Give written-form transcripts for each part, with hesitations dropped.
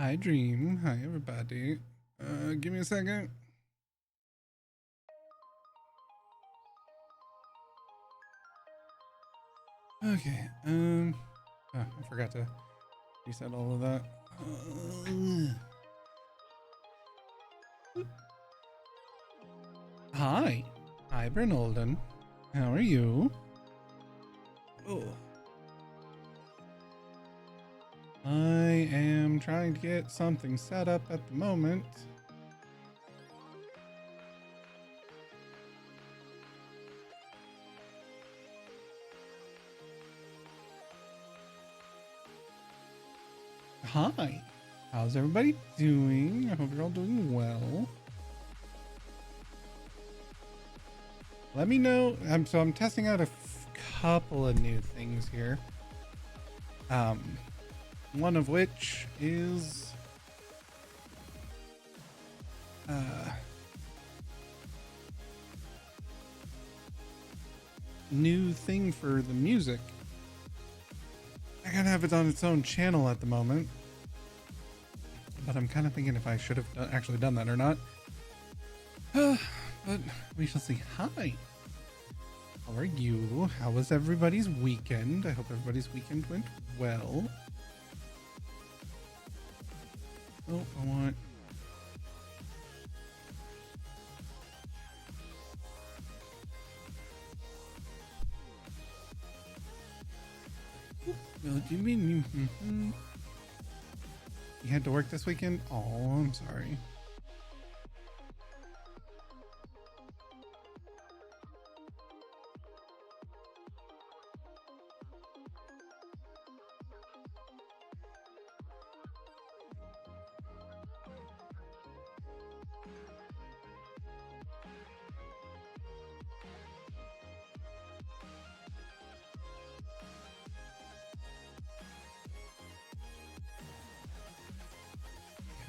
Hi, Dream. Hi, everybody. Give me a second. Okay. I forgot to reset all of that. Hi. Hi, Brenolden. How are you? Oh. I am trying to get something set up at the moment. Hi. How's everybody doing? I hope you're all doing well. Let me know. I'm testing out a couple of new things here. One of which is new thing for the music. I gotta have it on its own channel at the moment, but I'm kind of thinking if I should have actually done that or not. But we shall see. Hi. How are you? How was everybody's weekend? I hope everybody's weekend went well. Oh, I want... What do you mean? You had to work this weekend? Oh, I'm sorry.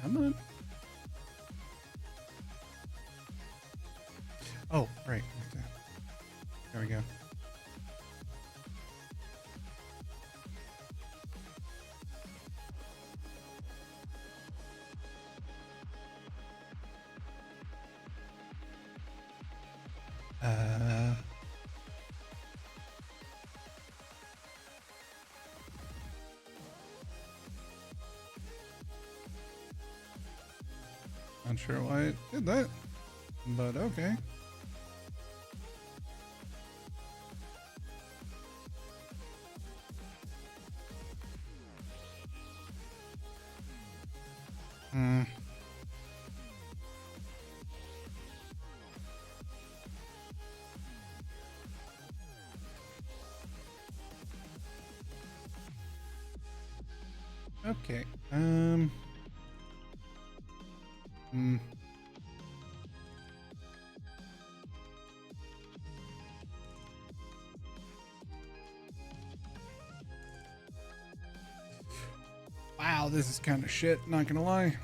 Come on. Oh, right. Okay. There we go. Not sure why it did that, but okay. Okay. Wow, this is kind of shit, not gonna lie.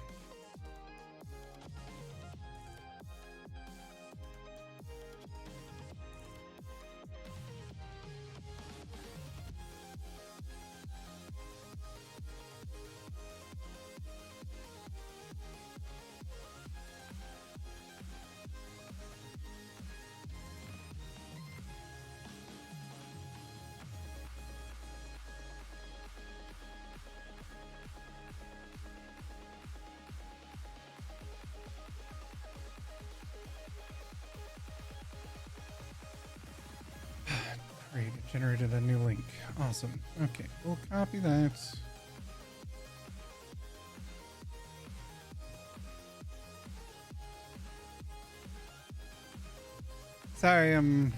Great, it generated a new link. Awesome. Okay, we'll copy that. Sorry, I'm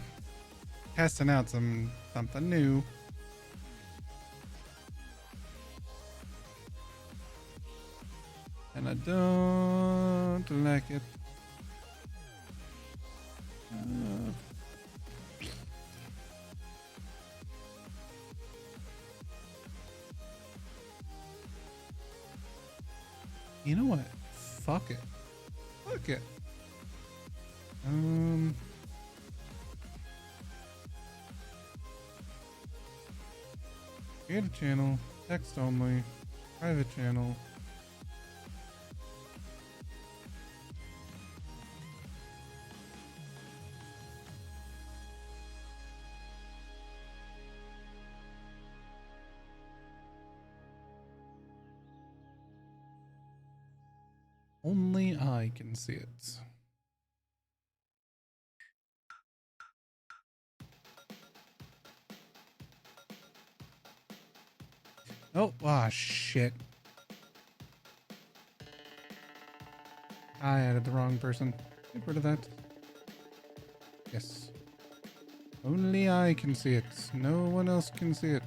testing out something new. And I don't like it. You know what? Fuck it. Fuck it. Create a channel, text only, private channel. I can see it. Oh, ah, shit. I added the wrong person. Get rid of that. Yes. Only I can see it. No one else can see it.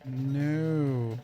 No.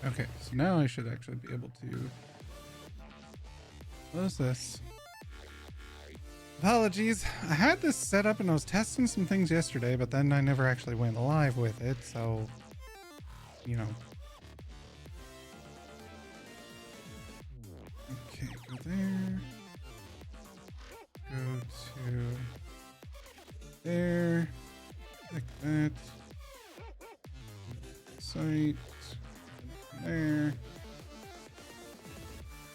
Okay, so now I should actually be able to close this. Apologies. I had this set up and I was testing some things yesterday, but then I never actually went live with it, so, you know. Okay, go there. Go to there. Like that. Site. There.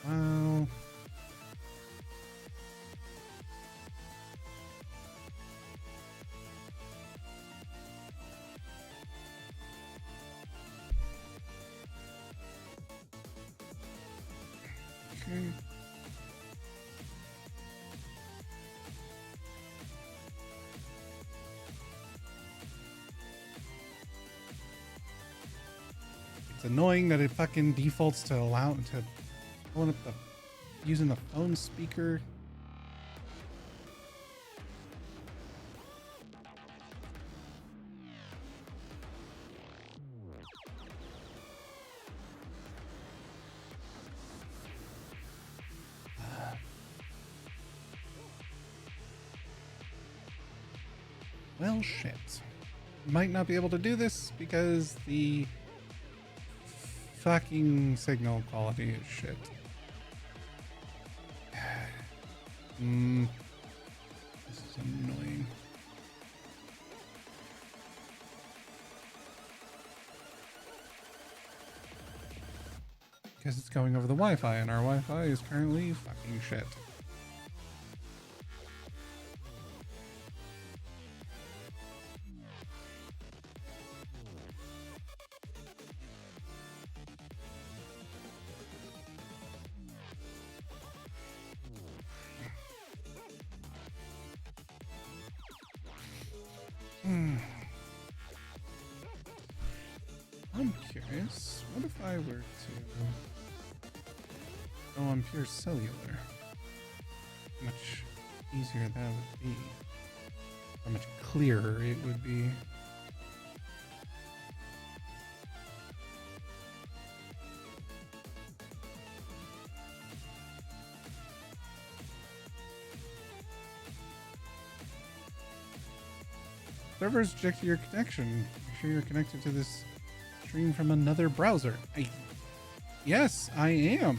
Wow. Okay. It's annoying that it fucking defaults to allow to pulling up the using the phone speaker. Well, shit. Might not be able to do this because the fucking signal quality is shit. This is annoying. Because it's going over the Wi-Fi, and our Wi-Fi is currently fucking shit. I'm curious, what if I were to go on pure cellular? How much easier that would be. How much clearer it would be. Servers rejected your connection. Make sure you're connected to this stream from another browser. Yes, I am.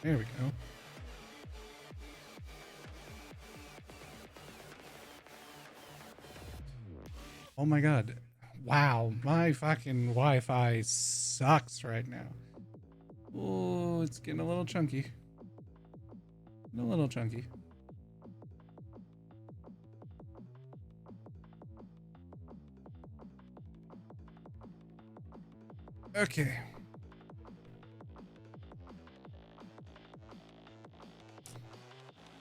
There we go. Oh my god. Wow, my fucking Wi-Fi sucks right now. Oh, it's getting a little chunky. A little chunky. Okay.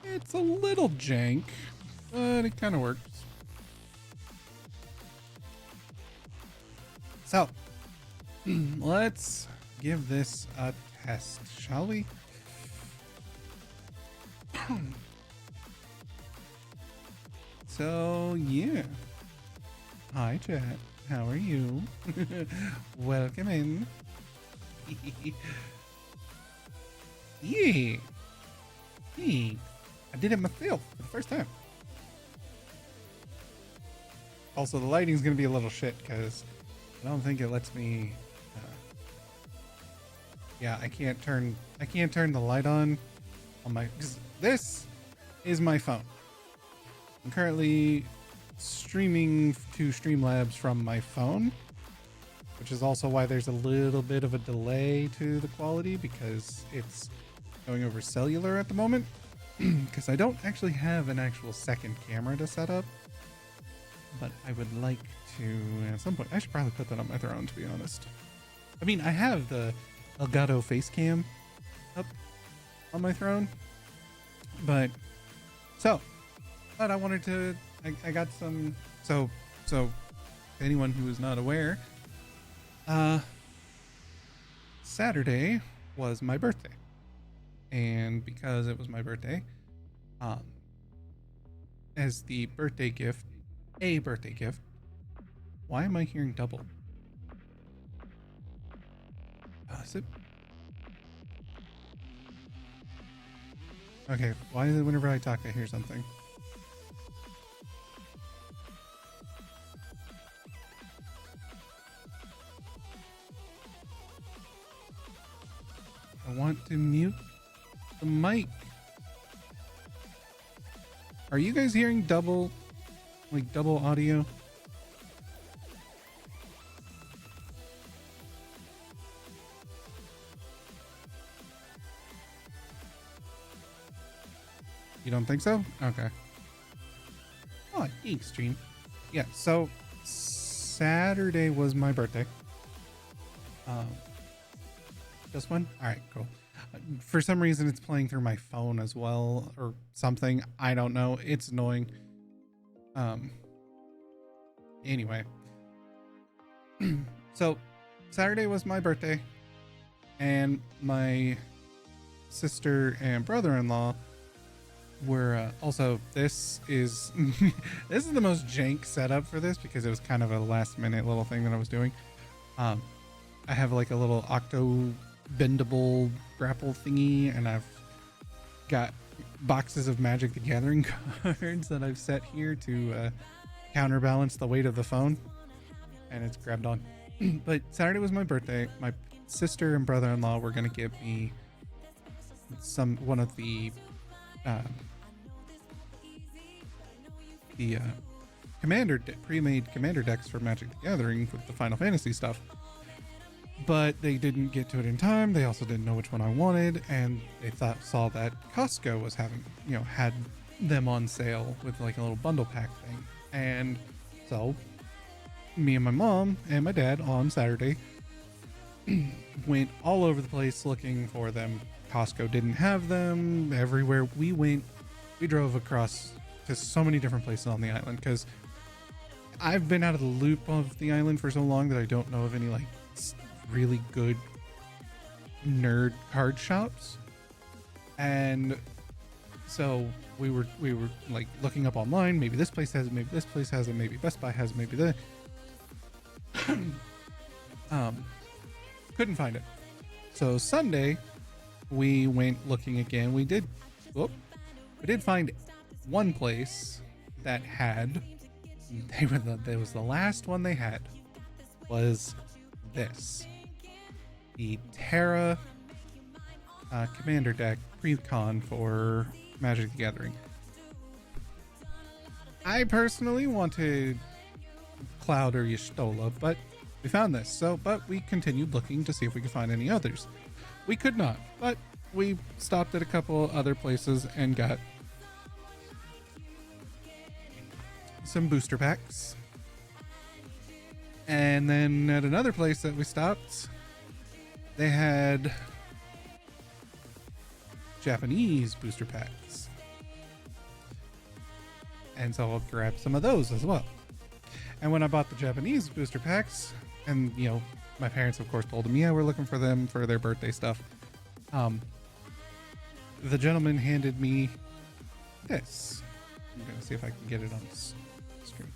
It's a little jank, but it kind of works. So, let's give this a test, shall we? So, yeah. Hi, chat. How are you? Welcome in. Yeah. Hey, I did it myself for the first time. Also, the lighting's gonna be a little shit because I don't think it lets me. Yeah, I can't turn the light on my. Cause this is my phone. I'm currently streaming to Streamlabs from my phone, which is also why there's a little bit of a delay to the quality because it's going over cellular at the moment. Because I don't actually have an actual second camera to set up, but I would like to at some point. I should probably put that on my throne, to be honest. I mean, I have the Elgato face cam up on my throne, but I wanted to. I got some. So anyone who is not aware, Saturday was my birthday, and because it was my birthday, as the birthday gift, a birthday gift. Why am I hearing double? Is it? Okay, why is it whenever I talk I hear something? I want to mute the mic. Are you guys hearing double audio? You don't think so? Okay. Oh, geek stream. Yeah, so Saturday was my birthday. Just one? Alright, cool. For some reason it's playing through my phone as well or something. I don't know. It's annoying. Anyway. So Saturday was my birthday and my sister and brother-in-law were also this is this is the most jank setup for this because it was kind of a last minute little thing that I was doing. I have like a little octo bendable grapple thingy and I've got boxes of Magic the Gathering cards that I've set here to counterbalance the weight of the phone, and it's grabbed on. But Saturday was my birthday. My sister and brother-in-law were going to give me one of the pre-made commander decks for Magic the Gathering with the Final Fantasy stuff. But they didn't get to it in time. They also didn't know which one I wanted, and they saw that Costco was had them on sale with like a little bundle pack thing. And so me and my mom and my dad on Saturday went all over the place looking for them. Costco didn't have them. Everywhere we went, we drove across to so many different places on the island because I've been out of the loop of the island for so long that I don't know of any like really good nerd card shops. And so we were like looking up online, maybe this place has it, maybe this place has it, maybe Best Buy has it, maybe the couldn't find it. So Sunday we went looking again. We did find one place that had that was the last one they had was this, the Terra commander deck pre-con for Magic the Gathering. I personally wanted Cloud or Y'shtola, but we found this. But we continued looking to see if we could find any others. We could not, but we stopped at a couple other places and got some booster packs. And then at another place that we stopped, they had Japanese booster packs. And so I'll grab some of those as well. And when I bought the Japanese booster packs, And, you know, my parents, of course, told him, yeah, we're looking for them for their birthday stuff. The gentleman handed me this. I'm going to see if I can get it on screen.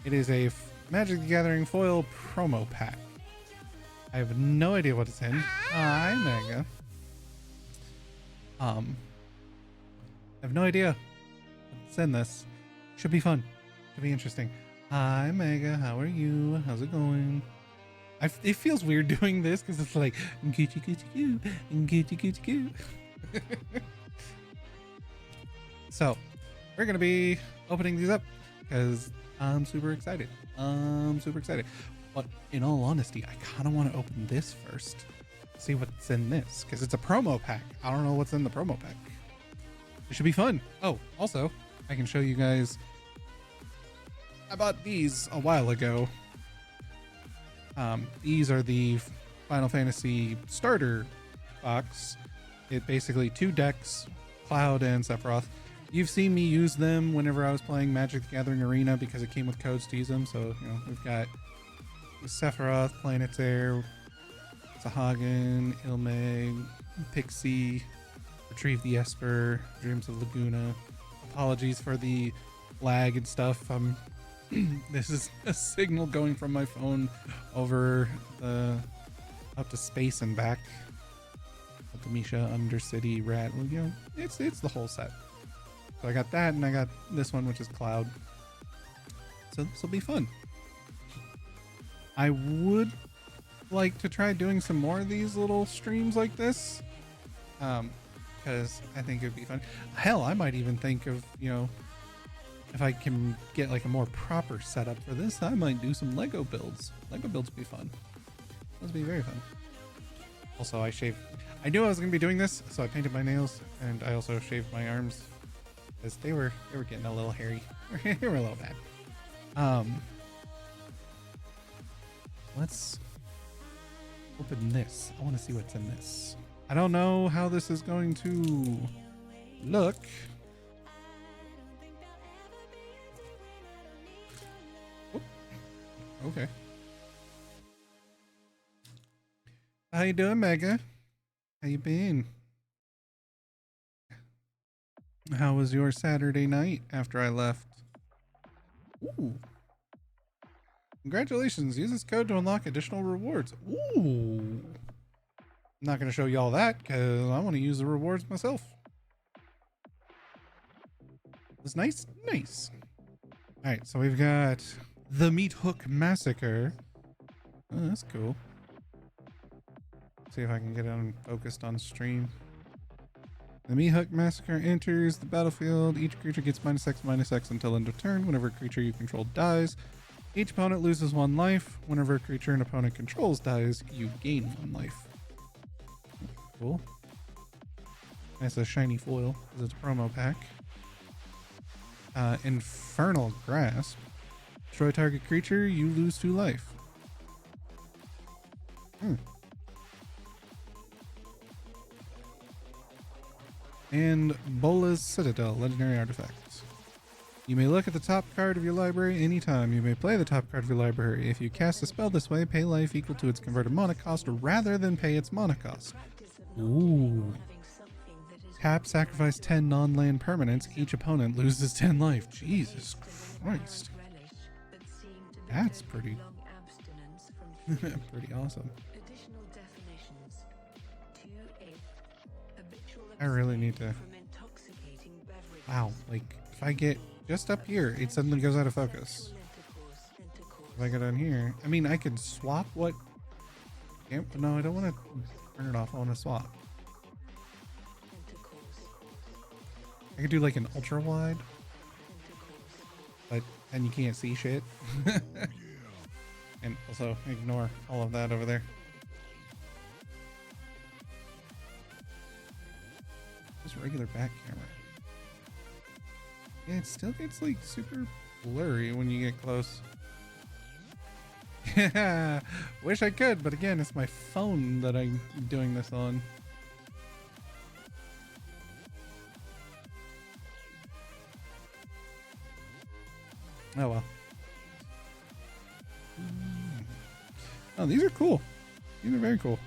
It is a Magic the Gathering foil promo pack. I have no idea what it's in. Hi, Mega. I have no idea what's in this. Should be fun. Should be interesting. Hi, Mega. How are you? How's it going? It feels weird doing this because it's like Gucci Gucci Goo and Gucci Gucci Goo. So we're gonna be opening these up because I'm super excited. But in all honesty, I kind of want to open this first. See what's in this because it's a promo pack. I don't know what's in the promo pack. It should be fun. Oh, also, I can show you guys. I bought these a while ago. These are the Final Fantasy starter box. It basically 2 decks, Cloud and Sephiroth. You've seen me use them whenever I was playing Magic the Gathering Arena because it came with codes to use them. So, you know, we've got Sephiroth, Planetaire, Sahagin, Ilmeg, Pixie, Retrieve the Esper, Dreams of Laguna. Apologies for the lag and stuff. This is a signal going from my phone over up to space and back. Ultimecia, Undercity, Rat, you know, it's the whole set. So I got that, and I got this one, which is Cloud. So this will be fun. I would like to try doing some more of these little streams like this, because I think it would be fun. Hell, I might even think of, you know, if I can get like a more proper setup for this, I might do some Lego builds. Lego builds would be fun. Those would be very fun. Also, I knew I was going to be doing this, so I painted my nails, and I also shaved my arms because they were getting a little hairy. They were a little bad. Let's open this. I want to see what's in this. I don't know how this is going to look. Okay. How you doing, Mega? How you been? How was your Saturday night after I left? Ooh. Congratulations. Use this code to unlock additional rewards. Ooh. I'm not going to show you all that because I want to use the rewards myself. It's nice. Nice. All right. So we've got the Meat Hook Massacre. Oh, that's cool. See if I can get it focused on stream. The Meat Hook Massacre enters the battlefield. Each creature gets -X/-X until end of turn. Whenever a creature you control dies, each opponent loses 1 life. Whenever a creature an opponent controls dies, you gain 1 life. Cool. That's a shiny foil because it's a promo pack. Infernal Grasp. Destroy target creature, you lose 2 life. And Bola's Citadel, legendary artifact. You may look at the top card of your library anytime. You may play the top card of your library. If you cast a spell this way, pay life equal to its converted mana cost rather than pay its mana cost. Ooh. Tap, sacrifice 10 non-land permanents. Each opponent loses 10 life. Jesus Christ. That's pretty pretty awesome. I really need to. Wow, like if I get just up here, it suddenly goes out of focus. If I go down here, I mean, I could swap what. Yep, no, I don't want to turn it off. I want to swap. I could do like an ultra wide, but then you can't see shit. And also ignore all of that over there. Just regular back camera. Yeah, it still gets like super blurry when you get close. Yeah, wish I could, but again, it's my phone that I'm doing this on. Oh well. Oh, these are cool. These are very cool.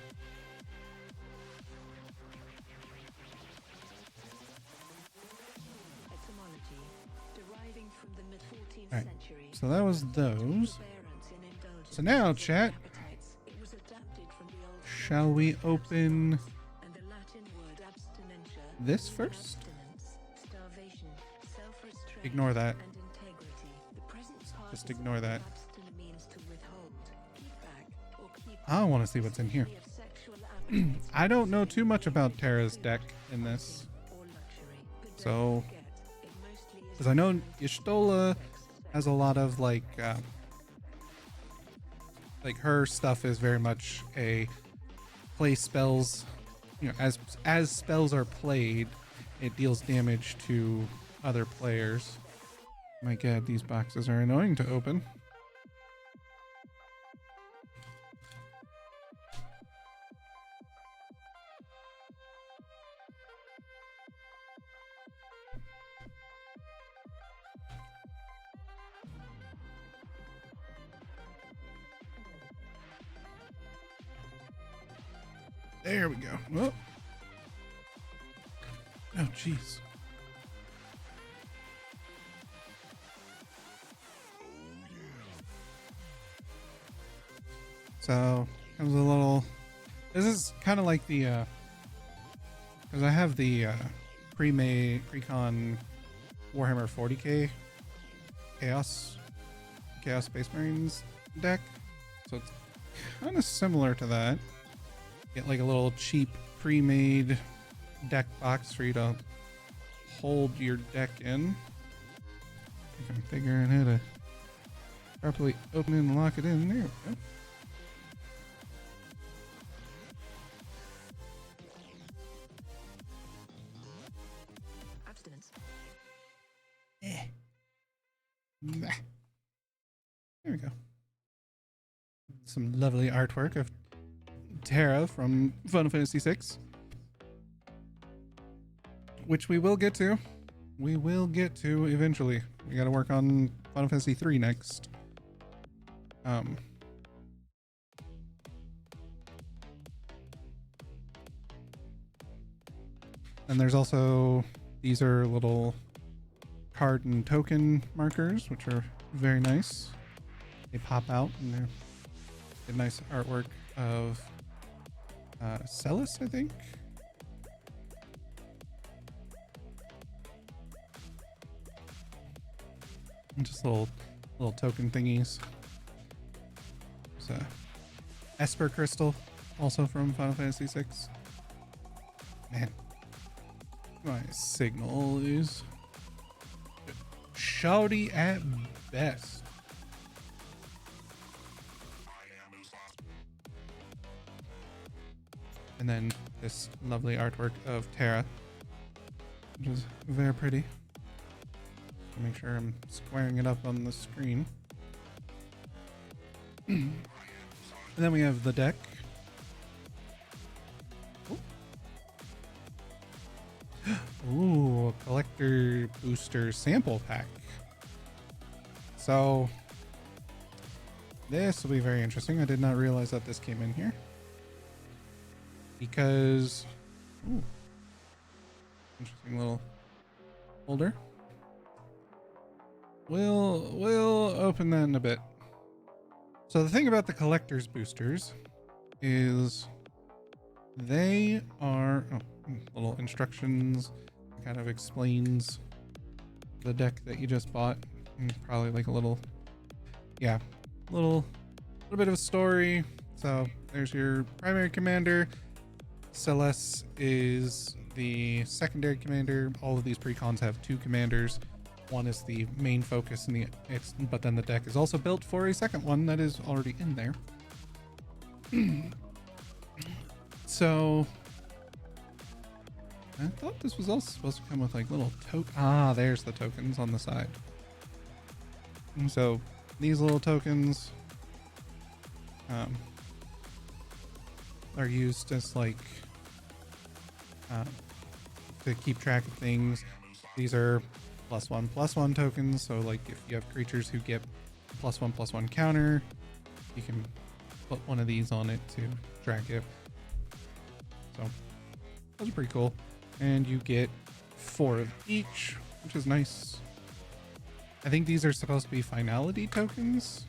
All right, so that was those. So now, chat, shall we open this first? Ignore that. Just ignore that. I want to see what's in here. I don't know too much about Terra's deck in this. So, because I know Y'shtola has a lot of like her stuff is very much a play spells. You know, as spells are played, it deals damage to other players. My god, these boxes are annoying to open. There we go. Oh, oh jeez. So comes a little. This is kind of like the because I have the pre-con Warhammer 40k Chaos Space Marines deck, so it's kind of similar to that. Get like a little cheap pre-made deck box for you to hold your deck in. I think I'm figuring how to properly open it and lock it in. There we go. Nah. There we go. Some lovely artwork of Terra from Final Fantasy VI, which we will get to. We will get to eventually. We got to work on Final Fantasy III next. And there's also, these are little card and token markers, which are very nice. They pop out and they're a nice artwork of Celis, I think. And just little token thingies. There's a Esper Crystal, also from Final Fantasy VI. Man, my signal is shoddy at best. And then this lovely artwork of Terra, which is very pretty. Make sure I'm squaring it up on the screen. And then we have the deck. Ooh, a collector booster sample pack. So this will be very interesting. I did not realize that this came in here. Because, ooh, interesting little holder. We'll open that in a bit. So the thing about the collector's boosters is they are little instructions. It kind of explains the deck that you just bought. Probably like a little bit of a story. So there's your primary commander. Celes is the secondary commander. All of these precons have two commanders. One is the main focus, but then the deck is also built for a second one that is already in there. So I thought this was also supposed to come with like little there's the tokens on the side. And so these little tokens are used as like to keep track of things. These are +1/+1 tokens, so like if you have creatures who get +1/+1 counter, you can put one of these on it to track it. So those are pretty cool. And you get 4 of each, which is nice. I think these are supposed to be finality tokens,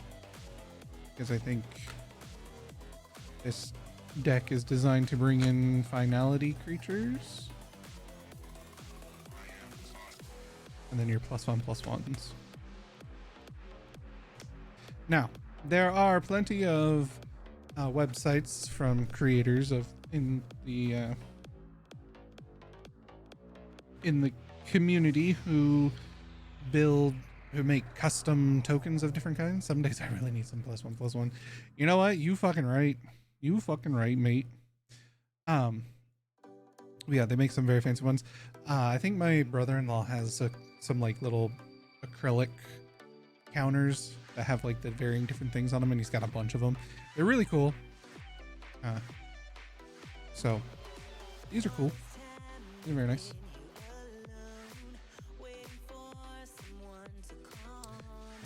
because I think this deck is designed to bring in finality creatures. And then your +1/+1s. Now, there are plenty of websites from creators of in the community who make custom tokens of different kinds. Some days I really need some +1/+1. You know what? You fucking right. You fucking right, mate. Yeah, they make some very fancy ones. I think my brother-in-law has some like little acrylic counters that have like the varying different things on them, and he's got a bunch of them. They're really cool. So these are cool. They're very nice.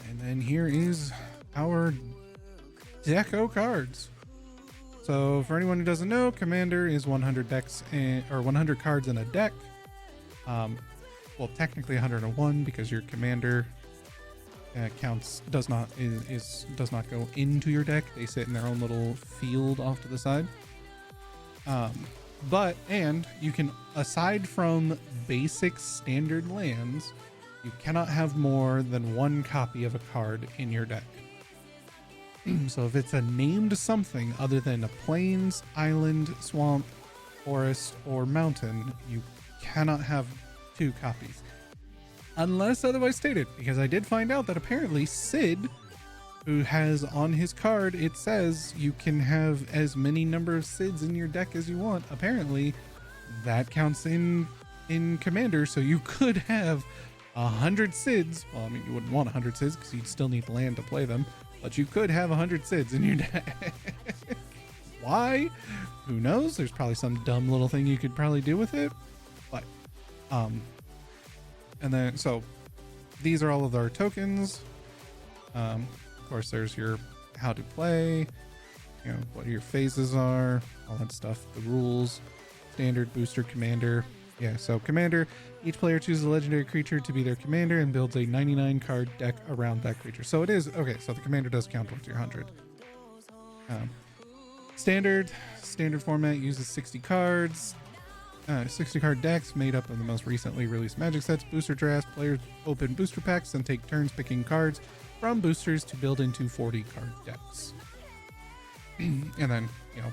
And then here is our deco cards. So for anyone who doesn't know, Commander is 100 decks or 100 cards in a deck. Well, technically 101 because your Commander does not go into your deck. They sit in their own little field off to the side. And you can, aside from basic standard lands, you cannot have more than 1 copy of a card in your deck. So if it's a named something other than a plains, island, swamp, forest, or mountain, you cannot have 2 copies. Unless otherwise stated, because I did find out that apparently Sid, who has on his card, it says you can have as many number of Sids in your deck as you want. Apparently that counts in Commander, so you could have 100 Sids. Well, I mean, you wouldn't want 100 Sids because you'd still need land to play them, but you could have 100 Sids in your deck. Why? Who knows? There's probably some dumb little thing you could probably do with it. But, and then, so these are all of our tokens. Of course, there's your how to play, you know, what your phases are, all that stuff, the rules, standard, booster, commander. Yeah, so commander, each player chooses a legendary creature to be their commander and builds a 99 card deck around that creature. So it is, okay, so the commander does count towards your 100. Standard format uses 60 cards. 60 card decks made up of the most recently released Magic sets. Booster drafts, players open booster packs and take turns picking cards from boosters to build into 40 card decks. And then, you know,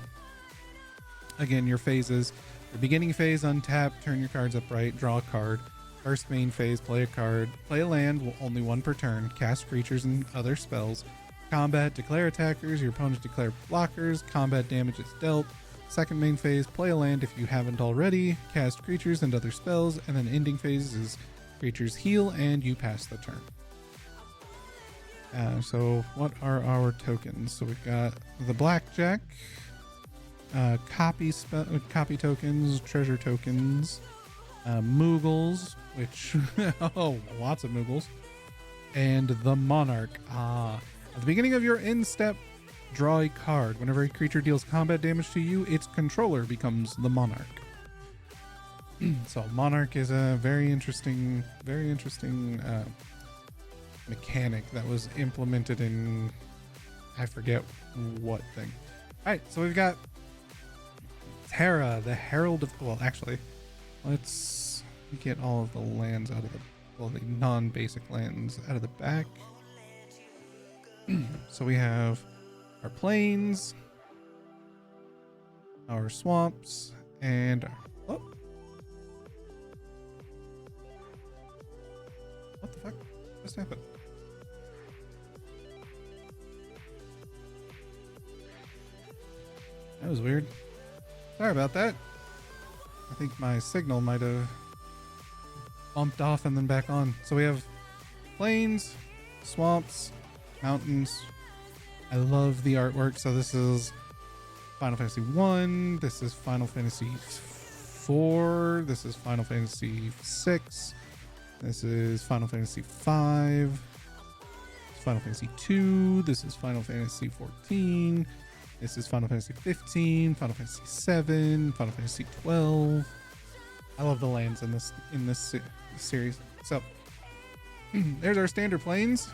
again, your phases. The beginning phase, untap, turn your cards upright, draw a card. First main phase, play a card, play a land, only 1 per turn, cast creatures and other spells. Combat, declare attackers, your opponents declare blockers, combat damage is dealt. Second main phase, play a land if you haven't already, cast creatures and other spells, and then ending phase is creatures heal and you pass the turn. So what are our tokens? So we've got the blackjack, copy tokens, treasure tokens, Moogles, which oh, lots of Moogles, and the monarch. At the beginning of your end step, draw a card. Whenever a creature deals combat damage to you, its controller becomes the monarch. So monarch is a very interesting mechanic that was implemented in, I forget what thing. All right, so we've got Terra, the Herald of, well, actually, let's get all of the lands out of the, well, the non-basic lands out of the back. So we have our plains, our swamps, and our, oh, what the fuck just happened? That was weird. Sorry about that. I think my signal might have bumped off and then back on. So we have plains, swamps, mountains. I love the artwork. So this is Final Fantasy 1. This is Final Fantasy 4. This is Final Fantasy 6. This is Final Fantasy 5. Final Fantasy 2. This is Final Fantasy 14. This is Final Fantasy 15, Final Fantasy 7, Final Fantasy 12. I love the lands in this series. So there's our standard planes.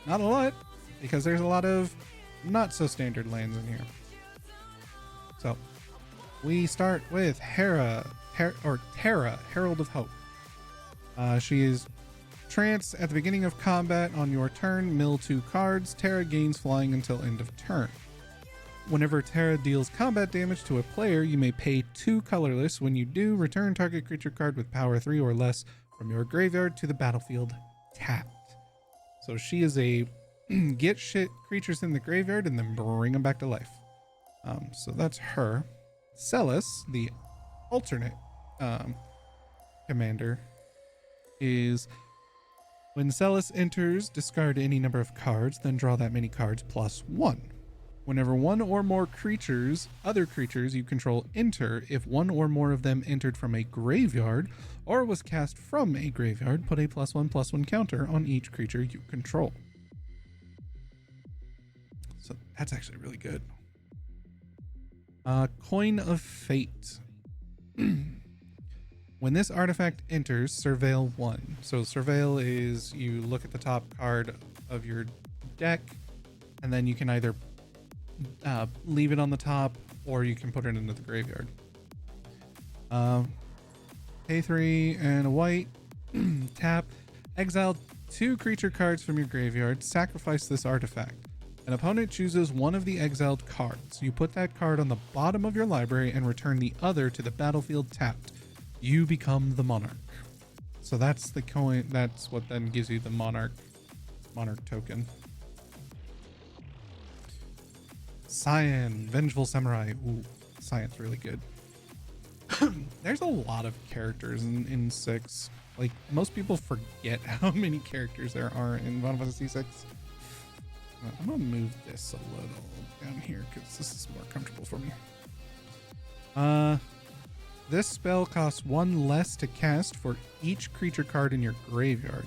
Not a lot, because there's a lot of not so standard lands in here. So we start with Terra, Herald of Hope. She is trance at the beginning of combat. On your turn, mill 2 cards. Terra gains flying until end of turn. Whenever Terra deals combat damage to a player, you may pay 2 colorless. When you do, return target creature card with power 3 or less from your graveyard to the battlefield tapped. So she is a get shit creatures in the graveyard and then bring them back to life. So that's her. Celes, the alternate commander, is when Celes enters, discard any number of cards, then draw that many cards plus 1. Whenever one or more other creatures you control enter, if one or more of them entered from a graveyard or was cast from a graveyard, put a +1/+1 counter on each creature you control. So that's actually really good. Coin of Fate. When this artifact enters, surveil 1. So surveil is you look at the top card of your deck, and then you can either leave it on the top or you can put it into the graveyard. Pay 3 and a white. Tap. Exile 2 creature cards from your graveyard. Sacrifice this artifact. An opponent chooses one of the exiled cards. You put that card on the bottom of your library and return the other to the battlefield tapped. You become the monarch. So that's the coin. That's what then gives you the monarch token. Cyan, Vengeful Samurai. Ooh, Cyan's really good. There's a lot of characters in 6. Like, most people forget how many characters there are in Final Fantasy 6. I'm gonna move this a little down here because this is more comfortable for me. This spell costs 1 less to cast for each creature card in your graveyard.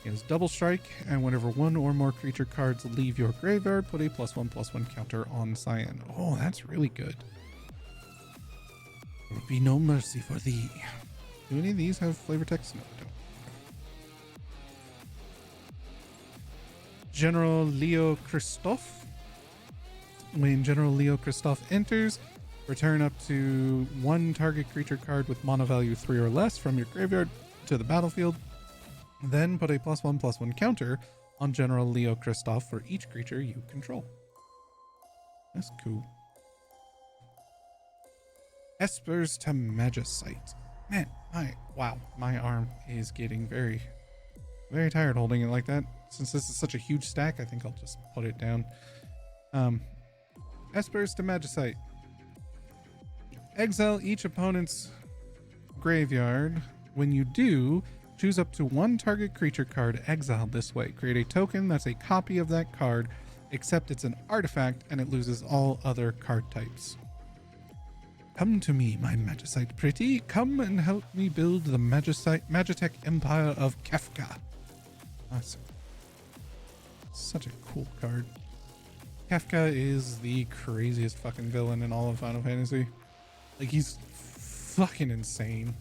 It is double strike, and whenever one or more creature cards leave your graveyard, put a +1/+1 counter on Cyan. Oh, that's really good. There will be no mercy for thee. Do any of these have flavor text? No, they don't. General Leo Christophe. When General Leo Christophe enters, return up to 1 target creature card with mana value 3 or less from your graveyard to the battlefield. Then put a +1/+1 counter on General Leo Christophe for each creature you control. That's cool. Espers to Magicite. Man, my arm is getting very, very tired holding it like that. Since this is such a huge stack, I think I'll just put it down. Espers to Magicite. Exile each opponent's graveyard. When you do, choose up to 1 target creature card exiled this way. Create a token that's a copy of that card, except it's an artifact and it loses all other card types. Come to me, my Magicite pretty. Come and help me build the Magitech Empire of Kefka. Awesome. Such a cool card. Kefka is the craziest fucking villain in all of Final Fantasy. Like, he's fucking insane.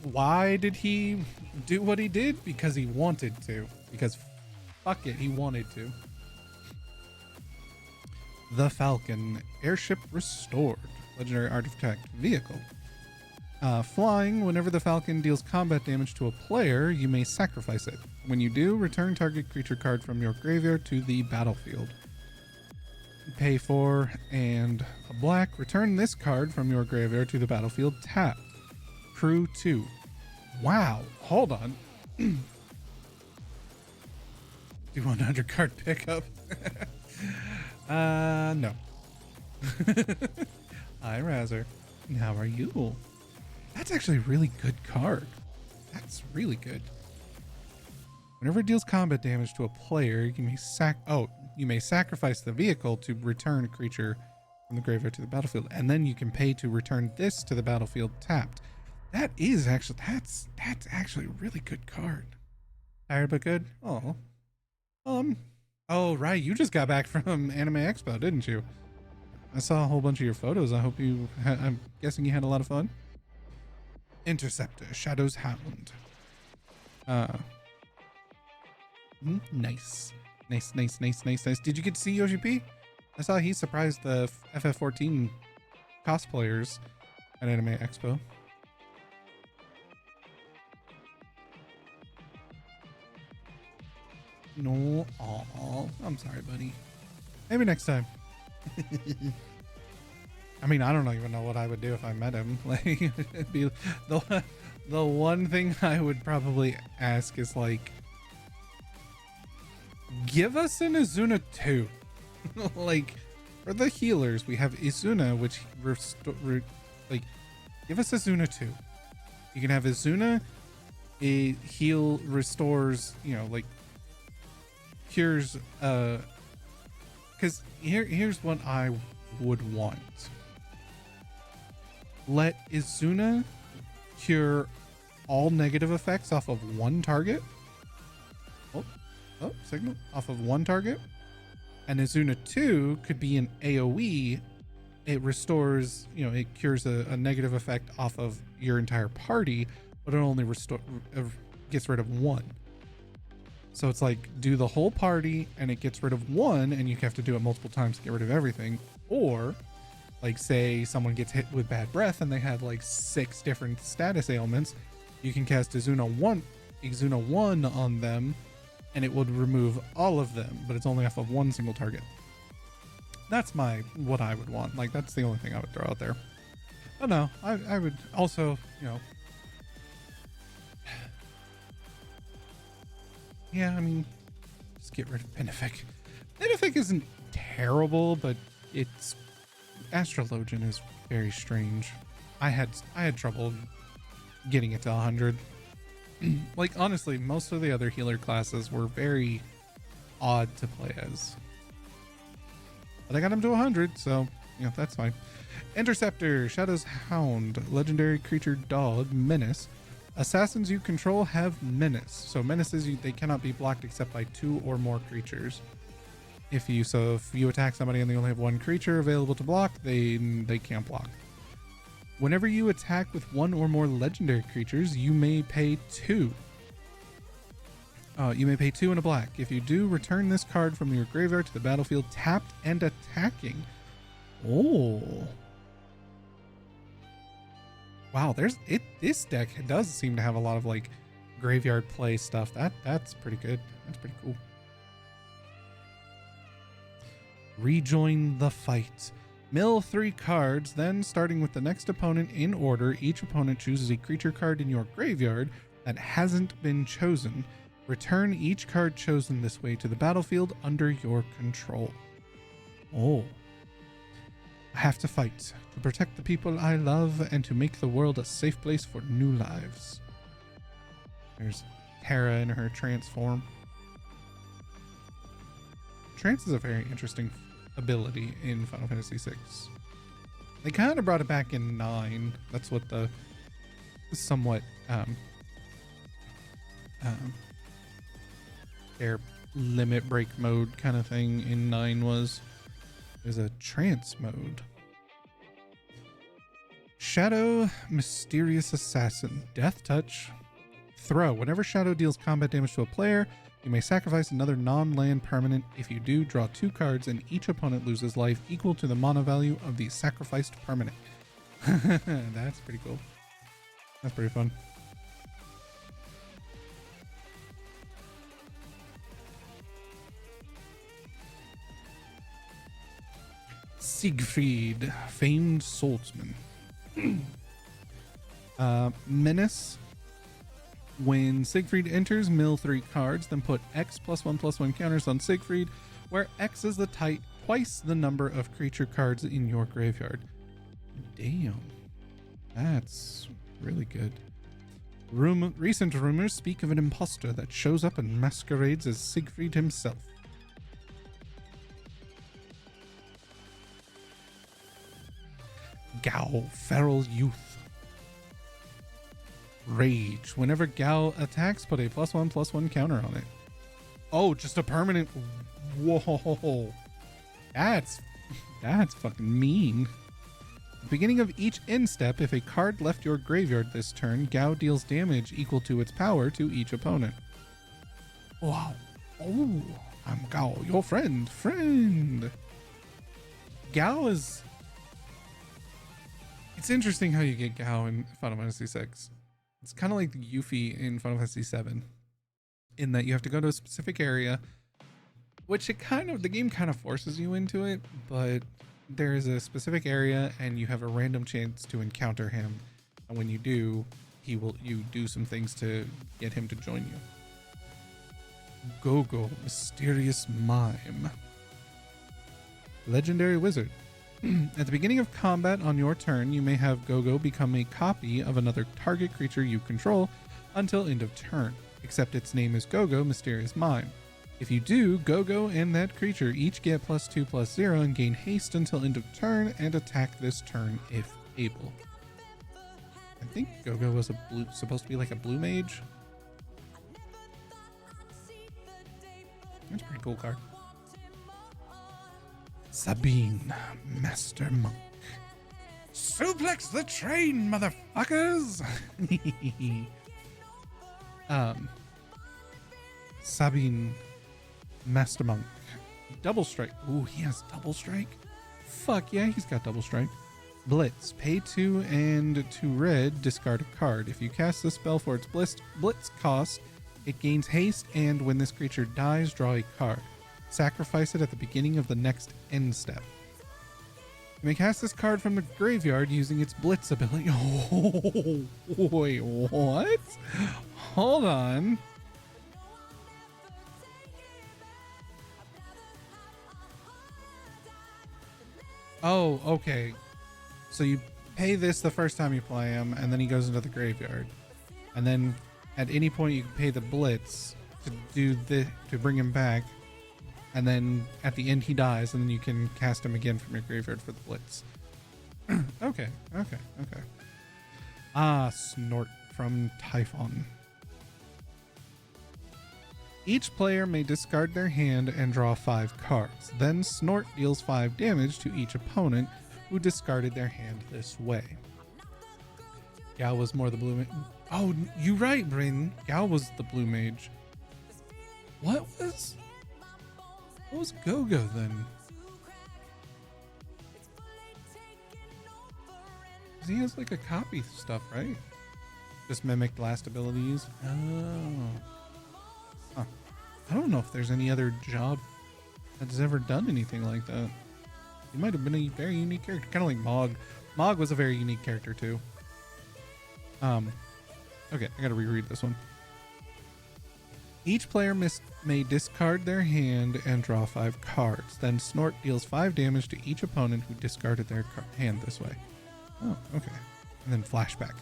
Why did he do what he did? Because he wanted to. Because fuck it, he wanted to. The Falcon. Airship restored. Legendary artifact vehicle. Flying. Whenever the Falcon deals combat damage to a player, you may sacrifice it. When you do, return target creature card from your graveyard to the battlefield. Pay 4 and a black. Return this card from your graveyard to the battlefield tapped. Crew 2. Wow. Hold on. Do 100 card pickup. No. Hi, Razzer. How are you? That's actually a really good card. That's really good. Whenever it deals combat damage to a player, you may sacrifice the vehicle to return a creature from the graveyard to the battlefield, and then you can pay to return this to the battlefield tapped. That's actually a really good card. Tired but good? Oh. Oh, right. You just got back from Anime Expo, didn't you? I saw a whole bunch of your photos. I hope I'm guessing you had a lot of fun. Interceptor, Shadow's Hound. Nice. Nice. Did you get to see Yoshi P? I saw he surprised the FF14 cosplayers at Anime Expo. No, I'm sorry, buddy. Maybe next time. I mean, I don't even know what I would do if I met him. Like, it'd be the one thing I would probably ask is like, give us an Izuna 2. Like, for the healers, we have Izuna, which like, give us Izuna 2. You can have Izuna, a heal restores, like cures, because here's what I would want. Let Izuna cure all negative effects off of one target. Oh, signal off of one target. And Izuna 2 could be an AoE. It restores, it cures a negative effect off of your entire party, but it only gets rid of one. So it's like, do the whole party and it gets rid of one, and you have to do it multiple times to get rid of everything. Or like, say someone gets hit with bad breath and they have like 6 different status ailments, you can cast Izuna 1 on them and it would remove all of them, but it's only off of one single target. That's what I would want. Like, that's the only thing I would throw out there. Oh no, I would also, yeah, I mean, just get rid of Benefic. Benefic isn't terrible, but it's Astrologian is very strange. I had trouble getting it to 100. Like, honestly, most of the other healer classes were very odd to play as. But I got him to 100, so, that's fine. Interceptor, Shadow's Hound, legendary creature dog, menace. Assassins you control have menace. So menaces, they cannot be blocked except by 2 or more creatures. If you attack somebody and they only have 1 creature available to block, they can't block. Whenever you attack with 1 or more legendary creatures, you may pay 2. You may pay 2 and a black. If you do, return this card from your graveyard to the battlefield tapped and attacking. Oh. Wow, this deck does seem to have a lot of like graveyard play stuff. That's pretty good. That's pretty cool. Rejoin the fight. Mill 3 cards, then starting with the next opponent in order, each opponent chooses a creature card in your graveyard that hasn't been chosen. Return each card chosen this way to the battlefield under your control. Oh. I have to fight to protect the people I love and to make the world a safe place for new lives. There's Terra in her transform. Trance is a very interesting ability in Final Fantasy VI. They kind of brought it back in 9. That's what the somewhat their limit break mode kind of thing in 9 was. There's a trance mode. Shadow, Mysterious Assassin, Death Touch, Throw. Whenever Shadow deals combat damage to a player, you may sacrifice another non-land permanent. If you do, draw 2 cards and each opponent loses life equal to the mana value of the sacrificed permanent. That's pretty cool. That's pretty fun. Siegfried, famed swordsman. Menace. When Siegfried enters, mill 3 cards, then put X +1/+1 counters on Siegfried, where X is twice the number of creature cards in your graveyard. Damn. That's really good. Recent rumors speak of an imposter that shows up and masquerades as Siegfried himself. Gao, feral youth. Rage. Whenever Gao attacks, put a +1/+1 counter on it. Oh, just a permanent. Whoa. That's fucking mean. At the beginning of each end step, if a card left your graveyard this turn, Gao deals damage equal to its power to each opponent. Wow. Oh, I'm Gao, your friend. Gao is... It's interesting how you get Gao in Final Fantasy VI. It's kind of like Yuffie in Final Fantasy VII, in that you have to go to a specific area, which the game kind of forces you into it, but there is a specific area and you have a random chance to encounter him. And when you do, you do some things to get him to join you. Go-Go, Mysterious Mime. Legendary Wizard. At the beginning of combat on your turn, you may have Go-Go become a copy of another target creature you control until end of turn, except its name is Go-Go, Mysterious Mime. If you do, Go-Go and that creature each get +2/+0 and gain haste until end of turn and attack this turn if able. I think Go-Go was supposed to be like a blue mage. That's a pretty cool card. Sabine, Master Monk. Suplex the train, motherfuckers! Sabine, Master Monk. Double Strike. Ooh, he has Double Strike? Fuck yeah, he's got Double Strike. Blitz. Pay 2 and 2 red, discard a card. If you cast the spell for its blitz cost, it gains haste, and when this creature dies, draw a card. Sacrifice it at the beginning of the next end step. You may cast this card from the graveyard using its blitz ability. Oh, wait, what? Hold on. Oh, okay. So you pay this the first time you play him, and then he goes into the graveyard. And then at any point you can pay the blitz to bring him back. And then at the end he dies, and then you can cast him again from your graveyard for the blitz. Okay. Snort from Typhon. Each player may discard their hand and draw 5 cards. Then Snort deals 5 damage to each opponent who discarded their hand this way. Gao was more the blue mage. Oh, you're right, Brayden. Gao was the blue mage. What was Go-Go then? He has like a copy stuff, right? Just mimicked last abilities. Oh. Huh. I don't know if there's any other job that's ever done anything like that. He might have been a very unique character. Kind of like Mog. Mog was a very unique character too. Okay, I gotta reread this one. Each player may discard their hand and draw 5 cards. Then Snort deals 5 damage to each opponent who discarded their hand this way. Oh, okay. And then Flashback.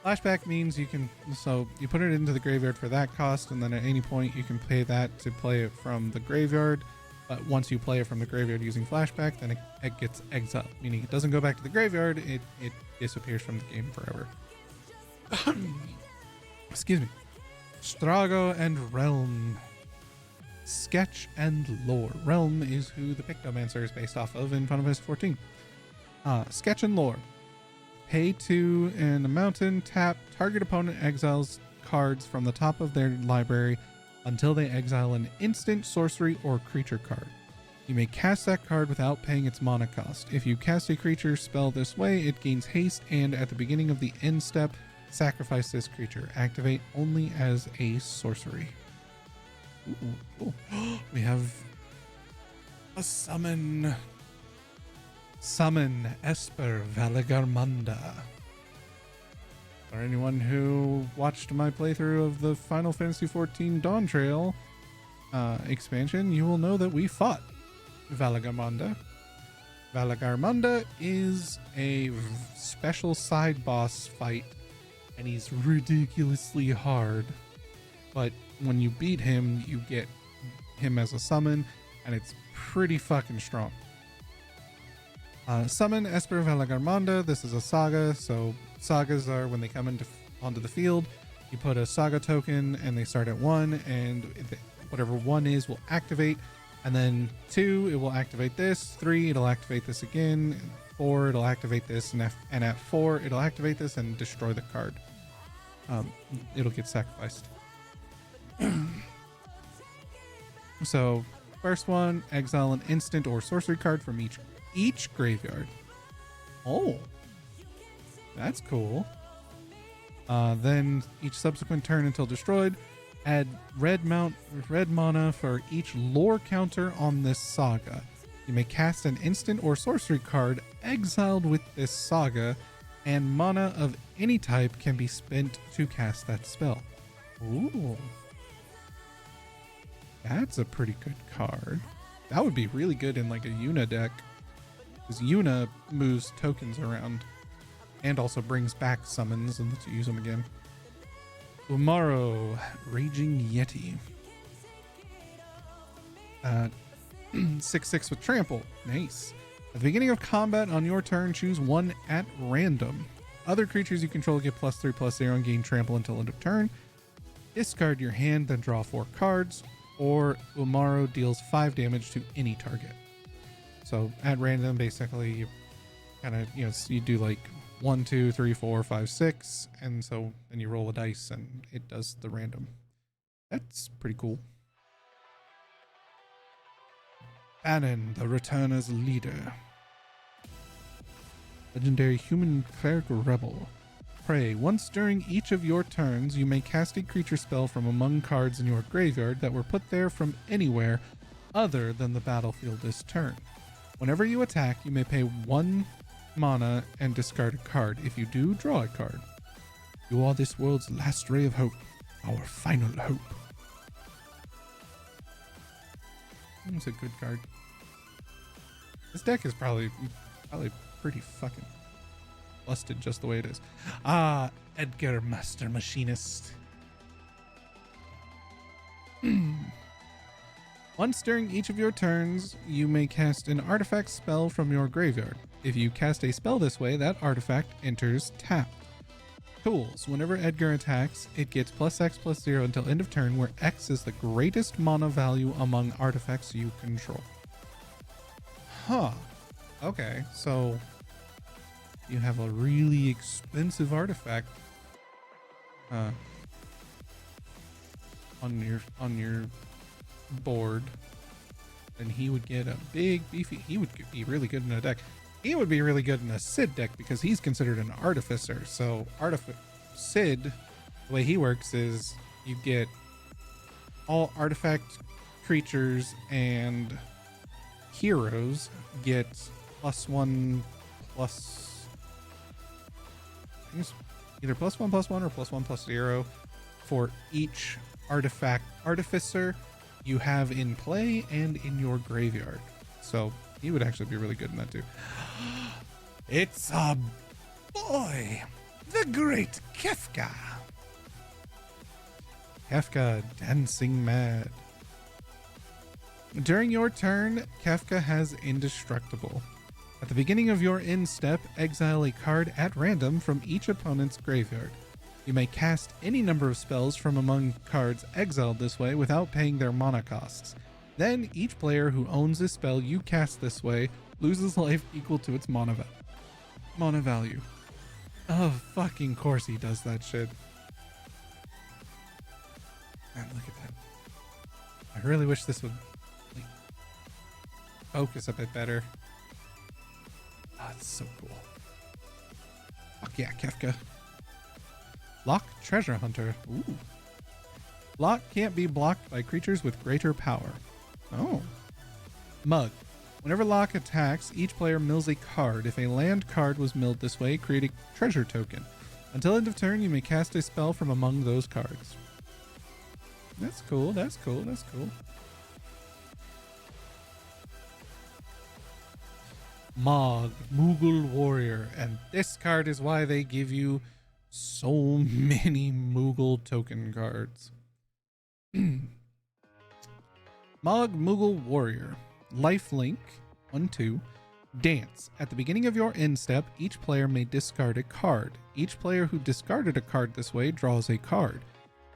Flashback means you put it into the graveyard for that cost, and then at any point you can pay that to play it from the graveyard. But once you play it from the graveyard using Flashback, then it gets exiled, meaning it doesn't go back to the graveyard, it disappears from the game forever. Excuse me. Strago and Realm. Sketch and Lore. Realm is who the Pictomancer is based off of in Final Fantasy 14. Sketch and Lore. Pay 2 and a mountain. Tap. Target opponent exiles cards from the top of their library until they exile an instant, sorcery, or creature card. You may cast that card without paying its mana cost. If you cast a creature spell this way, it gains haste, and at the beginning of the end step, sacrifice this creature. Activate only as a sorcery. Ooh, cool. We have a summon. Summon Esper Valagarmanda. For anyone who watched my playthrough of the Final Fantasy XIV Dawn Trail expansion, you will know that we fought Valagarmanda. Valagarmanda is a special side boss fight, and he's ridiculously hard. But when you beat him, you get him as a summon, and it's pretty fucking strong. Summon Esper Valagarmanda. This is a saga, so sagas are when they come onto the field, you put a saga token and they start at 1, and whatever 1 is will activate. And then 2, it will activate this. 3, it'll activate this again. 4, it'll activate this. And at 4, it'll activate this and destroy the card. It'll get sacrificed. So, first one, exile an instant or sorcery card from each graveyard. Oh, that's cool. Then each subsequent turn until destroyed, add red mana for each lore counter on this saga. You may cast an instant or sorcery card exiled with this saga, and mana of any type can be spent to cast that spell. Ooh. That's a pretty good card. That would be really good in like a Yuna deck, because Yuna moves tokens around and also brings back summons and lets you use them again. Umaro, Raging Yeti. 6/6 with trample. Nice. At the beginning of combat on your turn, choose one at random. Other creatures you control get +3/+0 and gain trample until end of turn. Discard your hand, then draw 4 cards, or Umaro deals 5 damage to any target. So at random, basically, you kind of, you do like 1, 2, 3, 4, 5, 6, and so then you roll a dice and it does the random. That's pretty cool. Bannon, the Returner's leader. Legendary human cleric rebel. Pray, once during each of your turns, you may cast a creature spell from among cards in your graveyard that were put there from anywhere other than the battlefield this turn. Whenever you attack, you may pay 1 mana and discard a card. If you do, draw a card. You are this world's last ray of hope, our final hope. It's a good card. This deck is probably pretty fucking busted just the way it is. Edgar, Master Machinist. Once during each of your turns, you may cast an artifact spell from your graveyard. If you cast a spell this way, that artifact enters tapped. Tools. Whenever Edgar attacks, it gets +X/+0 until end of turn, where X is the greatest mana value among artifacts you control. Huh. Okay, so you have a really expensive artifact on your board, and he would get a big beefy. He would be really good in a deck. He would be really good in a Sid deck because he's considered an artificer. So Sid, the way he works is you get all artifact creatures and heroes get +1 plus, I guess either +1/+1 or +1/+0 for each artifact artificer you have in play and in your graveyard. So he would actually be really good in that too. It's a boy, the great Kefka. Kefka, dancing mad. During your turn, Kefka has Indestructible. At the beginning of your end step, exile a card at random from each opponent's graveyard. You may cast any number of spells from among cards exiled this way without paying their mana costs. Then each player who owns a spell you cast this way loses life equal to its mana value. Oh, fucking course he does that shit. Man, look at that. I really wish this would focus a bit better. Oh, it's so cool. Fuck yeah, Kefka. Lock Treasure Hunter. Ooh. Lock can't be blocked by creatures with greater power. Oh. Mug. Whenever Lock attacks, each player mills a card. If a land card was milled this way, create a treasure token. Until end of turn, you may cast a spell from among those cards. That's cool, that's cool, that's cool. Mog, Moogle Warrior, and this card is why they give you so many Moogle token cards. Mog, Moogle Warrior. Lifelink, 1/2. Dance. At the beginning of your end step, each player may discard a card. Each player who discarded a card this way draws a card.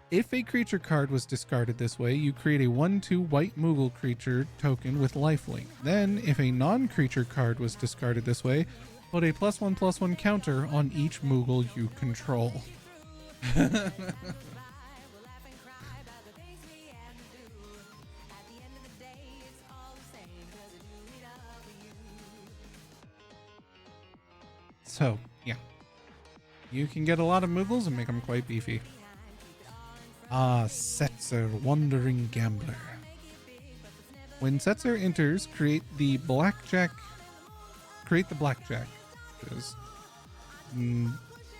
If a creature card was discarded this way, you create a 1/2 white Moogle creature token with lifelink. Then, if a non-creature card was discarded this way, put a +1/+1 counter on each Moogle you control. So, yeah. You can get a lot of Moogles and make them quite beefy. Setzer, Wandering Gambler. When Setzer enters, create the blackjack. Create the blackjack. Which is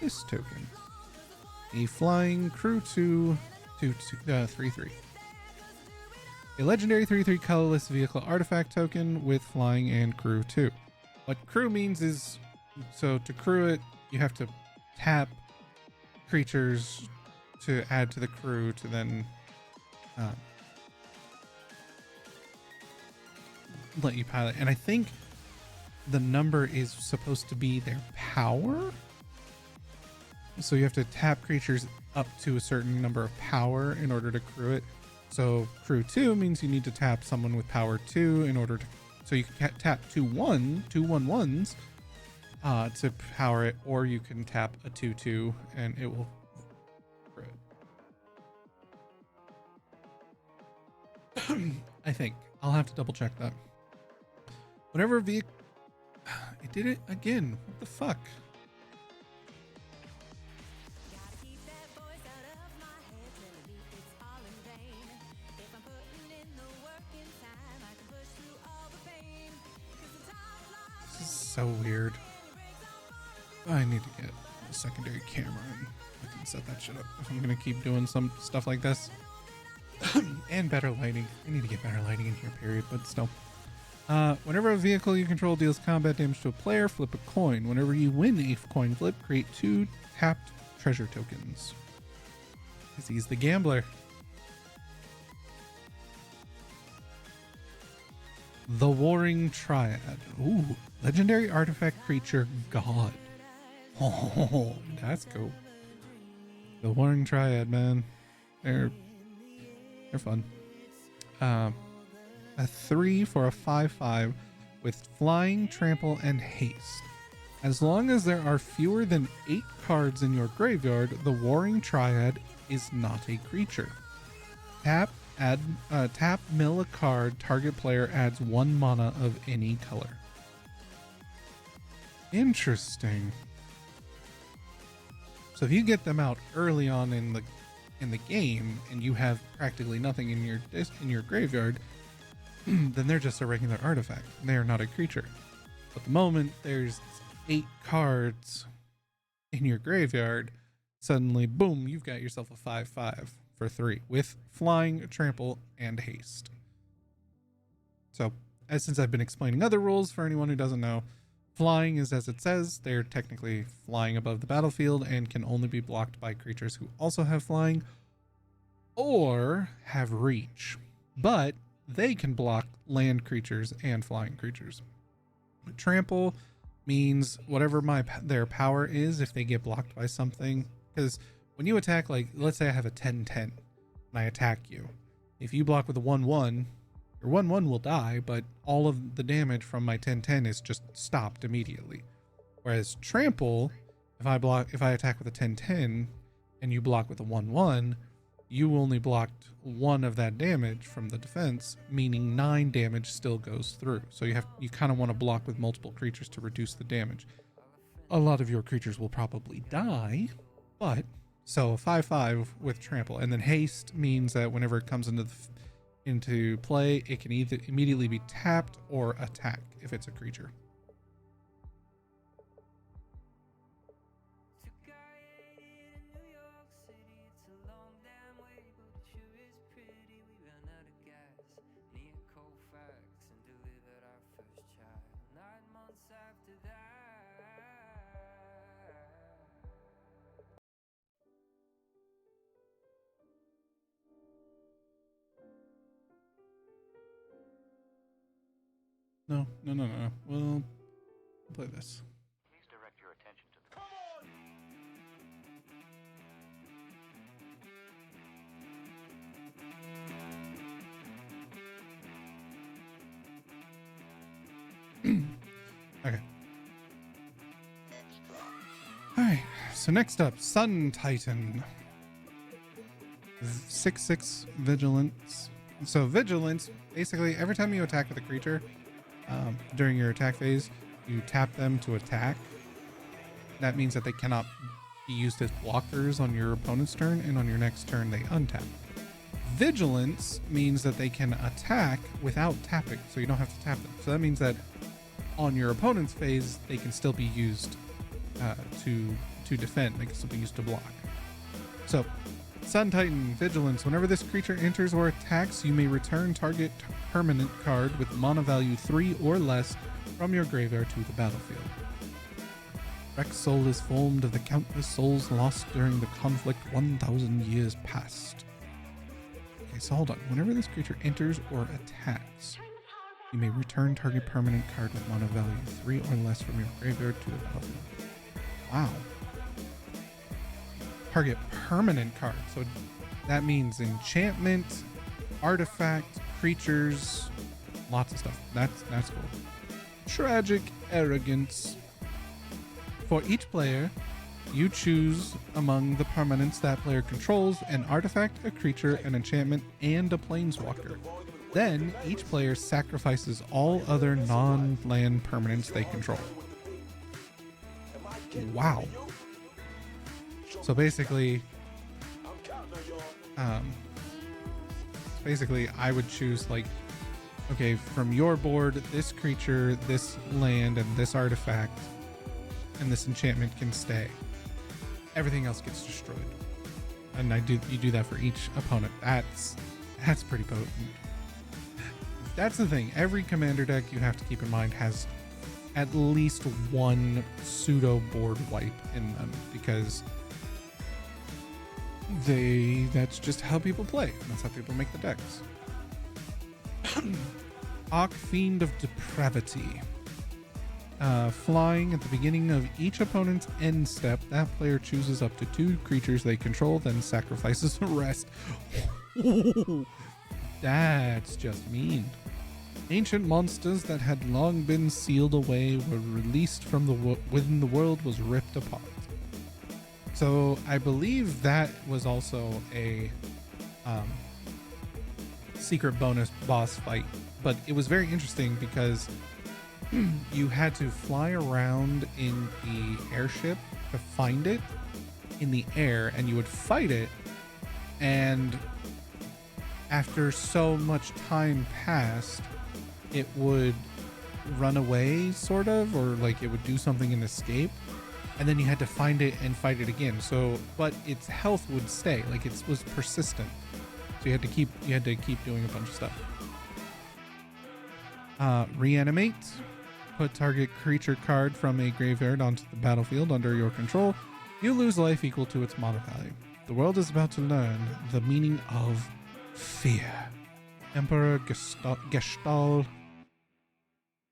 this token. A flying crew 3/3. A legendary 3/3 colorless vehicle artifact token with flying and crew 2. What crew means is, so to crew it, you have to tap creatures to add to the crew to then let you pilot. And I think the number is supposed to be their power. So you have to tap creatures up to a certain number of power in order to crew it. So crew 2 means you need to tap someone with power 2 in order to, so you can tap 2/1/1s to power it, or you can tap a 2/2 and it will crew it. I think I'll have to double check that. Whenever vehicle, it did it again. What the fuck? This is so weird. I need to get a secondary camera and I can set that shit up if I'm gonna keep doing some stuff like this. And better lighting. I need to get better lighting in here, period, but still. Whenever a vehicle you control deals combat damage to a player, flip a coin. Whenever you win a coin flip, create 2 tapped treasure tokens. Because he's the gambler. The Warring Triad. Ooh, legendary artifact creature god. Oh, that's cool. The Warring Triad, man. They're fun. A 3 for a 5/5 with flying, trample, and haste. As long as there are fewer than 8 cards in your graveyard, the Warring Triad is not a creature. Tap, mill a card, target player adds 1 mana of any color. Interesting. So if you get them out early on in the game and you have practically nothing in your graveyard, then they're just a regular artifact. They are not a creature. But the moment there's 8 cards in your graveyard, suddenly, boom, you've got yourself a 5/5 for 3 with flying, trample, and haste. So, since I've been explaining other rules for anyone who doesn't know, flying is as it says. They're technically flying above the battlefield and can only be blocked by creatures who also have flying or have reach. But they can block land creatures and flying creatures. Trample means whatever their power is if they get blocked by something. Because when you attack, like, let's say I have a 10/10 and I attack you. If you block with a 1/1, your 1/1 will die, but all of the damage from my 10/10 is just stopped immediately. Whereas trample, if I attack with a 10/10 and you block with a 1/1, you only blocked 1 of that damage from the defense, meaning 9 damage still goes through. So you kind of want to block with multiple creatures to reduce the damage. A lot of your creatures will probably die, but so a 5/5 with trample, and then haste means that whenever it comes into play, it can either immediately be tapped or attack if it's a creature. No. We'll play this. Please direct your attention to the... Okay. Alright, so next up, Sun Titan. 6/6 Vigilance. So Vigilance, basically every time you attack with a creature, during your attack phase, you tap them to attack. That means that they cannot be used as blockers on your opponent's turn, and on your next turn they untap. Vigilance means that they can attack without tapping, so you don't have to tap them. So that means that on your opponent's phase, they can still be used to defend. They can still be used to block. So, Sun Titan Vigilance. Whenever this creature enters or attacks, you may return target permanent card with mana value 3 or less from your graveyard to the battlefield. Rex Soul is formed of the countless souls lost during the conflict 1,000 years past. Okay, so hold on. Whenever this creature enters or attacks, you may return target permanent card with mana value 3 or less from your graveyard to the battlefield. Wow. Target permanent card. So that means enchantment, artifact, creatures, lots of stuff. That's cool. Tragic Arrogance. For each player, you choose among the permanents that player controls an artifact, a creature, an enchantment, and a planeswalker. Then each player sacrifices all other non-land permanents they control. Wow. So basically, I would choose like, okay, from your board, this creature, this land, and this artifact, and this enchantment can stay. Everything else gets destroyed. And you do that for each opponent. That's pretty potent. That's the thing. Every commander deck, you have to keep in mind, has at least one pseudo board wipe in them, because that's just how people play. That's how people make the decks. Arc Fiend of Depravity. Flying at the beginning of each opponent's end step, that player chooses up to 2 creatures they control, then sacrifices the rest. That's just mean. Ancient monsters that had long been sealed away were released from within the world was ripped apart. So I believe that was also a secret bonus boss fight, but it was very interesting because you had to fly around in the airship to find it in the air, and you would fight it, and after so much time passed, it would run away, sort of, or like it would do something and escape, and then you had to find it and fight it again. So, but its health would stay, like it was persistent. So you had to keep doing a bunch of stuff. Reanimate. Put target creature card from a graveyard onto the battlefield under your control. You lose life equal to its mana value. The world is about to learn the meaning of fear. Emperor Gestalt.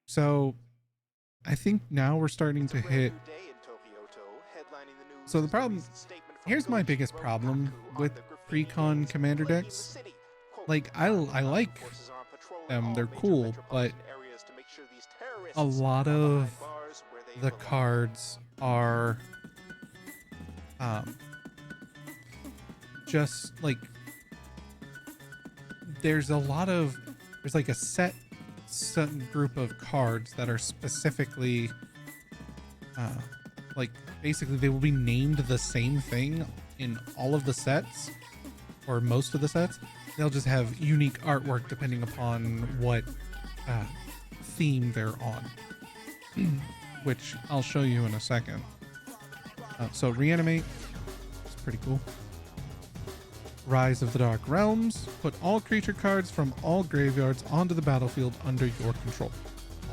So I think now we're starting to hit. So the problem, here's my biggest problem with pre-con commander decks. Like I like them, they're cool, but a lot of the cards are just like there's like a set group of cards that are specifically like basically they will be named the same thing in all of the sets or most of the sets. They'll just have unique artwork depending upon what theme they're on, which I'll show you in a second. So Reanimate, it's pretty cool. Rise of the Dark Realms. Put all creature cards from all graveyards onto the battlefield under your control.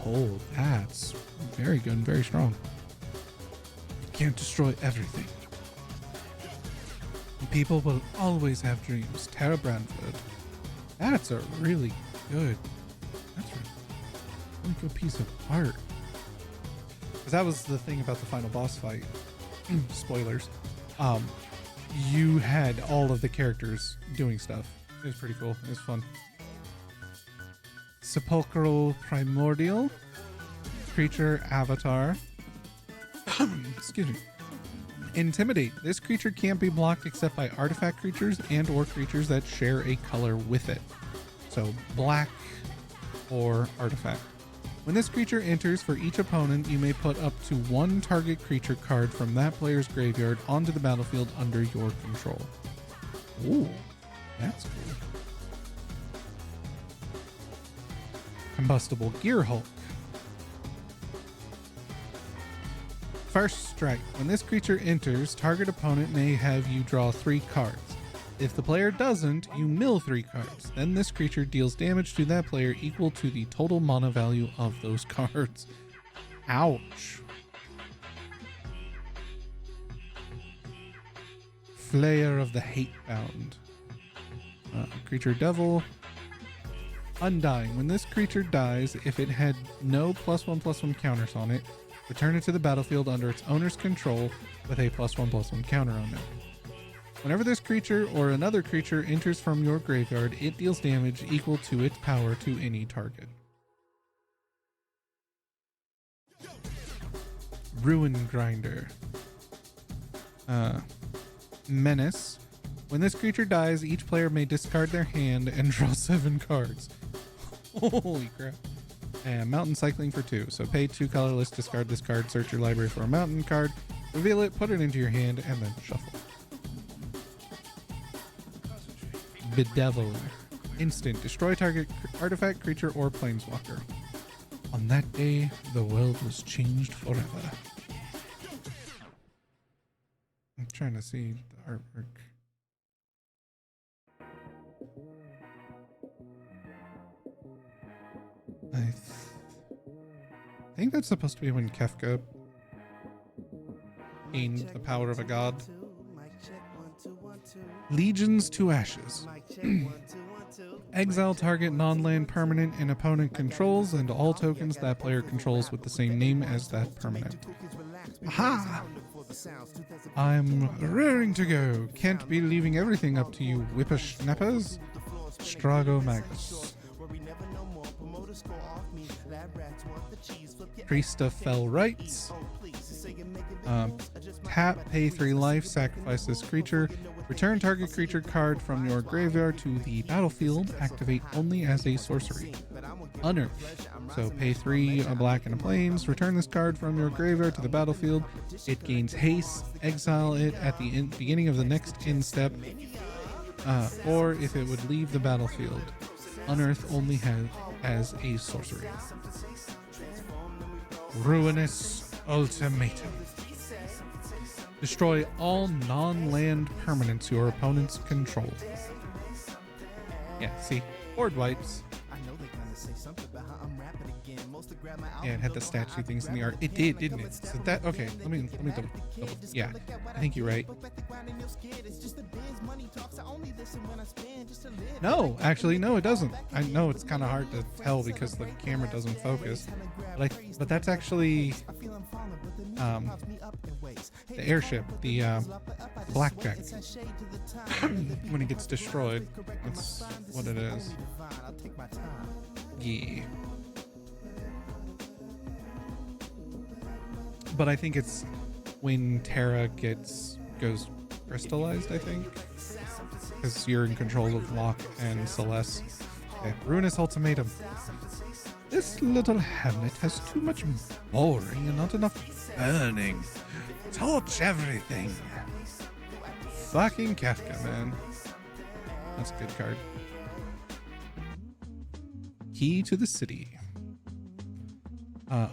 Oh, that's very good and very strong. You can't destroy everything. People will always have dreams. Tara Branford. That's a really good. That's a really good piece of art. Because that was the thing about the final boss fight. Spoilers. You had all of the characters doing stuff. It was pretty cool. It was fun. Sepulchral Primordial. creature avatar. Excuse me. Intimidate. This creature can't be blocked except by artifact creatures and or creatures that share a color with it. So black or artifact. When this creature enters, for each opponent, you may put up to one target creature card from that player's graveyard onto the battlefield under your control. Ooh, that's cool. Combustible Gear Hulk. First strike. When this creature enters, target opponent may have you draw 3 cards. If the player doesn't, you mill 3 cards. Then this creature deals damage to that player equal to the total mana value of those cards. Ouch. Flayer of the Hatebound. Creature Devil. Undying. When this creature dies, if it had no +1/+1 counters on it, return it to the battlefield under its owner's control with a +1/+1 counter on it. Whenever this creature or another creature enters from your graveyard, it deals damage equal to its power to any target. Ruin Grinder. Menace. When this creature dies, each player may discard their hand and draw 7 cards. Holy crap. And Mountain Cycling for 2. So pay 2 colorless, discard this card, search your library for a mountain card, reveal it, put it into your hand, and then shuffle. Bedevil. Instant. Destroy target artifact, creature, or planeswalker. On that day, the world was changed forever. I'm trying to see the artwork. I think that's supposed to be when Kefka gained the power of a god. Legions to Ashes. Exile target non-land permanent and opponent controls and all tokens that player controls with the same name as that permanent. Aha! I'm raring to go. Can't be leaving everything up to you whippersnappers. Strago Magus. Priest of Fell Rites. Tap, pay 3 life, sacrifice this creature. Return target creature card from your graveyard to the battlefield. Activate only as a sorcery. Unearth. So pay 3, a black and a plains. Return this card from your graveyard to the battlefield. It gains haste. Exile it at the beginning of the next end step. Or if it would leave the battlefield. Unearth only as a sorcery. Ruinous Ultimatum. Destroy all non-land permanents your opponents control. Yeah, see? Board wipes. Yeah, it had the statue things in the art. It did, didn't it? So that, okay, let me double. Yeah, I think you're right. No, actually, no, it doesn't. I know it's kind of hard to tell because the camera doesn't focus. But that's actually the airship, the blackjack. When it gets destroyed, that's what it is. Yeah. But I think it's when Terra goes crystallized, I think. Because you're in control of Locke and Celeste. Okay. Ruinous Ultimatum. This little hamlet has too much boring and not enough burning. Torch everything. Fucking Kefka, man. That's a good card. Key to the City.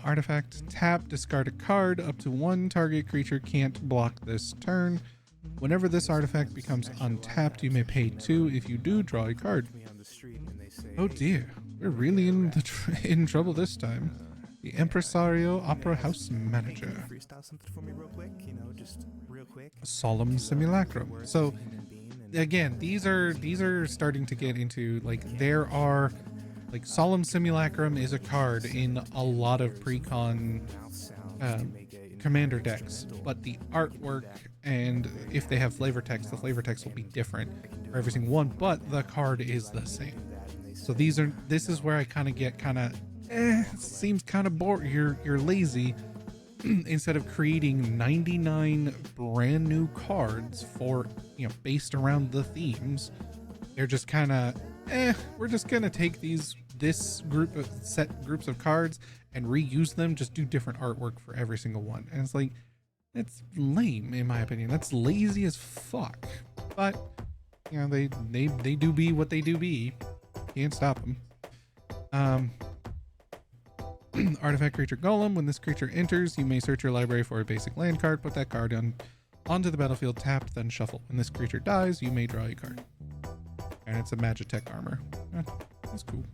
Artifact. Tap, discard a card. Up to 1 target creature can't block this turn. Whenever this artifact becomes untapped, you may pay 2. If you do, draw a card. Oh dear, we're really in trouble this time. The Impresario Opera House Manager. Solemn Simulacrum. So again, these are starting to get into, like, there are, like, Solemn Simulacrum is a card in a lot of pre-con commander decks, but the artwork, and if they have flavor text, the flavor text will be different for every single one, but the card is the same. So this is where I kind of get seems kind of boring. You're lazy. Instead of creating 99 brand new cards for, based around the themes, they're just kind of, we're just gonna take this groups of cards and reuse them, just do different artwork for every single one. And it's like, it's lame in my opinion. That's lazy as fuck. But they do be what they do be. Can't stop them. Artifact creature golem. When this creature enters, you may search your library for a basic land card, put that card onto the battlefield tapped, then shuffle. When this creature dies, you may draw a card. And it's a Magitech armor. That's cool.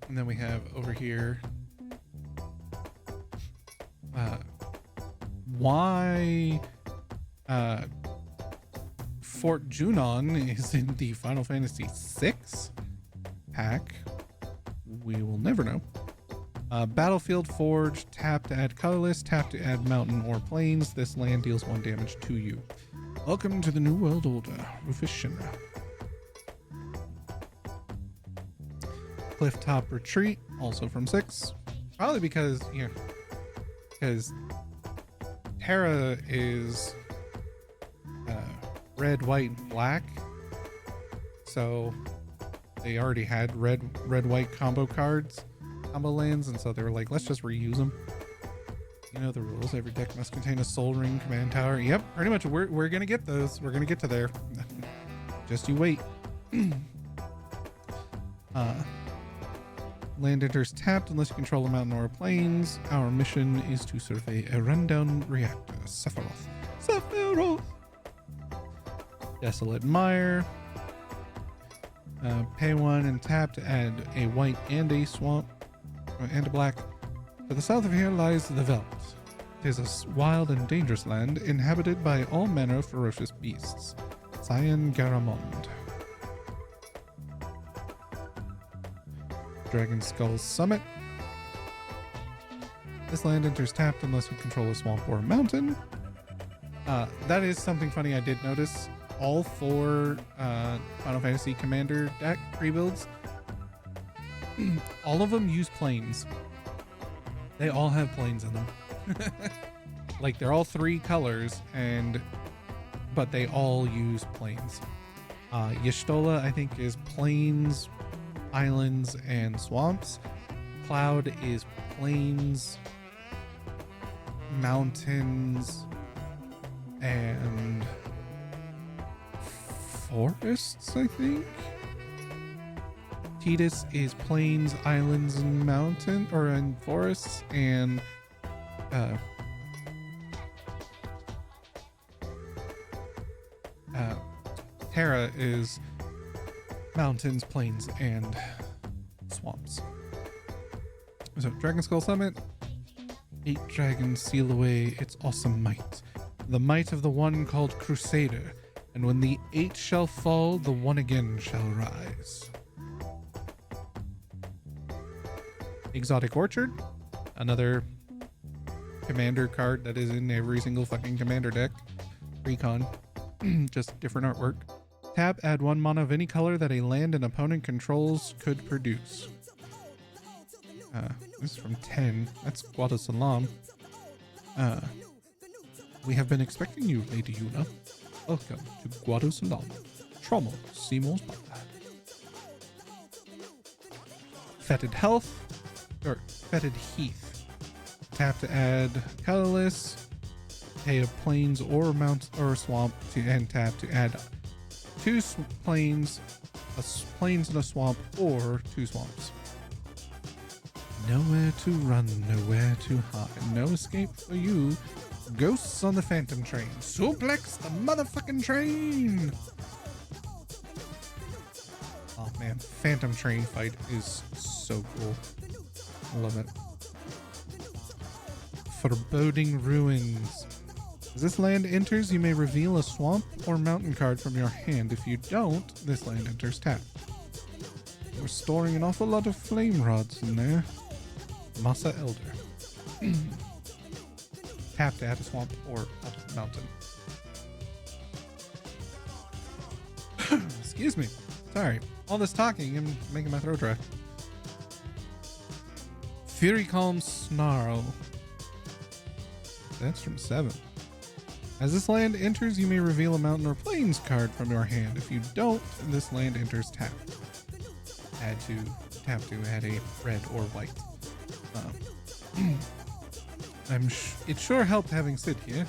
And then we have over here, why Fort Junon is in the Final Fantasy VI pack. We will never know. Battlefield Forge, tap to add colorless, tap to add mountain or plains. This land deals 1 damage to you. Welcome to the New World Order, Rufus Shinra. Clifftop Retreat, also from 6. Probably because Terra is red, white, and black. So they already had red, white combo lands, and so they were like, let's just reuse them. You know the rules. Every deck must contain a Soul Ring command tower. Yep, pretty much. We're gonna get those. We're gonna get to there. Just you wait. Land enters tapped unless you control a mountain or plains. Our mission is to survey a rundown reactor. Sephiroth. Desolate Mire. Pay 1 and tap to add a white and a swamp and a black. To the south of here lies the Veldt. It is a wild and dangerous land inhabited by all manner of ferocious beasts. Cyan Garamond. Dragon Skull Summit. This land enters tapped unless you control a swamp or a mountain. That is something funny I did notice. All 4 Final Fantasy Commander deck pre-builds, all of them use plains. They all have plains in them. Like they're all 3 colors, but they all use plains. Y'shtola, I think, is plains, islands, and swamps. Cloud is plains, mountains, and forests, I think. Tidus is plains, islands, and and forests, and Terra is mountains, plains, and swamps. So Dragon Skull Summit. 8 dragons seal away its awesome might. The might of the one called Crusader. And when the 8 shall fall, the one again shall rise. Exotic Orchard. Another commander card that is in every single fucking commander deck. Recon. Just different artwork. Tap, add 1 mana of any color that a land an opponent controls could produce. This is from 10. That's Guadosalam. We have been expecting you, Lady Yuna. Welcome to Guadosalam. Trommel, Seymour's mother. Fetid Fetid Heath. Tap to add colorless. Pay a plains or mount or a swamp and tap to add 2 plains, a plains and a swamp, or 2 swamps. Nowhere to run, nowhere to hide, no escape for you. Ghosts on the Phantom Train. Suplex the motherfucking train! Oh man, Phantom Train fight is so cool. I love it. Foreboding Ruins. As this land enters, you may reveal a swamp or mountain card from your hand. If you don't, this land enters tapped. We're storing an awful lot of flame rods in there. Massa Elder. Tap to add a swamp or up the mountain. Excuse me. Sorry. All this talking and making my throat dry. Fury Calm Snarl. That's from 7. As this land enters, you may reveal a mountain or plains card from your hand. If you don't, this land enters tapped. Tap to add a red or white. It sure helped having Sid here.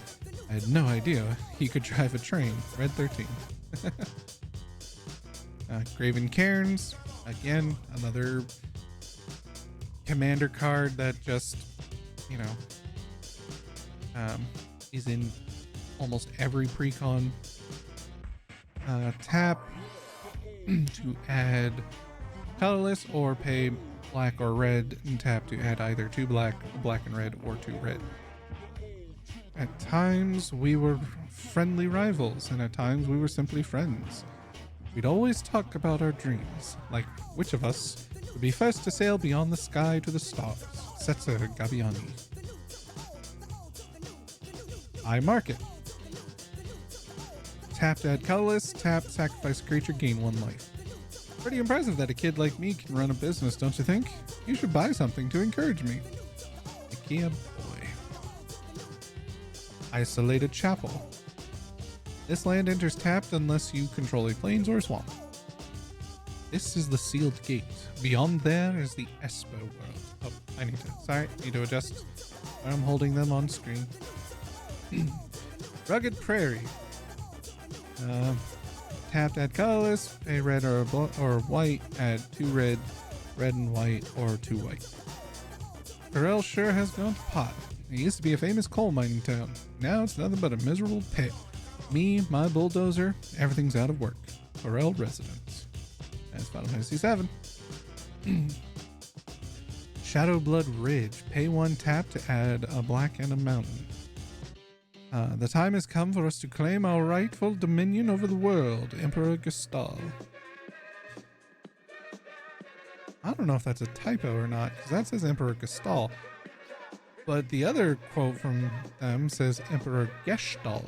I had no idea he could drive a train. Red 13. Graven Cairns. Again, another commander card that just, you know, is in almost every precon. Tap to add colorless or pay black or red, and tap to add either 2 black and red, or 2 red. At times we were friendly rivals, and at times we were simply friends. We'd always talk about our dreams, like which of us would be first to sail beyond the sky to the stars. Setzer Gabiani. I mark it. Tap to add colorless, tap, sacrifice a creature, gain 1 life. Pretty impressive that a kid like me can run a business, don't you think? You should buy something to encourage me. IKEA boy. Isolated Chapel. This land enters tapped unless you control a plains or a swamp. This is the sealed gate. Beyond there is the Esper world. Oh, I need to adjust where I'm holding them on screen. Rugged Prairie. Tap to add colorless, pay red or white, add 2 red, red and white, or 2 white. Corel sure has gone to pot. It used to be a famous coal mining town. Now it's nothing but a miserable pit. Me, my bulldozer, everything's out of work. Corel residence. That's Final Fantasy VII. Shadowblood Ridge. Pay 1 tap to add a black and a mountain. The time has come for us to claim our rightful dominion over the world. Emperor Gestal. I don't know if that's a typo or not, because that says Emperor Gestal. But the other quote from them says Emperor Gestahl.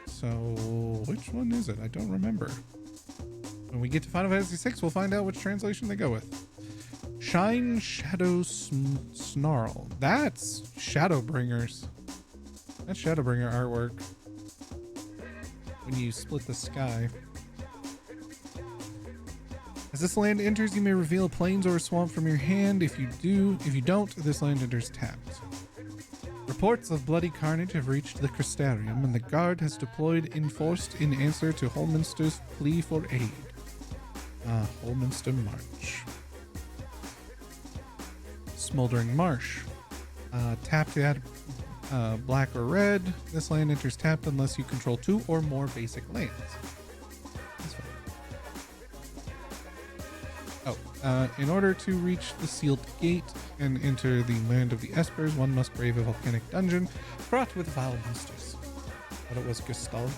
So, which one is it? I don't remember. When we get to Final Fantasy VI, we'll find out which translation they go with. Shine Shadow Snarl. That's Shadowbringers. That's Shadowbringer artwork. When you split the sky. As this land enters, you may reveal a plains or a swamp from your hand. If you don't, this land enters tapped. Reports of bloody carnage have reached the Crystarium, and the guard has deployed in force in answer to Holminster's plea for aid. Holminster March. Smoldering Marsh. Tap to add black or red. This land enters tapped unless you control 2 or more basic lands. That's fine. In order to reach the sealed gate and enter the land of the Espers, one must brave a volcanic dungeon fraught with vile monsters. But it was Gestalt.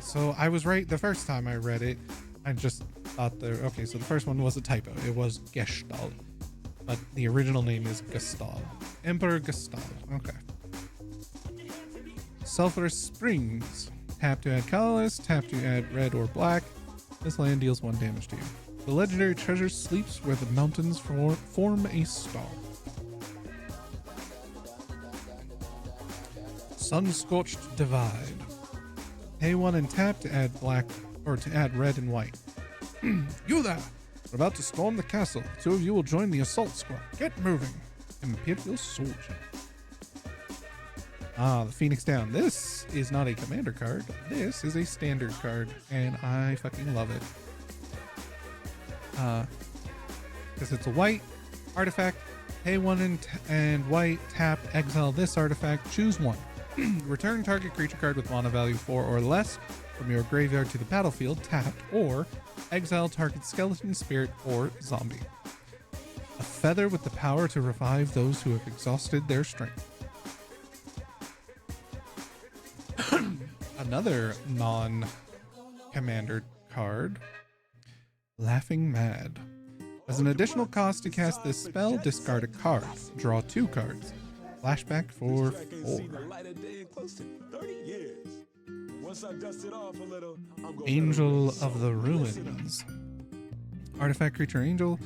So I was right the first time I read it. I just thought so the first one was a typo. It was Gestalt. But the original name is Gestalt. Emperor Gestalt. Okay. Sulphurous Springs. Tap to add colorless, tap to add red or black. This land deals 1 damage to you. The legendary treasure sleeps where the mountains form a star. Sun-Scorched Divide. Pay 1 and tap to add black, or to add red and white. You there! We're about to storm the castle. 2 of you will join the assault squad. Get moving. Imperial Soldier. The Phoenix Down. This is not a commander card. This is a standard card, and I fucking love it. Because it's a white artifact. Pay 1 and white, tap, exile this artifact, choose 1. Return target creature card with mana value 4 or less from your graveyard to the battlefield, tapped, or exile target skeleton, spirit, or zombie. A feather with the power to revive those who have exhausted their strength. Another non-commander card. Laughing Mad. As an additional cost to cast this spell, discard a card. Draw 2 cards. Flashback for 4. Angel of the Ruins. Artifact creature angel.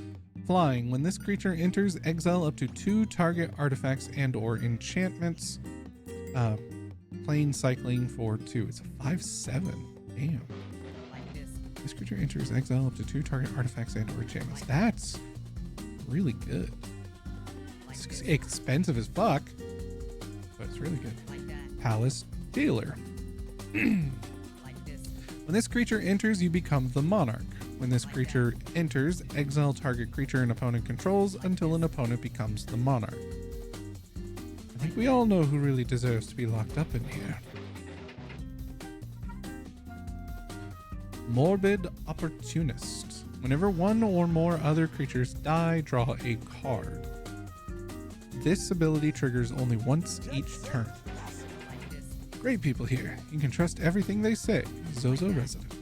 Flying. When this creature enters, exile up to 2 target artifacts and or enchantments. Plane cycling for 2. It's a 5/7. Damn. This creature enters, exile up to 2 target artifacts and or enchantments. That's really good. It's expensive as fuck, but it's really good. Palace Jailer. When this creature enters, you become the monarch. When this creature enters, exile target creature an opponent controls until an opponent becomes the monarch. I think we all know who really deserves to be locked up in here. Morbid Opportunist. Whenever one or more other creatures die, draw a card. This ability triggers only once each turn. Great people here. You can trust everything they say. Zozo Resident.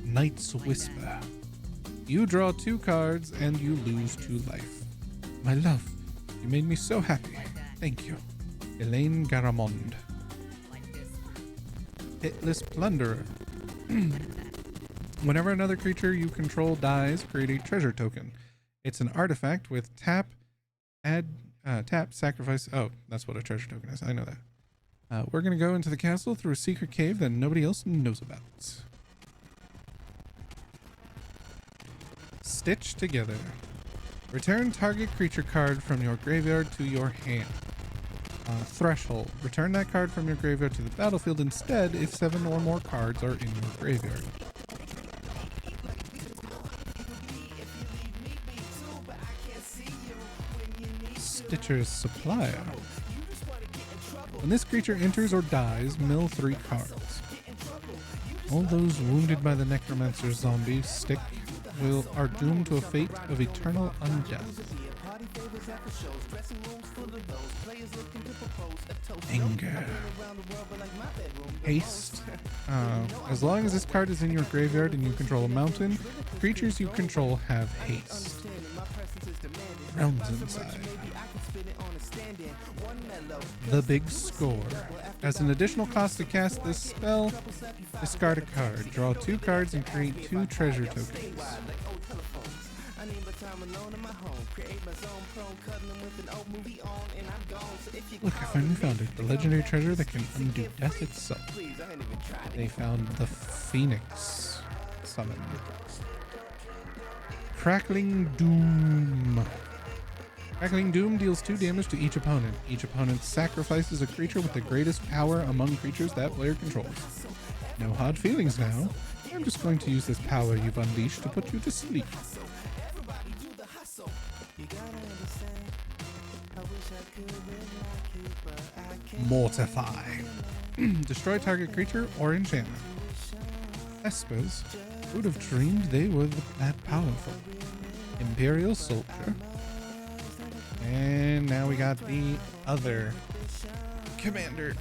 Night's Whisper. You draw 2 cards and you lose 2 life. My love, you made me so happy. Thank you. Elaine Garamond. Hitless Plunderer. Whenever another creature you control dies, create a treasure token. It's an artifact with tap, sacrifice. Oh, that's what a treasure token is. I know that. We're going to go into the castle through a secret cave that nobody else knows about. Stitch Together. Return target creature card from your graveyard to your hand. Threshold. Return that card from your graveyard to the battlefield instead if 7 or more cards are in your graveyard. Stitcher's Supplier. When this creature enters or dies, mill 3 cards. All those wounded by the Necromancer zombie stick are doomed to a fate of eternal undeath. Anger. Haste. As long as this card is in your graveyard and you control a mountain, creatures you control have haste. Realms Inside. The Big Score. As an additional cost to cast this spell, discard a card. Draw 2 cards and create 2 treasure tokens. Look, I finally found it. The legendary treasure that can undo death itself. They found the Phoenix Summon. Crackling Doom. Crackling Doom deals 2 damage to each opponent. Each opponent sacrifices a creature with the greatest power among creatures that player controls. No hard feelings now. I'm just going to use this power you've unleashed to put you to sleep. Mortify. Destroy target creature or enchantment. Espers. Who would have dreamed they were that powerful? Imperial Soldier. And now we got the other commander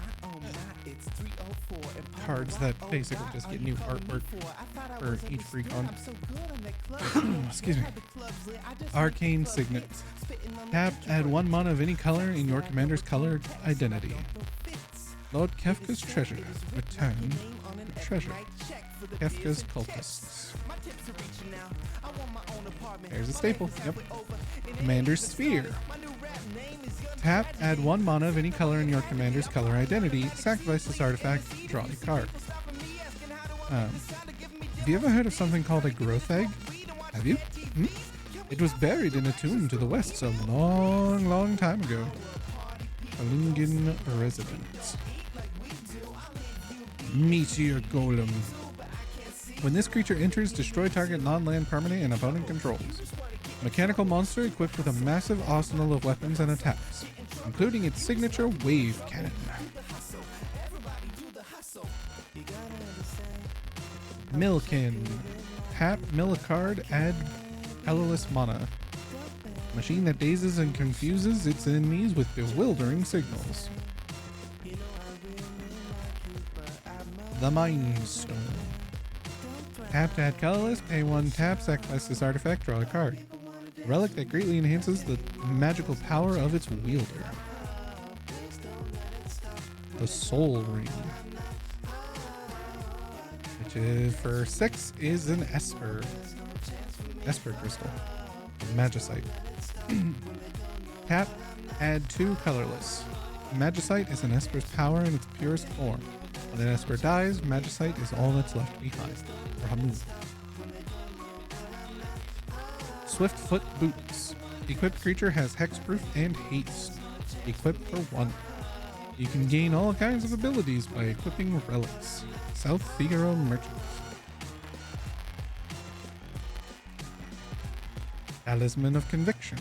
cards that basically just get new artwork for each recon. Excuse me. Arcane Signet. Tap, add 1 mana of any color in your commander's color identity. Lord Kefka's Treasure. Return the treasure. Kefka's Cultists. There's a staple. Yep. Commander's Sphere. Tap, add 1 mana of any color in your commander's color identity. Sacrifice this artifact. Draw a card. Have you ever heard of something called a growth egg? Have you? It was buried in a tomb to the west a long, long time ago. Alungin Residence. Meteor Golem. When this creature enters, destroy target non-land permanent and opponent controls. Mechanical monster equipped with a massive arsenal of weapons and attacks, including its signature wave cannon. Milkin. Tap, mill a card, add colorless mana. Machine that dazes and confuses its enemies with bewildering signals. the Mind Stone. Tap to add colorless, pay 1 tap, sacrifice this artifact, draw a card. A relic that greatly enhances the magical power of its wielder. The Soul Ring, which is for 6, is an Esper crystal, Magicite. Tap, add 2 colorless. Magicite is an Esper's power in its purest form. When an Esper dies, Magicite is all that's left behind. Or Hamuz. Swiftfoot Boots. Equipped creature has hexproof and haste. Equipped for 1. You can gain all kinds of abilities by equipping relics. South Figaro Merchant. Talisman of Conviction.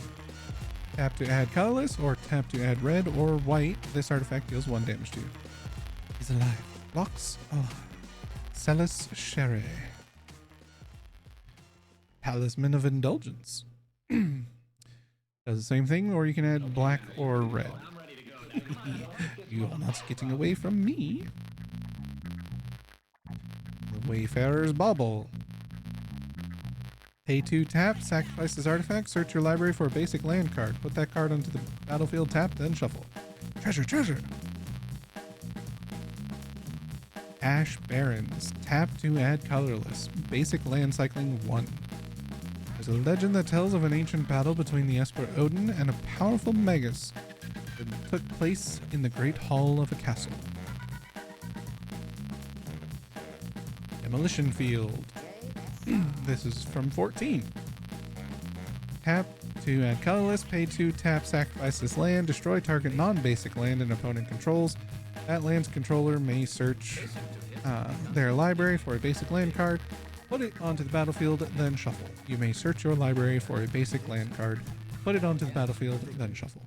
Tap to add colorless or tap to add red or white. This artifact deals 1 damage to you. He's alive. Locks alive. Celis Shere. Talisman of Indulgence. Does the same thing, or you can add black or red. You are not getting away from me. The Wayfarer's Bauble. Pay 2 tap, sacrifice this artifact, search your library for a basic land card. Put that card onto the battlefield, tap, then shuffle. Treasure! Ash Barrens. Tap to add colorless. Basic land cycling 1. There's a legend that tells of an ancient battle between the Esper Odin and a powerful Magus that took place in the Great Hall of a castle. Demolition Field. This is from 14. Tap to add colorless, pay 2 tap, sacrifice this land, destroy target non-basic land an opponent controls. That land's controller may search their library for a basic land card, put it onto the battlefield, then shuffle. You may search your library for a basic land card, put it onto the battlefield, then shuffle.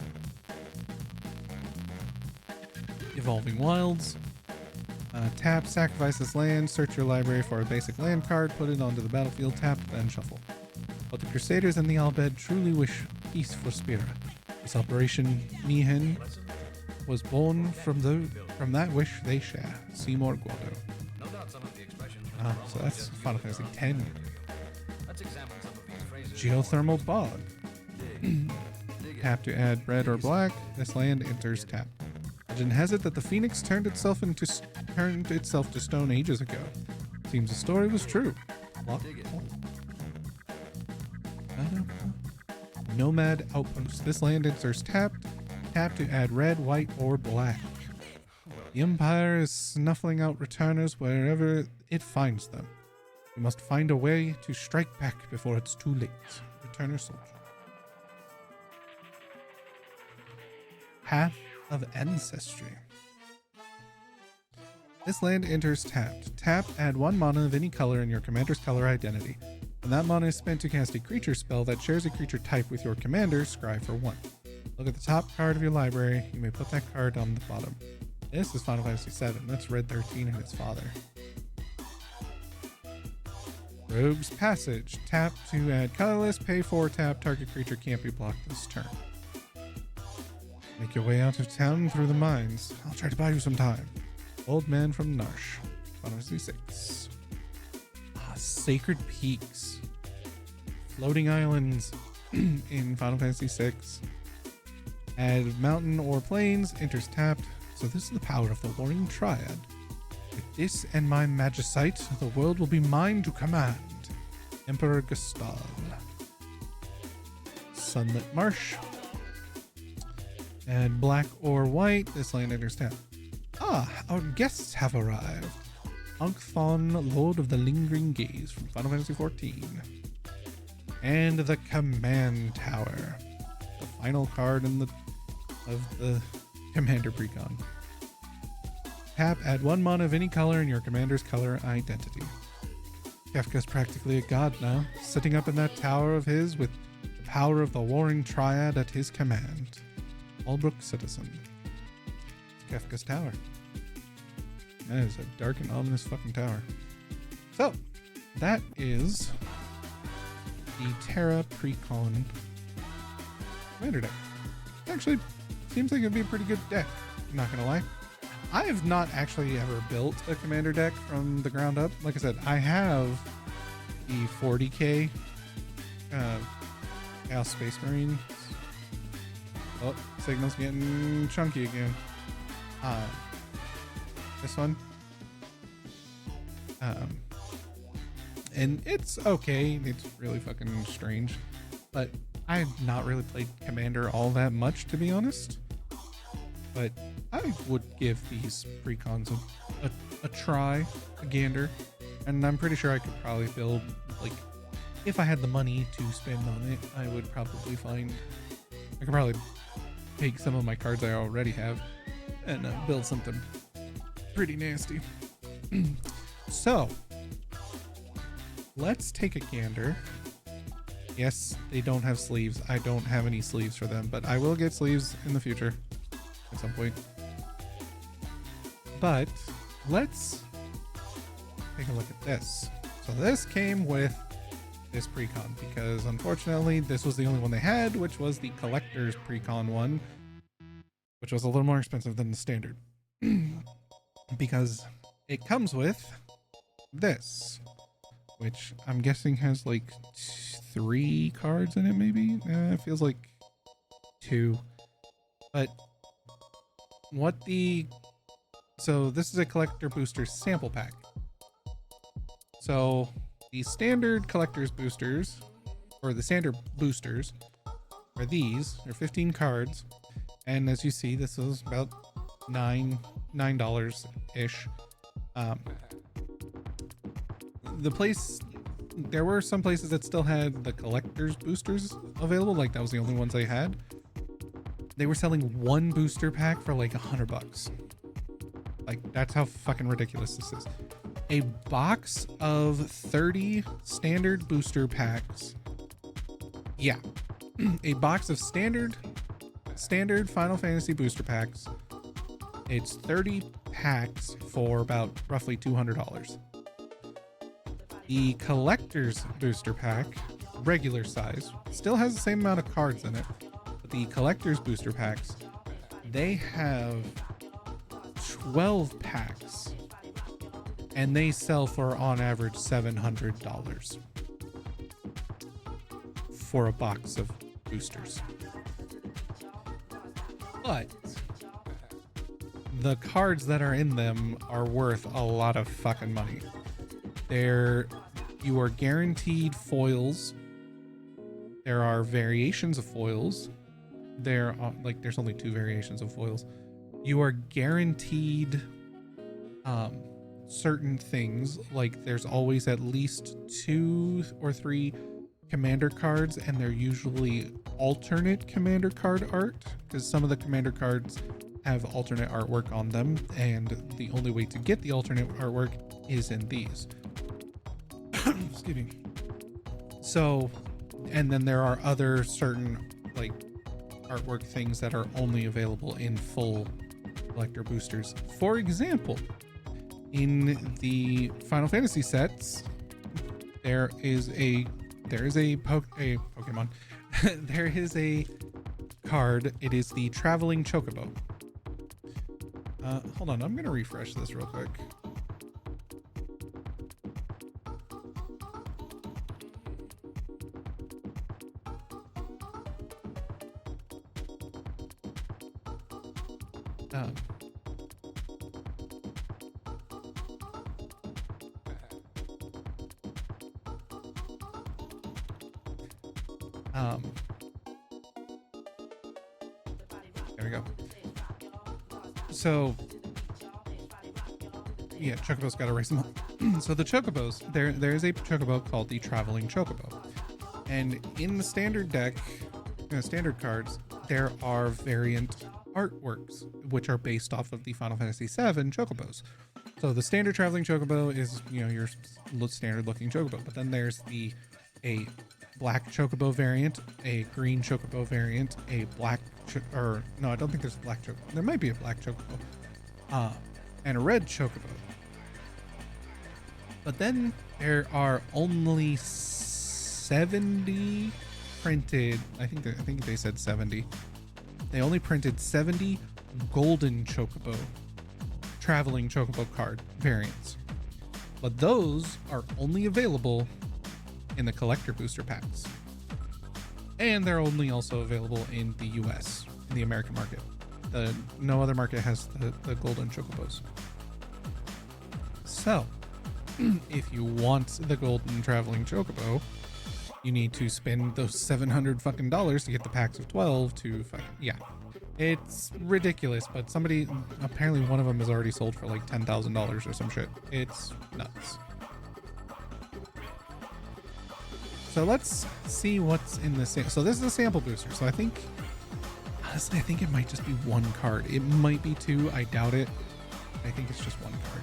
Evolving Wilds. Tap, sacrifice this land, search your library for a basic land card, put it onto the battlefield, tap, then shuffle. But the Crusaders and the Albed truly wish peace for Spira. This Operation Mihen was born from that wish they share. Seymour Guado. So that's Final Fantasy X. Geothermal Bog. Tap to add red or black. This land enters tap. Legend has it that the Phoenix turned itself to stone ages ago. Seems the story was true. Nomad Outpost. This land enters tapped. Tap to add red, white, or black. The Empire is snuffling out returners wherever it finds them. We must find a way to strike back before it's too late. Returner Soldier. Path of Ancestry. This land enters tapped. Tap, add 1 mana of any color in your commander's color identity. When that mana is spent to cast a creature spell that shares a creature type with your commander, scry for 1. Look at the top card of your library. You may put that card on the bottom. This is Final Fantasy VII. That's Red 13 and its father. Rogue's Passage. Tap to add colorless. Pay 4 tap. Target creature can't be blocked this turn. Make your way out of town through the mines. I'll try to buy you some time. Old Man from Narsh. Final Fantasy VI. Sacred Peaks. Floating islands in Final Fantasy VI. Add mountain or plains. Enters tapped. So this is the power of the Warring Triad. With this and my Magicite, the world will be mine to command. Emperor Gustav. Sunlit Marsh. Add black or white. This land enters tap. Our guests have arrived. Ankh-Thon, Lord of the Lingering Gaze from Final Fantasy XIV. And the Command Tower. The final card of the Commander Precon. Tap, add 1 mana of any color in your commander's color identity. Kefka's practically a god now, sitting up in that tower of his with the power of the Warring Triad at his command. Albrook Citizen. Kefka's tower. That is a dark and ominous fucking tower. So, that is the Terra Precon Commander deck. Actually, seems like it'd be a pretty good deck, I'm not gonna lie. I have not actually ever built a commander deck from the ground up. Like I said, I have the 40k Chaos Space Marines. Oh, signal's getting chunky again. This one. And it's okay. It's really fucking strange. But I have not really played Commander all that much, to be honest. But I would give these precons a try, a gander. And I'm pretty sure I could probably build, like, if I had the money to spend on it, I would probably find, I could probably take some of my cards I already have and build something pretty nasty. So, let's take a gander. Yes, they don't have sleeves. I don't have any sleeves for them, but I will get sleeves in the future at some point. But let's take a look at this. So this came with this precon because unfortunately this was the only one they had, which was the collector's precon one, which was a little more expensive than the standard because it comes with this, which I'm guessing has like 3 cards in it, maybe. It feels like 2, but so this is a collector booster sample pack. So the standard collector's boosters, or the standard boosters, are these. They're 15 cards, and as you see, this is about $9 ish. There were some places that still had the collector's boosters available, like that was the only ones they had. They were selling one booster pack for like $100. Like, that's how fucking ridiculous this is. A box of 30 standard booster packs. Yeah. A box of standard Final Fantasy booster packs. It's 30 packs for about roughly $200. The collector's booster pack, regular size, still has the same amount of cards in it, but the collector's booster packs, they have 12 packs, and they sell for on average $700 for a box of boosters. But the cards that are in them are worth a lot of fucking money. You are guaranteed foils. There are variations of foils. There's only 2 variations of foils. You are guaranteed certain things, like there's always at least 2 or 3 commander cards, and they're usually alternate commander card art, because some of the commander cards have alternate artwork on them, and the only way to get the alternate artwork is in these. Excuse me. So, and then there are other certain like artwork things that are only available in full collector boosters. For example, in the Final Fantasy sets, there is a Pokemon. There is a card. It is the Traveling Chocobo. Hold on, I'm gonna refresh this real quick. There we go. So, yeah, Chocobo's got to raise them up. So the Chocobos, there is a Chocobo called the Traveling Chocobo. And in the standard deck, standard cards, there are variant artworks, which are based off of the Final Fantasy VII Chocobos. So the standard Traveling Chocobo is, your standard looking Chocobo. But then there's a black Chocobo variant, a green Chocobo variant, a black, no, I don't think there's a black Chocobo. There might be a black Chocobo, and a red Chocobo. But then there are only 70 printed. I think they said 70. They only printed 70 golden Chocobo traveling chocobo card variants, but those are only available in the collector booster packs, and they're only also available in the US, in the American market. No other market has the golden chocobos. So if you want the golden traveling chocobo, you need to spend those $700 fucking dollars to get the packs of 12 to fucking, yeah. It's ridiculous, but somebody, apparently one of them is already sold for like $10,000 or some shit. It's nuts. So let's see what's in this. So this is a sample booster. So I think, honestly, I think it might just be one card. It might be two. I doubt it. I think it's just one card.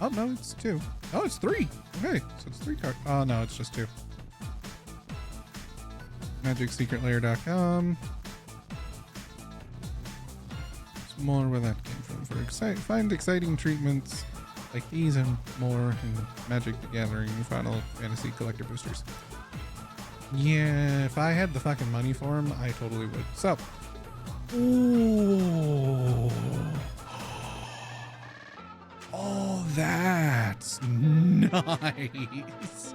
Oh, no, it's two. Oh, it's three. Okay, so it's three cards. Oh, no, it's just two. MagicSecretLair.com. There's more where that came from. Find exciting treatments like these and more in the Magic the Gathering Final Fantasy Collector Boosters. Yeah, if I had the fucking money for them, I totally would. So, ooh. Oh, that's nice.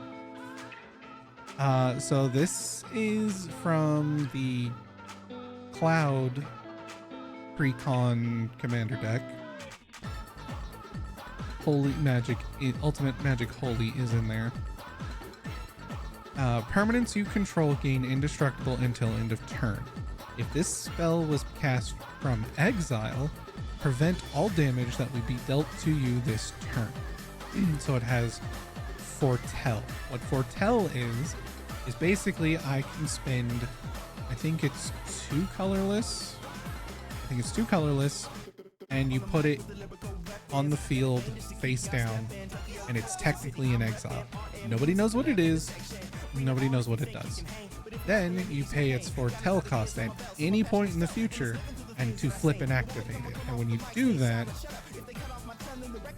So this is from the Cloud Precon Commander deck. Holy Magic, Ultimate Magic Holy is in there. Permanents you control gain indestructible until end of turn. If this spell was cast from exile, prevent all damage that would be dealt to you this turn. So it has Foretell. What Foretell is basically I can spend, I think it's two colorless, and you put it on the field face down, and it's technically in exile. Nobody knows what it is, nobody knows what it does. Then you pay its Foretell cost at any point in the future and to flip and activate it. And when you do that,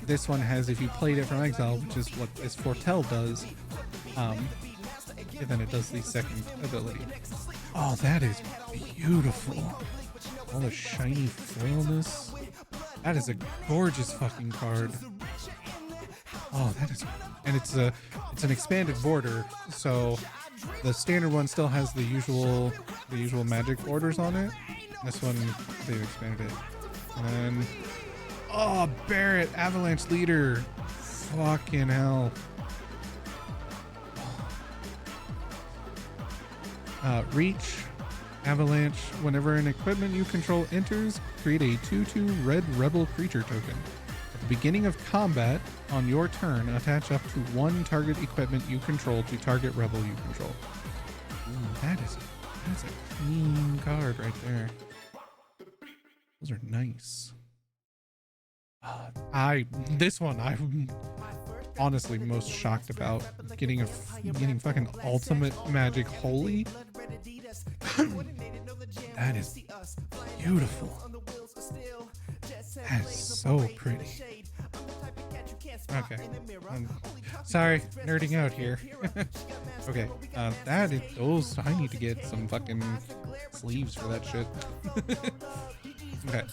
this one has, if you played it from exile, which is what this Foretell does, and then it does the second ability. Oh, that is beautiful. All the shiny foilness. That is a gorgeous fucking card. Oh, that is, and it's an expanded border, so the standard one still has the usual magic borders on it. This one, they've expanded it. And then, oh, Barret, Avalanche Leader. Fucking hell. Reach, Avalanche. Whenever an equipment you control enters, create a 2/2 red rebel creature token. At the beginning of combat, on your turn, attach up to one target equipment you control to target rebel you control. Ooh, that's a clean card right there. Those are nice. This one I'm honestly most shocked about, getting fucking Ultimate Magic Holy. That is beautiful. That is so pretty. Okay, sorry, nerding out here. Okay, those, I need to get some fucking sleeves for that shit. Okay,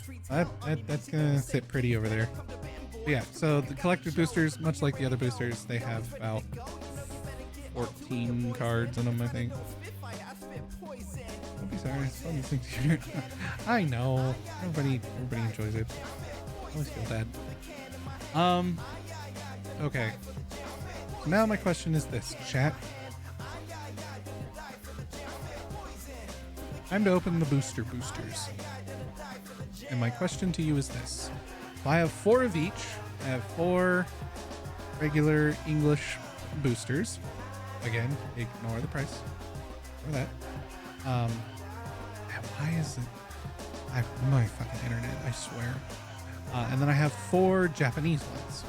that's gonna sit pretty over there. But yeah, so the collector boosters, much like the other boosters, they have about 14 cards in them, I think. Don't be sorry. I know. Everybody enjoys it. I always feel bad. Okay. So now my question is this, chat. Time to open the boosters. And my question to you is this. If I have 4 of each, I have 4 regular English boosters. Again, ignore the price. Or that. Why is it? My fucking internet, I swear. And then I have 4 Japanese ones.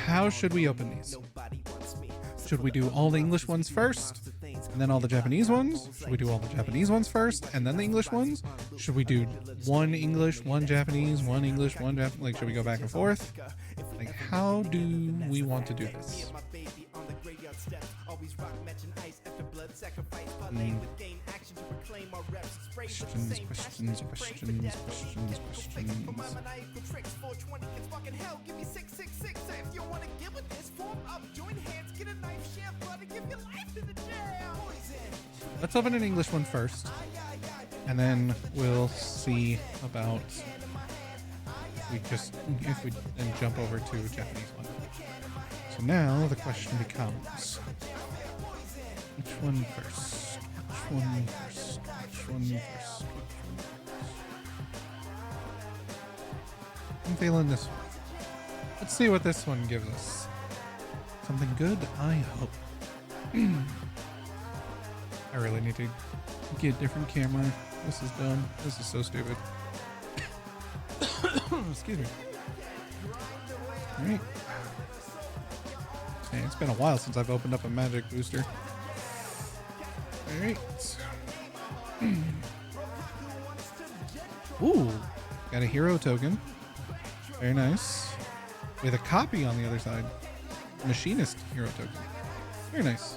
How should we open these? Should we do all the English ones first, and then all the Japanese ones? Should we do all the Japanese ones first, and then the English ones? Should we do 1 English, 1 Japanese, 1 English, 1 Japanese? Like, should we go back and forth? Like, how do we want to do this? Questions, questions, questions, questions, questions. Let's open an English one first, and then we'll see about if we then jump over to a Japanese one. So now the question becomes, which one first? Which one first? Which one first? I'm feeling this one. Let's see what this one gives us. Something good, I hope. I really need to get a different camera. This is dumb. This is so stupid. Excuse me. Alright. Hey, it's been a while since I've opened up a magic booster. Alright. Ooh. Got a hero token. Very nice. With a copy on the other side. Machinist hero token. Very nice.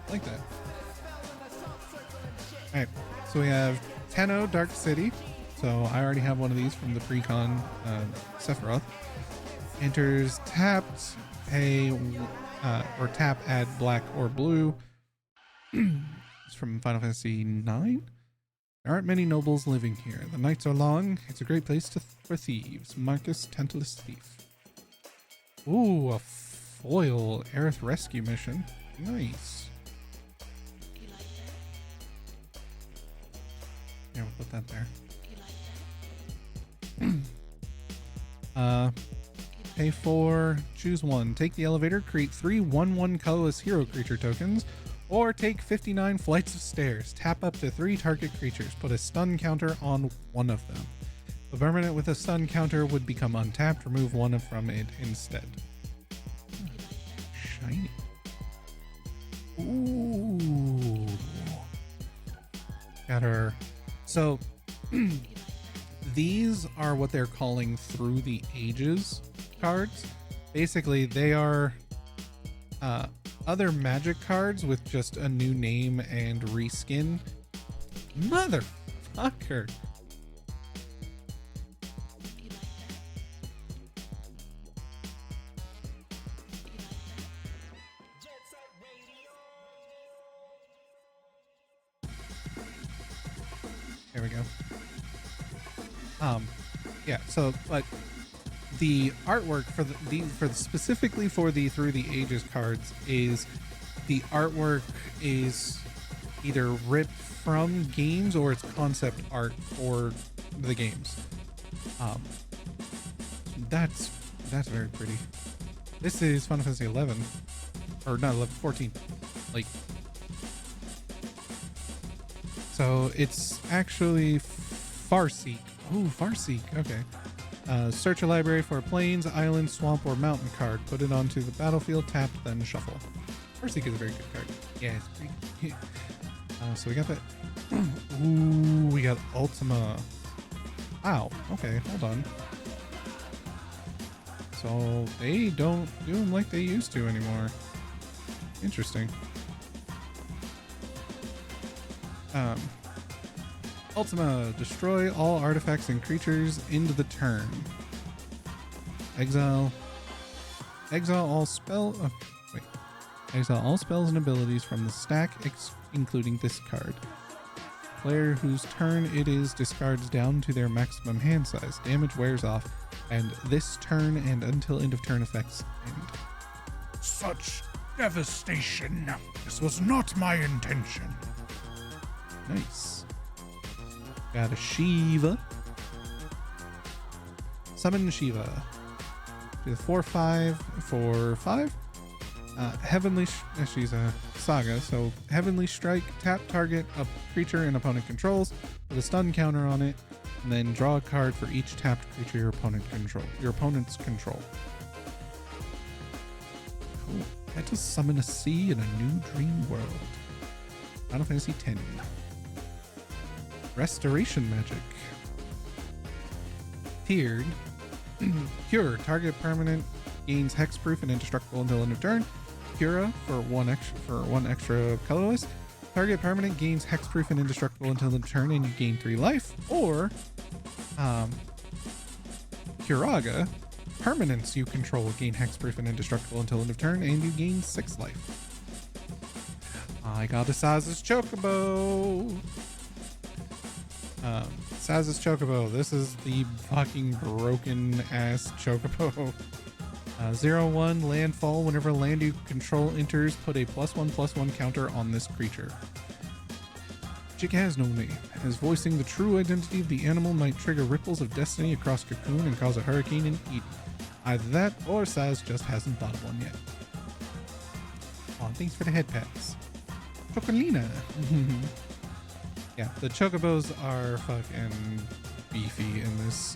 I like that. Alright. So we have Tenno Dark City. So I already have one of these from the pre-con Sephiroth. Enters tapped, pay, or tap, add black or blue. It's from Final Fantasy IX. There aren't many nobles living here. The nights are long. It's a great place for thieves. Marcus Tantalus Thief. Ooh, a foil Aerith rescue mission. Nice. Yeah, we'll put that there. Pay 4, choose one. Take the elevator, create 3 1/1 colorless hero creature tokens, or take 59 flights of stairs. Tap up to 3 target creatures. Put a stun counter on one of them. A permanent with a stun counter would become untapped. Remove one from it instead. Shiny. Ooh. Got her. So these are what they're calling Through the Ages cards. Basically, they are other magic cards with just a new name and reskin. Motherfucker. There we go. Yeah, so but the artwork for specifically for the Through the Ages cards is the artwork is either ripped from games or it's concept art for the games. That's very pretty. This is Final Fantasy 11, or not 11, 14. Like, so it's actually Farseek. Ooh, Farseek. Okay. Search a library for a plains, island, swamp, or mountain card. Put it onto the battlefield, tap, then shuffle. Farseek is a very good card. Yeah, it's pretty. So we got that. Ooh, we got Ultima. Wow. Okay, hold on. So they don't do them like they used to anymore. Interesting. Ultima, destroy all artifacts and creatures into the turn. Exile all exile all spells and abilities from the stack, including this card. Player whose turn it is discards down to their maximum hand size. Damage wears off, and this turn and until end of turn effects end. Such devastation! This was not my intention. Nice. Got a Shiva. Summon Shiva. Do the 4/5 for 5. Heavenly. She's a saga, so Heavenly Strike. Tap target a creature and opponent controls with a stun counter on it, and then draw a card for each tapped creature your opponent's control. Cool. Had to summon a sea in a new dream world. Final Fantasy X. Restoration magic. Tiered. Cure. Target permanent gains hexproof and indestructible until end of turn. Cura for one extra colorless. Target permanent gains hexproof and indestructible until the turn and you gain 3 life. Or Curaga, permanents you control gain hexproof and indestructible until end of turn and you gain 6 life. I got a Saz's Chocobo. Saz's Chocobo. This is the fucking broken ass Chocobo. 0/1 landfall. Whenever a land you control enters, put a +1/+1 counter on this creature. Chick has no name, as voicing the true identity of the animal might trigger ripples of destiny across Cocoon and cause a hurricane in Eden. Either that, or Saz just hasn't thought of one yet. Oh, thanks for the head pats. Chocolina. Yeah, the Chocobos are fucking beefy in this.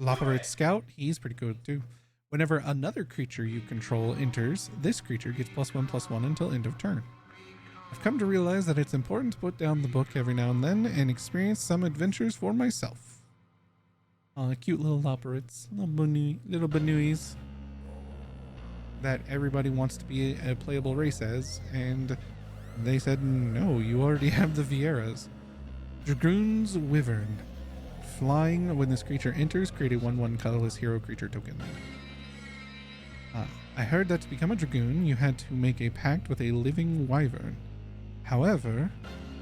Laparate Scout, he's pretty good too. Whenever another creature you control enters, this creature gets +1/+1 until end of turn. I've come to realize that it's important to put down the book every now and then and experience some adventures for myself. Cute little Laparates, little Banuis that everybody wants to be a playable race as, and they said, no, you already have the Vieras. Dragoon's Wyvern. Flying, when this creature enters, create a 1/1 colorless hero creature token. I heard that to become a Dragoon, you had to make a pact with a living wyvern. However,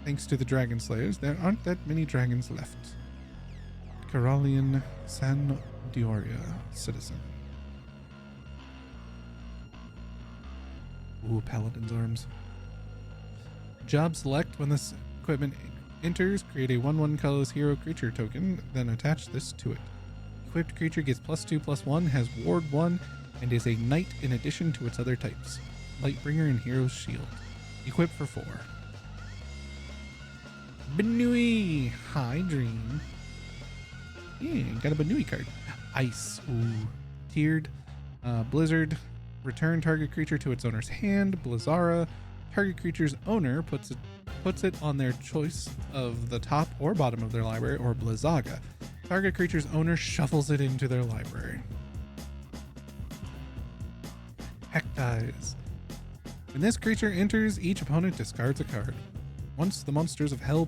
thanks to the Dragon Slayers, there aren't that many dragons left. Caralian San Dioria, citizen. Ooh, Paladin's Arms. Job select, when this equipment enters, create a 1/1 colorless hero creature token, then attach this to it. Equipped creature gets +2/+1, has ward 1, and is a knight in addition to its other types. Lightbringer and Hero's Shield. Equipped for 4. Banui! Hi, Dream. Yeah, got a Banui card. Ice. Ooh. Tiered. Blizzard. Return target creature to its owner's hand. Blizzara. Target creature's owner puts it on their choice of the top or bottom of their library, or Blizzaga. Target creature's owner shuffles it into their library. Hectize. When this creature enters, each opponent discards a card. Once the monsters of hell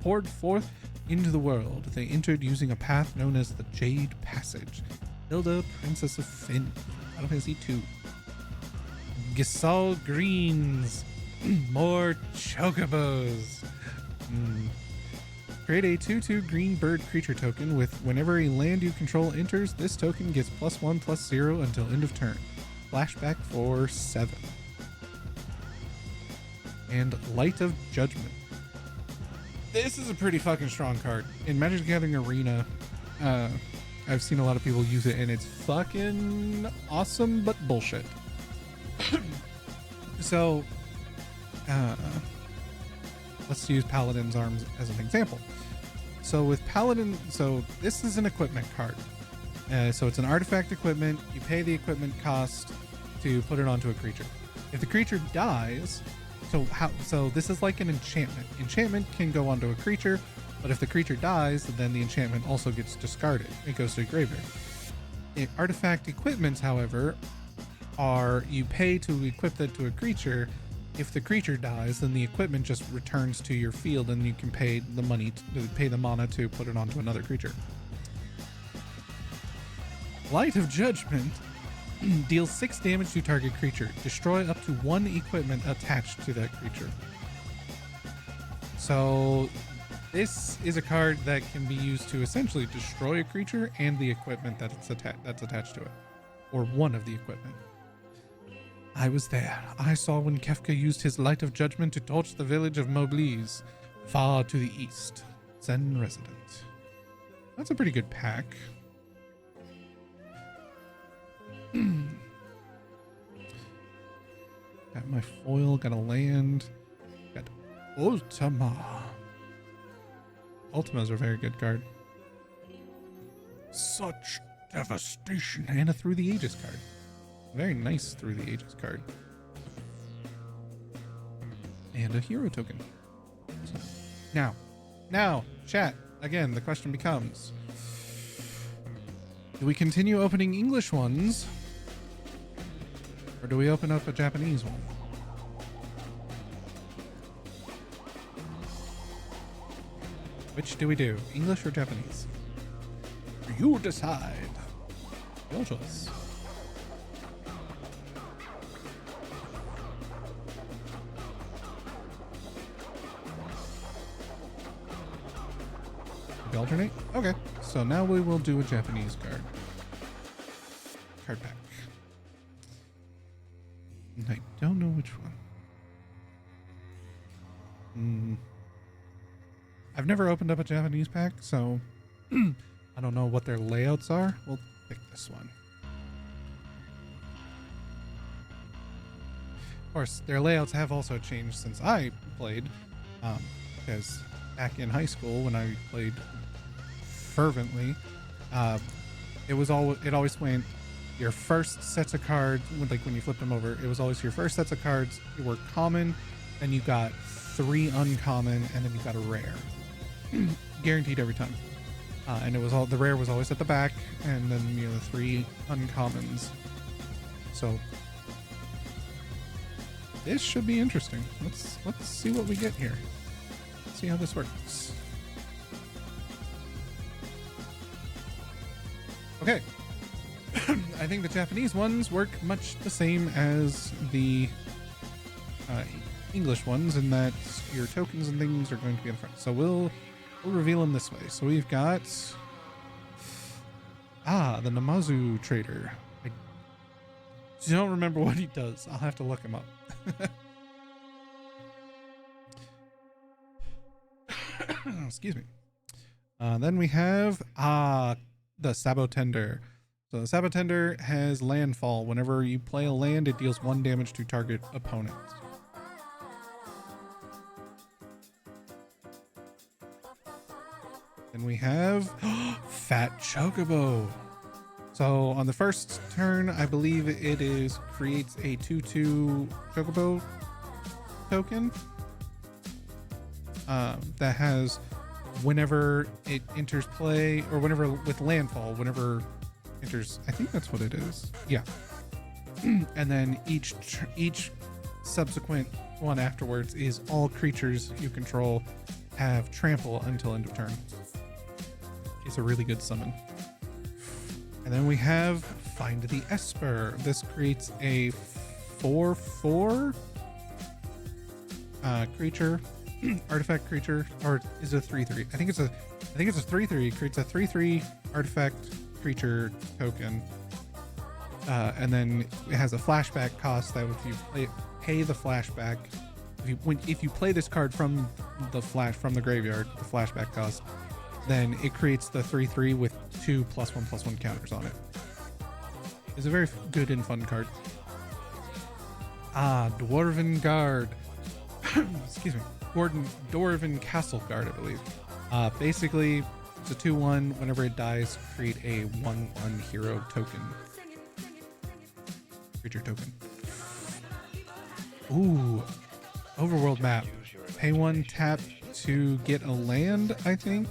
poured forth into the world, they entered using a path known as the Jade Passage. Hilda, Princess of Fin. Final Fantasy 2. Gisal Greens. More Chocobos. Create a 2/2 green bird creature token with whenever a land you control enters, this token gets +1/+0 until end of turn. Flashback for 7. And Light of Judgment. This is a pretty fucking strong card. In Magic the Gathering Arena, I've seen a lot of people use it and it's fucking awesome, but bullshit. So, let's use Paladin's Arms as an example. So with Paladin, so this is an equipment card. So it's an artifact equipment. You pay the equipment cost to put it onto a creature. If the creature dies, so this is like an enchantment. Enchantment can go onto a creature, but if the creature dies, then the enchantment also gets discarded. It goes to a graveyard. Artifact equipments, however, are you pay to equip that to a creature. If the creature dies, then the equipment just returns to your field and you can pay the money to pay the mana to put it onto another creature. Light of Judgment deals 6 damage to target creature. Destroy up to 1 equipment attached to that creature. So this is a card that can be used to essentially destroy a creature and the equipment that's attached to it, or one of the equipment. I was there. I saw when Kefka used his Light of Judgment to torch the village of Mobliz, far to the east. Zen resident. That's a pretty good pack. Got my foil, got a land, got Ultima. Ultima's a very good card. Such devastation. And a Through the Ages card. Very nice Through the Ages card. And a hero token. So, now, chat. Again, the question becomes, do we continue opening English ones? Or do we open up a Japanese one? Which do we do? English or Japanese? You decide. Your choice. We alternate? Okay. So now we will do a Japanese card. Card pack. I don't know which one. I've never opened up a Japanese pack, so I don't know what their layouts are. We'll pick this one. Of course, their layouts have also changed since I played, because back in high school when I played fervently, it always went your first sets of cards, like when you flipped them over, it was always your first sets of cards were common, then you got 3 uncommon, and then you got a rare. Guaranteed every time. And it was the rare was always at the back, and then the 3 uncommons. So this should be interesting. Let's see what we get here. Let's see how this works. Okay. I think the Japanese ones work much the same as the English ones in that your tokens and things are going to be in the front. So we'll reveal them this way. So we've got the Namazu trader. I don't remember what he does. I'll have to look him up. Excuse me. Then we have the Sabotender. So the Sabotender has landfall. Whenever you play a land, it deals 1 damage to target opponent. Then we have Fat Chocobo. So on the first turn, I believe it creates a 2/2 Chocobo token that has, whenever it enters play, or whenever with landfall, whenever enters, I think that's what it is. Yeah. And then each subsequent one afterwards is all creatures you control have trample until end of turn. It's a really good summon. And then we have Find the Esper. This creates a 4/4 creature, artifact creature, or is it a 3/3? I think it's a 3/3. It creates a 3/3 artifact creature token. And then it has a flashback cost that if you pay the flashback, if you play this card from the graveyard, the flashback cost, then it creates the 3/3 with 2 +1/+1 counters on it. It's a very good and fun card. Dwarven Guard. Excuse me. Dwarven Castle Guard, I believe. Basically, it's a 2/1. Whenever it dies, create a 1/1 hero token. Creature token. Ooh. Overworld map. Pay 1, tap to get a land, I think.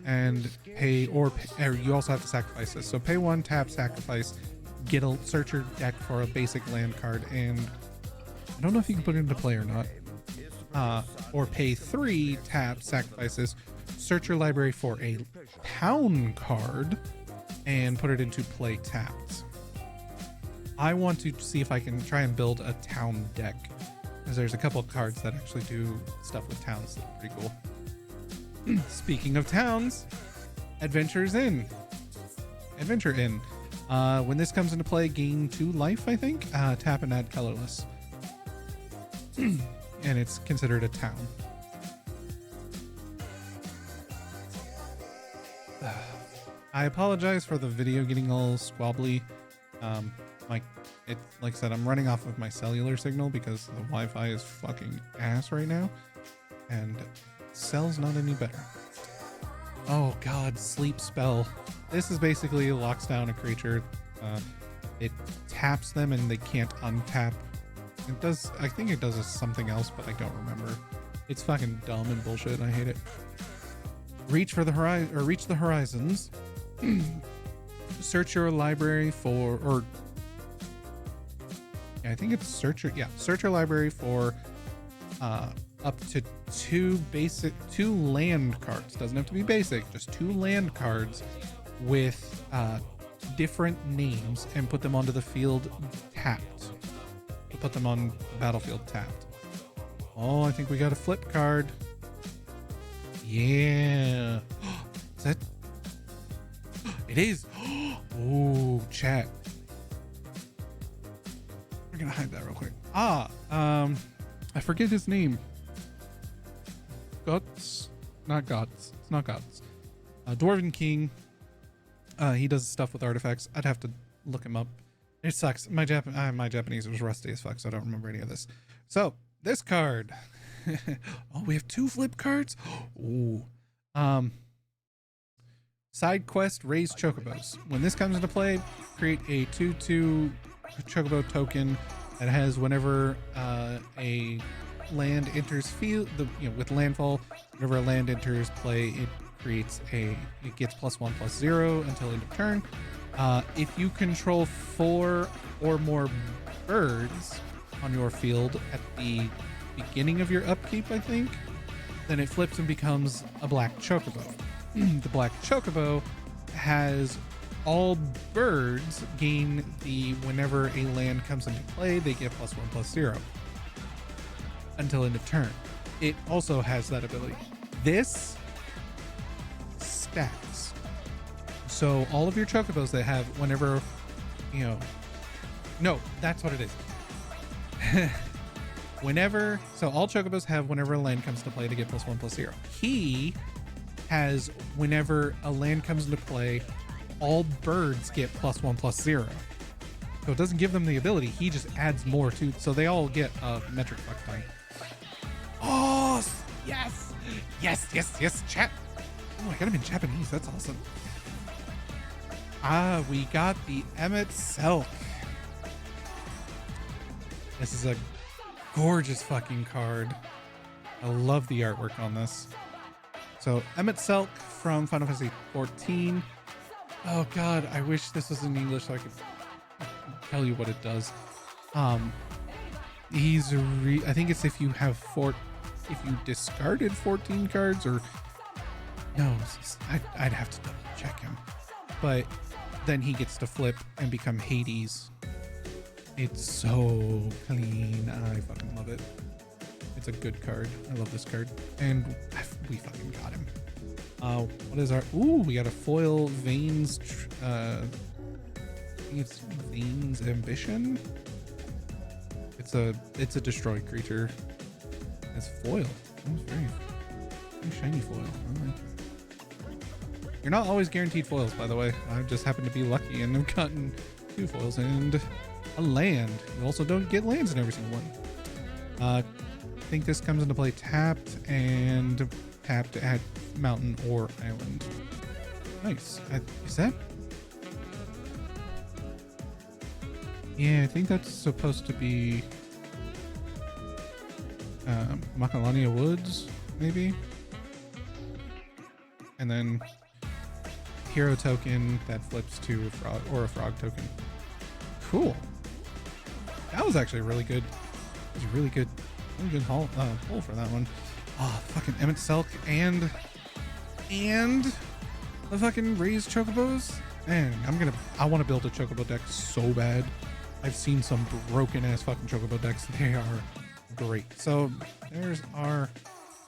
And or you also have to sacrifice this. So pay 1, tap, sacrifice, search your deck for a basic land card, and I don't know if you can put it into play or not. Or pay 3, tap, sacrifice this, search your library for a town card, and put it into play tapped. I want to see if I can try and build a town deck, because there's a couple of cards that actually do stuff with towns that are pretty cool. Speaking of towns, Adventure Inn. When this comes into play, gain 2 life, I think. Tap and add colorless. And it's considered a town. I apologize for the video getting all squabbly. Like I said, I'm running off of my cellular signal because the Wi-Fi is fucking ass right now, and cell's not any better. Oh god, Sleep Spell. This is basically locks down a creature. It taps them and they can't untap. It does. I think it does something else, but I don't remember. It's fucking dumb and bullshit. I hate it. Reach the horizons. Search your library for, I think it's search your library for up to two land cards. Doesn't have to be basic, just 2 land cards with different names and put them onto the field tapped. Put them on the battlefield tapped. Oh, I think we got a flip card. Yeah. Is that? It is. Oh, chat. We're gonna hide that real quick. I forget his name. Guts? Not Guts. It's not Guts. Dwarven King. He does stuff with artifacts. I'd have to look him up. It sucks. My Japanese was rusty as fuck, so I don't remember any of this. So, this card. Oh, we have 2 flip cards? Ooh. Side quest, raise chocobos. When this comes into play, create a 2/2 chocobo token that has whenever a land enters field, with landfall, whenever a land enters play, it gets +1/+0 until end of turn. If you control 4 or more birds on your field at the beginning of your upkeep, I think, then it flips and becomes a black chocobo. The black chocobo has all birds gain whenever a land comes into play, they get +1/+0 until end of turn. It also has that ability. This stacks. So all of your chocobos that have whenever, no, that's what it is. So all chocobos have whenever a land comes to play, they get +1/+0. He has whenever a land comes into play, all birds get +1/+0. So it doesn't give them the ability, he just adds more to, so they all get a metric fuck time. Oh, yes! Yes, chat! Oh, I got him in Japanese, that's awesome. We got the Emet-Selch. This is a gorgeous fucking card. I love the artwork on this. So Emet-Selch from Final Fantasy XIV. Oh god, I wish this was in English so I could tell you what it does. I think it's if you discarded 14 cards, or no, I'd have to double check him. But then he gets to flip and become Hades. It's so clean. I fucking love it. It's a good card. I love this card. And we fucking got him. What is our... Ooh, we got a foil Veins... I think it's Veins Ambition? It's a destroyed creature. It's foil. It's very shiny foil. I like that. You're not always guaranteed foils, by the way. I just happen to be lucky and have gotten 2 foils and a land. You also don't get lands in every single one. I think this comes into play tapped to add mountain or island. Nice. Is that? Yeah, I think that's supposed to be Macalania Woods, maybe? And then hero token that flips to a frog, or a frog token. Cool. That was actually really good. It was a really good pull for that one. Oh, fucking Emet-Selch and the fucking raised chocobos. Man, I want to build a chocobo deck so bad. I've seen some broken ass fucking chocobo decks. They are great. So there's our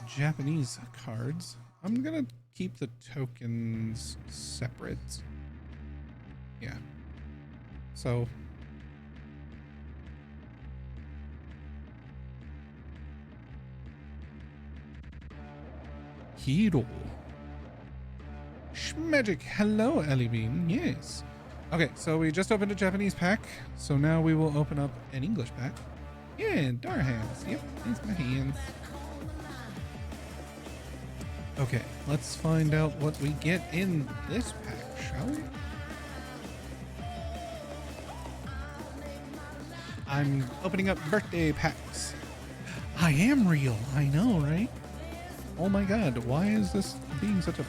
Japanese cards. I'm gonna keep the tokens separate. Yeah. So Hero. Schmagic. Hello, Ellie Bean. Yes. Okay, so we just opened a Japanese pack. So now we will open up an English pack. Yeah, Darhans. Yep, that's my hands. Okay, let's find out what we get in this pack, shall we? I'm opening up birthday packs. I am real. I know, right? Oh my god, why is this being such a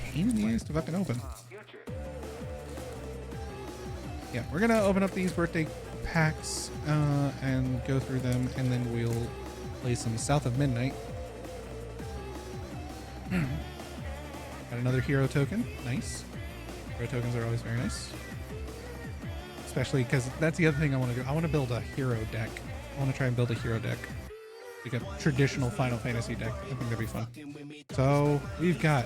pain in the ass to fucking open? Yeah, we're gonna open up these birthday packs and go through them, and then we'll play some South of Midnight. Got another hero token. Nice. Hero tokens are always very nice. Especially because that's the other thing I want to do. I want to build a hero deck. I want to try and build a hero deck. Like a traditional Final Fantasy deck. I think that'd be fun. So we've got,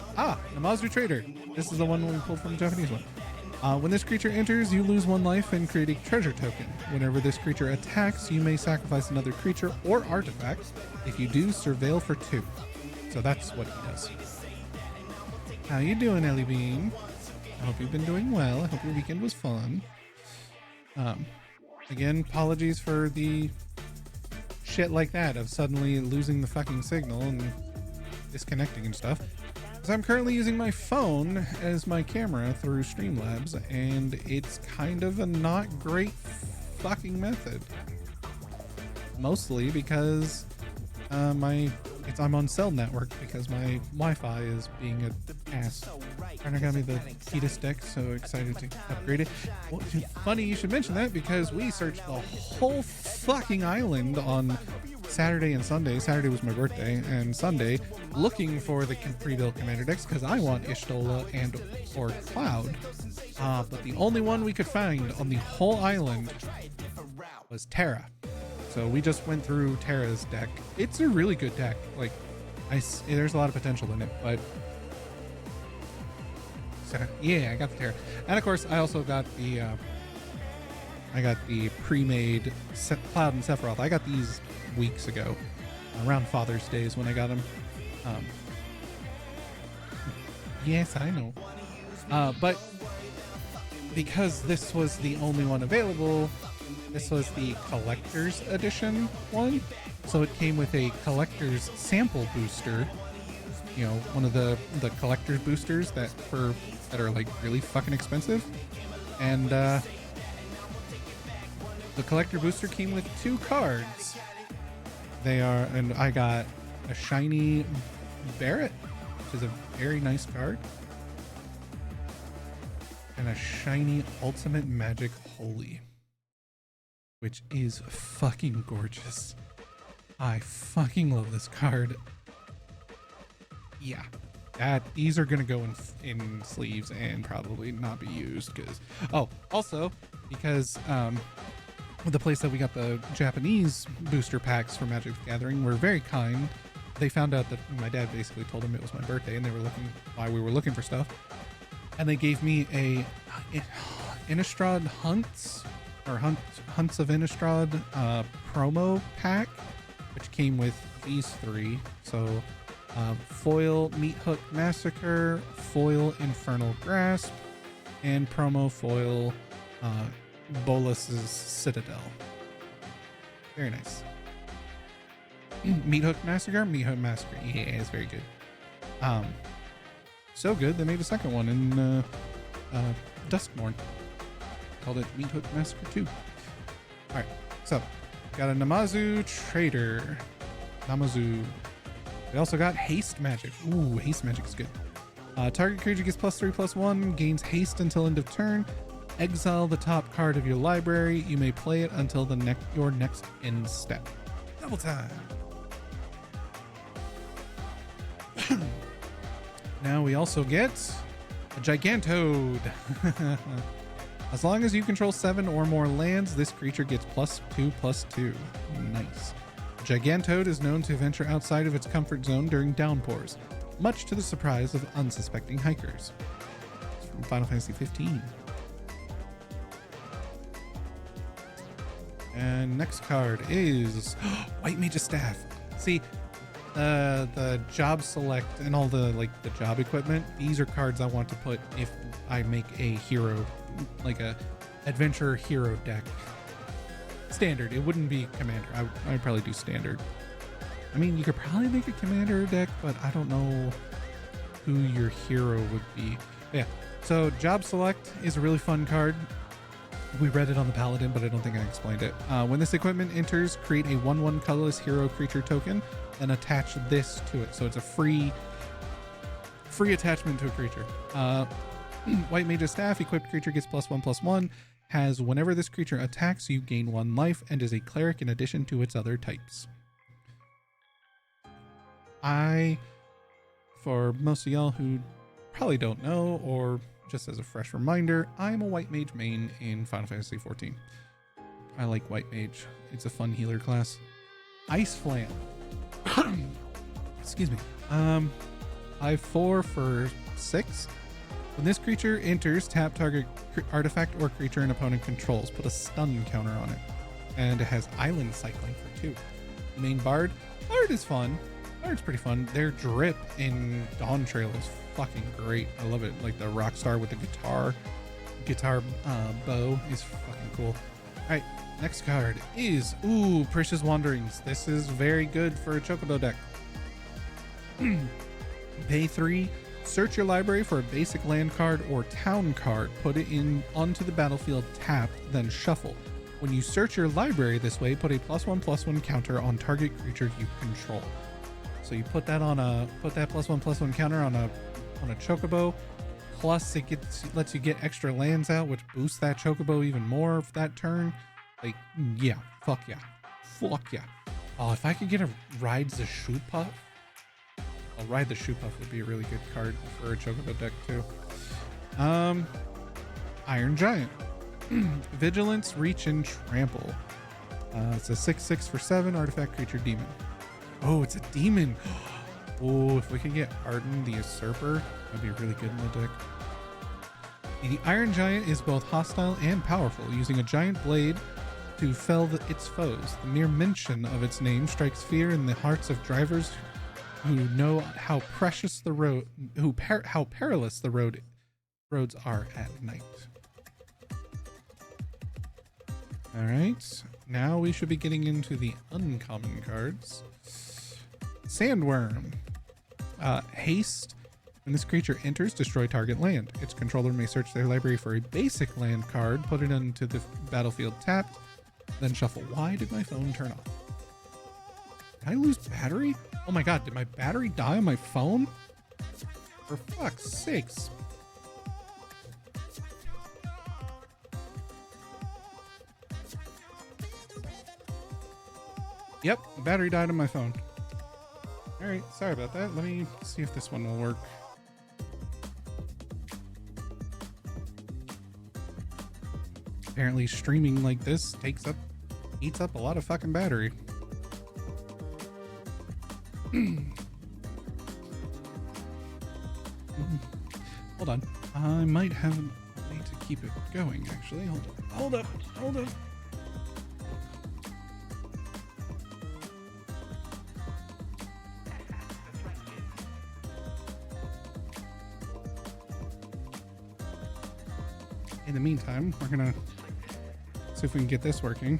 Namazu Trader. This is the one we pulled from the Japanese one. When this creature enters, you lose 1 life and create a treasure token. Whenever this creature attacks, you may sacrifice another creature or artifact. If you do, surveil for 2. So that's what he does. How you doing, Ellie Bean? I hope you've been doing well. I hope your weekend was fun. Again, apologies for the shit like that of suddenly losing the fucking signal and disconnecting and stuff. Because I'm currently using my phone as my camera through Streamlabs, and it's kind of a not great fucking method. Mostly because I'm on cell network because my Wi-Fi is being an ass. Partner got me the Ketis deck, so excited to upgrade it. Well, funny you should mention that because we searched the whole fucking island on Saturday and Sunday. Saturday was my birthday, and Sunday looking for the pre-built commander decks because I want Ishtola and or Cloud. But the only one we could find on the whole island was Terra. So we just went through Terra's deck. It's a really good deck. Like, there's a lot of potential in it, but so, yeah, I got the Terra, and of course I also got the pre-made Cloud and Sephiroth. I got these weeks ago, around Father's Day is when I got them. Yes, I know. But because this was the only one available, this was the collector's edition one. So it came with a collector's sample booster. You know, one of the collector's boosters that are like really fucking expensive. And the collector booster came with 2 cards. And I got a shiny Barret, which is a very nice card, and a shiny Ultimate Magic Holy, which is fucking gorgeous. I fucking love this card. Yeah, these are gonna go in sleeves and probably not be used because because the place that we got the Japanese booster packs for Magic the Gathering were very kind. They found out that my dad basically told them it was my birthday and they were looking why we were looking for stuff, and they gave me a Innistrad Hunts of Innistrad promo pack, which came with these 3. So foil Meathook Massacre, foil Infernal Grasp, and promo foil Bolus's Citadel. Very nice. Meathook Massacre? Meathook Massacre. Yeah, it's very good. So good, they made a second one in Duskmourn. Called it Meathook Massacre 2. Alright, so got a Namazu Trader. Namazu. We also got Haste Magic. Ooh, Haste Magic is good. Target creature gets +3/+1, gains haste until end of turn. Exile the top card of your library. You may play it until your next end step. Double time. Now we also get a Gigantode. As long as you control 7 or more lands, this creature gets +2/+2. Nice. Gigantode is known to venture outside of its comfort zone during downpours, much to the surprise of unsuspecting hikers. It's from Final Fantasy 15. And next card is White Mage's Staff. See, the job select and all the job equipment, these are cards I want to put if I make a hero, like a adventure hero deck. Standard. It wouldn't be commander. I would probably do standard. I mean, you could probably make a commander deck, but I don't know who your hero would be. But yeah. So job select is a really fun card. We read it on the Paladin, but I don't think I explained it. When this equipment enters, create a 1/1 colorless hero creature token and attach this to it. So it's a free attachment to a creature. White Mage's Staff, equipped creature gets +1/+1. Has whenever this creature attacks, you gain 1 life and is a cleric in addition to its other types. For most of y'all who probably don't know, or just as a fresh reminder, I'm a white mage main in Final Fantasy XIV. I like white mage. It's a fun healer class. Ice Flam. Excuse me. 5/4 for 6. When this creature enters, tap target artifact or creature an opponent controls. Put a stun counter on it. And it has island cycling for 2. Main Bard. Bard is fun. Bard's pretty fun. Their drip in Dawn Trail is fucking great. I love it. Like the rock star with the guitar bow is fucking cool. All right, next card is Precious Wanderings. This is very good for a Chocobo deck. Pay 3. Search your library for a basic land card or town card. Put it onto the battlefield tapped, then shuffle. When you search your library this way, put a +1/+1 counter on target creature you control. So you put that +1/+1 counter on a Chocobo. Plus it lets you get extra lands out, which boosts that Chocobo even more for that turn. Like, yeah, fuck yeah. Oh, if I could get a Rides the Shootpuff. Ride the Shootpuff would be a really good card for a Chocobo deck too. Iron Giant. Vigilance, Reach, and Trample. It's a 6/6 for 7 artifact creature demon. Oh, it's a demon. Oh, if we could get Arden the Usurper, that'd be really good in the deck. The Iron Giant is both hostile and powerful, using a giant blade to fell its foes. The mere mention of its name strikes fear in the hearts of drivers who know how precious the road, how perilous the roads are at night. All right, now we should be getting into the uncommon cards. Sandworm. Haste. When this creature enters, destroy target land. Its controller may search their library for a basic land card, put it into the battlefield tapped, then shuffle. Why did my phone turn off? Did I lose battery? Oh my god, did my battery die on my phone? For fuck's sakes. Yep, the battery died on my phone. Alright, sorry about that. Let me see if this one will work. Apparently streaming like this eats up a lot of fucking battery. Hold on. I might have a way to keep it going, actually. Hold up. In the meantime, we're gonna see if we can get this working.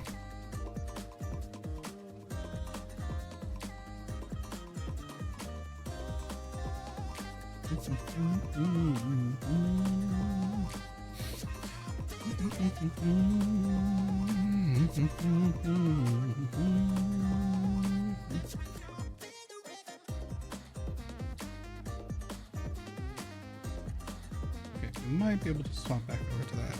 Okay, might be able to swap back over to that.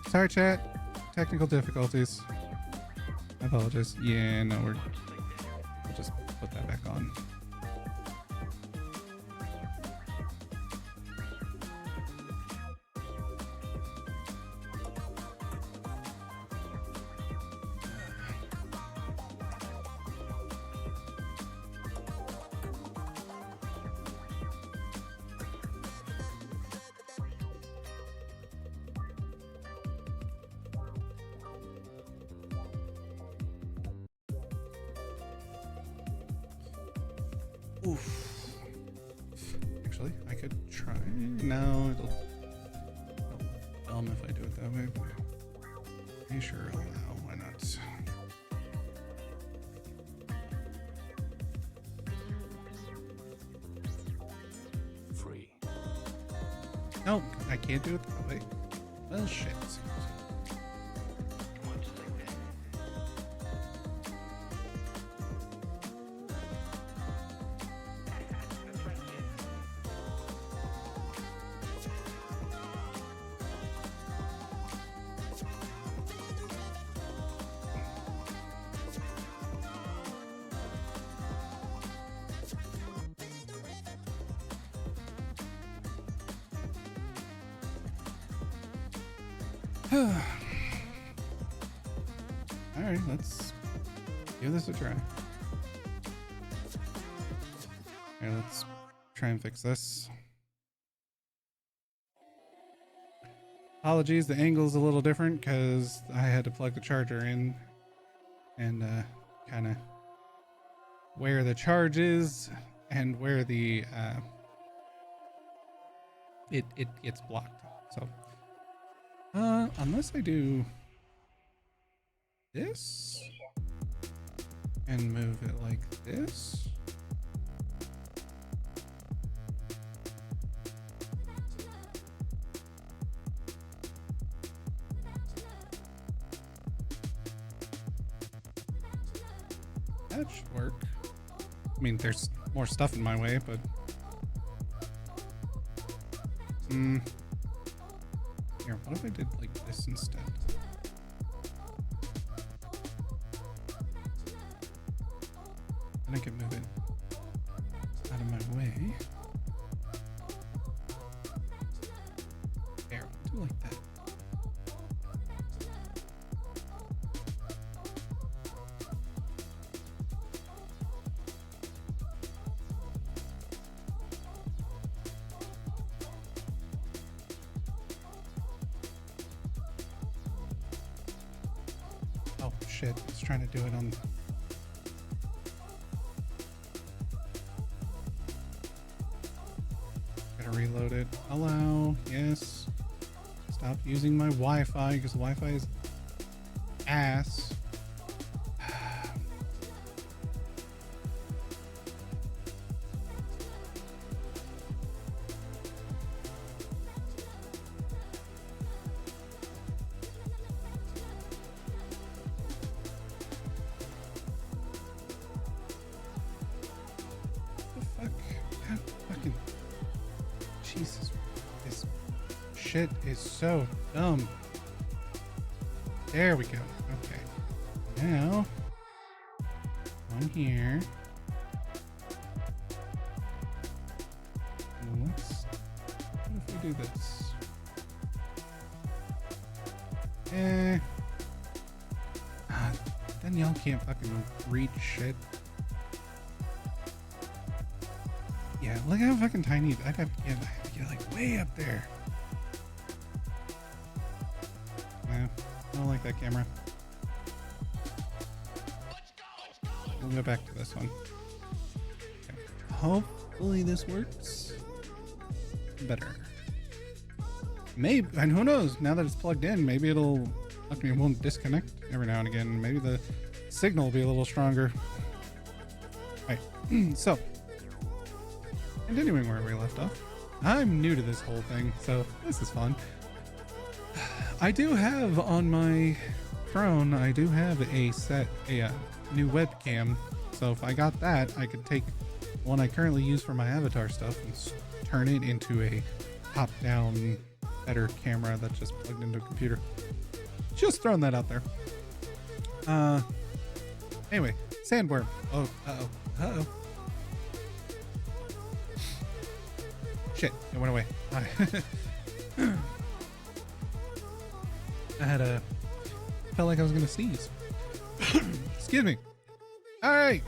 Sorry, chat. Technical difficulties. I apologize. Yeah, no, we'll just put that back on. Oof. Actually, I could try. No, it'll dumb if I do it that way. Are you sure? Allow? Why not? Free. No, I can't do it that way. Well, shit. Alright, let's give this a try. Alright, let's try and fix this. Apologies, the angle's a little different because I had to plug the charger in and kind of where the charge is and where the it gets blocked. So unless I do this and move it like this. That should work. I mean, there's more stuff in my way, but here, what if I did like this instead? Then I can move it out of my way. There, do like that. Oh shit, it's trying to do it on. Gotta reload it. Allow, yes. Stop using my Wi-Fi because Wi-Fi is ass. Jesus, this shit is so dumb. There we go. Okay. Now, on here. Let's, what if we do this? Then y'all can't fucking read shit. Yeah, look how fucking tiny. I have to get like way up there. No, I don't like that camera. We'll go back to this one. Okay. Hopefully this works better. Maybe, and who knows? Now that it's plugged in, maybe it'll. It won't disconnect every now and again. Maybe the signal will be a little stronger. All right, so. Continuing where we left off, I'm new to this whole thing, so this is fun. I do have on my throne, I do have a new webcam, so if I got that, I could take one I currently use for my avatar stuff and turn it into a top-down, better camera that's just plugged into a computer. Just throwing that out there. Anyway, sandworm. Oh, uh-oh. Shit, it went away. Felt like I was gonna sneeze. Excuse me. Alright.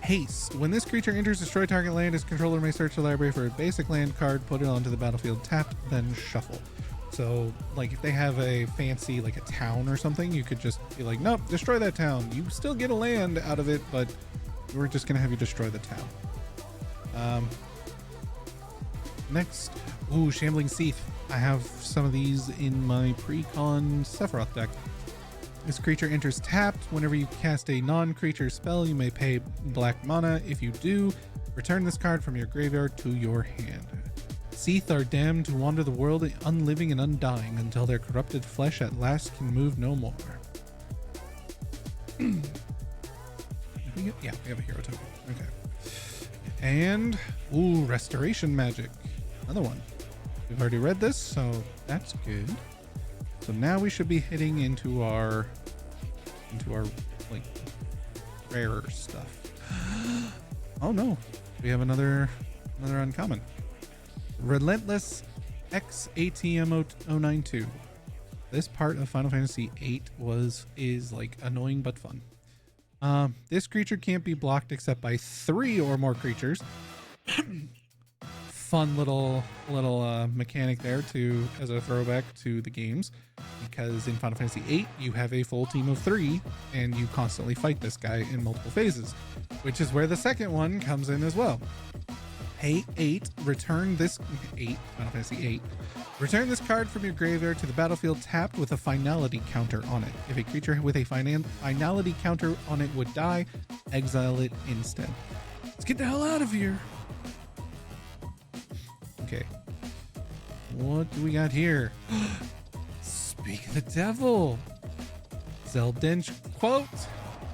Haste. When this creature enters destroy target land, its controller may search the library for a basic land card, put it onto the battlefield tapped, then shuffle. So, like, if they have a fancy, like a town or something, you could just be like, nope, destroy that town. You still get a land out of it, but we're just gonna have you destroy the town. Next, Shambling Seath. I have some of these in my pre-con Sephiroth deck. This creature enters tapped. Whenever you cast a non-creature spell, you may pay black mana. If you do, return this card from your graveyard to your hand. Seath are damned to wander the world unliving and undying until their corrupted flesh at last can move no more. Yeah, we have a hero token. Okay. And, Restoration Magic. Another one. We've already read this, so that's good. So now we should be hitting into our like rarer stuff. Oh no, we have another uncommon. Relentless XATM092. This part of Final Fantasy VIII is like annoying but fun. This creature can't be blocked except by 3 or more creatures. Fun little mechanic there to as a throwback to the games, because in Final Fantasy VIII you have a full team of 3 and you constantly fight this guy in multiple phases, which is where the second one comes in as well. Hey, Final Fantasy VIII. Return this card from your graveyard to the battlefield tapped with a finality counter on it. If a creature with a finality counter on it would die, exile it instead. Let's get the hell out of here. Okay. What do we got here? Speak of the devil. Zeldench quote.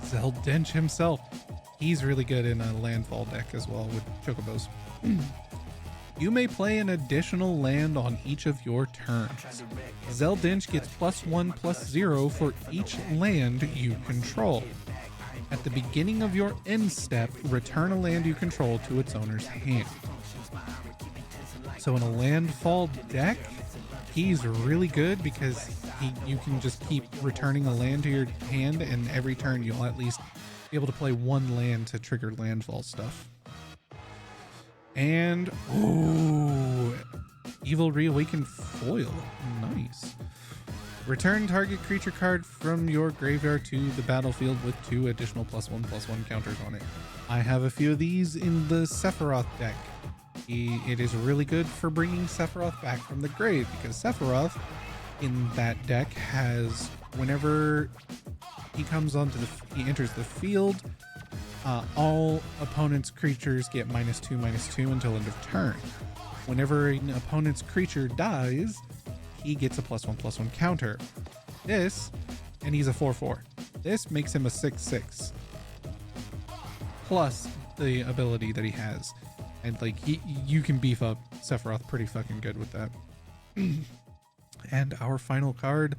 Zeldench himself. He's really good in a landfall deck as well with chocobos. You may play an additional land on each of your turns. Zeldench gets +1/+0 for each land you control. At the beginning of your end step, return a land you control to its owner's hand. So in a landfall deck, he's really good because you can just keep returning a land to your hand, and every turn you'll at least be able to play 1 land to trigger landfall stuff. And Evil Reawakened Foil. Nice. Return target creature card from your graveyard to the battlefield with 2 additional +1/+1 counters on it. I have a few of these in the Sephiroth deck. It is really good for bringing Sephiroth back from the grave, because Sephiroth in that deck has, whenever he enters the field, all opponent's creatures get -2/-2 until end of turn. Whenever an opponent's creature dies, he gets a +1/+1 counter. And he's a 4/4. This makes him a 6/6. Plus the ability that he has. And like you can beef up Sephiroth pretty fucking good with that. And our final card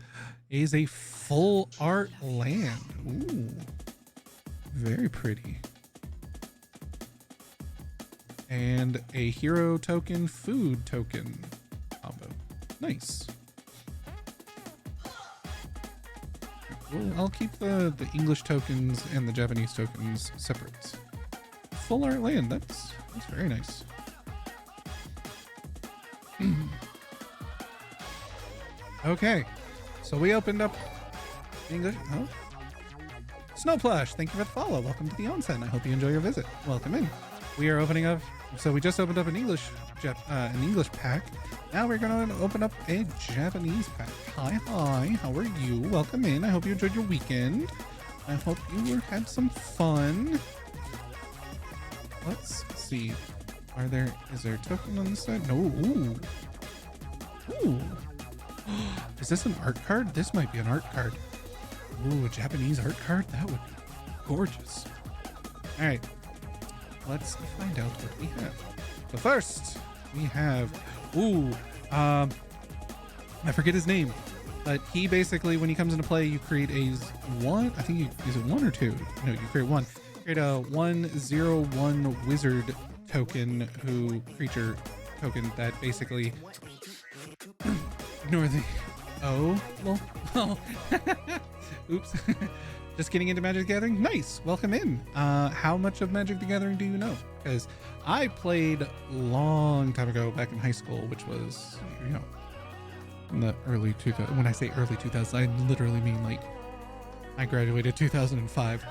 is a full art land. Ooh. Very pretty. And a hero token, food token combo. Nice. Well, I'll keep the English tokens and the Japanese tokens separate. Full art land, that's very nice. Okay, so we opened up English. Oh. Snowplush, thank you for the follow. Welcome to the onsen. I hope you enjoy your visit. Welcome in. We are opening up. So we just opened up an English pack. Now we're going to open up a Japanese pack. Hi, how are you? Welcome in. I hope you enjoyed your weekend. I hope you had some fun. Let's see. Is there a token on this side? No. Ooh. Is this an art card? This might be an art card. Ooh, a Japanese art card? That would be gorgeous. All right. Let's find out what we have. But first, we have, I forget his name, but he basically, when he comes into play, you create a one, I think is it 1 or 2? No, you create 1. Create a 1/0/1 wizard token creature token that basically ignore the oops. Just getting into Magic the Gathering? Nice. Welcome in. How much of Magic the Gathering do you know? Because I played a long time ago back in high school, which was, in the early 2000s. When I say early 2000s, I literally mean like I graduated 2005.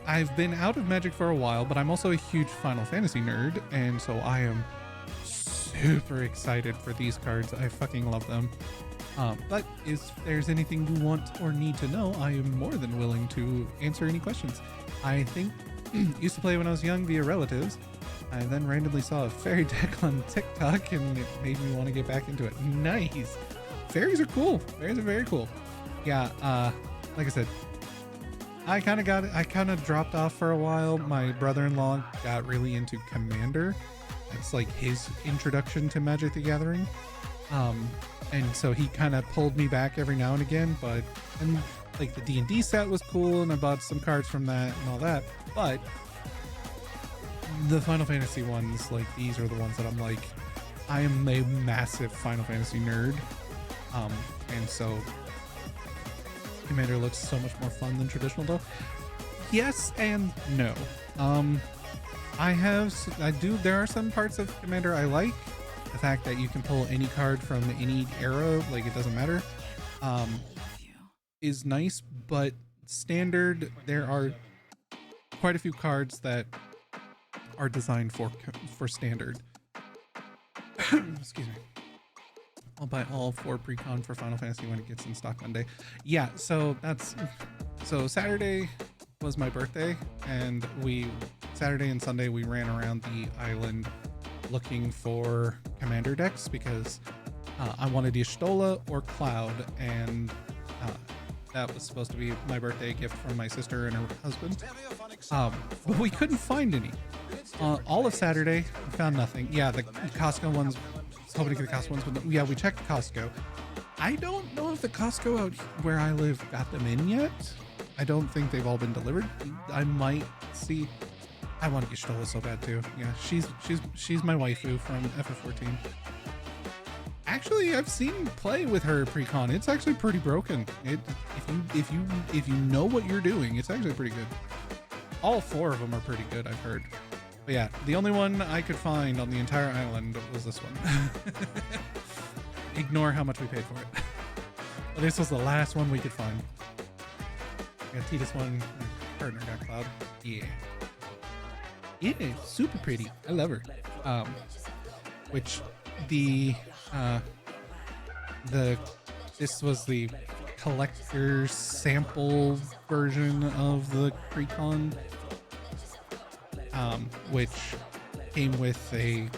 I've been out of Magic for a while, but I'm also a huge Final Fantasy nerd, and so I am super excited for these cards. I fucking love them. But if there's anything you want or need to know, I am more than willing to answer any questions. I think used to play when I was young via relatives. I then randomly saw a fairy deck on TikTok and it made me want to get back into it. Nice. Fairies are cool. Fairies are very cool. Yeah, like I said, I kind of dropped off for a while. My brother-in-law got really into Commander. It's like his introduction to Magic the Gathering. And so he kind of pulled me back every now and again, and like the D&D set was cool and I bought some cards from that and all that, but the Final Fantasy ones, like these are the ones that I'm like, I am a massive Final Fantasy nerd, and so Commander looks so much more fun than traditional though. Yes and no. There are some parts of Commander I like. The fact that you can pull any card from any era, like it doesn't matter, is nice, but standard, there are quite a few cards that are designed for standard. Excuse me. I'll buy all 4 pre-con for Final Fantasy when it gets in stock Monday. Yeah, so Saturday was my birthday, and Saturday and Sunday we ran around the island looking for Commander decks because I wanted Y'shtola or Cloud, and that was supposed to be my birthday gift from my sister and her husband. But we couldn't find any. All of Saturday, we found nothing. Yeah, the Costco ones, I was hoping to get the Costco ones, but yeah, we checked Costco. I don't know if the Costco out where I live got them in yet. I don't think they've all been delivered. I might see. I want Y'shtola so bad too. Yeah, she's my waifu from FF14. Actually, I've seen play with her pre-con. It's actually pretty broken. If you know what you're doing, it's actually pretty good. All 4 of them are pretty good, I've heard. But yeah, the only one I could find on the entire island was this one. Ignore how much we paid for it. But this was the last one we could find. I got Tidus one. My partner got Cloud. Yeah. Yeah, super pretty. I love her. Which this was the collector's sample version of the pre-con, which came with a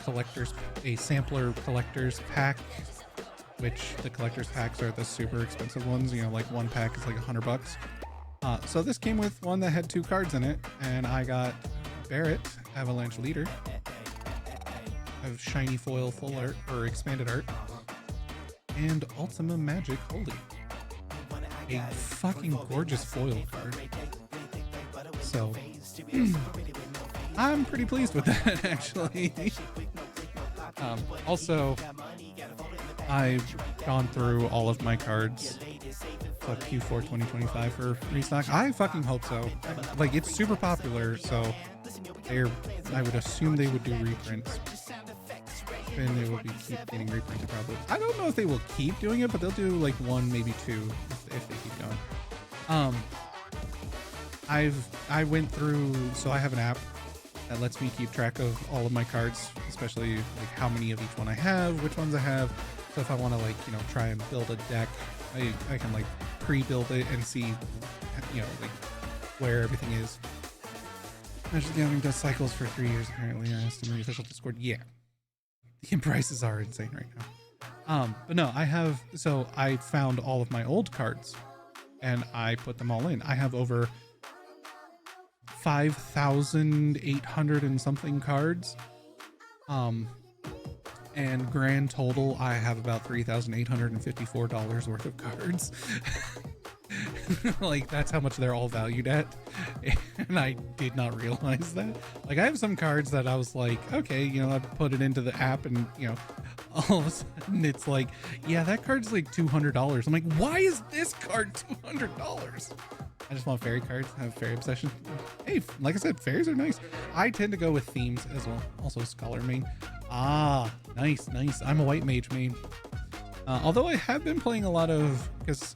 sampler collector's pack, which the collector's packs are the super expensive ones. You know, like one pack is like $100. So this came with one that had 2 cards in it, and I got Barret, Avalanche Leader, of shiny foil full art or expanded art, and Ultima Magic Holy, a fucking gorgeous foil card. So I'm pretty pleased with that actually. Also, I've gone through all of my cards for Q4 2025 for restock. I fucking hope so. Like, it's super popular, so I would assume they would do reprints. And they will keep getting reprinted probably. I don't know if they will keep doing it, but they'll do like 1, maybe 2 if they keep going. I went through, so I have an app that lets me keep track of all of my cards, especially like how many of each one I have, which ones I have. So if I want to, like, you know, try and build a deck, I can like pre-build it and see, you know, like where everything is. Magic the Gathering does cycles for 3 years apparently. I asked in the official Discord. Yeah, the prices are insane right now. But no, I found all of my old cards and I put them all in. I have over 5,800 and something cards. And grand total, I have about $3,854 worth of cards. Like, that's how much they're all valued at. And I did not realize that. Like, I have some cards that I was like, okay, you know, I put it into the app and, you know, all of a sudden it's like, yeah, that card's like $200. I'm like, why is this card $200? I just want fairy cards. I have fairy obsession. Hey, like I said, fairies are nice. I tend to go with themes as well. Also scholar main. Ah, nice. I'm a white mage main. Although I have been playing a lot of, because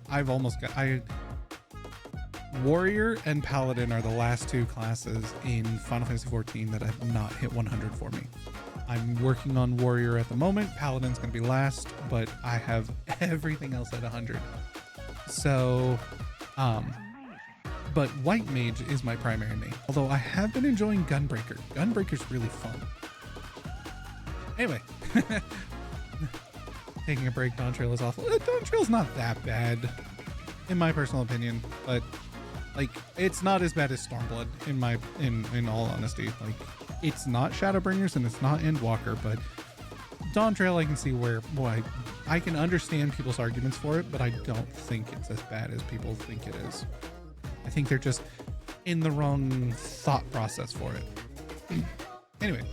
Warrior and Paladin are the last 2 classes in Final Fantasy XIV that have not hit 100 for me. I'm working on Warrior at the moment. Paladin's going to be last, but I have everything else at 100. So, but White Mage is my primary main. Although I have been enjoying Gunbreaker. Gunbreaker's really fun. Anyway, taking a break, Dawntrail is awful. Dawntrail's not that bad, in my personal opinion, but like, it's not as bad as Stormblood in all honesty. Like, it's not Shadowbringers and it's not Endwalker, but Dawntrail I can see why I can understand people's arguments for it, but I don't think it's as bad as people think it is. I think they're just in the wrong thought process for it. Anyway,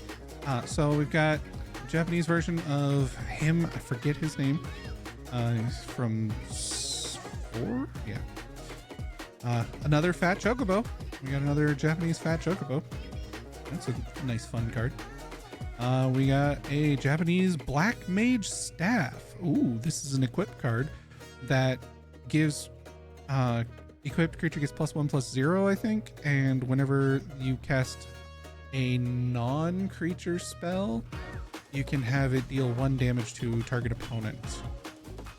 so we've got Japanese version of him. I forget his name. He's from 4? Yeah. Another fat chocobo. We got another Japanese fat chocobo. That's a nice fun card. We got a Japanese black mage staff. Ooh, this is an equipped card that gives equipped creature gets +1/+0, I think, and whenever you cast a non-creature spell, you can have it deal 1 damage to target opponent.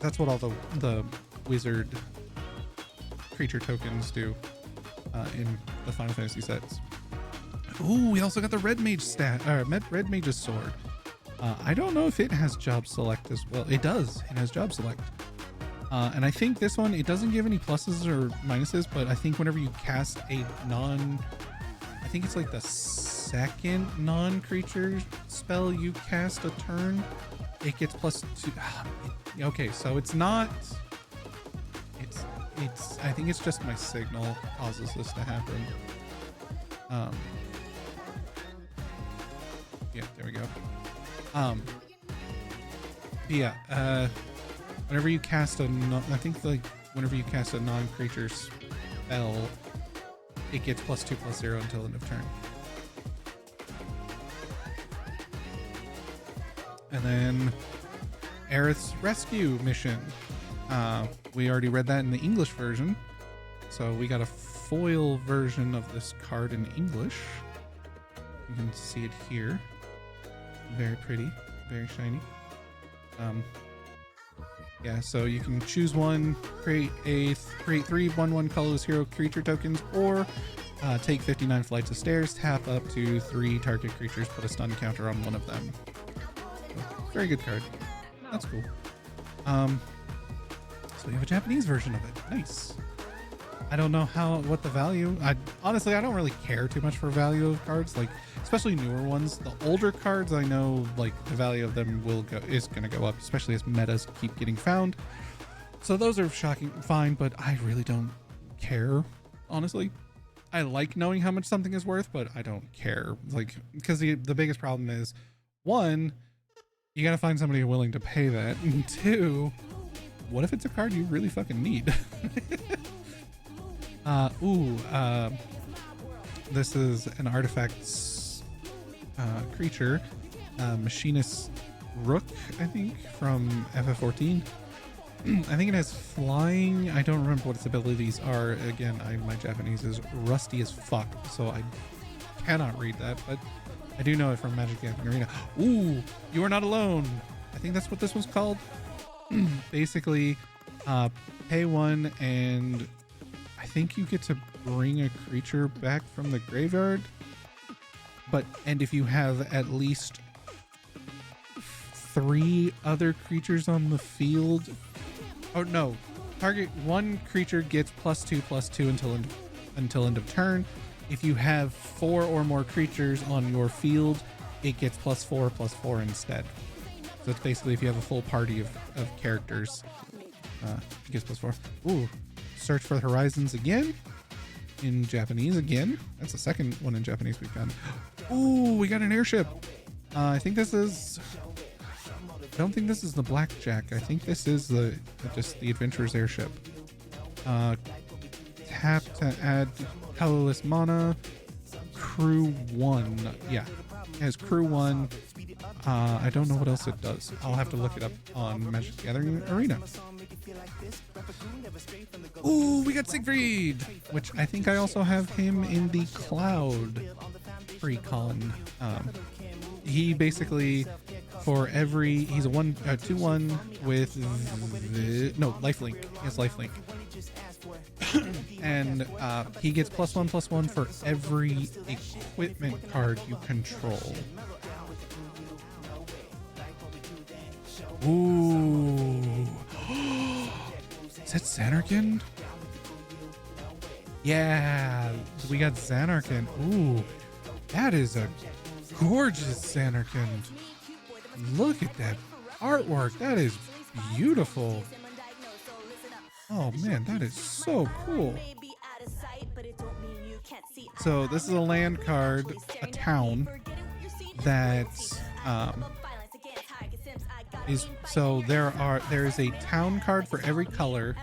That's what all the wizard creature tokens do in the Final Fantasy sets. Ooh, we also got the red mage red mage's sword. I don't know if it has job select as well. It does. It has job select. And I think this one, it doesn't give any pluses or minuses, but I think whenever you cast a I think it's like the second non-creature spell you cast a turn, it gets +2. Okay, so it's not, I think it's just my signal causes this to happen. Yeah, there we go. Yeah, whenever you cast I think like whenever you cast a non-creature spell, it gets +2/+0 until end of turn. And then Aerith's rescue mission. We already read that in the English version, so we got a foil version of this card in English. You can see it here. Very pretty, very shiny. Yeah, so you can choose one, create 3 1/1 colorless hero creature tokens, or take 59 flights of stairs, tap up to 3 target creatures, put a stun counter on one of them. So, very good card. That's cool. So we have a Japanese version of it. Nice. I don't know what the value. Honestly, I don't really care too much for value of cards, like especially newer ones. The older cards, I know like the value of them is going to go up, especially as metas keep getting found. So those are fine, but I really don't care. Honestly, I like knowing how much something is worth, but I don't care. Like, because the biggest problem is, 1, you got to find somebody willing to pay that, and 2, what if it's a card you really fucking need? This is an artifacts creature, Machinist Rook, I think, from FF14. I think it has flying. I don't remember what its abilities are. Again, my Japanese is rusty as fuck, so I cannot read that, but I do know it from Magic the Gathering Arena. Ooh, You Are Not Alone. I think that's what this was called. Basically, pay 1 and I think you get to bring a creature back from the graveyard, and if you have at least 3 other creatures on the field, oh no, target 1 creature gets +2/+2 until end of turn. If you have 4 or more creatures on your field, it gets +4/+4 instead. So it's basically if you have a full party of characters, it gets +4. Ooh. Search for the Horizons again in Japanese again. That's the second one in Japanese we've gotten. Ooh, we got an airship. I think this is, I don't think this is the Blackjack. I think this is just the Adventurer's airship. Tap to add colorless mana. Crew 1. Yeah, it has Crew 1. I don't know what else it does. I'll have to look it up on Magic the Gathering Arena. Ooh, we got Siegfried, which I think I also have him in the Cloud Precon. He basically, for every, he's a 2/1 with lifelink. He has lifelink. And he gets +1/+1 for every equipment card you control. Ooh. Is that Xanarkand? Yeah, we got Xanarkand. Ooh, that is a gorgeous Xanarkand. Look at that artwork. That is beautiful. Oh man, that is so cool. So this is a land card, a town that is so there is a town card for every color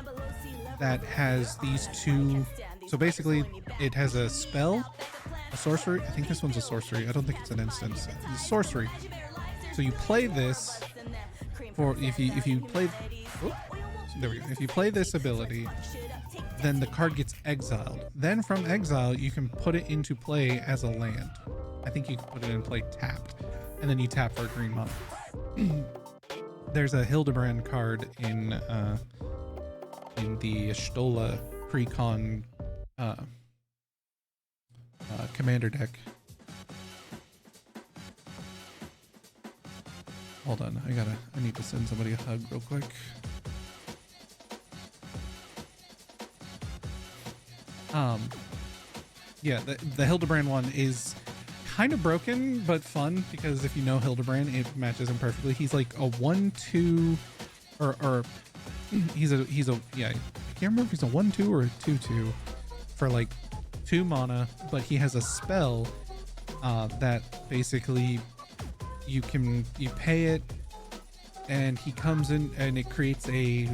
that has these two. So basically, it has a spell, a sorcery. I think this one's a sorcery. I don't think it's an instance. It's a sorcery. So you play this for if you play. Oh, there we go. If you play this ability, then the card gets exiled. Then from exile, you can put it into play as a land. I think you can put it in play tapped, and then you tap for a green mana. There's a Hildebrand card in the Stola Precon commander deck. Hold on, I need to send somebody a hug real quick. Yeah, the Hildebrand one is kind of broken but fun, because if you know Hildebrand, it matches him perfectly. He's like a 1/2 or he's a yeah, I can't remember if he's a 1/2 or a 2/2 for like 2 mana, but he has a spell that basically you pay it and he comes in and it creates a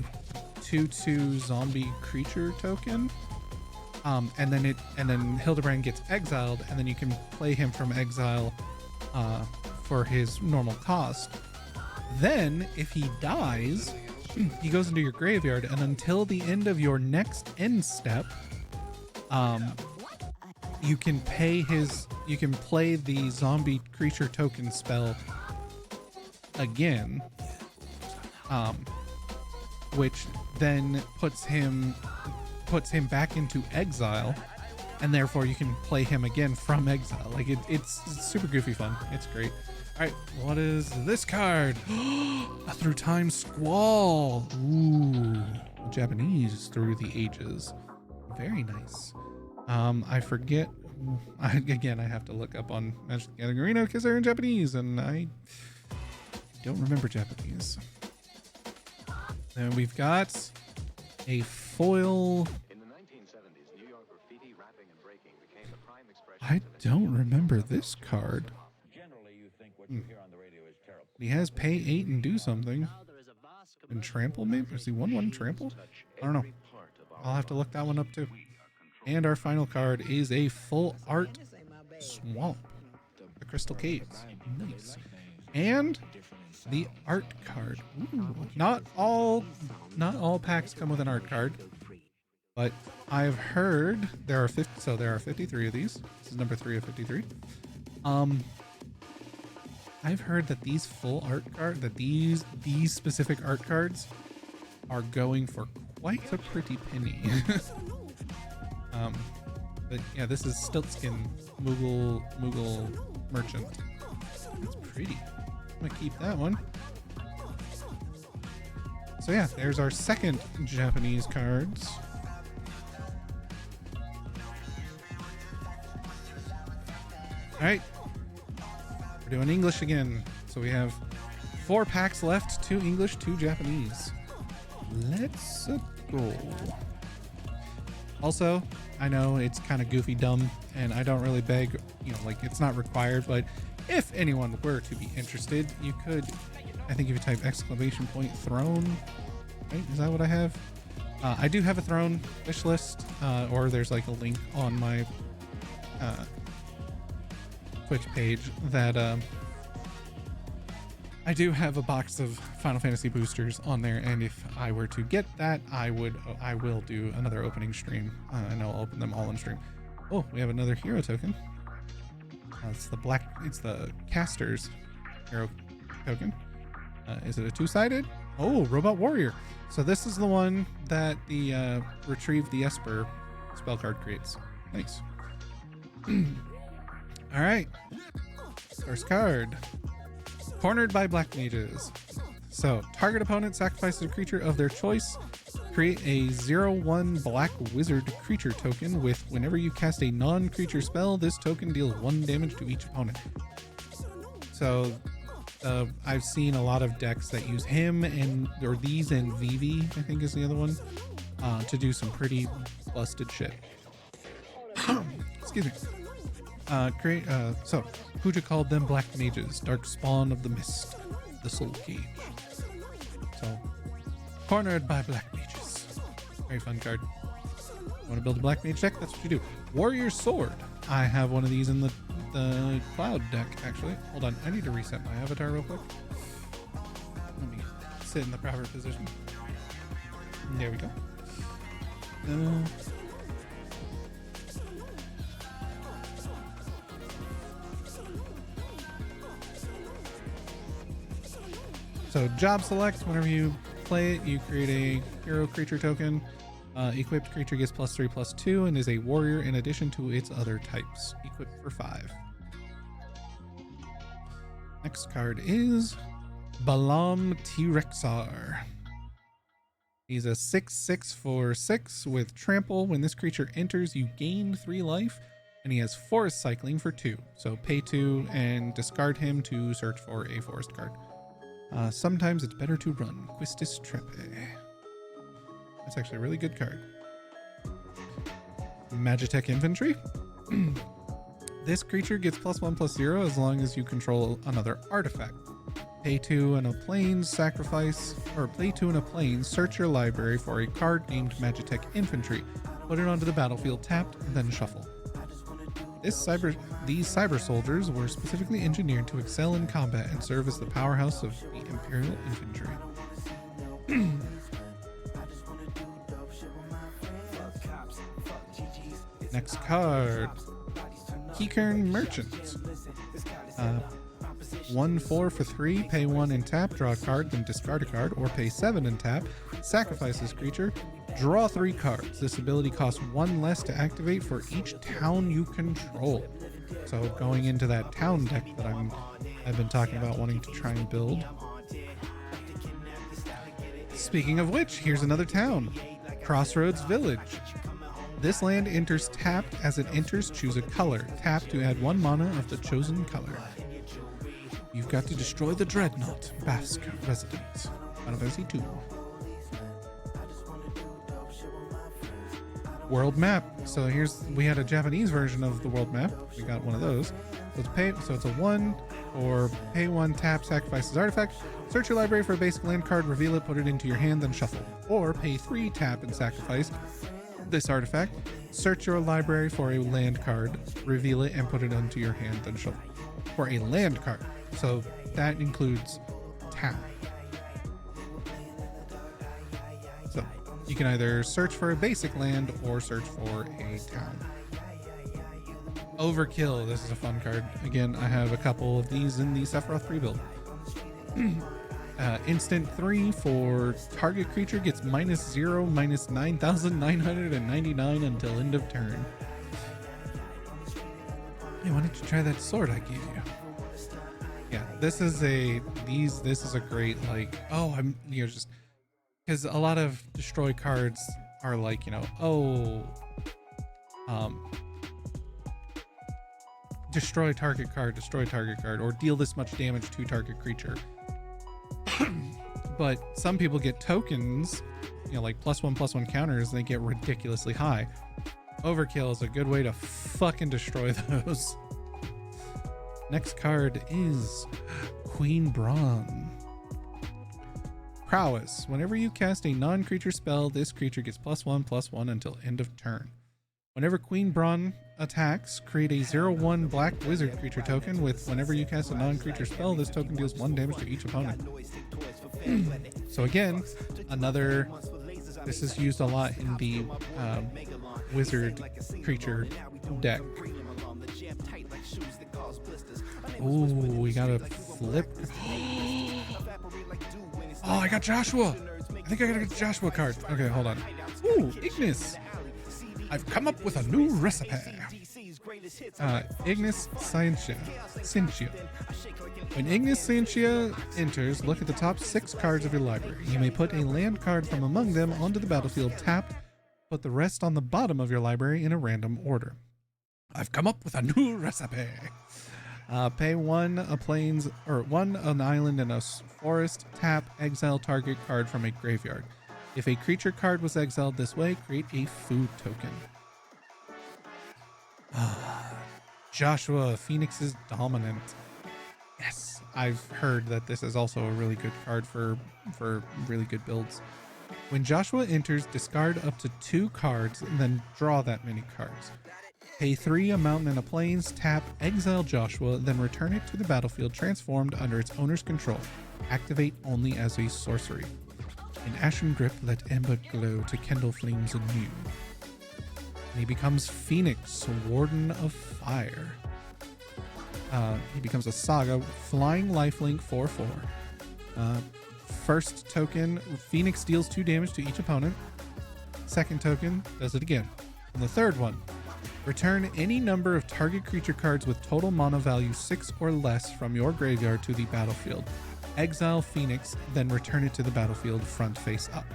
2/2 zombie creature token. And then Hildebrand gets exiled, and then you can play him from exile for his normal cost. Then, if he dies, he goes into your graveyard, and until the end of your next end step, you can play the zombie creature token spell again, which then puts him back into exile, and therefore you can play him again from exile. Like it's super goofy fun. It's great. All right, what is this card? A Through Time Squall. Ooh, Japanese through the ages. Very nice. I forget. Again, I have to look up on Magic the Gathering Arena because they're in Japanese, and I don't remember Japanese. Then we've got a foil. In the 1970s, New York graffiti rapping and breaking became the prime expression. I don't remember this card. Generally, you think what you hear on the radio is terrible. He has pay 8 and do something. And trample, maybe? Is he 1/1 trample? I don't know. I'll have to look that one up too. And our final card is a full art swamp. The Crystal Caves. Nice. And the art card. Ooh. Not all packs come with an art card, but I've heard there are 53 of these. This is number 3 of 53. I've heard that these full art card, that these specific art cards are going for quite a pretty penny. But yeah, this is Stiltskin Moogle Merchant. It's pretty. I'm gonna keep that one. So yeah, there's our second Japanese cards. All right, we're doing English again. So we have 4 packs left, 2 English, 2 Japanese. Let's go. Also, I know it's kind of goofy dumb, and I don't really beg, like it's not required, but if anyone were to be interested, you could, I think if you type !throne, right? Is that what I have? I do have a Throne wish list, or there's like a link on my Twitch page that I do have a box of Final Fantasy boosters on there, and if I were to get that, I will do another opening stream, and I'll open them all in stream. Oh, we have another hero token. It's the Caster's hero token. Is it a 2-sided? Oh, Robot Warrior. So this is the one that the Retrieve the Esper spell card creates. Nice. All right. First card. Cornered by Black Mages. So target opponent sacrifices a creature of their choice. Create a 0/1 Black Wizard creature token with whenever you cast a non-creature spell, this token deals 1 damage to each opponent. So I've seen a lot of decks that use him or these and Vivi, I think is the other one, to do some pretty busted shit. Excuse me. So Pooja called them Black Mages, dark spawn of the mist, the soul cage. So, cornered by black mages. Very fun card. Want to build a black mage deck? That's what you do. Warrior Sword. I have one of these in the cloud deck, actually. Hold on, I need to reset my avatar real quick. Let me sit in the proper position. There we go. So job select, whenever you play it, you create a hero creature token. Equipped creature gets +3/+2 and is a warrior in addition to its other types. Equipped for 5. Next card is Balam T-Rexar. He's a 6/6 for 6 with trample. When this creature enters, you gain 3 life, and he has forest cycling for 2. So pay 2 and discard him to search for a forest card. Sometimes it's better to run. Quistis Trepe. That's actually a really good card. Magitech Infantry. This creature gets +1/+0 as long as you control another artifact. Pay 2 and a plains, sacrifice, or play 2 and a plains, search your library for a card named Magitech Infantry. Put it onto the battlefield tapped, and then shuffle. These cyber soldiers were specifically engineered to excel in combat and serve as the powerhouse of the Imperial Infantry. Next card, Keykern Merchant. 1/4 for 3, pay 1 and tap, draw a card, then discard a card, or pay 7 and tap, sacrifice this creature, draw 3 cards. This ability costs 1 less to activate for each town you control. So going into that town deck that I've been talking about wanting to try and build. Speaking of which, here's another town, Crossroads Village. This land enters tapped. As it enters, choose a color. Tap to add 1 mana of the chosen color. You've got to destroy the Dreadnought, Basque resident. Final Fantasy 2. World map. So we had a Japanese version of the world map. We got one of those. So it's a 1 or pay 1, tap, sacrifice this artifact. Search your library for a basic land card, reveal it, put it into your hand, then shuffle. Or pay 3, tap, and sacrifice this artifact. Search your library for a land card, reveal it, and put it into your hand, then shuffle. For a land card. So that includes town. So you can either search for a basic land or search for a town. Overkill. This is a fun card. Again, I have a couple of these in the Sephiroth 3 build. Instant 3 for target creature gets -0, -9,999 until end of turn. Hey, why don't you try that sword I gave you? Yeah, this is a great, like, just because a lot of destroy cards are like, destroy target card, or deal this much damage to target creature. But some people get tokens, like +1/+1 counters, and they get ridiculously high. Overkill is a good way to fucking destroy those. Next card is Queen Braun. Prowess. Whenever you cast a non-creature spell, this creature gets +1/+1 until end of turn. Whenever Queen Braun attacks, create a 0/1 black wizard creature token with whenever you cast a non-creature spell, this token deals 1 damage to each opponent. So again, this is used a lot in the wizard creature deck. Ooh, we got a flip. Oh, I got Joshua. I think I got a Joshua card. Okay, hold on. Ooh, Ignis. I've come up with a new recipe. Ignis Scientia. When Ignis Scientia enters, look at the top 6 cards of your library. You may put a land card from among them onto the battlefield tapped. Put the rest on the bottom of your library in a random order. I've come up with a new recipe. Pay 1 a plains, or 1 an island and a forest. Tap, exile target card from a graveyard. If a creature card was exiled this way, create a food token. Joshua, Phoenix's dominant. Yes, I've heard that this is also a really good card for really good builds. When Joshua enters, discard up to 2 cards, and then draw that many cards. Pay 3, a mountain and a plains, tap, exile Joshua, then return it to the battlefield transformed under its owner's control. Activate only as a sorcery. In Ashen Grip, let Ember glow to kindle flames anew. And he becomes Phoenix, Warden of Fire. He becomes a Saga, Flying Lifelink 4/4. First token, Phoenix deals 2 damage to each opponent. Second token, does it again. And the third one, return any number of target creature cards with total mana value 6 or less from your graveyard to the battlefield. Exile Phoenix, then return it to the battlefield front face up.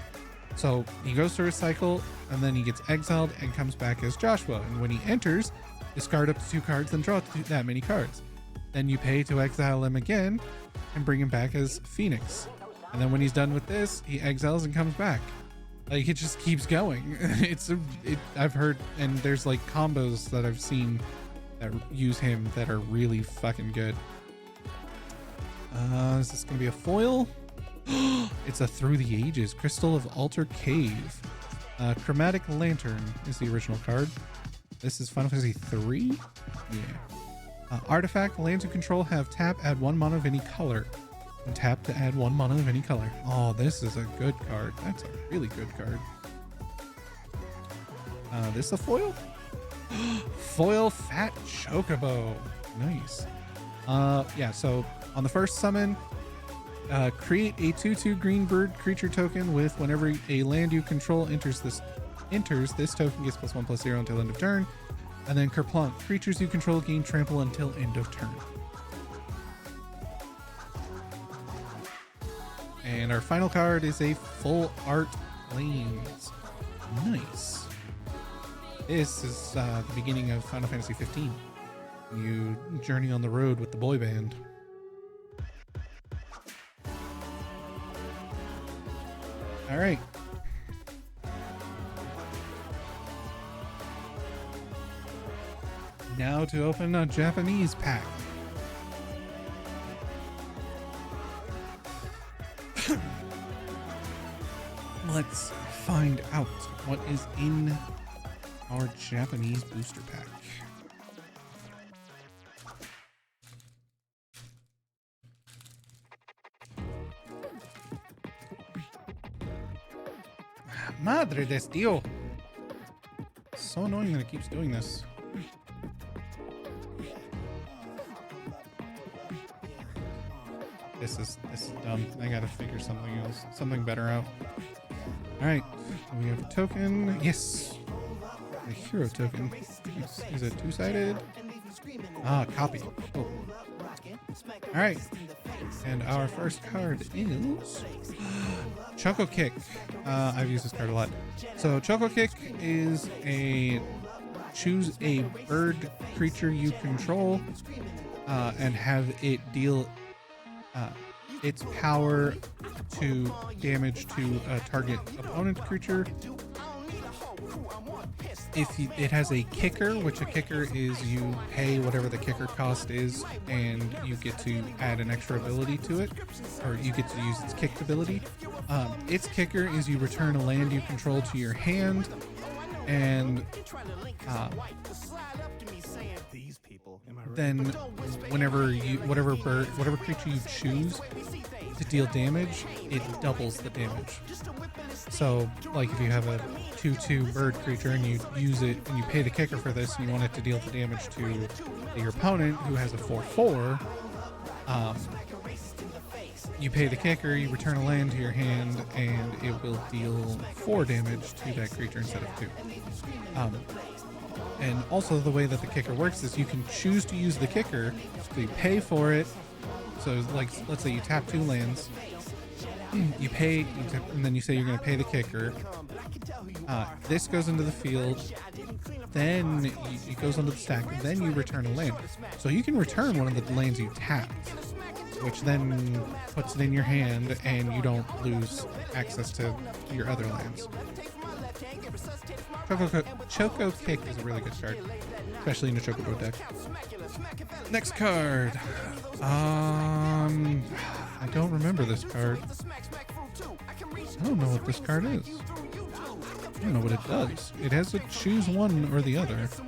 So he goes through a cycle, and then he gets exiled and comes back as Joshua. And when he enters, discard up to 2 cards, then draw that many cards. Then you pay to exile him again and bring him back as Phoenix. And then when he's done with this, he exiles and comes back. Like, it just keeps going. I've heard, and there's like combos that I've seen that use him that are really fucking good. Is this gonna be a foil? It's a Through the Ages, Crystal of Altar Cave. Chromatic Lantern is the original card. This is Final Fantasy 3? Yeah. Artifact, lands you control have tap, add 1 mana of any color. And tap to add 1 mana of any color. Oh, this is a good card. That's a really good card. This a foil? Foil Fat Chocobo. Nice. Yeah, so on the first summon, create a 2/2 green bird creature token with whenever a land you control enters, this token gets +1/+0 until end of turn. And then Kerplunk, creatures you control gain trample until end of turn. And our final card is a Full Art Plains. Nice. This is the beginning of Final Fantasy 15. You journey on the road with the boy band. All right. Now to open a Japanese pack. Let's find out what is in our Japanese booster pack. Madre de Dios. So annoying that it keeps doing this. This is dumb. I gotta figure something better out. All right, we have a token. Yes, a hero token. Is it 2-sided? Ah, copy. Cool. All right, and our first card is Choco Kick. I've used this card a lot. So Choco Kick is choose a bird creature you control and have it deal its power to damage to a target opponent creature. If it has a kicker, which a kicker is you pay whatever the kicker cost is and you get to add an extra ability to it, or you get to use its kicked ability. Its kicker is you return a land you control to your hand, and then whatever creature you choose to deal damage, it doubles the damage. So like if you have a 2/2 bird creature and you use it and you pay the kicker for this and you want it to deal the damage to your opponent who has a 4/4, you pay the kicker, you return a land to your hand, and it will deal 4 damage to that creature instead of 2. And also the way that the kicker works is you can choose to use the kicker, so you pay for it. So like, let's say you tap 2 lands, you pay, and then you say you're going to pay the kicker. This goes into the field, then it goes onto the stack, and then you return a land. So you can return one of the lands you tapped, which then puts it in your hand, and you don't lose access to your other lands. Choco Kick is a really good card, especially in a Chocobo deck. Next card, I don't remember this card. I don't know what this card is. I don't know what it does. It has to choose one or the other. It's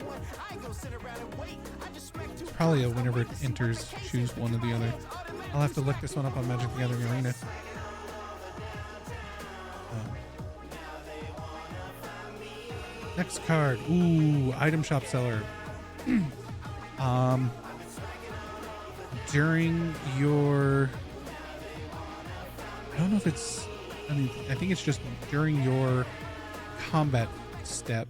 probably a whenever it enters, choose one or the other. I'll have to look this one up on Magic the Gathering Arena. Next card. Ooh, item shop seller. During your, I don't know if it's, I mean, I think it's just during your combat step.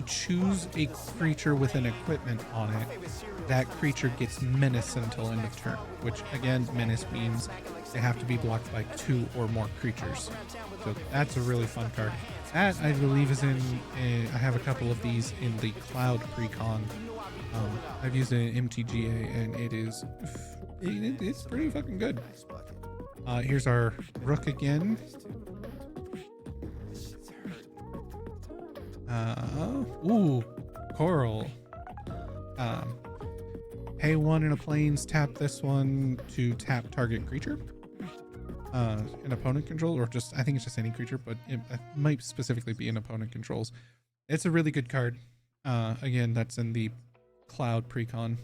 Choose a creature with an equipment on it. That creature gets menace until end of turn, which again, menace means they have to be blocked by 2 or more creatures. So that's a really fun card. That I believe is in, I have a couple of these in the Cloud Precon. I've used it in MTGA and it is, it's pretty fucking good. Here's our Rook again. Ooh, Coral. Pay 1 in a plains, tap this one to tap target creature. An opponent control, or just, I think it's just any creature, but it might specifically be an opponent controls. It's a really good card. Again, that's in the Cloud Precon.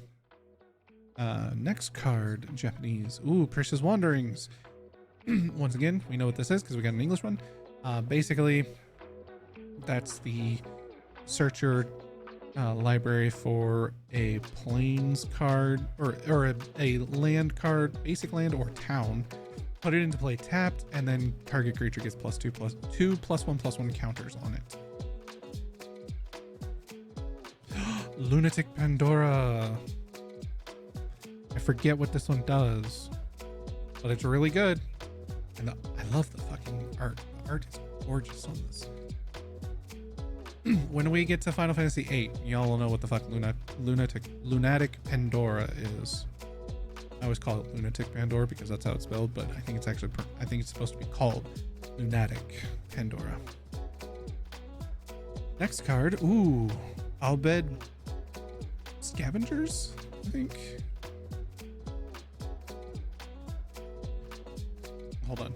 Next card, Japanese. Ooh, Precious Wanderings. Once again, we know what this is because we got an English one. Basically, that's the searcher library for a plains card or a land card, basic land or town. Put it into play tapped, and then target creature gets +2/+2/+1/+1 counters on it. Lunatic Pandora. I forget what this one does, but it's really good. And I love the fucking art. The art is gorgeous on this. When we get to Final Fantasy VIII, y'all will know what the fuck Lunatic Pandora is. I always call it Lunatic Pandora because that's how it's spelled, but I think it's actually, I think it's supposed to be called Lunatic Pandora. Next card, ooh, Albed Scavengers, I think. Hold on.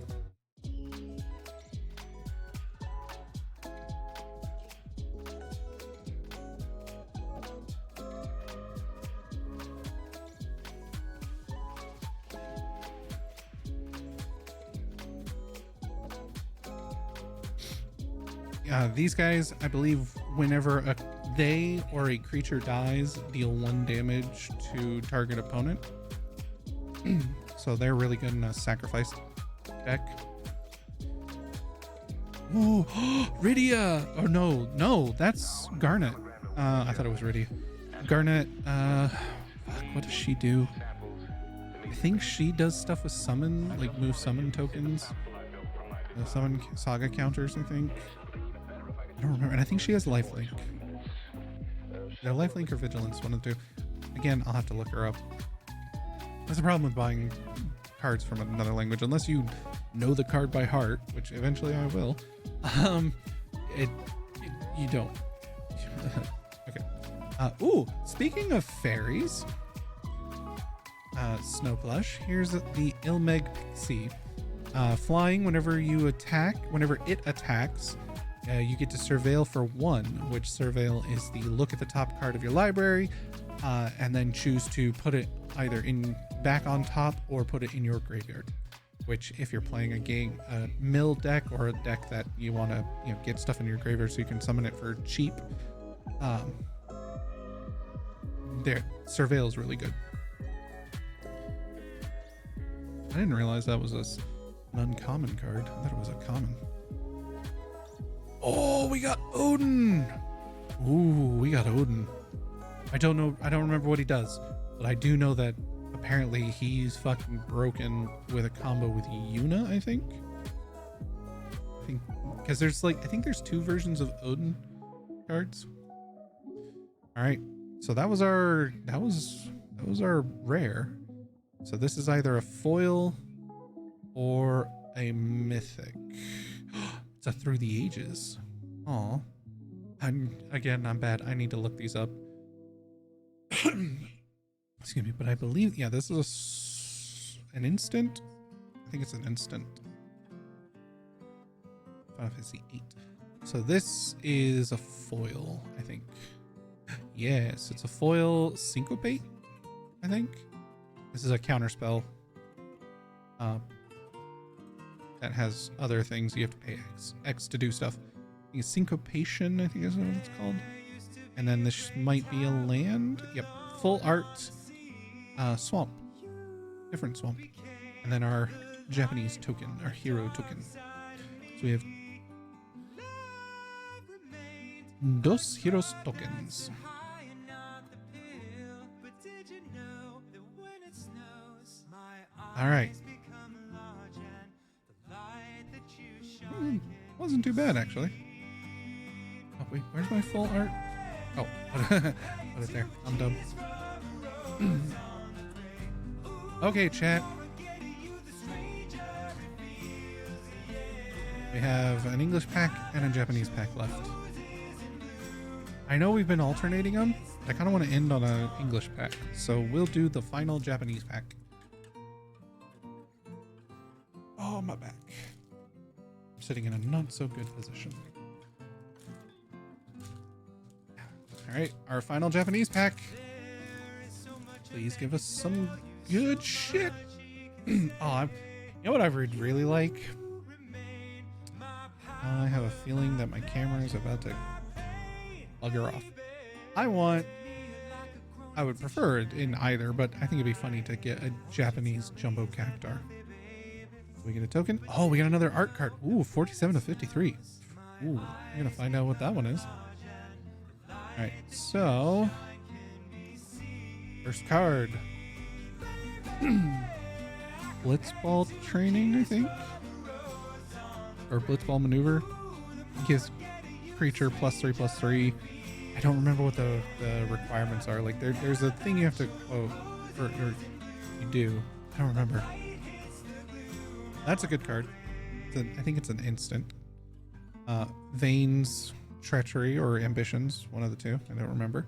These guys, I believe, whenever they or a creature dies, deal 1 damage to target opponent. So they're really good in a sacrifice deck. Ooh, Rydia! Oh no, that's Garnet. I thought it was Rydia. Garnet, fuck, what does she do? I think she does stuff with summon, like move summon tokens. Summon saga counters, I think. I don't remember, and I think she has lifelink. Yeah, lifelink or vigilance, one of the two. Again, I'll have to look her up. That's the problem with buying cards from another language, unless you know the card by heart, which eventually I will. You don't. Okay. Ooh, speaking of fairies, Snowplush. Here's the Ilmeg Pixie. Flying whenever it attacks. You get to surveil for 1, which surveil is the look at the top card of your library, and then choose to put it either back on top or put it in your graveyard. Which, if you're playing a mill deck or a deck that you want to get stuff in your graveyard so you can summon it for cheap, surveil is really good. I didn't realize that was an uncommon card. I thought it was a common. Oh, we got Odin. Ooh, we got Odin. I don't remember what he does, but I do know that apparently he's fucking broken with a combo with Yuna, I think because there's I think there's 2 versions of Odin cards. All right, so that was our rare. So this is either a foil or a mythic. It's a Through the Ages. Aw. I'm bad. I need to look these up. Excuse me, but I believe, yeah, this is an instant. I think it's an instant. Final Fantasy 8. So this is a foil, I think. Yes, it's a foil syncopate, I think. This is a counter spell that has other things. You have to pay X to do stuff. I think syncopation, I think is what it's called. And then this might be a land. Yep, full art swamp. Different swamp. And then our Japanese token, our hero token. So we have dos heroes tokens. All right. Wasn't too bad, actually. Oh, wait, where's my full art? Oh, put it there. I'm dumb. Okay, chat. We have an English pack and a Japanese pack left. I know we've been alternating them. I kind of want to end on an English pack, so we'll do the final Japanese pack. Oh, my back. I'm sitting in a not so good position. All right, our final Japanese pack. Please give us some good shit. You know what I would really like? I have a feeling that my camera is about to bugger off. I would prefer it in either, but I think it'd be funny to get a Japanese jumbo cactar. We get a token. Oh, we got another art card. Ooh, 47 to 53. Ooh, we're gonna find out what that one is. All right, so first card. Blitzball training, I think, or blitzball maneuver. Gives creature +3/+3. I don't remember what the requirements are. Like there's a thing you have to quote, or you do. I don't remember. That's a good card. I think it's an instant. Veins, treachery, or ambitions. One of the two. I don't remember.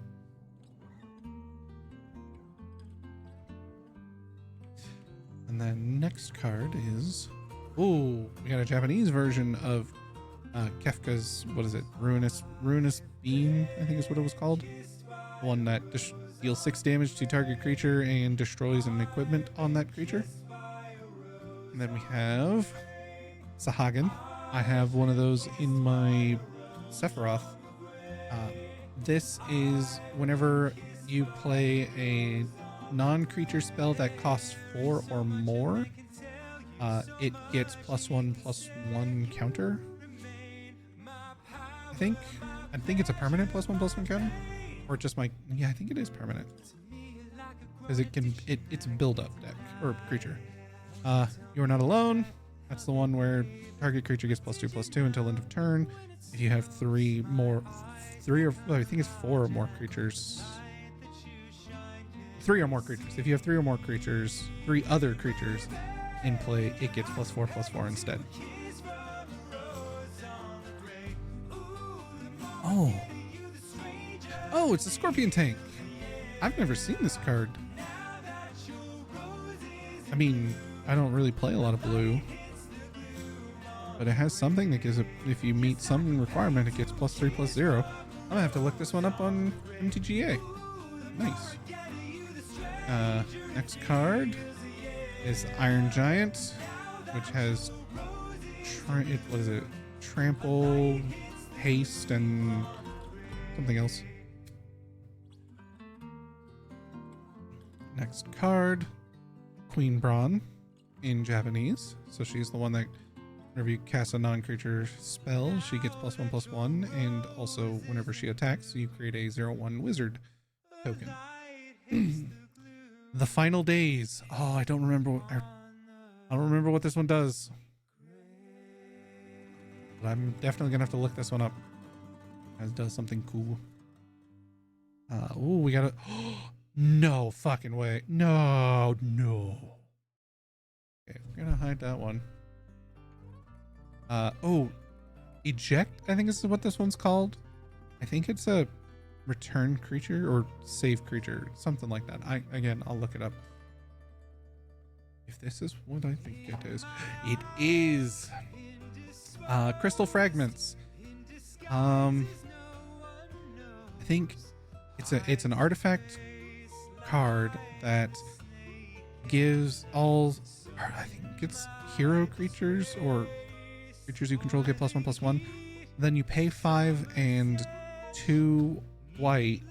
And then next card is... Ooh, we got a Japanese version of Kefka's... What is it? Ruinous Beam, I think is what it was called. The one that deals 6 damage to target creature and destroys an equipment on that creature. And then we have Sahagin. I have one of those in my Sephiroth. This is whenever you play a non-creature spell that costs 4 or more, it gets +1/+1 counter. I think it's a permanent +1/+1 counter, or just my, yeah, I think it is permanent because it's a build-up deck or creature. You are not alone. That's the one where target creature gets +2/+2 until end of turn. If you have 3 or I think it's 4 or more creatures. 3 or more creatures. If you have 3 or more creatures, 3 other creatures in play, it gets +4/+4 instead. Oh, it's a Scorpion Tank. I've never seen this card. I mean, I don't really play a lot of blue, but it has something that gives it, if you meet some requirement, it gets +3/+0. I'm gonna have to look this one up on MTGA. Nice. Next card is Iron Giant, which has what is it? Trample, haste, and something else. Next card, Queen Braun in Japanese. So she's the one that whenever you cast a non-creature spell, she gets +1/+1, and also whenever she attacks, you create a 0/1 wizard token. The Final Days. Oh, I don't remember what this one does. But I'm definitely gonna have to look this one up. It does something cool. We got a no fucking way. No. Okay, we're gonna hide that one. Eject, I think is what this one's called. I think it's a return creature or save creature, something like that. I'll look it up. If this is what I think it is, it is crystal fragments. I think it's an artifact card that gives all, I think it's hero creatures or creatures you control get +1/+1. Then you pay 5 and 2 white,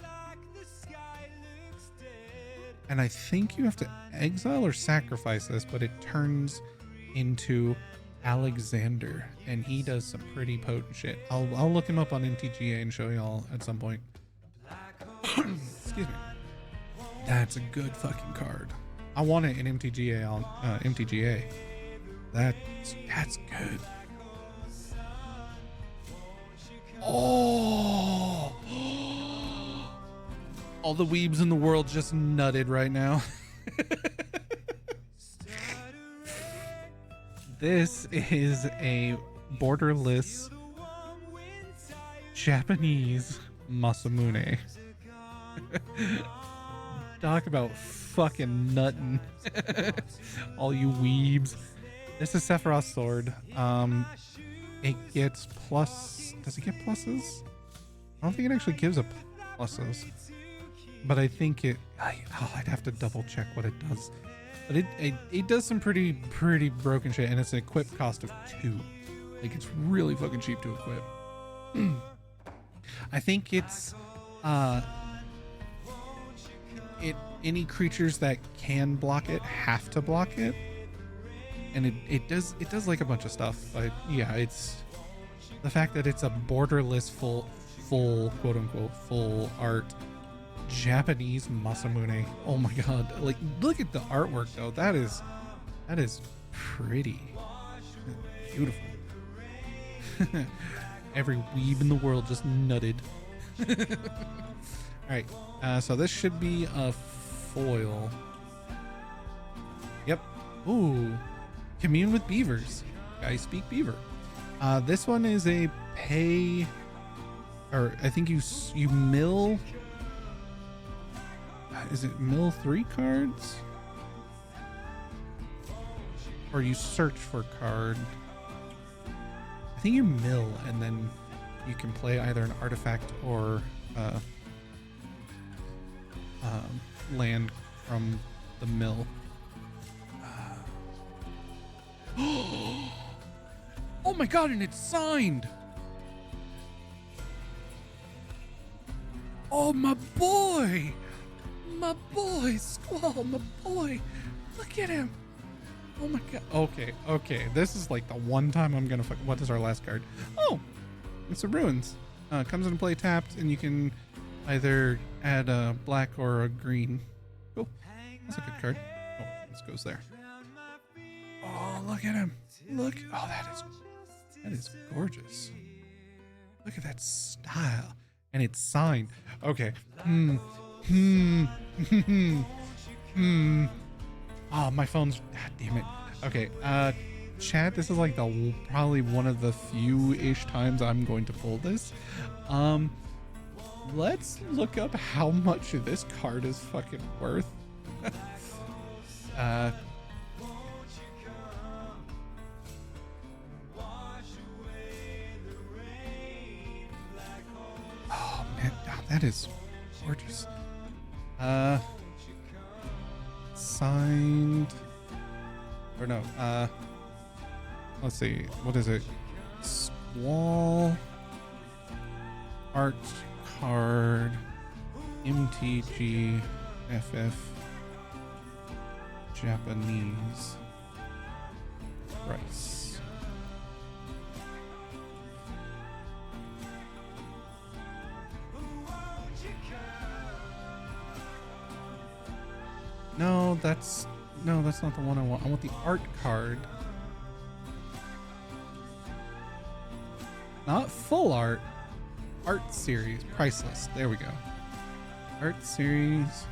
and I think you have to exile or sacrifice this, but it turns into Alexander, and he does some pretty potent shit. I'll look him up on MTGA and show y'all at some point. Excuse me. That's a good fucking card. I want it in MTGA on MTGA. That's good. Oh, all the weebs in the world just nutted right now. This is a borderless Japanese Masamune. Talk about fucking nuttin'. All you weebs. This is Sephiroth's sword. It gets plus. Does it get pluses? I don't think it actually gives a pluses. But I think I'd have to double check what it does. But it does some pretty broken shit, and it's an equip cost of 2. Like, it's really fucking cheap to equip. I think it's any creatures that can block it have to block it, and it does like a bunch of stuff. But yeah, it's the fact that it's a borderless full quote unquote full art Japanese Masamune. Oh my god, like, look at the artwork though. That is pretty beautiful. Every weeb in the world just nutted. All right, so this should be a foil. Yep. Ooh, commune with beavers. I speak beaver. This one is a pay, or I think you mill. Is it mill 3 cards? Or you search for a card? I think you mill, and then you can play either an artifact or land from the mill. Oh my god, and it's signed! Oh, my boy! My boy, Squall, my boy. Look at him. Oh my god. Okay. This is like the one time I'm gonna what is our last card? Oh, it's a Ruins. Comes into play tapped, and you can either add a black or a green. Cool. That's a good card. Oh, this goes there. Oh, look at him. Look. Oh, that is gorgeous. Look at that style. And it's signed. Okay. Oh, my phone's, god damn it. Okay, chat, this is like probably one of the few-ish times I'm going to pull this. Let's look up how much this card is fucking worth. Oh man, that is gorgeous. Signed, or no, let's see, what is it? Squall art card, MTG FF Japanese price. No, that's not the one I want. I want the art card. Not full art. Art series. Priceless. There we go. Art series.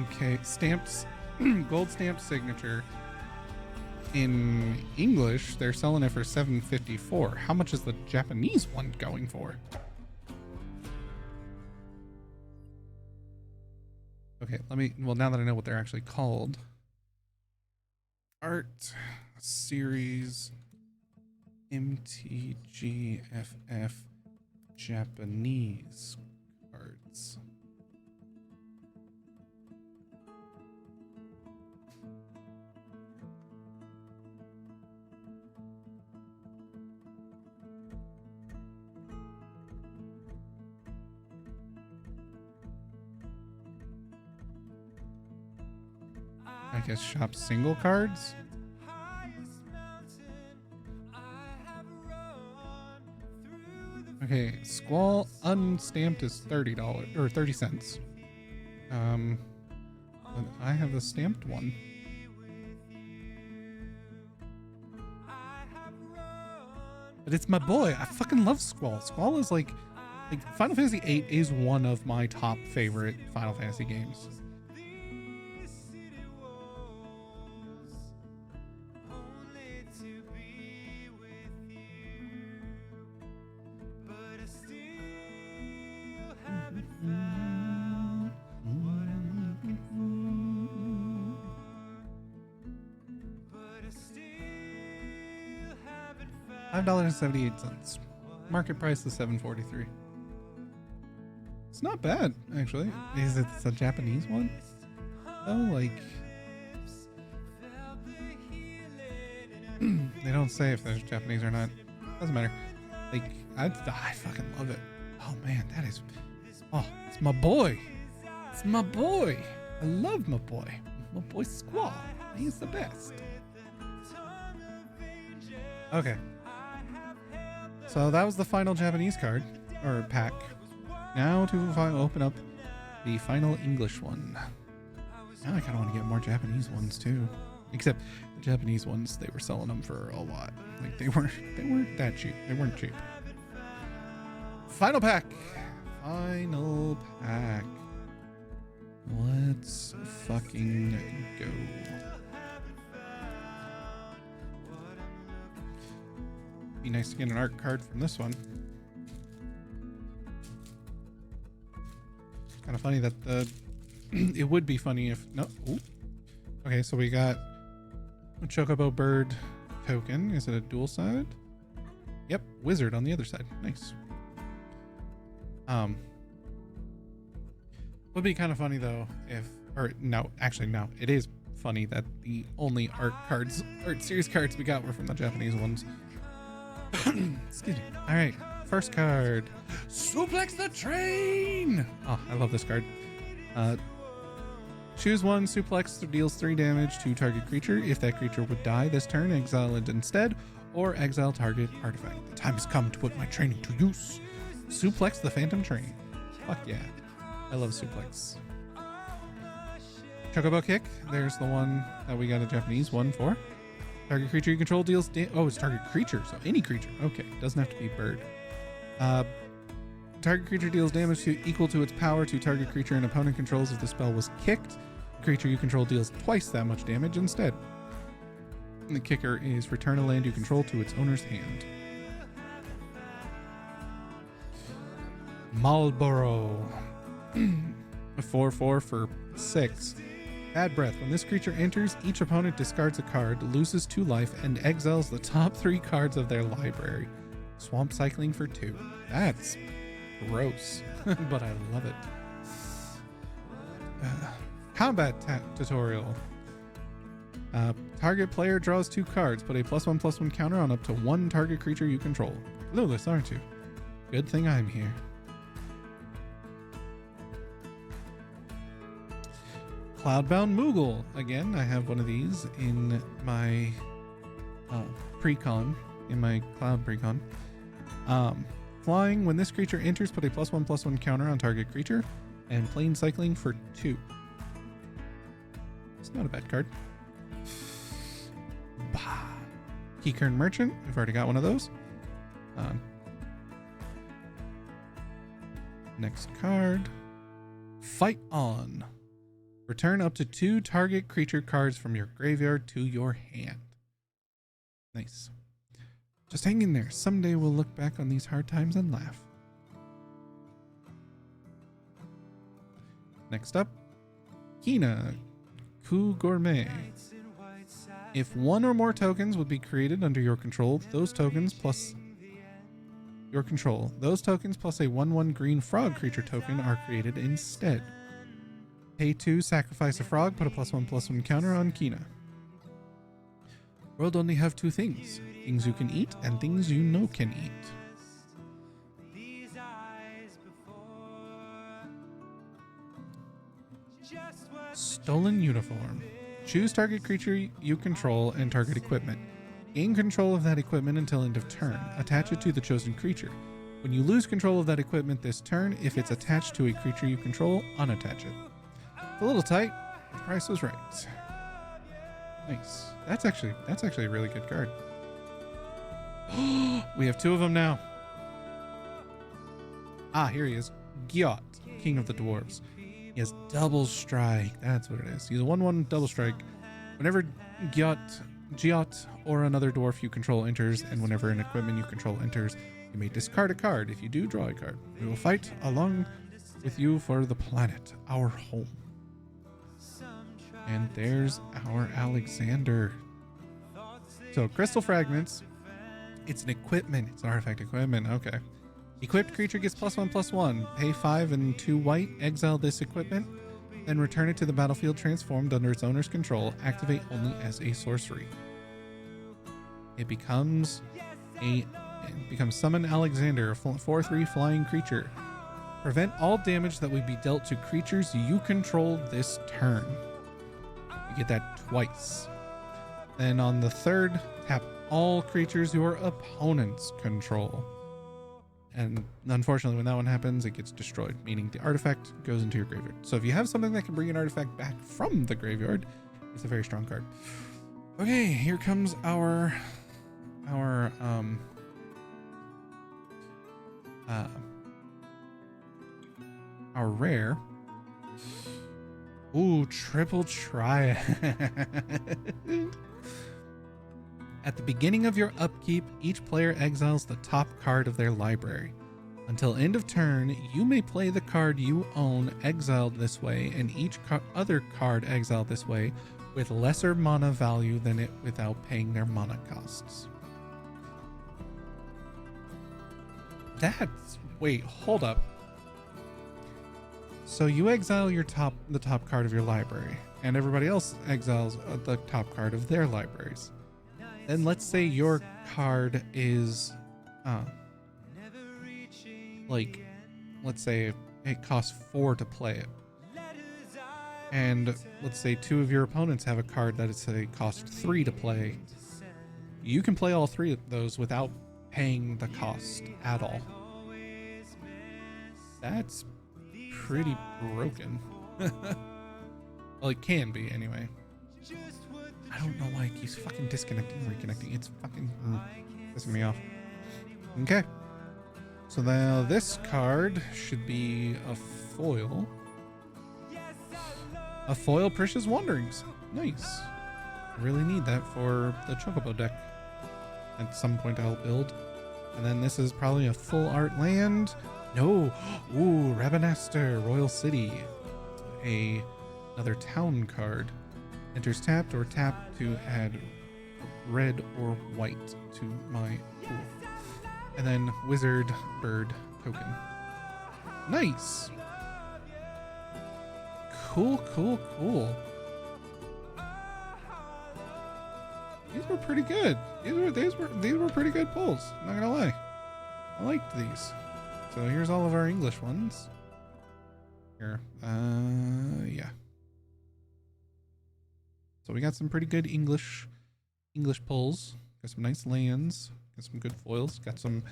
Okay. Stamped. Gold stamped signature. in English, they're selling it for $7.54. How much is the Japanese one going for? Okay, well, now that I know what they're actually called. Art Series MTGFF Japanese cards. I guess shop single cards. Okay, Squall unstamped is $30 or 30 cents. But I have the stamped one. But it's my boy. I fucking love Squall. Squall is like Final Fantasy VIII is one of my top favorite Final Fantasy games. $5.78. Market price is $7.43. It's not bad, actually. Is it a Japanese one? Oh, like they don't say if there's Japanese or not. Doesn't matter. Like I fucking love it. Oh man, that is. Oh, it's my boy. It's my boy. I love my boy. My boy Squall. He's the best. Okay. So that was the final Japanese card, or pack. Now to open up the final English one. Now I kind of want to get more Japanese ones too. Except the Japanese ones, they were selling them for a lot. Like they weren't that cheap. They weren't cheap. Final pack. Final pack. Let's fucking go. Be nice to get an art card from this one. Kind of funny that it would be funny if no. Ooh. Okay, so we got a Chocobo Bird token. Is it a dual side? Yep, wizard on the other side. Nice. Would be kind of funny though if, or no, actually no, it is funny that the only art series cards we got were from the Japanese ones. Excuse me. All right, first card, Suplex the Train. Oh, I love this card. Choose one, suplex deals 3 damage to target creature. If that creature would die this turn, exile it instead, or exile target artifact. The time has come to put my training to use. Suplex the Phantom Train. Fuck yeah. I love suplex. Chocobo Kick. There's the one that we got a Japanese one for. Target creature you control deals oh, it's target creature, so any creature. Okay, doesn't have to be bird. Target creature deals damage equal to its power to target creature and opponent controls if the spell was kicked. The creature you control deals twice that much damage instead. And the kicker is return a land you control to its owner's hand. Marlboro. A 4/4 for 6. Bad Breath. When this creature enters, each opponent discards a card, loses 2 life, and exiles the top 3 cards of their library. Swamp Cycling for 2. That's gross, but I love it. Combat tutorial. Target player draws 2 cards. Put a +1/+1 counter on up to 1 target creature you control. Clueless, aren't you? Good thing I'm here. Cloudbound Moogle. Again, I have one of these in my precon, in my cloud precon. Flying. When this creature enters, put a +1/+1 counter on target creature, and plane cycling for 2. It's not a bad card. Bah. Keycurn Merchant. We've already got one of those. Next card. Fight On. Return up to 2 target creature cards from your graveyard to your hand. Nice. Just hang in there. Someday we'll look back on these hard times and laugh. Next up, Kina Coup Gourmet. If one or more tokens would be created under your control, those tokens plus your control. Those tokens plus a 1/1 green frog creature token are created instead. Pay 2, sacrifice a frog, put a +1/+1 counter on Kina. World only have two things. Things you can eat and things you know can eat. Stolen uniform. Choose target creature you control and target equipment. Gain control of that equipment until end of turn. Attach it to the chosen creature. When you lose control of that equipment this turn, if it's attached to a creature you control, unattach it. It's a little tight, but the price was right. Nice. That's actually a really good card. We have 2 of them now. Ah, here he is. Gyot, King of the Dwarves. He has double strike. That's what it is. He's a 1/1 double strike. Whenever Gyot or another dwarf you control enters, and whenever an equipment you control enters, you may discard a card. If you do, draw a card. We will fight along with you for the planet, our home. And there's our Alexander. So crystal fragments. It's an equipment. It's an artifact equipment. Okay. Equipped creature gets +1/+1. Pay 5 and 2 white. Exile this equipment. Then return it to the battlefield transformed under its owner's control. Activate only as a sorcery. It becomes Summon Alexander, a 4/3 flying creature. Prevent all damage that would be dealt to creatures you control this turn. You get that twice. Then on the third, tap all creatures your opponents control. And unfortunately, when that one happens, it gets destroyed, meaning the artifact goes into your graveyard. So if you have something that can bring an artifact back from the graveyard, it's a very strong card. Okay, here comes our rare. Ooh, triple triad. At the beginning of your upkeep, each player exiles the top card of their library. Until end of turn, you may play the card you own exiled this way and each other card exiled this way with lesser mana value than it without paying their mana costs. Wait, hold up. So you exile the top card of your library, and everybody else exiles the top card of their libraries. Then let's say your card is, let's say it costs 4 to play it. And let's say 2 of your opponents have a card that costs 3 to play. You can play all 3 of those without paying the cost at all. That's pretty broken. Well, it can be anyway. I don't know why it keeps fucking disconnecting and reconnecting. It's fucking pissing me off. Okay. So now this card should be a foil. A foil Prisha's Wanderings. Nice. I really need that for the Chocobo deck. At some point I'll build. And then this is probably a full art land. No. Ooh, Rabanastre, Royal City. Another town card. Enters tapped or tapped to add red or white to my pool. And then Wizard Bird token. Nice. Cool. These were pretty good. These were pretty good pulls. I'm not gonna lie. I liked these. So here's all of our English ones. Here. Yeah. So we got some pretty good English pulls. Got some nice lands. Got some good foils. Got some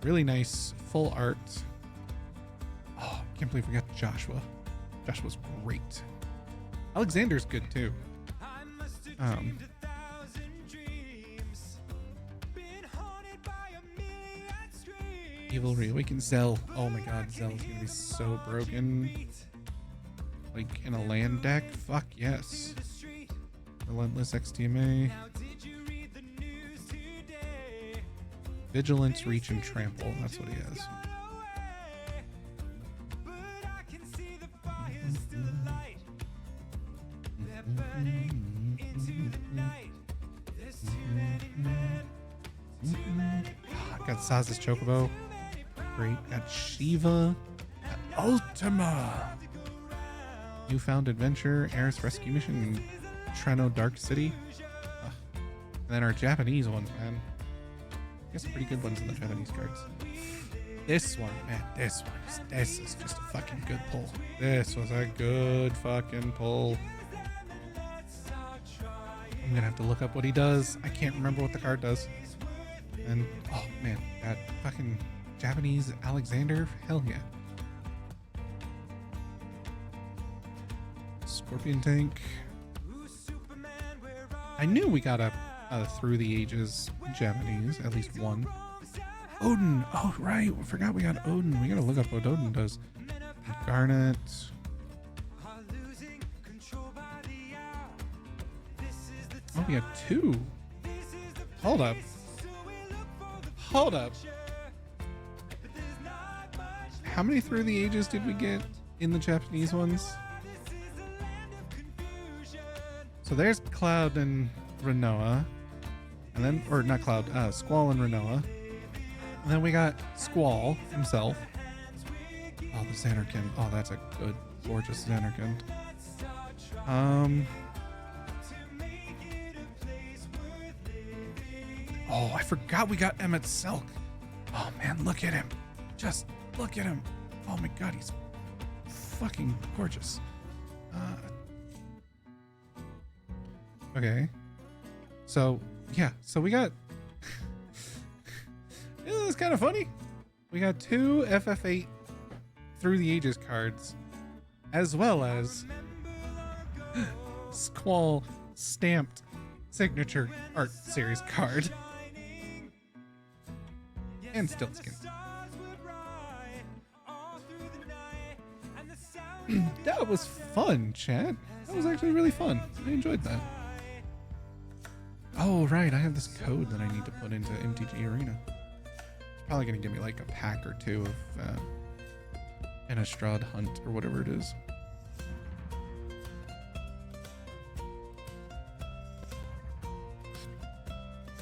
really nice full art. Oh, I can't believe we got Joshua. Joshua's great. Alexander's good too. Evil Reawakened Zell. Oh my god, Zell is gonna be so broken. Like in a land deck? Fuck yes. Relentless XTMA. Vigilance, reach, and trample. That's what he has. Got Saz's Chocobo. Great. Got Shiva. Got Ultima. Newfound Adventure. Eris Rescue Mission. And Treno Dark City. Ugh. And then our Japanese ones, man. I guess pretty good ones in the Japanese cards. This one, man. This is just a fucking good pull. This was a good fucking pull. I'm gonna have to look up what he does. I can't remember what the card does. And oh man, that fucking Japanese Alexander, hell yeah. Scorpion Tank. I knew we got a Through the Ages Japanese, at least one. Odin. Oh right, I forgot we got Odin. We gotta look up what Odin does. Garnet. Oh, we got two. Hold up. Hold up. How many Through the Ages did we get in the Japanese ones? So there's Cloud and Renoa. And then, or not Cloud, Squall and Renoa. And then we got Squall himself. Oh, the Xanarkand. Oh, that's a good, gorgeous Xanarkand. Oh, I forgot we got Emmett Silk. Oh man, look at him. Just look at him. Oh my god, he's fucking gorgeous. Okay. So, yeah. So we got... It's kind of funny. We got two FF8 Through the Ages cards, as well as Squall stamped signature art series card. And Stiltskin. That was fun, chat. That was actually really fun. I enjoyed that. Oh, right. I have this code that I need to put into MTG Arena. It's probably going to give me like a pack or two of Innistrad Hunt or whatever it is.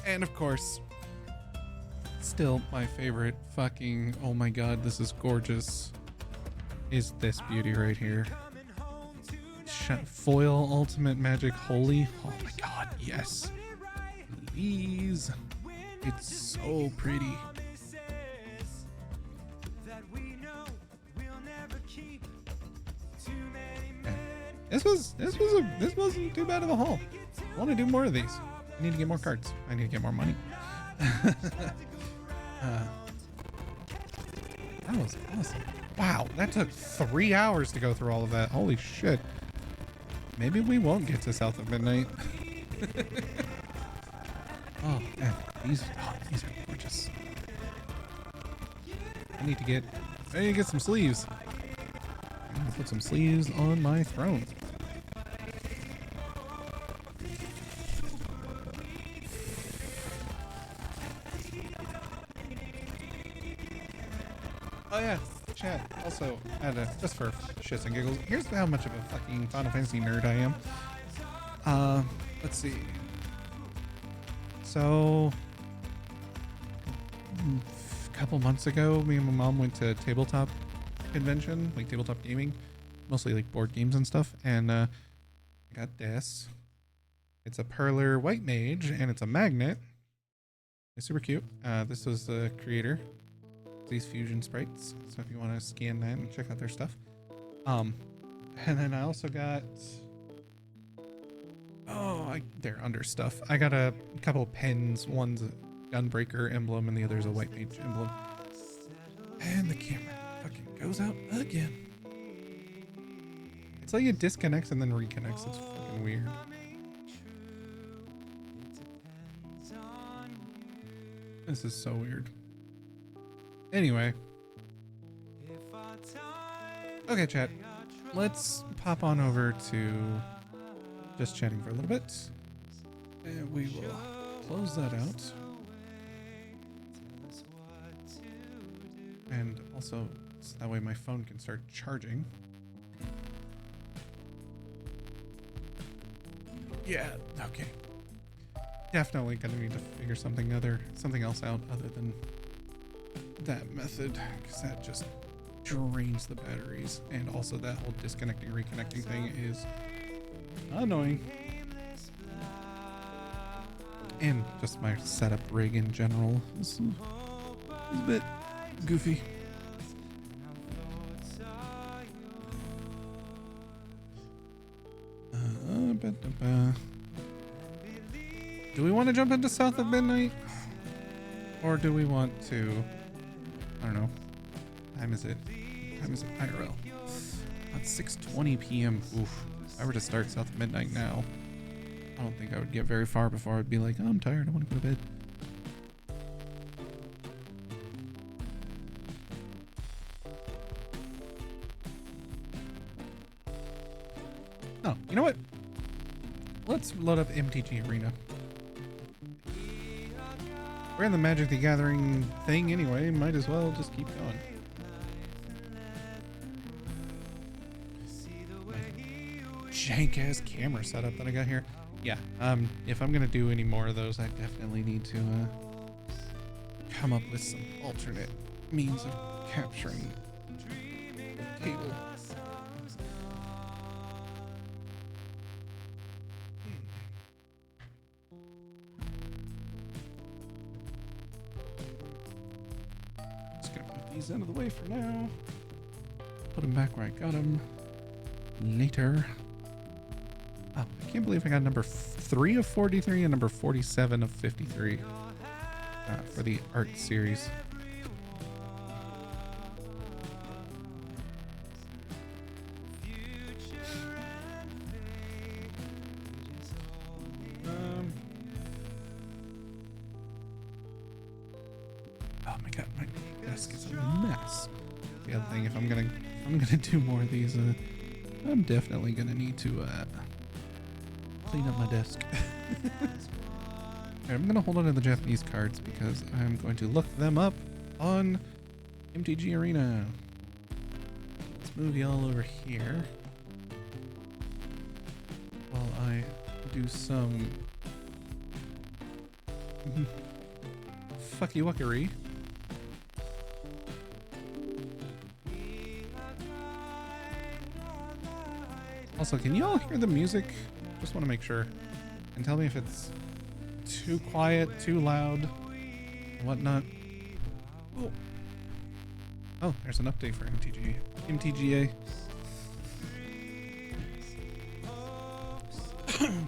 And of course, still my favorite fucking, oh my god, this is gorgeous, is this beauty right here. Foil Ultimate Magic Holy. Oh my god, yes. Please. It's so pretty. Okay. This wasn't too bad of a haul. I want to do more of these. I need to get more cards. I need to get more money. That was awesome. Wow, that took 3 hours to go through all of that. Holy shit. Maybe we won't get to South of Midnight. Oh, man. These are gorgeous. I need to get some sleeves. I'm gonna put some sleeves on my throne. Oh yeah, chat. Also, just for shits and giggles, here's how much of a fucking Final Fantasy nerd I am. Let's see. So, a couple months ago, me and my mom went to tabletop convention, like tabletop gaming, mostly like board games and stuff, and I got this. It's a Perler White Mage, and it's a magnet. It's super cute. This was the creator. These fusion sprites, so if you want to scan that and check out their stuff. And then I also got they're under stuff. I got a couple pens. One's a Gunbreaker emblem and the other's a White Mage emblem. And the camera fucking goes out again. It's like it disconnects and then reconnects. It's fucking weird. This is so weird. Anyway. Okay, chat. Let's pop on over to just chatting for a little bit. And we will close that out. And also, so that way my phone can start charging. Yeah, okay. Definitely gonna need to figure something else out other than that method, because that just drains the batteries. And also that whole disconnecting, reconnecting thing is annoying. And just my setup rig in general is a bit goofy. Do we want to jump into South of Midnight? Or do we want to, I don't know, time is it IRL? At 6:20 p.m. Oof. If I were to start South of Midnight now, I don't think I would get very far before I would be like, oh, I'm tired, I want to go to bed. Oh, you know what? Let's load up MTG Arena. We're in the Magic the Gathering thing anyway, might as well just keep going. Jank ass camera setup that I got here. Yeah, if I'm gonna do any more of those, I definitely need to come up with some alternate means of capturing the cable. Just gonna put these out of the way for now. Put them back where I got them later. Oh, I can't believe I got number 3 of 43 and number 47 of 53 for the art series. Oh my god, my desk is a mess. The other thing, if I'm gonna do more of these, I'm definitely gonna need to clean up my desk. Alright, I'm gonna hold on to the Japanese cards because I'm going to look them up on MTG Arena. Let's move y'all over here while I do some fucky wuckery. Also, can you all hear the music? Just want to make sure. And tell me if it's too quiet, too loud, and whatnot. Oh. Oh, there's an update for MTGA.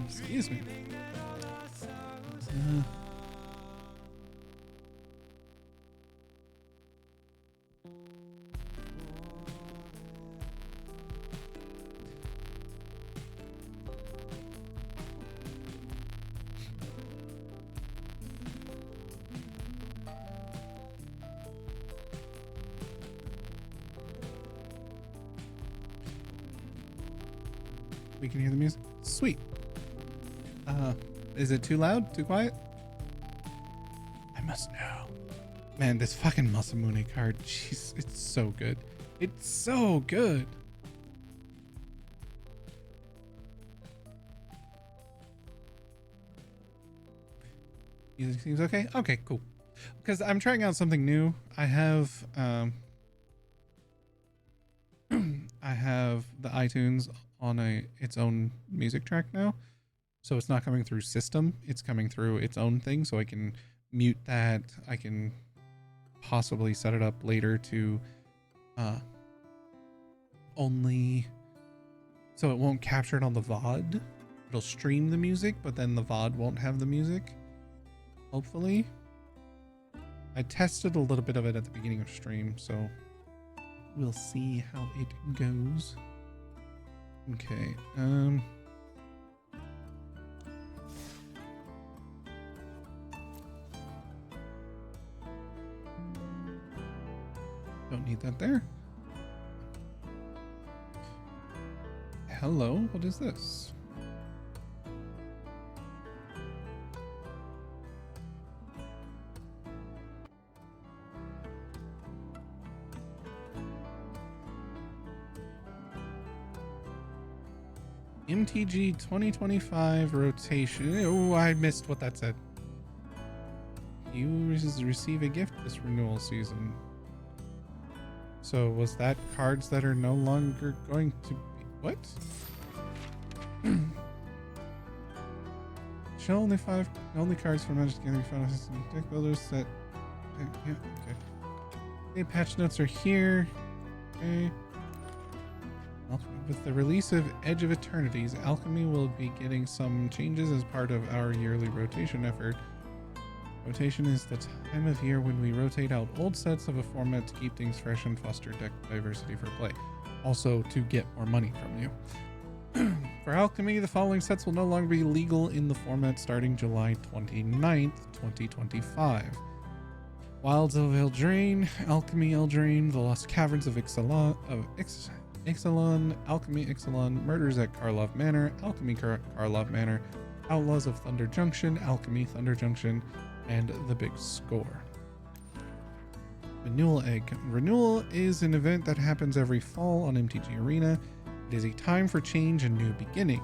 Excuse me. We can hear the music. Sweet. Is it too loud? Too quiet? I must know. Man, this fucking Masamune card, jeez, it's so good. It's so good. Music seems okay? Okay, cool. Because I'm trying out something new. I have I have the iTunes on its own music track now. So it's not coming through system, it's coming through its own thing, so I can mute that. I can possibly set it up later to only so it won't capture it on the VOD. It'll stream the music, but then the VOD won't have the music. Hopefully. I tested a little bit of it at the beginning of stream, so we'll see how it goes. Okay, don't need that there. Hello, what is this? MTG 2025 rotation. Oh, I missed what that said. You receive a gift this renewal season. So was that cards that are no longer going to be what? Show only cards from Magic the Gathering Final System deck builders that yeah, okay. Okay, patch notes are here. Okay. With the release of Edge of Eternities, Alchemy will be getting some changes as part of our yearly rotation effort. Rotation is the time of year when we rotate out old sets of a format to keep things fresh and foster deck diversity for play. Also to get more money from you. For Alchemy, the following sets will no longer be legal in the format starting July 29th, 2025. Wilds of Eldraine, Alchemy Eldraine, The Lost Caverns of Ixalan, Alchemy Ixalan, Murders at Karlov Manor, Alchemy Karlov Manor, Outlaws of Thunder Junction, Alchemy Thunder Junction, and The Big Score. Renewal Egg. Renewal is an event that happens every fall on MTG Arena. It is a time for change and new beginning,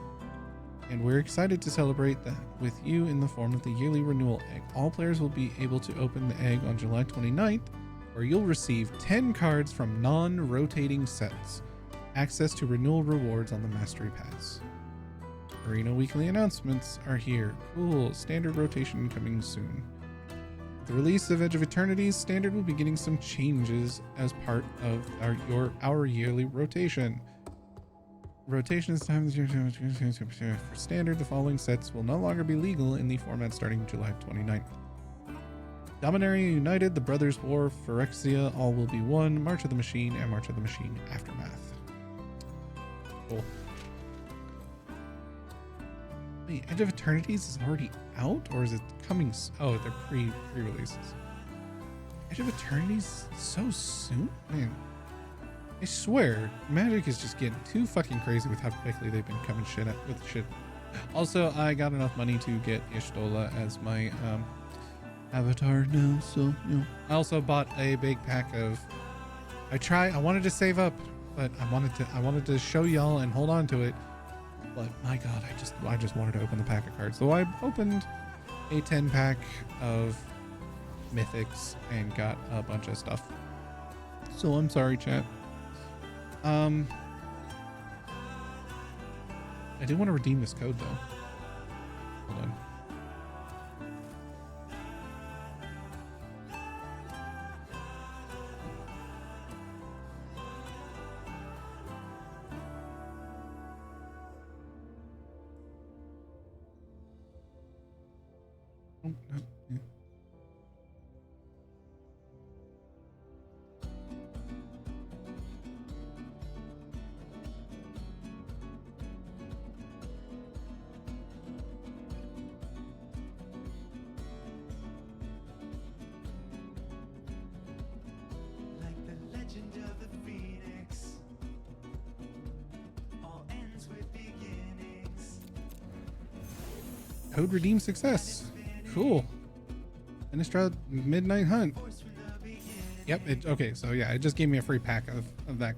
and we're excited to celebrate that with you in the form of the yearly Renewal Egg. All players will be able to open the egg on July 29th, where you'll receive 10 cards from non-rotating sets, access to renewal rewards on the Mastery Pass. Arena weekly announcements are here. Cool, standard rotation coming soon. With the release of Edge of Eternities, Standard will be getting some changes as part of our yearly rotation. Rotation is time for Standard. The following sets will no longer be legal in the format starting July 29th. Dominaria United, The Brothers War, Phyrexia, All Will Be One, March of the Machine, and March of the Machine Aftermath. Cool. Wait, Edge of Eternities is already out, or is it coming? Oh, they're pre-releases. Edge of Eternities so soon? Man, I swear, Magic is just getting too fucking crazy with how quickly they've been coming with shit. Also, I got enough money to get Y'shtola as my avatar now, so you know. I also bought a big pack of. I wanted to save up, but I wanted to show y'all and hold on to it. But my God, I just wanted to open the pack of cards. So I opened a 10 pack of mythics and got a bunch of stuff. So I'm sorry, chat. I do want to redeem this code though. Hold on. Oh, no. Yeah. Like the legend of the phoenix, all ends with beginnings. Code redeem success. Cool. Innistrad Midnight Hunt. Yep. Okay. So yeah, it just gave me a free pack of that.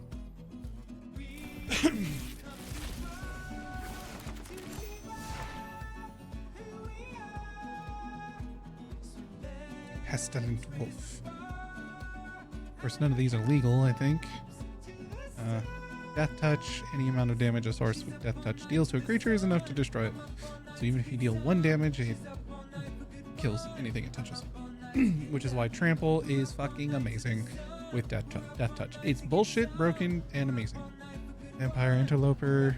Pestilent Wolf. Of course, none of these are legal, I think. Death Touch. Any amount of damage a source with Death Touch deals to a creature is enough to destroy it. So even if you deal 1 damage, it kills anything it touches. Which is why Trample is fucking amazing with Death Touch. It's bullshit, broken, and amazing. Vampire Interloper.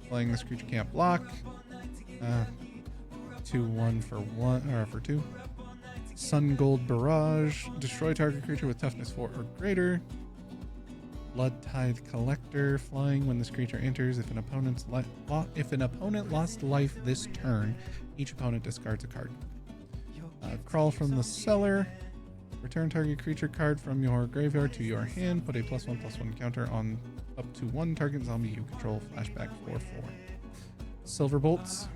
Playing this creature can't block. 2/1 for 1 or for 2. Sun Gold Barrage. Destroy target creature with toughness 4 or greater. Blood Tithe Collector. Flying when this creature enters. If an opponent lost life this turn, each opponent discards a card. Crawl from the Cellar. Return target creature card from your graveyard to your hand. Put a +1/+1 counter on up to 1 target zombie you control. Flashback 4/4. Silver Bolts.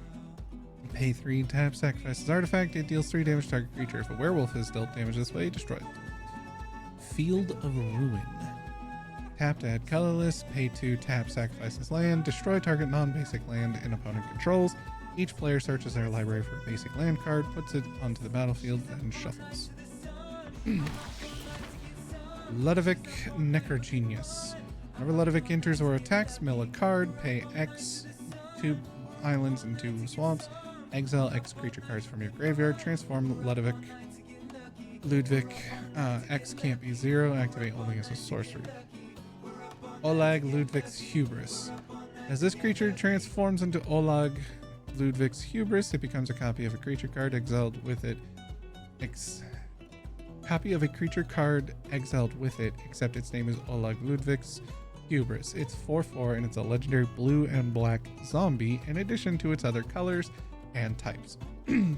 Pay 3, tap, sacrifice this artifact. It deals 3 damage to target creature. If a werewolf is dealt damage this way, destroy it. Field of Ruin. Tap to add colorless. Pay 2, tap, sacrifices land. Destroy target non-basic land and opponent controls. Each player searches their library for a basic land card, puts it onto the battlefield, then shuffles. Ludovic Necrogenius. Whenever Ludovic enters or attacks, mill a card, pay X, 2 islands and 2 swamps, exile X creature cards from your graveyard, transform Ludwig. X can't be 0, activate only as a sorcery. Olag Ludwig's Hubris. As this creature transforms into Olag Ludwig's Hubris, it becomes a copy of a creature card exiled with it. Copy of a creature card exiled with it, except its name is Olag Ludwig's Hubris. It's 4/4 and it's a legendary blue and black zombie in addition to its other colors and types.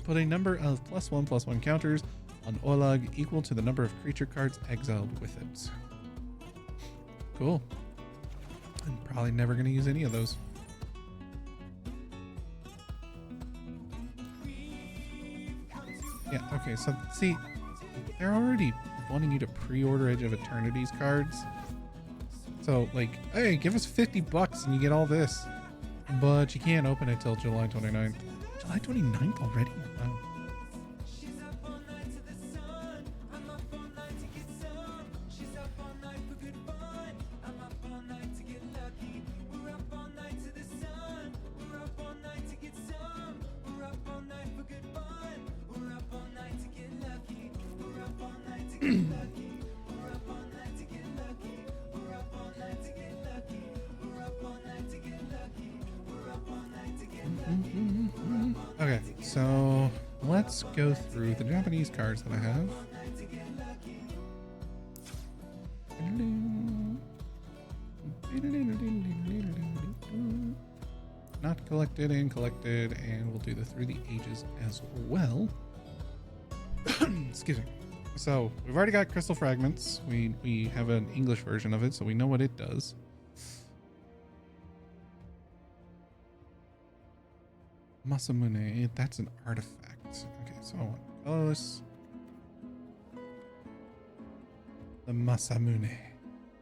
Put a number of +1/+1 counters on Olag equal to the number of creature cards exiled with it. Cool. I'm probably never going to use any of those. Yeah, okay, so see, they're already wanting you to pre-order Edge of Eternity's cards. So, like, hey, give us $50 and you get all this. But you can't open it till July 29th. July 29th already? Wow. Okay, so let's go through the Japanese cards that I have. Not collected and collected, and we'll do the Through the Ages as well. Excuse me. So we've already got Crystal Fragments. We have an English version of it, so we know what it does. Masamune, that's an artifact. Okay, so I want colorless. The Masamune.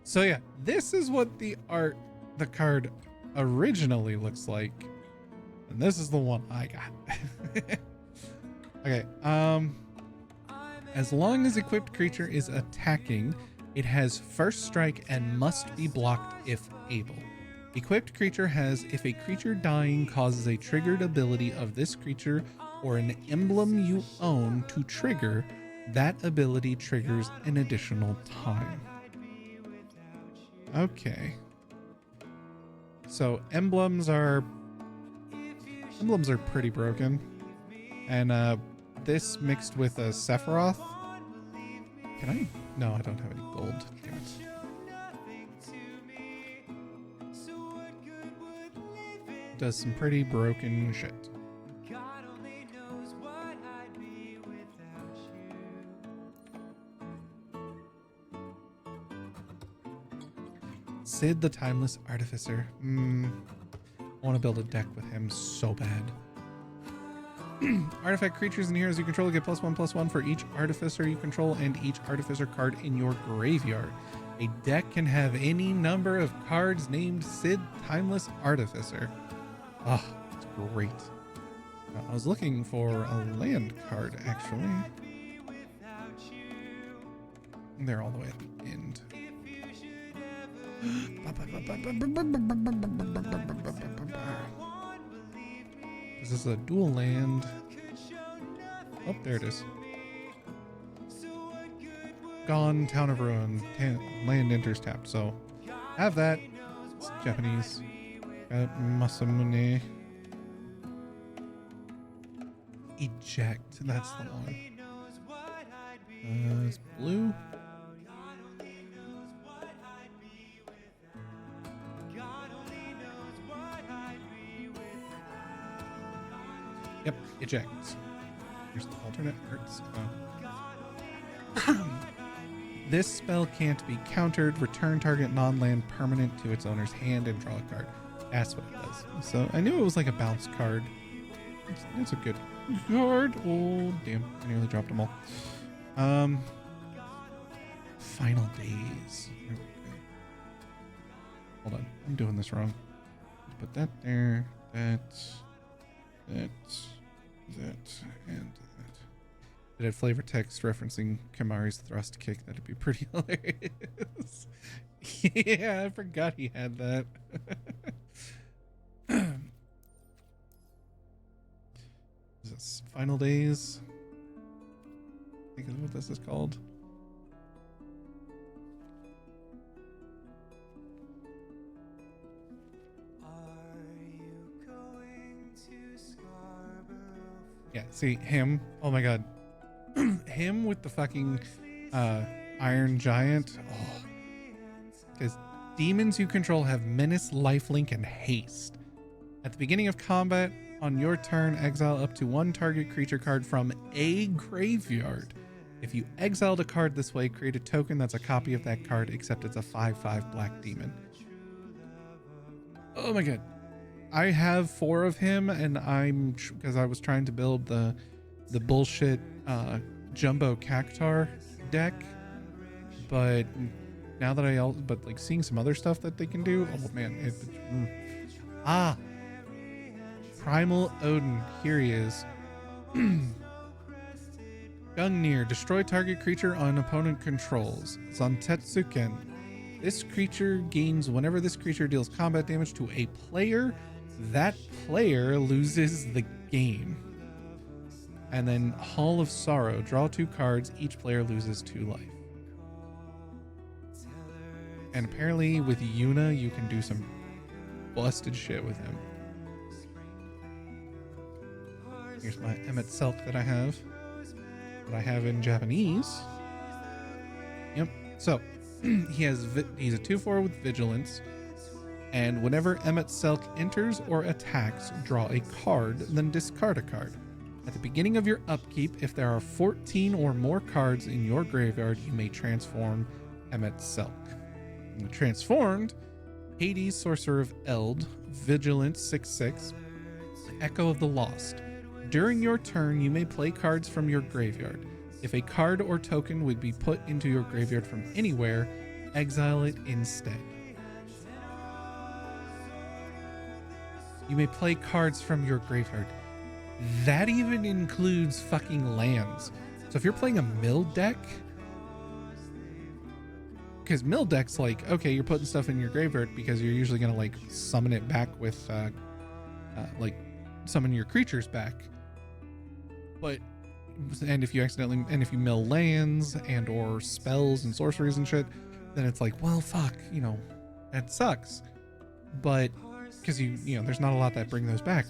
So yeah, this is what the card originally looks like. And this is the one I got. Okay, as long as equipped creature is attacking, it has first strike and must be blocked if able. Equipped creature has, if a creature dying causes a triggered ability of this creature or an emblem you own to trigger, that ability triggers an additional time. Okay. So emblems are pretty broken. And this mixed with a Sephiroth. Can I? No, I don't have any gold. Damn it. Does some pretty broken shit. Sid the Timeless Artificer. I want to build a deck with him so bad. Artifact creatures and heroes you control get +1/+1 for each artificer you control and each artificer card in your graveyard. A deck can have any number of cards named Sid Timeless Artificer. Ah, oh, it's great. I was looking for a land card, actually. They're all the way at the end. This is a dual land. Oh, there it is. Gone, Town of Ruin. Land enters tapped. So, have that. It's Japanese. Got Masamune. Eject. That's the one. It's blue. Yep, eject. Here's the alternate arts. This spell can't be countered. Return target non-land permanent to its owner's hand and draw a card. That's what it does. So I knew it was like a bounce card. It's a good card. Oh, damn. I nearly dropped them all. Final Days. Okay. Hold on, I'm doing this wrong. Put that there, that, and that. It had flavor text referencing Kamari's thrust kick. That'd be pretty hilarious. Yeah, I forgot he had that. Is this Final Days? I think is what this is called. Yeah, see him. Oh my god. Him with the fucking Iron Giant. Oh. Because demons you control have Menace, Lifelink, and Haste. At the beginning of combat, on your turn, exile up to one target creature card from a graveyard. If you exiled a card this way, create a token that's a copy of that card, except it's a 5/5 black demon. Oh my god. I have 4 of him, and I'm, because I was trying to build the bullshit Jumbo Cactar deck, but now that but like seeing some other stuff that they can do, oh man, Primal Odin, here he is. Gungnir, destroy target creature on opponent controls. Zantetsuken, this creature gains whenever this creature deals combat damage to a player, that player loses the game. And then Hall of Sorrow, draw 2 cards, each player loses 2 life. And apparently with Yuna, you can do some busted shit with him. Here's my Emmet Selk that I have in Japanese. Yep. So he's a 2/4 with Vigilance, and whenever Emmet Selk enters or attacks, draw a card, then discard a card. At the beginning of your upkeep, if there are 14 or more cards in your graveyard, you may transform Emmet Selk. Transformed, Hades, Sorcerer of Eld, Vigilance 6/6, Echo of the Lost. During your turn, you may play cards from your graveyard. If a card or token would be put into your graveyard from anywhere, exile it instead. You may play cards from your graveyard. That even includes fucking lands. So if you're playing a mill deck, because mill deck's like, okay, you're putting stuff in your graveyard because you're usually going to like summon it back with like summon your creatures back. But if you mill lands and or spells and sorceries and shit, then it's like, well, fuck, that sucks. But because there's not a lot that bring those back.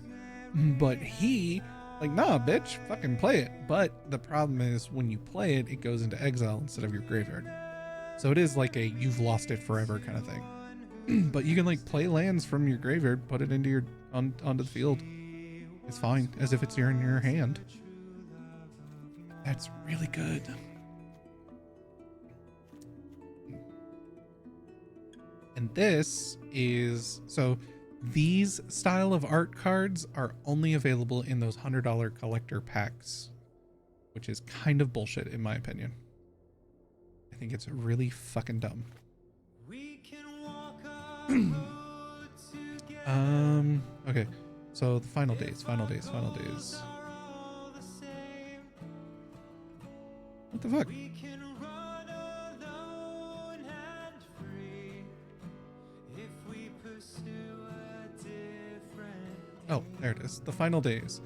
But he, like, nah, bitch, fucking play it. But the problem is when you play it, it goes into exile instead of your graveyard. So it is like a you've lost it forever kind of thing. But you can like play lands from your graveyard, put it into onto the field. It's fine, as if it's in your hand. That's really good. And this is, so these style of art cards are only available in those $100 collector packs, which is kind of bullshit in my opinion. I think it's really fucking dumb. Okay, so the final days. What the fuck? Oh, there it is. The final days.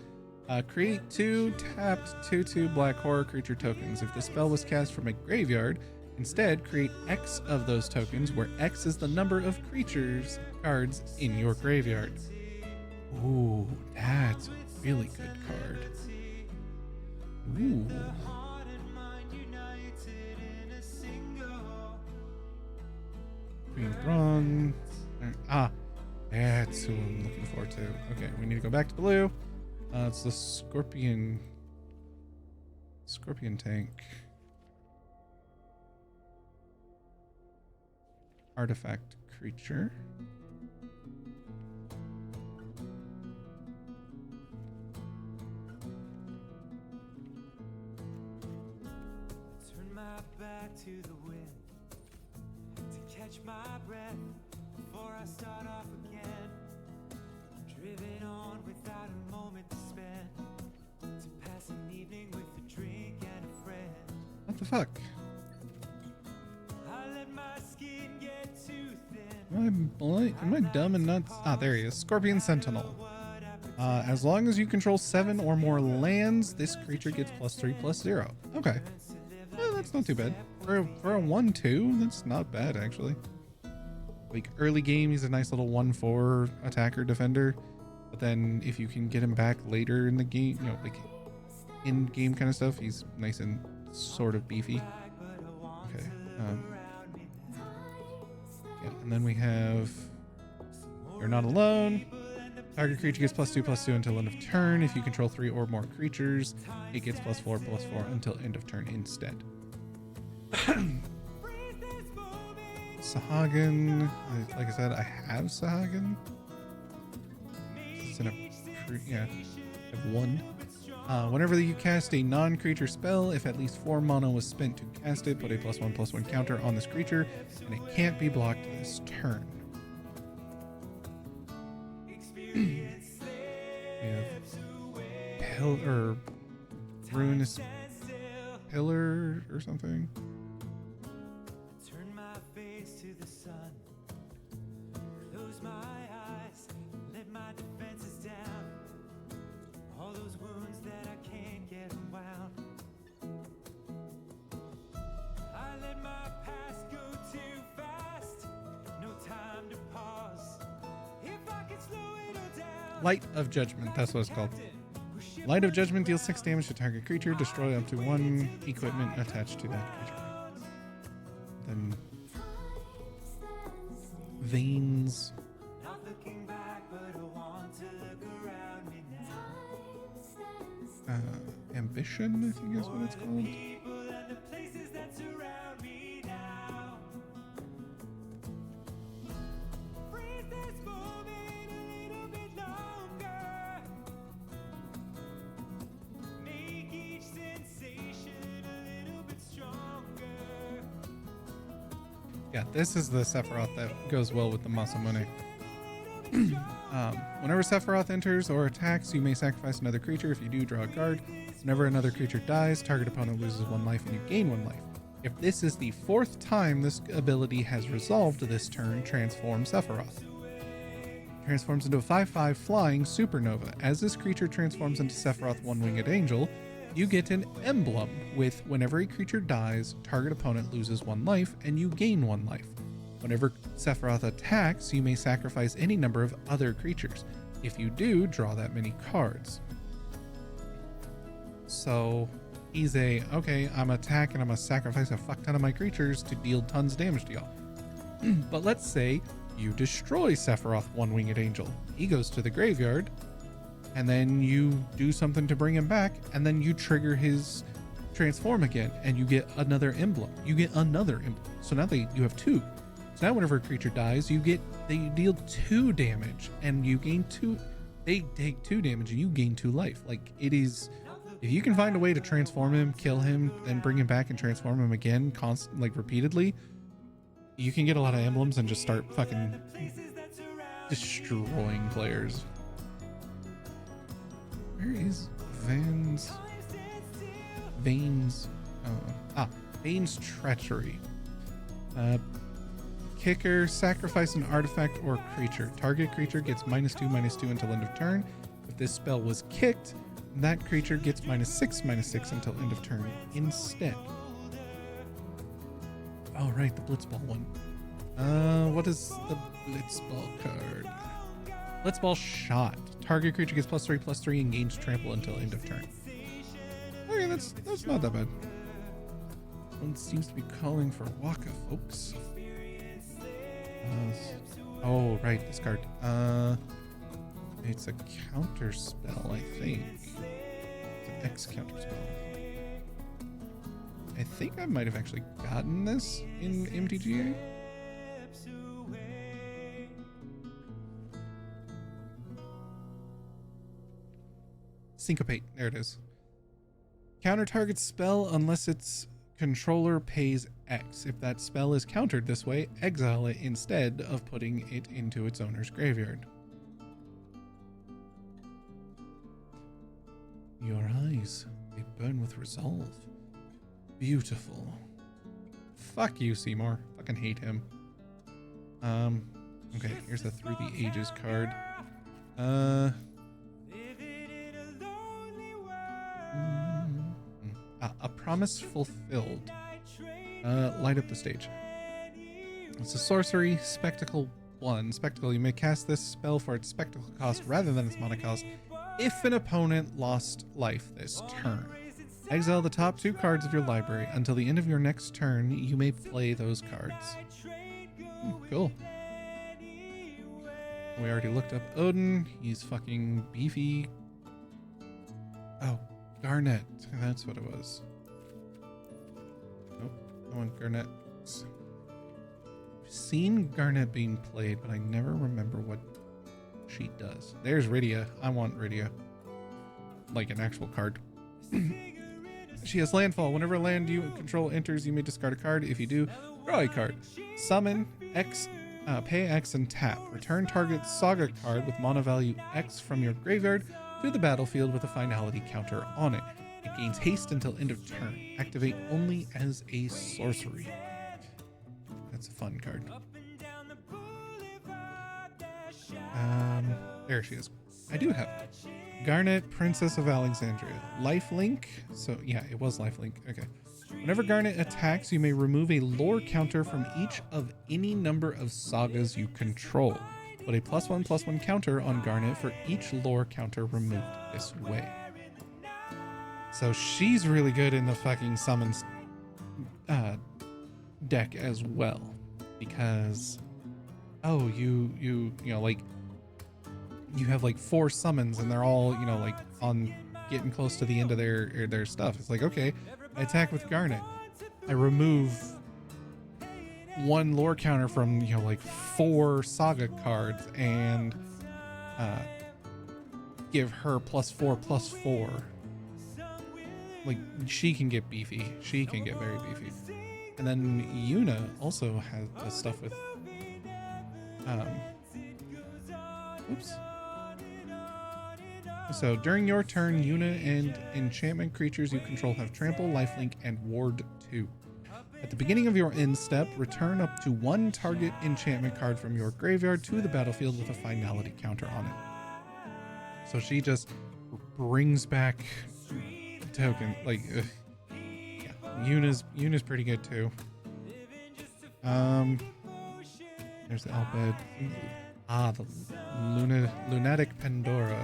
Create 2 tapped 2/2 black horror creature tokens. If the spell was cast from a graveyard, instead create X of those tokens, where X is the number of creatures cards in your graveyard. Ooh, that's a really good card. Ooh. Green Throng. That's who I'm looking forward to. Okay, we need to go back to blue. It's the Scorpion tank. Artifact creature. Turn my back to the wind to catch my breath before I fuck? I let my skin get too thin. Am I dumb and not? Ah, there he is. Scorpion Sentinel. As long as you control 7 or more lands, this creature gets +3/+0. Okay. Well, that's not too bad. For a 1/2, that's not bad, actually. Like, early game, he's a nice little 1/4 attacker defender. But then if you can get him back later in the game, you know, like in-game kind of stuff, he's nice and sort of beefy. Okay. Yeah, and then we have You're Not Alone. Target creature gets +2/+2 until end of turn. If you control 3 or more creatures, it gets +4/+4 until end of turn instead. Sahagin. Like I said, I have Sahagin. It's in a yeah, I have 1. Whenever you cast a non-creature spell, if at least 4 mana was spent to cast it, put a +1/+1 counter on this creature, and it can't be blocked this turn. We have Ruinous Pillar or something. Turn my face to the sun. Close my eyes. Let my defenses down. All those wounds that I can't get unwound. I let my past go too fast. No time to pause. If I could slow it all down. Light of Judgment, that's what it's called. Light of Judgment deals 6 damage to target creature. Destroy up to 1 equipment attached to that creature. Then Veins. Not looking back, but I want to look around me now. Ambition, I think is what it's called. People and the places that surround me now. Freeze this moment a little bit longer. Make each sensation a little bit stronger. Yeah, this is the Sephiroth that goes well with the Masamune. Whenever Sephiroth enters or attacks, you may sacrifice another creature. If you do, draw a card. Whenever another creature dies, target opponent loses 1 life and you gain 1 life. If this is the 4th time this ability has resolved this turn, transform Sephiroth. Transforms into a 5/5 flying supernova. As this creature transforms into Sephiroth One-Winged Angel, you get an emblem with whenever a creature dies, target opponent loses 1 life and you gain 1 life. Whenever Sephiroth attacks, you may sacrifice any number of other creatures. If you do, draw that many cards. So he's okay, I'm attacking, I'm gonna sacrifice a fuck ton of my creatures to deal tons of damage to y'all. But let's say you destroy Sephiroth One-Winged Angel. He goes to the graveyard, and then you do something to bring him back, and then you trigger his transform again, and you get another emblem. So now you have 2. So now whenever a creature dies, they deal 2 damage, and you gain 2. They take 2 damage, and you gain 2 life. Like, it is. If you can find a way to transform him, kill him, then bring him back and transform him again, repeatedly, you can get a lot of emblems and just start fucking destroying players. Where is Veins? Veins Treachery. Kicker, sacrifice an artifact or creature. Target creature gets -2/-2 until end of turn. If this spell was kicked, that creature gets -6/-6 until end of turn instead. Oh, right, the Blitzball one. What is the Blitzball card? Blitzball Shot. Target creature gets +3/+3 and gains trample until end of turn. Okay, that's not that bad. One seems to be calling for Waka, folks. Oh, right, this card. It's a counter spell, I think. It's an X counter spell. I think I might have actually gotten this in MTGA. Syncopate. There it is. Counter target spell unless its controller pays X. If that spell is countered this way, exile it instead of putting it into its owner's graveyard. Your eyes, they burn with resolve. beautiful. Fuck you, Seymour. Fucking hate him. Okay, here's the Through the Ages card. A Promise Fulfilled. Light up the stage. It's a sorcery, Spectacle 1. Spectacle, you may cast this spell for its spectacle cost rather than its mana cost if an opponent lost life this turn. Exile the top 2 cards of your library. Until the end of your next turn, you may play those cards. Cool. We already looked up Odin. He's fucking beefy. Oh, Garnet. That's what it was. Nope, I want Garnet. I've seen Garnet being played, but I never remember what she does. There's Rydia. I want Rydia. Like an actual card. She has landfall. Whenever a land you control enters, you may discard a card. If you do, draw a card. Summon X, pay X and tap. Return target saga card with mana value X from your graveyard to the battlefield with a finality counter on it. It gains haste until end of turn. Activate only as a sorcery. That's a fun card. There she is. I do have Garnet, Princess of Alexandria. Lifelink. So yeah, it was lifelink. Okay. Whenever Garnet attacks, you may remove a lore counter from each of any number of sagas you control. Put a +1/+1 counter on Garnet for each lore counter removed this way. So she's really good in the fucking summons deck as well, because you know, like, you have like 4 summons and they're all, you know, like on getting close to the end of their stuff. It's like, okay, I attack with Garnet. I remove 1 lore counter from, you know, like 4 saga cards and give her +4/+4. Like, she can get beefy. She can get very beefy. And then Yuna also has does stuff with oops. So during your turn, Yuna and enchantment creatures you control have trample, lifelink, and ward 2. At the beginning of your end step, return up to 1 target enchantment card from your graveyard to the battlefield with a finality counter on it. So she just brings back token, like, yeah. Yuna's pretty good too. There's the Albed. The Lunatic Pandora.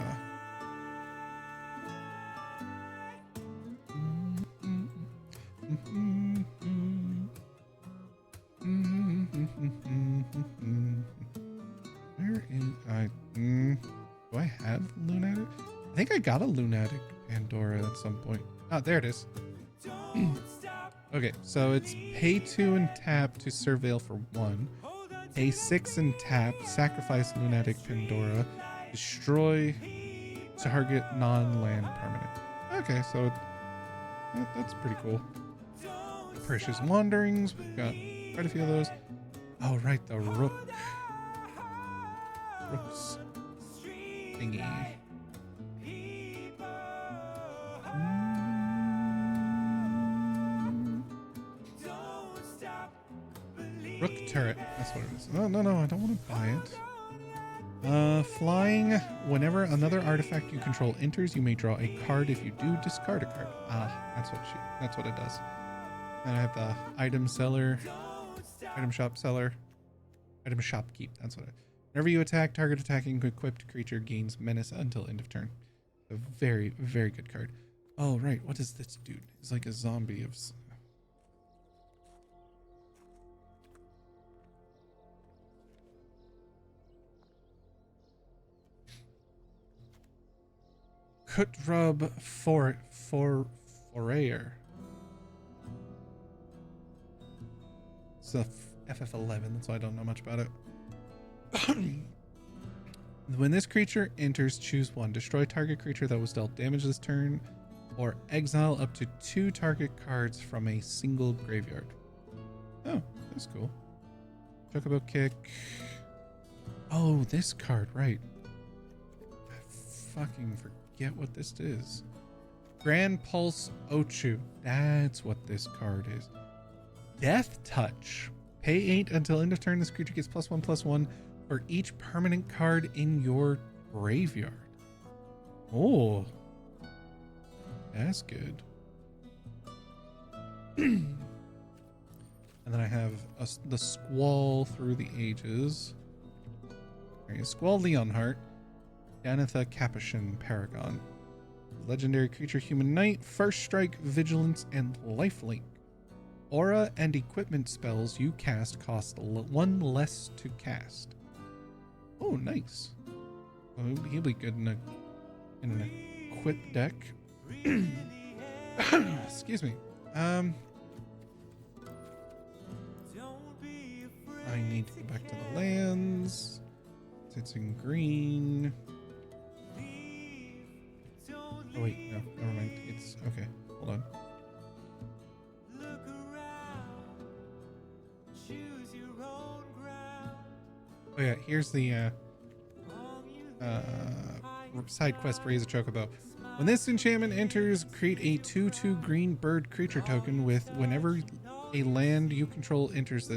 Where is do I have Lunatic? I think I got a Lunatic Pandora at some point. Oh, there it is. Okay, so it's pay 2 and tap to surveil for 1. Pay 6 and tap, sacrifice Lunatic Pandora, destroy target non-land permanent. Okay, so that's pretty cool. Precious Wanderings, we've got quite a few of those. Oh, right, the Rook's thingy. Rook turret, that's what it is. No, I don't want to buy it. Flying. Whenever another artifact you control enters, you may draw a card. If you do, discard a card. That's what it does. And I have the item seller, item shop seller, item shopkeep. That's what it is. Whenever you attack, target attacking equipped creature gains menace until end of turn. A very, very good card. Oh, right. What is this dude? He's like a zombie of... Kutrub Forayer. It's a FF11, that's why I don't know much about it. When this creature enters, choose 1. Destroy target creature that was dealt damage this turn, or exile up to 2 target cards from a single graveyard. Oh, that's cool. Chocobo Kick. Oh, this card, right. I fucking forget what this is. Grand Pulse Ochu. That's what this card is. Death Touch. Pay 8 until end of turn. This creature gets +1/+1 for each permanent card in your graveyard. Oh, that's good. And then I have the Squall Through the Ages. Okay, Squall Leonheart. Danitha Capuchin Paragon. Legendary creature, Human Knight. First Strike, Vigilance, and Lifelink. Aura and equipment spells you cast cost 1 less to cast. Oh, nice. Oh, he'll be good in an equip deck. Excuse me. I need to go back to the lands. It's in green. Oh wait, no, never mind. It's okay. Hold on. Oh yeah, here's the side quest, Raise a Chocobo. When this enchantment enters, create a 2/2 green bird creature token with whenever a land you control enters,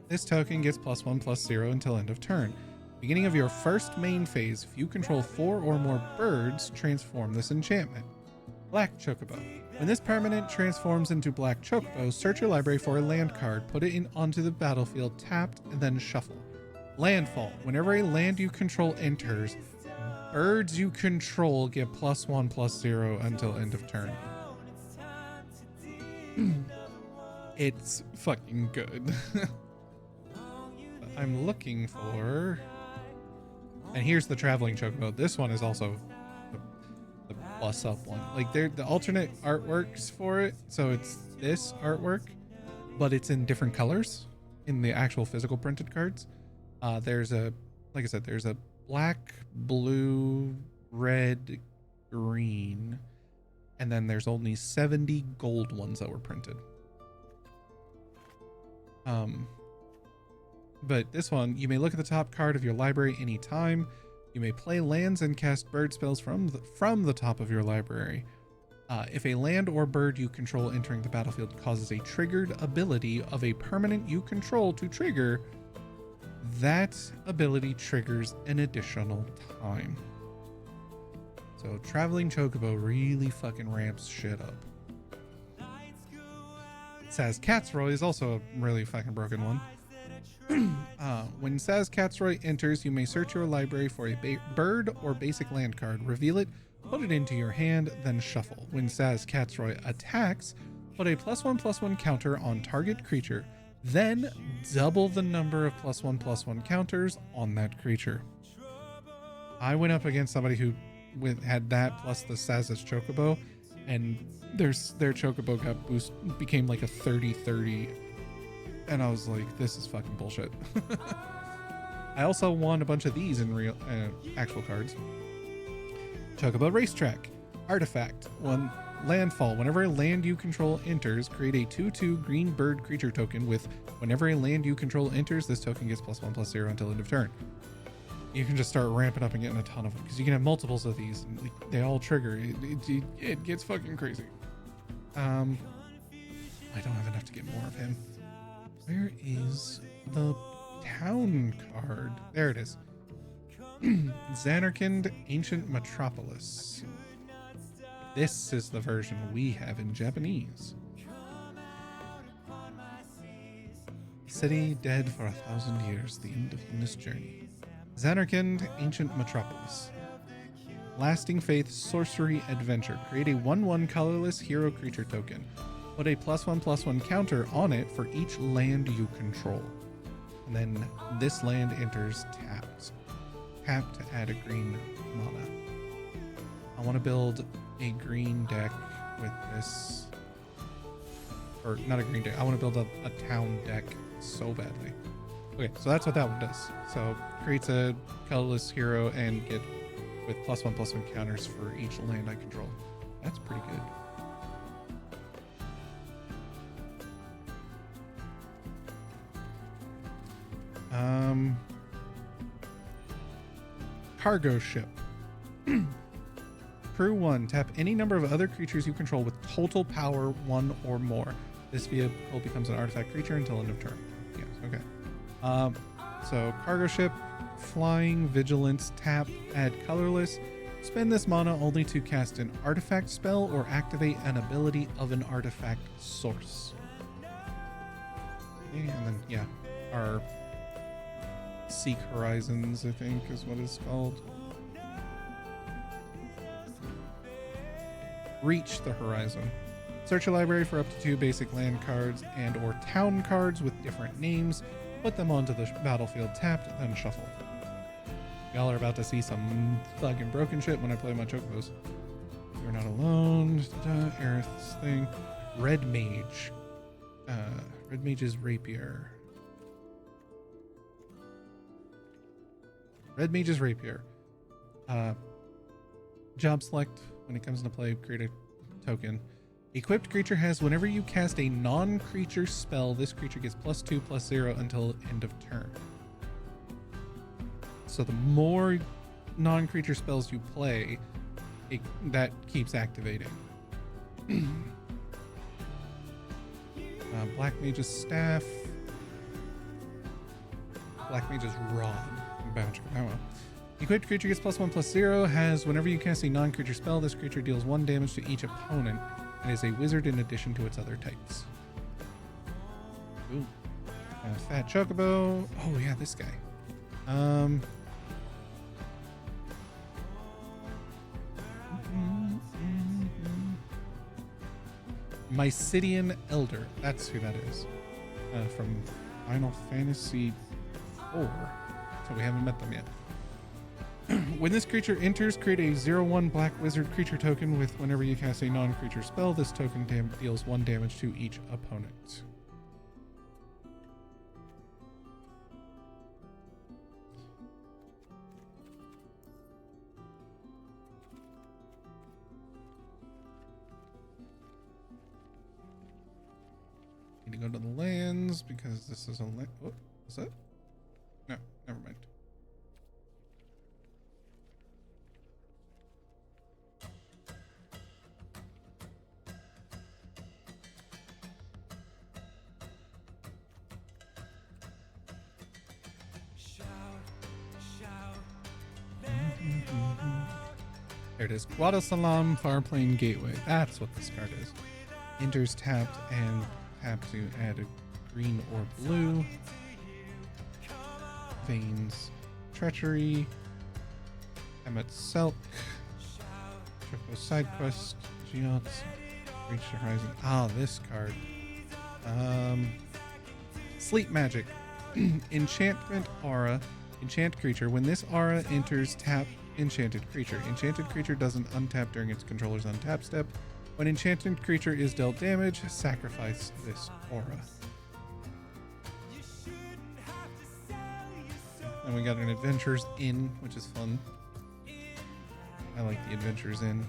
this token gets +1/+0 until end of turn. Beginning of your first main phase, if you control 4 or more birds, transform this enchantment. Black Chocobo. When this permanent transforms into Black Chocobo, search your library for a land card, put it onto the battlefield tapped, and then shuffle. Landfall. Whenever a land you control enters, birds you control get +1/+0 until end of turn. It's fucking good. I'm looking for... And here's the Traveling Chocobo. This one is also the plus up one. Like, they're the alternate artworks for it. So it's this artwork, but it's in different colors in the actual physical printed cards. There's a, like I said, there's a black, blue, red, green, and then there's only 70 gold ones that were printed. But this one, you may look at the top card of your library anytime. You may play lands and cast bird spells from the top of your library. If a land or bird you control entering the battlefield causes a triggered ability of a permanent you control to trigger, that ability triggers an additional time. So Traveling Chocobo really fucking ramps shit up. Saz Katzroy is also a really fucking broken one. When Saz Katzroy enters, you may search your library for a bird or basic land card, reveal it, put it into your hand, then shuffle. When Saz Katzroy attacks, put a +1/+1 counter on target creature, then double the number of +1/+1 counters on that creature. I went up against somebody who had that plus the Saz's Chocobo, and their Chocobo got became like a 30/30. And I was like, this is fucking bullshit. I also won a bunch of these in real actual cards. Chocobo Racetrack. Artifact. 1 landfall. Whenever a land you control enters, create a 2/2 green bird creature token with whenever a land you control enters, this token gets +1/+0 until end of turn. You can just start ramping up and getting a ton of them because you can have multiples of these and they all trigger. It gets fucking crazy. I don't have enough to get more of him. Where is the town card? There it is. Zanarkand, Ancient Metropolis. This is the version we have in Japanese. City dead for 1,000 years, the end of this journey. Zanarkand, Ancient Metropolis. Lasting Faith, Sorcery Adventure. Create a 1/1 colorless hero creature token. Put a +1/+1 counter on it for each land you control. And then this land enters tapped. Tap to add a green mana. I want to build a green deck with this. Or not a green deck. I want to build a town deck so badly. Okay, so that's what that one does. So creates a colorless hero and get with +1/+1 counters for each land I control. That's pretty good. Cargo ship. Crew 1. Tap any number of other creatures you control with total power 1 or more. This vehicle becomes an artifact creature until end of turn. Yes, okay. So cargo ship, flying, vigilance, tap, add colorless. Spend this mana only to cast an artifact spell or activate an ability of an artifact source. Okay, and then, yeah, our Seek Horizons, I think, is what it's called. Reach the Horizon. Search a library for up to 2 basic land cards and or town cards with different names. Put them onto the battlefield tapped, then shuffle. Y'all are about to see some fucking broken shit when I play my Chocobos. You're not alone. Aerith's thing. Red Mage. Red Mage's Rapier. Red Mage's Rapier. Job select. When it comes into play, create a token. Equipped creature has whenever you cast a non-creature spell, this creature gets +2/+0 until end of turn. So the more non-creature spells you play, that keeps activating. Black Mage's Staff. Black Mage's Rod. Bound to Equipped creature gets +1/+0. Has whenever you cast a non-creature spell, this creature deals 1 damage to each opponent and is a wizard in addition to its other types. Ooh. Fat Chocobo. Oh yeah, this guy. Mysidian Elder. That's who that is. From Final Fantasy IV. So we haven't met them yet. When this creature enters, create a 0/1 black wizard creature token with whenever you cast a non-creature spell, this token deals 1 damage to each opponent. Need to go to the lands because this is a land. What was that? No, never mind. There it is. Guadasalam Farplane Gateway. That's what this card is. Enters tapped and tap to add a green or blue. Veins. Treachery. Emmet Selk. Triple Side Quest. Geots. Reach the Horizon. Ah, this card. Sleep Magic. Enchantment Aura. Enchant creature. When this aura enters, tap enchanted creature. Enchanted creature doesn't untap during its controller's untap step. When enchanted creature is dealt damage, sacrifice this aura. And we got an Adventurers Inn, which is fun. I like the Adventurers Inn.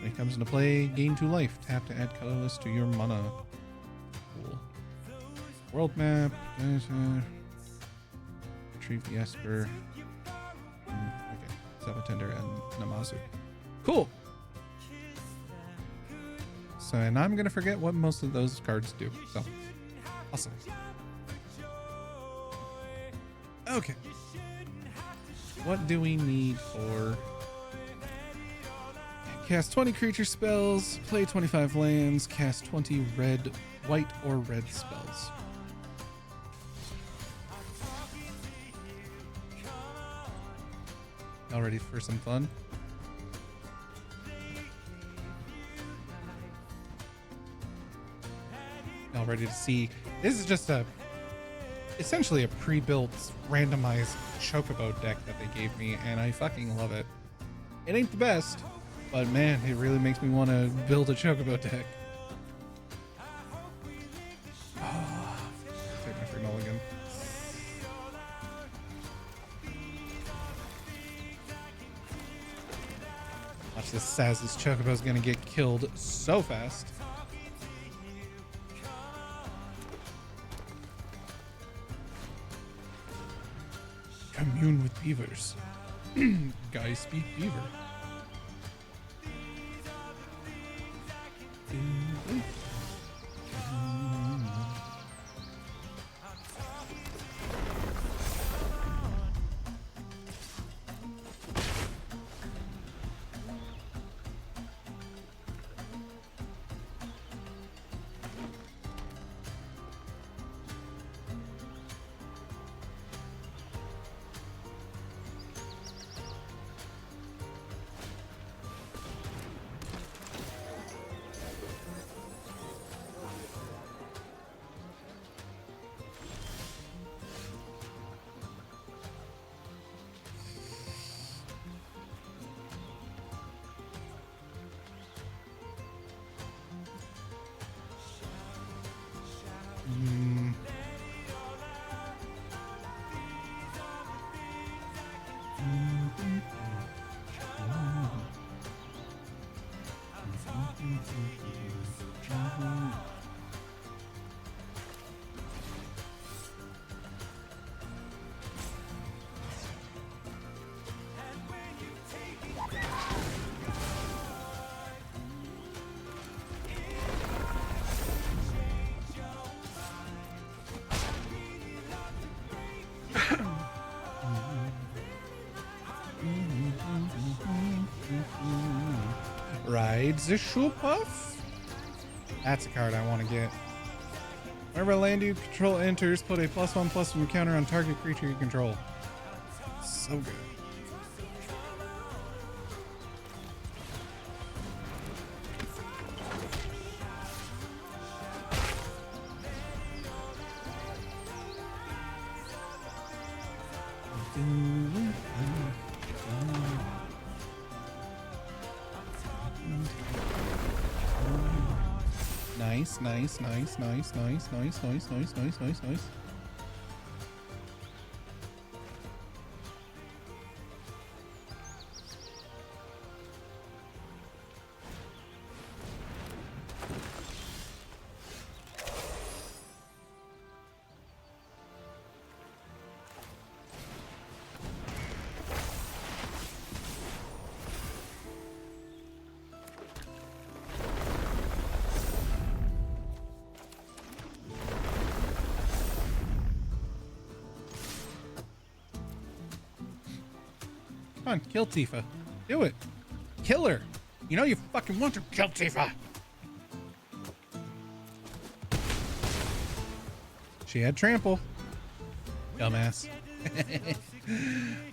When it comes into play, gain 2 life. Tap to add colorless to your mana. Cool. World map. Retrieve the Esper. Okay. Sabatender and Namazu. Cool. So, and I'm going to forget what most of those cards do. So, awesome. Okay. What do we need for... Cast 20 creature spells, play 25 lands, cast 20 white or red spells. Y'all ready for some fun? Y'all ready to see? This is just essentially a pre-built randomized Chocobo deck that they gave me, and I fucking love it. It ain't the best, but man, it really makes me want to build a Chocobo deck. Oh, take my free mulligan. Watch this. Saz's Chocobo's gonna get killed so fast. Commune with beavers. Guys speak beaver. Ride the Shoopuf? That's a card I want to get. Whenever a land you control enters, put a +1/+1 counter on target creature you control. So good. Nice. Come on, kill Tifa. Do it. Kill her. You know you fucking want to kill Tifa. She had trample. Dumbass.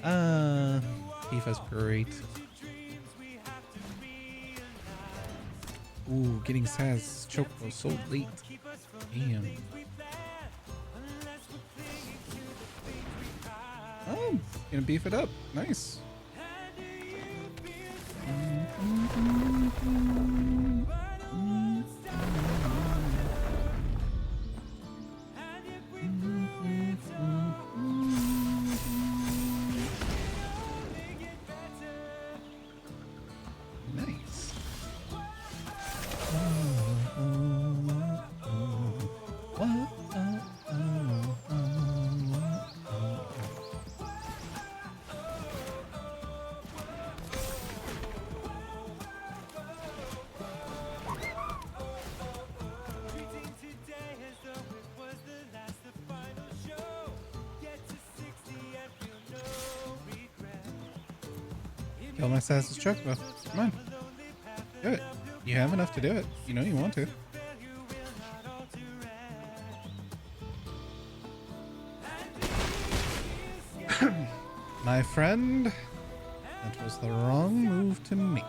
Tifa's great. Ooh, getting Saz Chocobo so late. Damn. Oh, gonna beef it up. Nice. Nice. Kill my Assassin's Chocobo. Come on. Do it. You have enough to do it. You know you want to. My friend, that was the wrong move to make.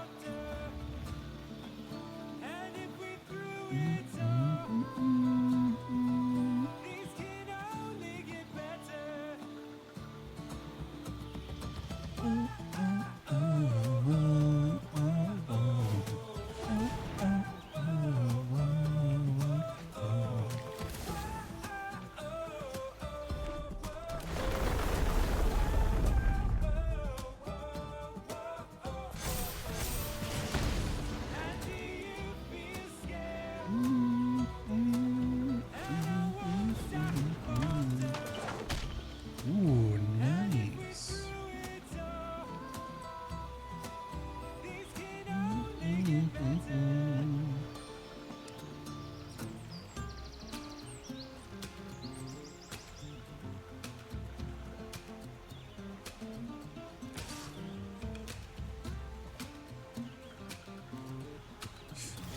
Ooh, nice.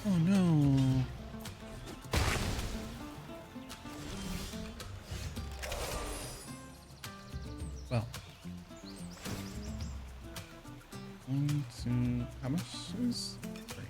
Oh no. Well. 1, 2, how much is 3?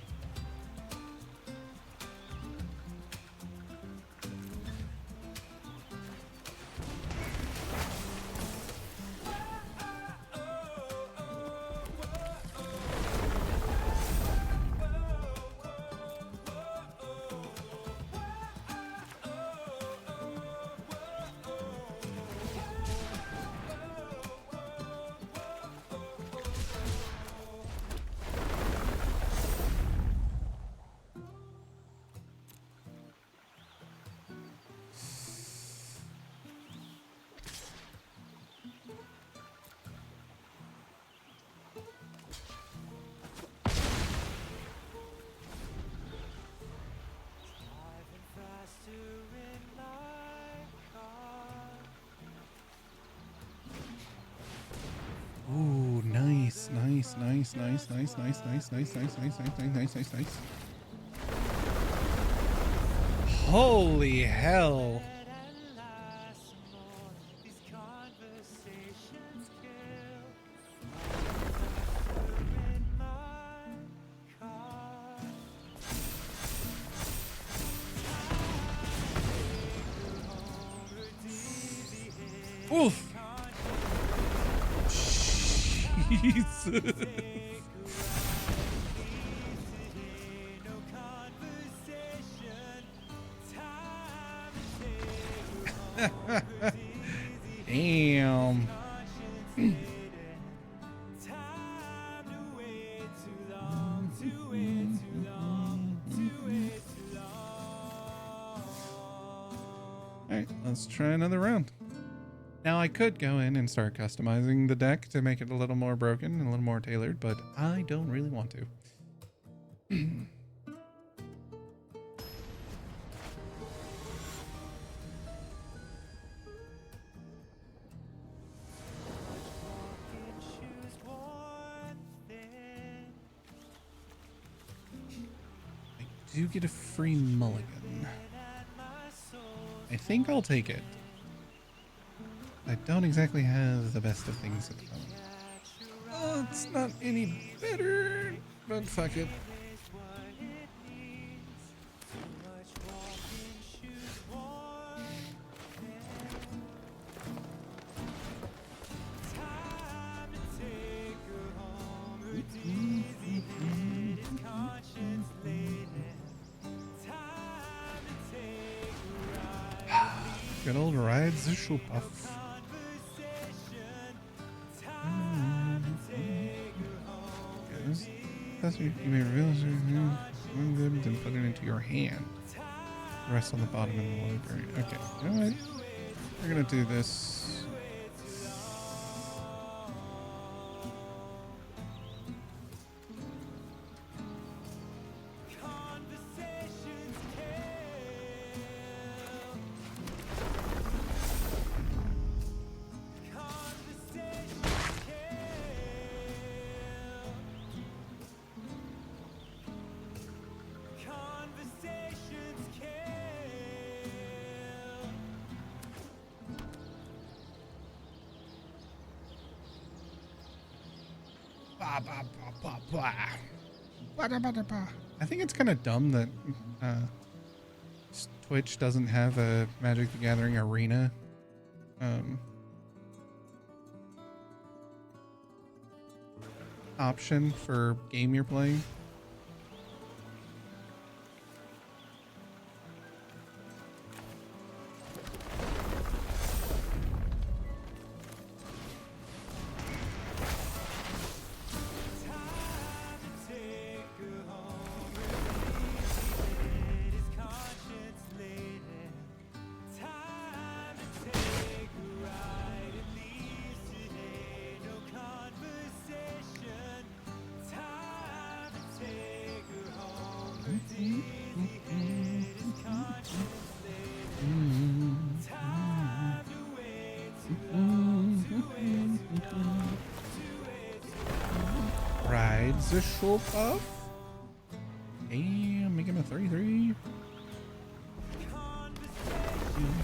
Driving faster in my car. Ooh, nice, nice, nice, nice, nice, nice, nice, nice, nice, nice, nice, nice, nice, nice, nice. Holy hell. And last more. These conversations kill. Faster in my car. Oof. Jesus. No conversation. Time Damn. Time to wait too long, to wait too long, to wait too long. Alright, let's try another round. Now I could go in and start customizing the deck to make it a little more broken and a little more tailored, but I don't really want to. Can choose one thing. I do get a free mulligan. And my soul I think I'll take it. I don't exactly have the best of things at the moment. Oh, it's not any better, but fuck it. is what it needs. Too much walking, choose one thing. Time to take her home. Her dizzy head is conscience laden. Time to take a ride. Good old rides the shoe puff. Conversation. Time to take her home. Yes. That's what you may reveal one good, then put it into your hand. The rest on the bottom in the library. Okay, you know what? We're gonna do this. Conversations kill. Conversations kill. Conversations kill. Ba, ba, ba, ba, ba. Ba, da, ba, da, ba. I think it's kind of dumb that Twitch doesn't have a Magic the Gathering arena. Option for game you're playing. Time to take her home. It is conscience laden. Time to take a ride. It leaves today. No conversation. Time to take her home. Her dizzy head is conscience laden. Time to wait too long. To wait too long. To wait too long. Rides the show puff. Damn, make him a 3-3.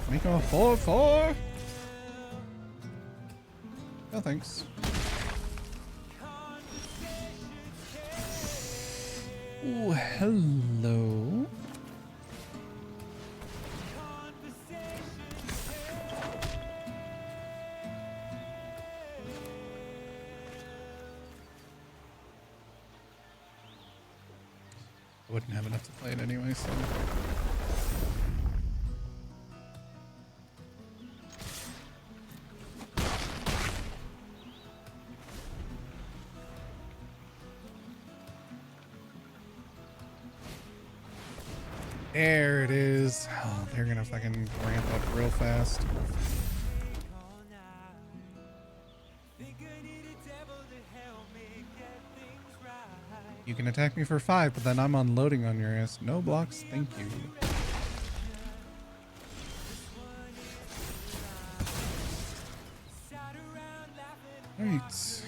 Make him a 4-4. No thanks. Oh, hello. I wouldn't have enough to play it anyway, so. There it is. Oh, they're gonna fucking ramp up real fast. You can attack me for 5, but then I'm unloading on your ass. No blocks, thank you. Right.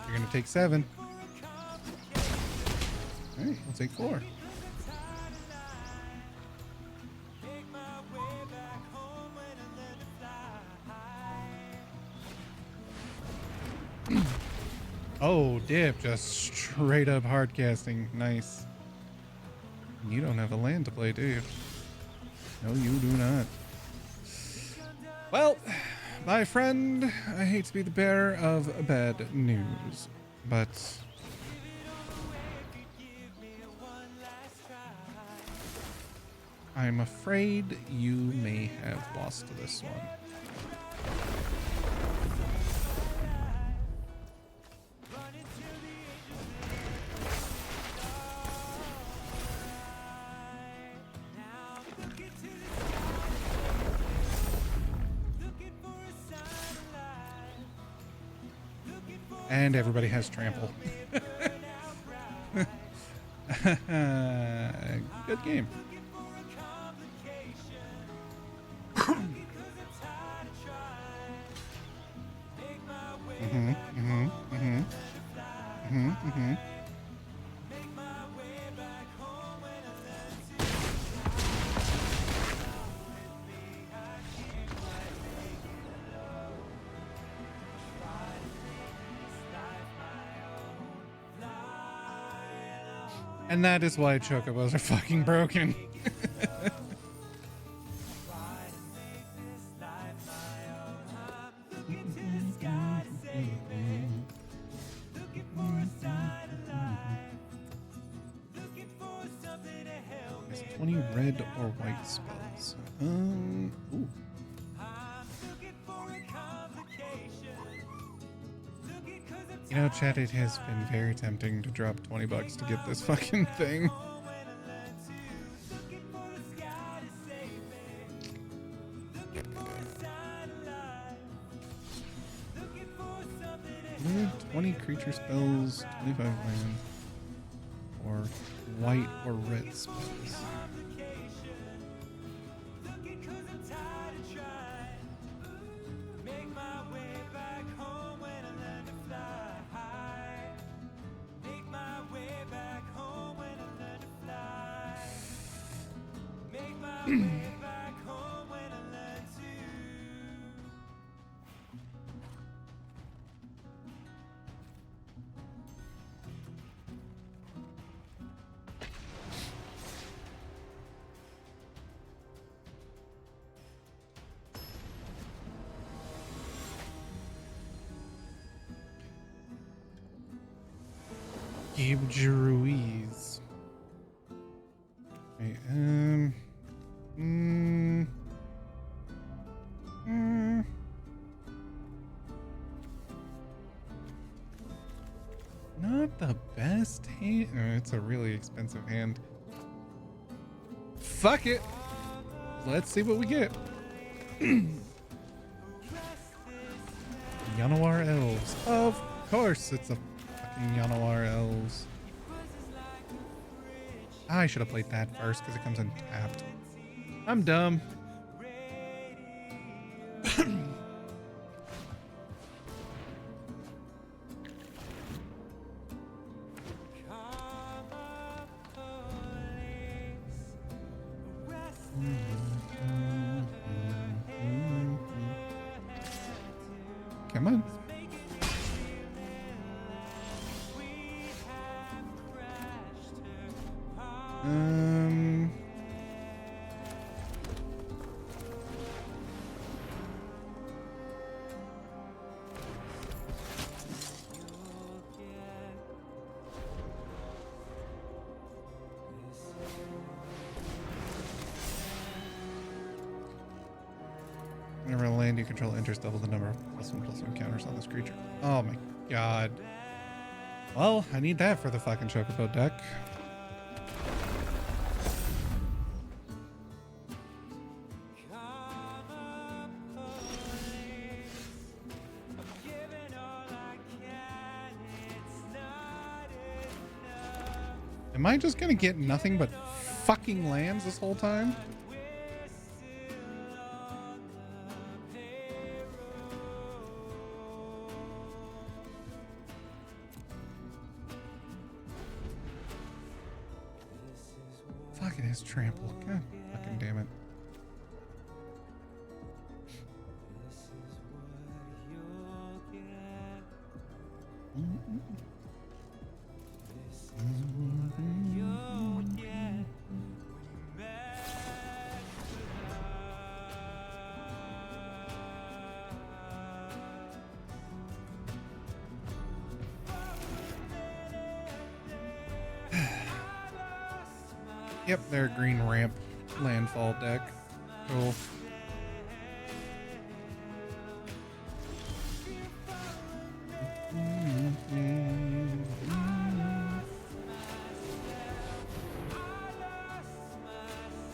You're gonna take 7. Alright, we'll take 4. Oh, dip, just straight up hard casting. Nice. You don't have a land to play, do you? No, you do not. Well, my friend, I hate to be the bearer of bad news, but I'm afraid you may have lost to this one. And everybody has trample. Good game. And that is why chocobos are fucking broken. There's 20 red or white spells. Ooh. You know, chat, it has been very tempting to drop 20 bucks to get this fucking thing. Red, 20 creature spells, 25 land, or white or red spells. Gabe Ruiz. Okay, not the best hand. It's a really expensive hand. Fuck it. Let's see what we get. Yanowar Elves. Of course, it's a fucking Yanowar Elves. I should have played that first because it comes in tapped. I'm dumb. Come on. Whenever land you control enters double the number of +1/+1 counters on this creature. Oh my god. Well, I need that for the fucking Chocobo deck. Am I just gonna get nothing but fucking lands this whole time? Fuck, it is trample. God fucking damn it. Yep, they're green ramp landfall deck. Cool.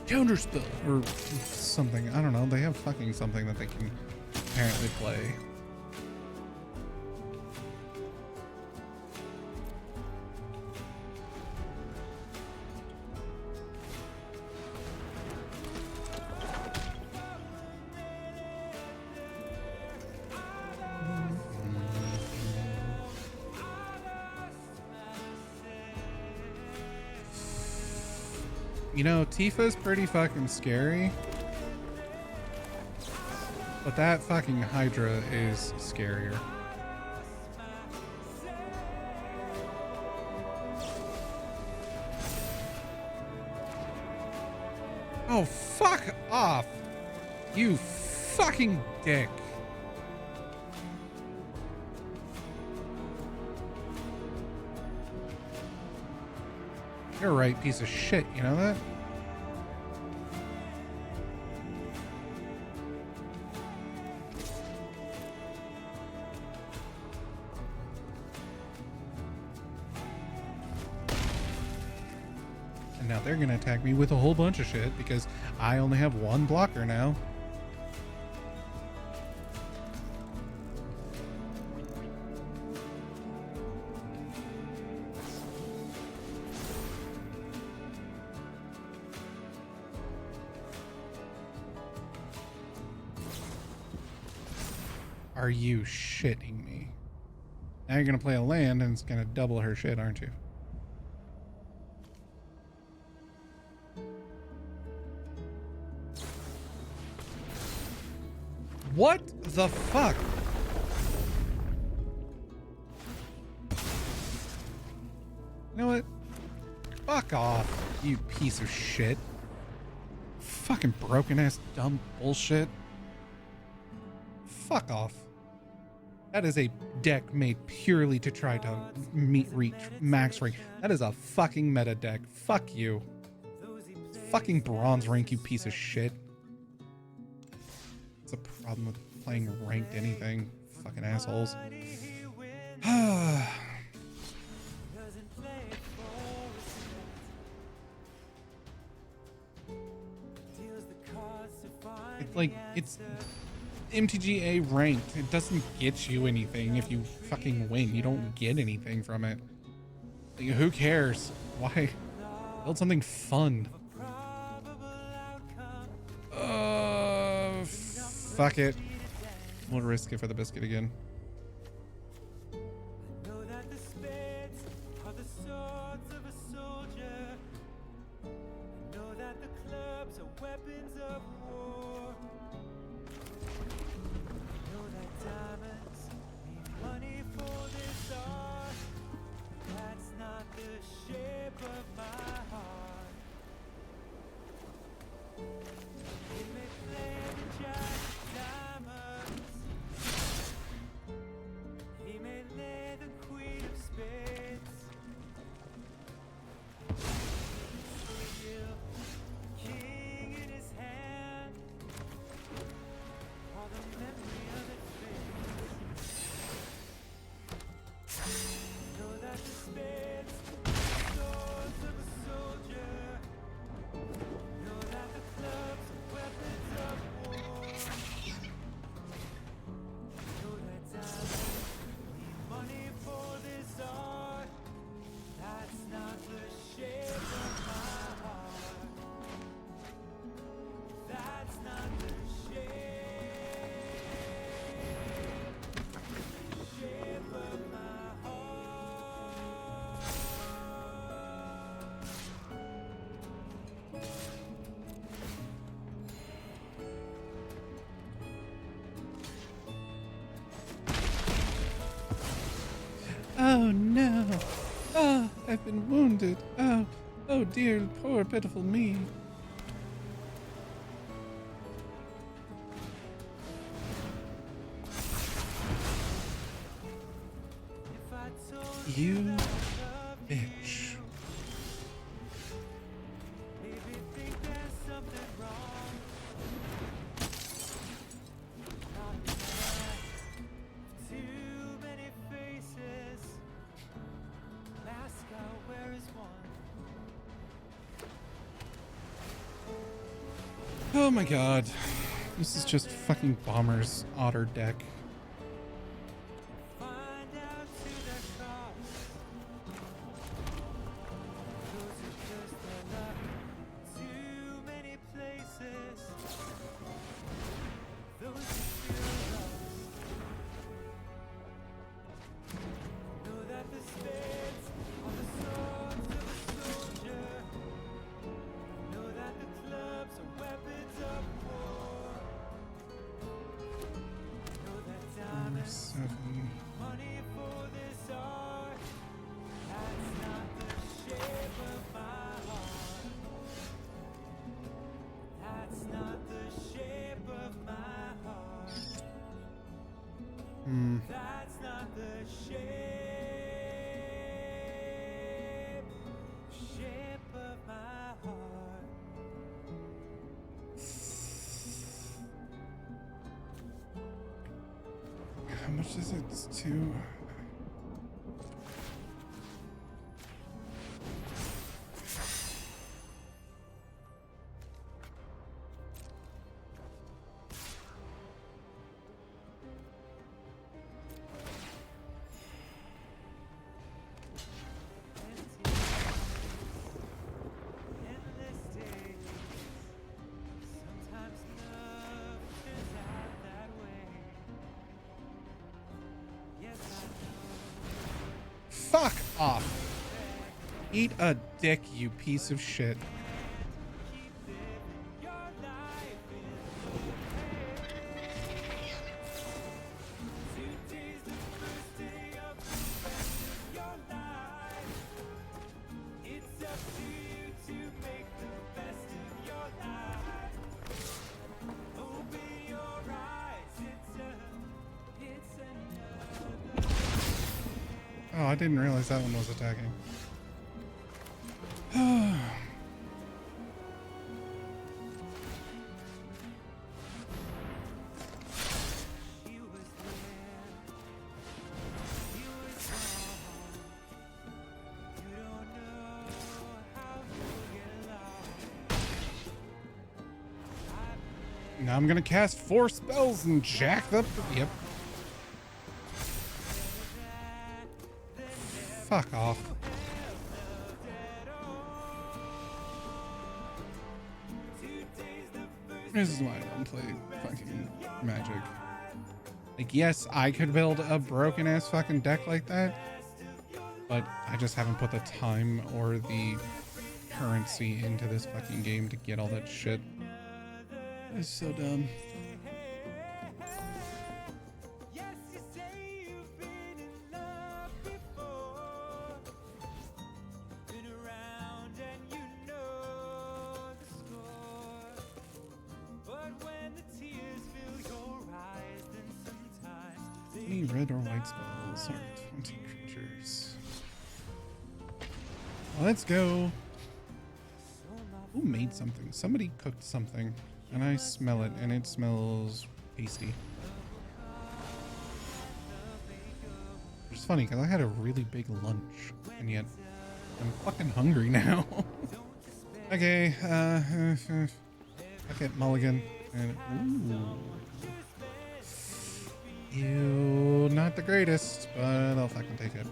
Counterspell or something. I don't know. They have fucking something that they can apparently play. You know, Tifa's pretty fucking scary. But that fucking Hydra is scarier. Oh, fuck off. You fucking dick. You're a right piece of shit, you know that? And now they're gonna attack me with a whole bunch of shit because I only have one blocker now. Are you shitting me? Now you're gonna play a land and it's gonna double her shit, aren't you? What the fuck? You know what? Fuck off, you piece of shit. Fucking broken ass dumb bullshit. Fuck off. That is a deck made purely to try to reach max rank. That is a fucking meta deck. Fuck you. It's fucking bronze rank, you piece of shit. It's a problem with playing ranked anything. Fucking assholes. It's like, it's MTGA ranked. It doesn't get you anything if you fucking win. You don't get anything from it. Like, who cares? Why? Build something fun. Fuck it. We'll risk it for the biscuit again. Know that the spades are the swords of a soldier. Know that the clubs are weapons of war. Know that diamonds mean money for this art. That's not the shape of my heart. It may play the jack of diamonds. He may lay the queen of spades. Still, king in his hand. All the memory of it fades. Know that the spades are the swords of a soldier. Know that the clubs are weapons of war. Know that diamonds need money for this art. That's not the shape of my heart. That's not the shape of my heart. Oh no. Oh, I've been wounded. Oh, oh dear, poor pitiful me. If I told You that I love bitch. maybe think there's something wrong. Not bad. Too many faces. Mask I wear is one. Oh my god. This is just fucking Bomber's Otter deck. Find out to their cost. Those are just their luck. Too many places. Those who feel lost. Know that the spades are the swords of a soldier. Know that the clubs are weapons of war. Know that Number diamonds 7. money for this art. That's not the shape of my heart. That's not the shape of my heart. That's not the shape of my heart. How much is it? It's 2. Endless days. Sometimes love turns out that way. Yes, I know. Fuck off. Eat a dick, you piece of shit. Keep living your life in today's the first day of the rest of your life. It's up to you to make the best of your life. Open your eyes. It's another. Oh, I didn't realize that one was attacking. She was there. You was gone. You don't know how you'll get lost. Now I'm gonna cast 4 spells and jack the. Yep. Fuck off. This is why I don't play fucking Magic. Like, yes, I could build a broken ass fucking deck like that, but I just haven't put the time or the currency into this fucking game to get all that shit. It's so dumb. Yes, you say you've been in love before. Been around and you know the score. But when the tears fill your eyes, then sometimes Any red or white spells or 20 creatures. Let's go. Who made something? Somebody cooked something, and I smell it, and it smells tasty. Which is funny, because I had a really big lunch, and yet I'm fucking hungry now. Okay, okay, mulligan. And, ooh. Ew, not the greatest, but I'll fucking take it.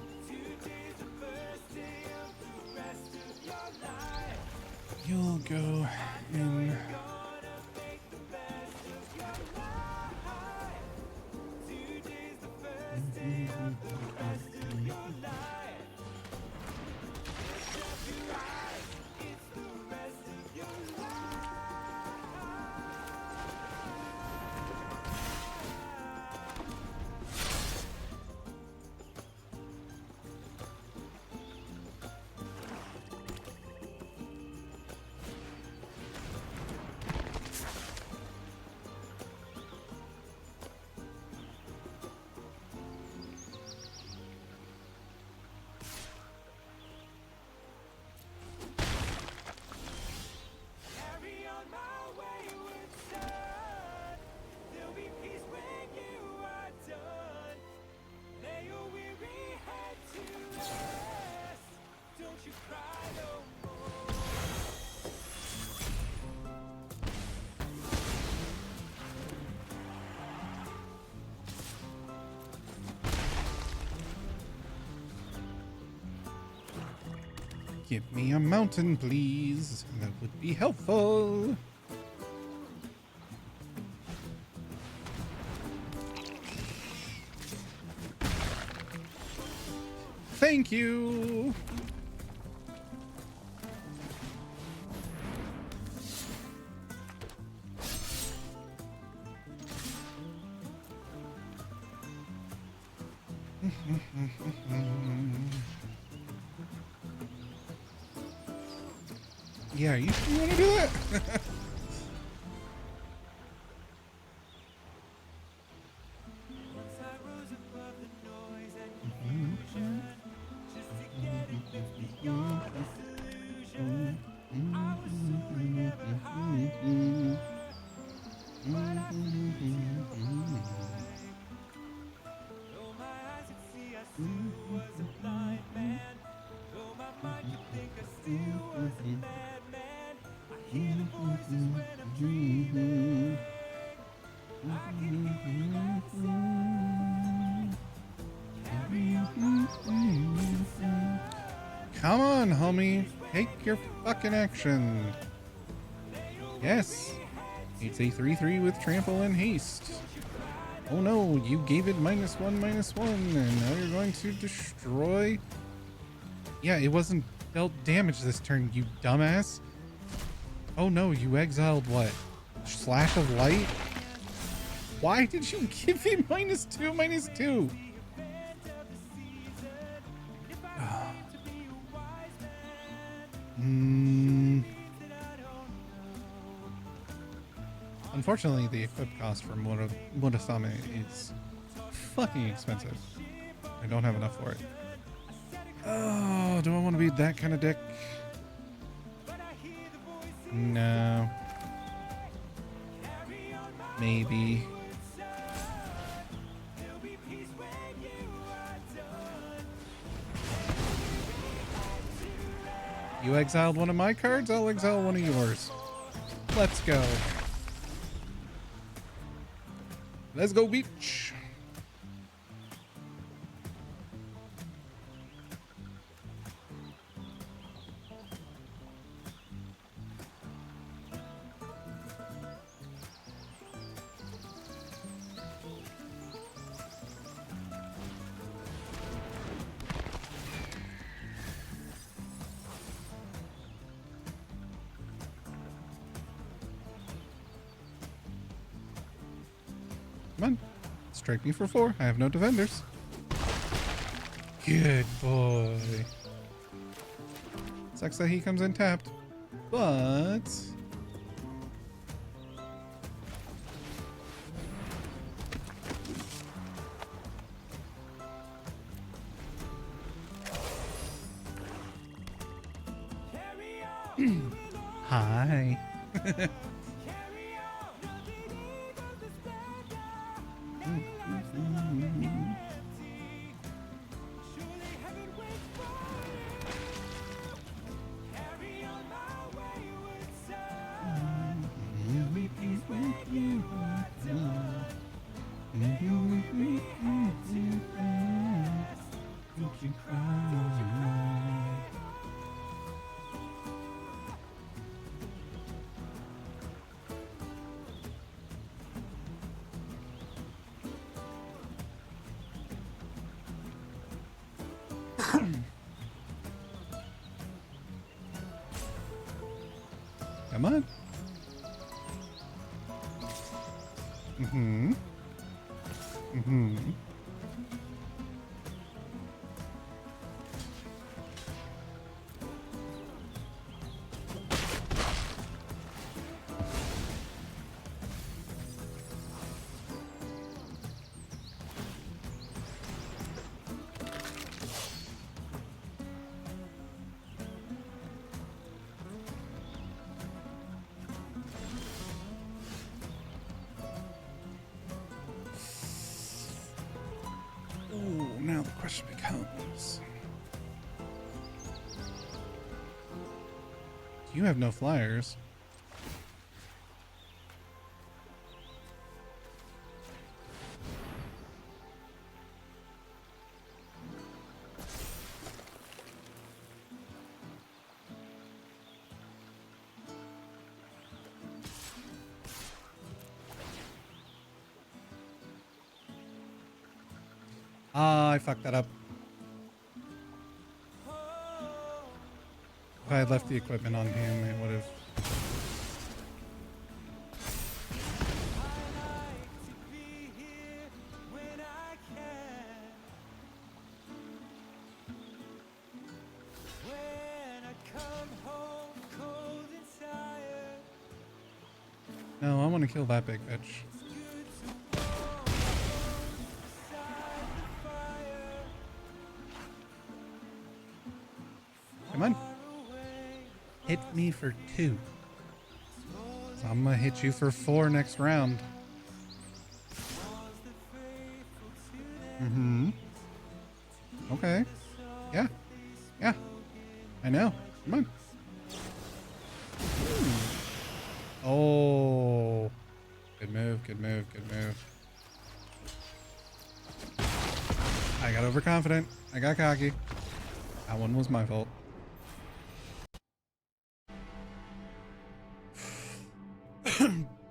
You'll go in. carry on my wayward son. There'll be peace when you are done. Lay your weary head to rest. Don't you cry no more. Give me a mountain, please. That would be helpful. Thank you. Yeah, you want to do that? Once I rose above the noise and confusion, just to get a glimpse beyond disillusion. I was soaring ever higher, but I flew too high. Though my eyes could see, I still was a blind man. Though my mind could think, I still was a madman. I hear the voices when I'm dreaming. I can hear that song. Carry on my wayward son. Come on, homie. Take your fucking action. Yes. It's a 3/3 with trample and haste. Oh no, you gave it -1/-1, and now you're going to destroy. Yeah, it wasn't dealt damage this turn, you dumbass. Oh no, you exiled what? Slash of Light? Why did you give it -2/-2? Unfortunately, the equip cost for Murasame is fucking expensive. I don't have enough for it. Oh, do I want to be that kind of dick? No. Maybe. You exiled one of my cards, I'll exile one of yours. Let's go. Let's go, beach. Come on. Strike me for 4. I have no defenders. Good boy. Sucks that he comes in tapped. But... Hi. Come on. Mm-hmm. Mm-hmm. Now the question becomes, you have no flyers. I fucked that up. If I had left the equipment on him, it would have. No, I want to kill that big bitch. Come on. Hit me for 2. So I'm gonna hit you for 4 next round. Mm-hmm. Okay. Yeah. Yeah. I know. Come on. Oh. Good move, good move, good move. I got overconfident. I got cocky. That one was my fault.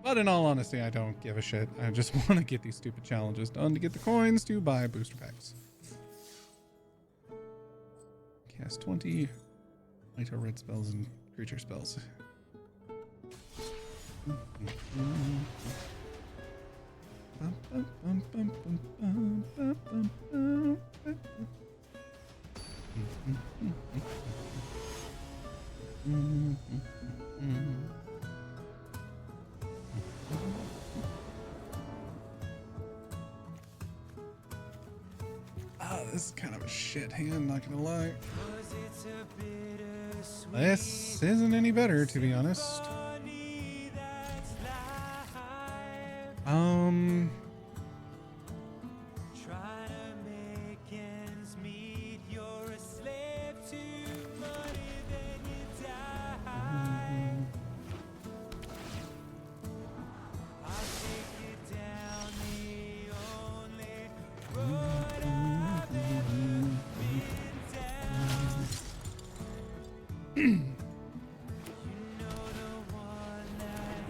But in all honesty, I don't give a shit. I just want to get these stupid challenges done to get the coins to buy booster packs. Cast 20 light or red spells and creature spells. This is kind of a shit hand, not gonna lie. This isn't any better, to be honest.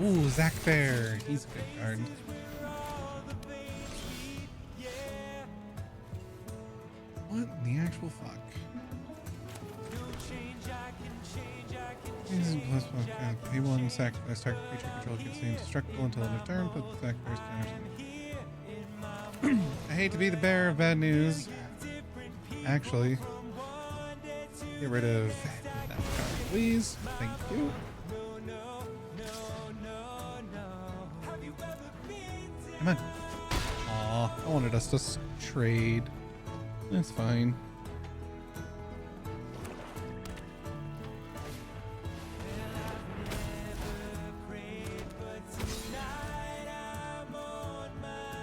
Ooh, Zach Fair. He's a good card. What the actual fuck? Pay 1, sacrifice target creature control gets indestructible until end of turn. Put the Zach Fair's counters in. hate to be the bearer of bad news. Actually, get rid of that card, please. Thank you. Come on. Aw, I wanted us to trade. That's fine.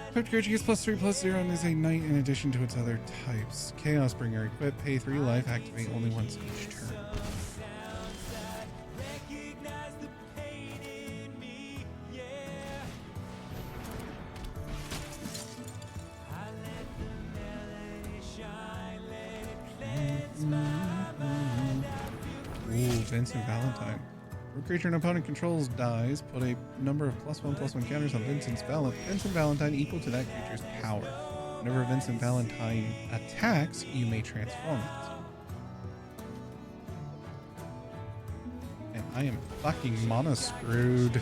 Equipped creature gets +3/+0 and is a knight in addition to its other types. Chaos Bringer equipped, pay 3 life, activate only once each turn. Ooh, Vincent Valentine. When a creature an opponent controls dies, put a number of +1/+1 counters on Vincent Valentine equal to that creature's power. Whenever Vincent Valentine attacks, you may transform it. And I am fucking mana screwed.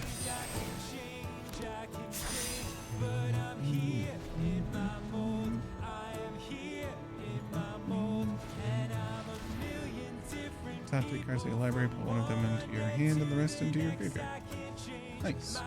Top 3 cards of your library, put one of them into your hand and the rest into your graveyard. Nice.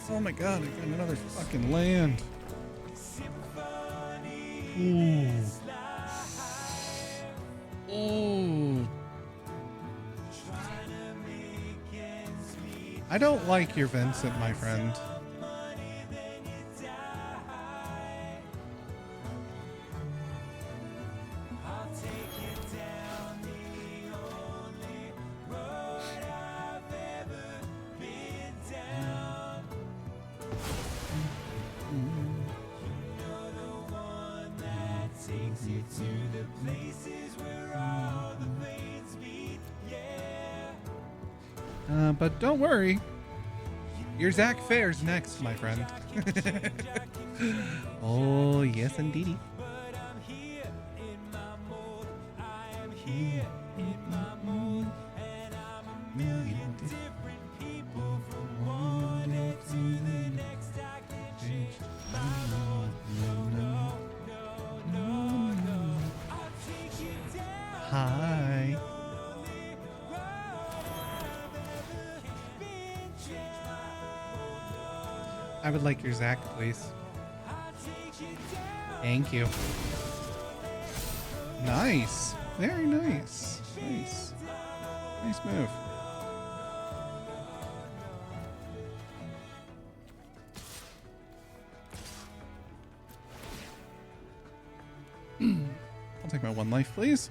Oh my god, I got another fucking land. Ooh. Ooh. I don't like your Vincent, my friend. But don't worry, your Zach Fair's next, my friend. Oh, yes, indeedy. Hi. I would like your Zach, please. Thank you. Nice. Very nice. Nice. Nice move. I'll take my 1 life, please.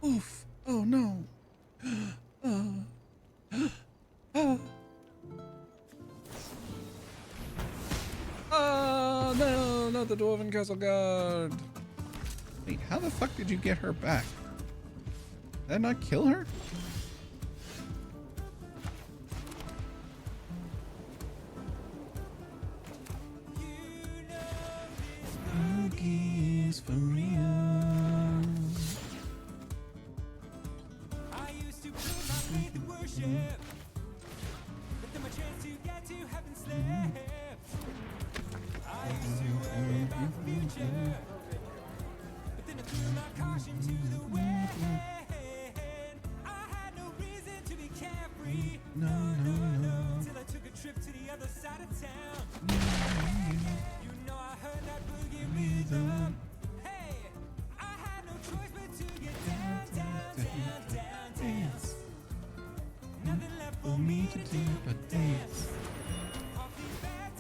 Oof. Oh no. Oh no, not the Dwarven Castle Guard. Wait, how the fuck did you get her back? Did that not kill her? Cookies for real.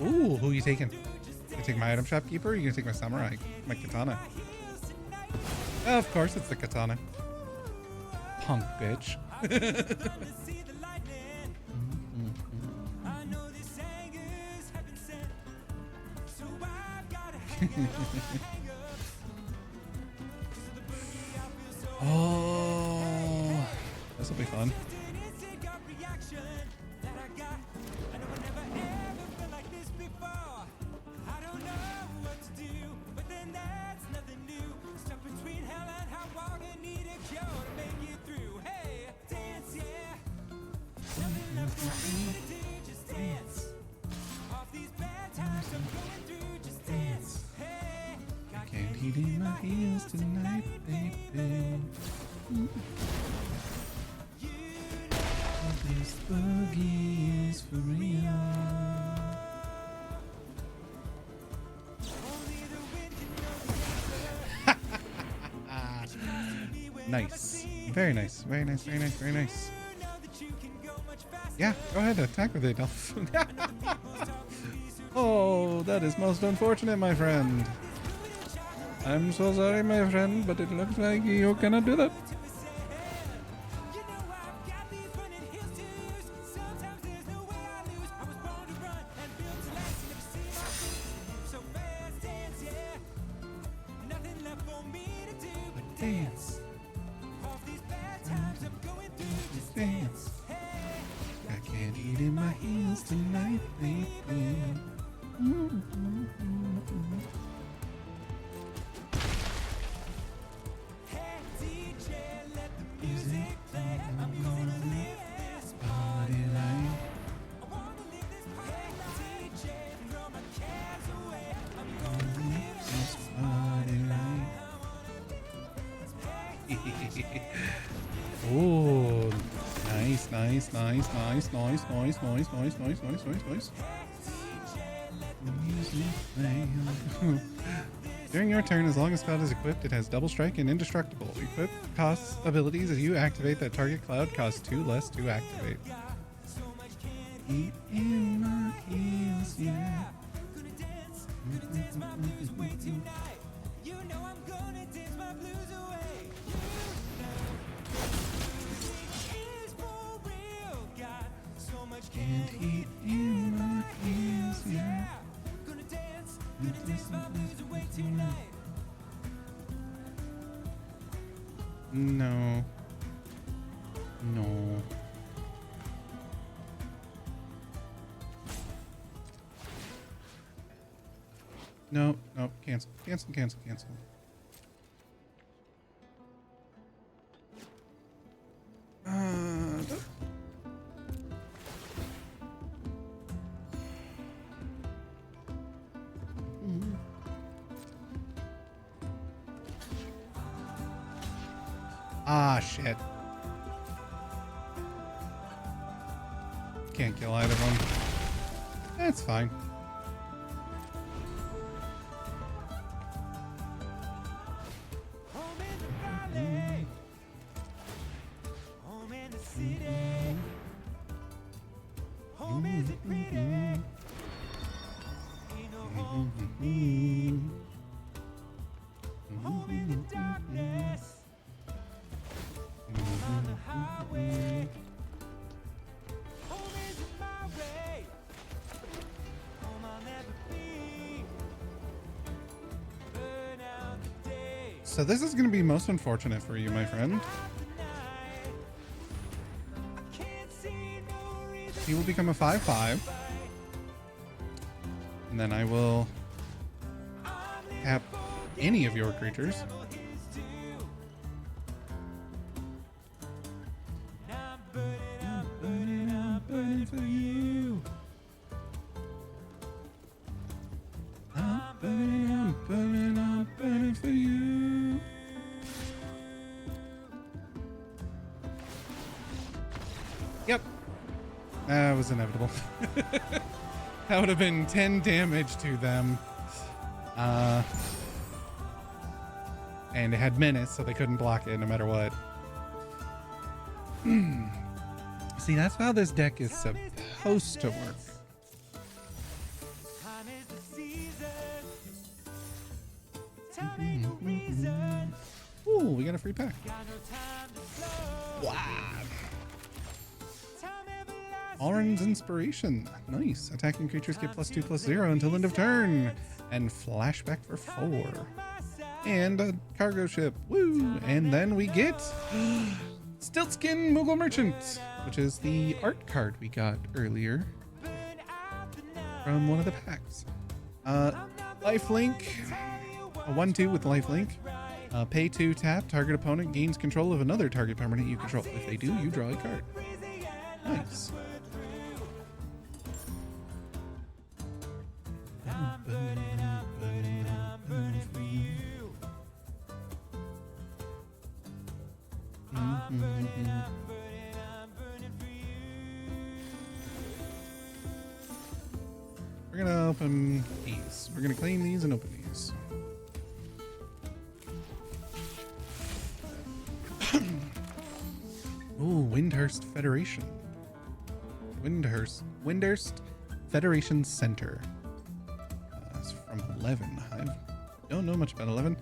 Ooh, who are you taking? You take my item shopkeeper, or you gonna take my samurai, my katana? Of course it's the katana. Punk bitch. Oh. This will be fun. I can't heat in my heels tonight, baby. This boogie is for real. Nice. Very nice. Very nice. Very nice. Very nice. Yeah, go ahead. Attack with it, Dolph. Oh, that is most unfortunate, my friend. I'm so sorry, my friend, but it looks like you cannot do that. Dance. Dance. I can't eat in my heels tonight, baby. Music play. I'm gonna live this party life. I'm gonna live this party life. Oh, nice, nice, nice, nice, nice, nice, nice, nice, nice, nice, nice, nice. During your turn, as long as Cloud is equipped, it has double strike and indestructible. Equip costs abilities as you activate that target Cloud costs 2 less to activate. Eat in my heels, yeah. Can't eat in my heels, yeah. No. No. No, no, cancel, cancel, cancel, cancel. Ah, shit. Can't kill either of them. That's fine. So this is going to be most unfortunate for you, my friend. He will become a 5/5. And then I will tap any of your creatures. I'm burning for you. I'm burning for you. Yep. That was inevitable. That would have been 10 damage to them. And it had menace, so they couldn't block it no matter what. See, that's how this deck is supposed to work. Ooh, we got a free pack. Wow. Auron's Inspiration. Nice. Attacking creatures get +2/+0 until end of turn. And flashback for 4. And a cargo ship. Woo! And then we get Stiltskin Moogle Merchant, which is the art card we got earlier from one of the packs. Lifelink, a 1/2 with lifelink. Pay 2 tap, target opponent gains control of another target permanent you control. If they do, you draw a card. Nice. We're gonna open these. We're gonna claim these and open these. Ooh, Windhurst Federation. Windhurst Federation Center. It's from 11. I don't know much about 11.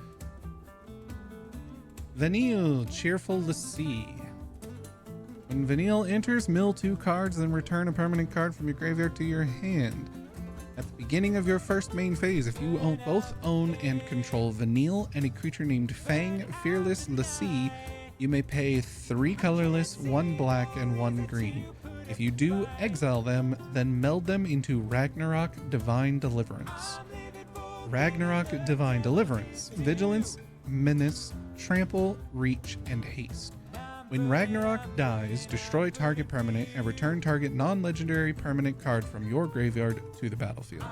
Vanille, Cheerful the Sea. When Vanille enters, mill 2 cards, then return a permanent card from your graveyard to your hand. At the beginning of your first main phase, if you both own and control Vanille and a creature named Fang, Fearless the Sea, you may pay 3 colorless, 1 black, and 1 green. If you do, exile them, then meld them into Ragnarok Divine Deliverance. Ragnarok Divine Deliverance. Vigilance, Menace, Trample, Reach, and Haste. When Ragnarok dies, destroy target permanent and return target non-legendary permanent card from your graveyard to the battlefield.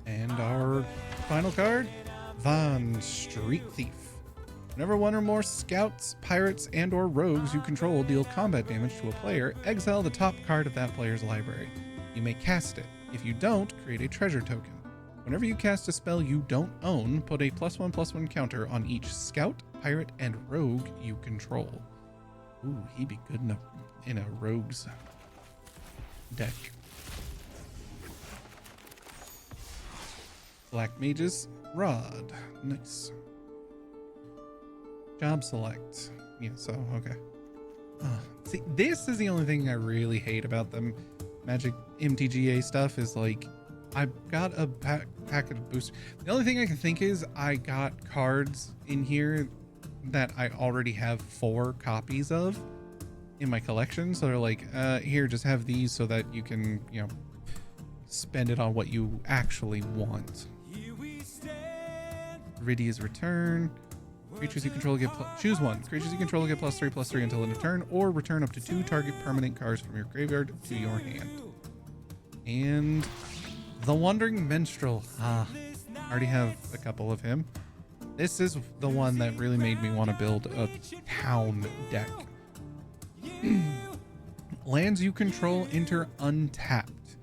And our final card, Von Street Thief. Whenever 1 or more scouts, pirates, and or rogues you control deal combat damage to a player, exile the top card of that player's library. You may cast it. If you don't, create a treasure token. Whenever you cast a spell you don't own, put a +1/+1 counter on each scout, pirate, and rogue you control. Ooh, he'd be good in a rogue's deck. Black Mage's Rod. Nice. Job select. Yeah, so, okay. See, this is the only thing I really hate about them. Magic MTGA stuff is like, I've got a packet of boosters. The only thing I can think is I got cards in here that I already have 4 copies of in my collection. So they're like, here, just have these so that you can, you know, spend it on what you actually want. Viridia's Return. Creatures you control get choose one. Creatures you control get +3/+3 until end of turn, or return up to 2 target permanent cards from your graveyard to your hand. And the Wandering Minstrel. I already have a couple of him. This is the one that really made me want to build a town deck. Lands you control enter untapped.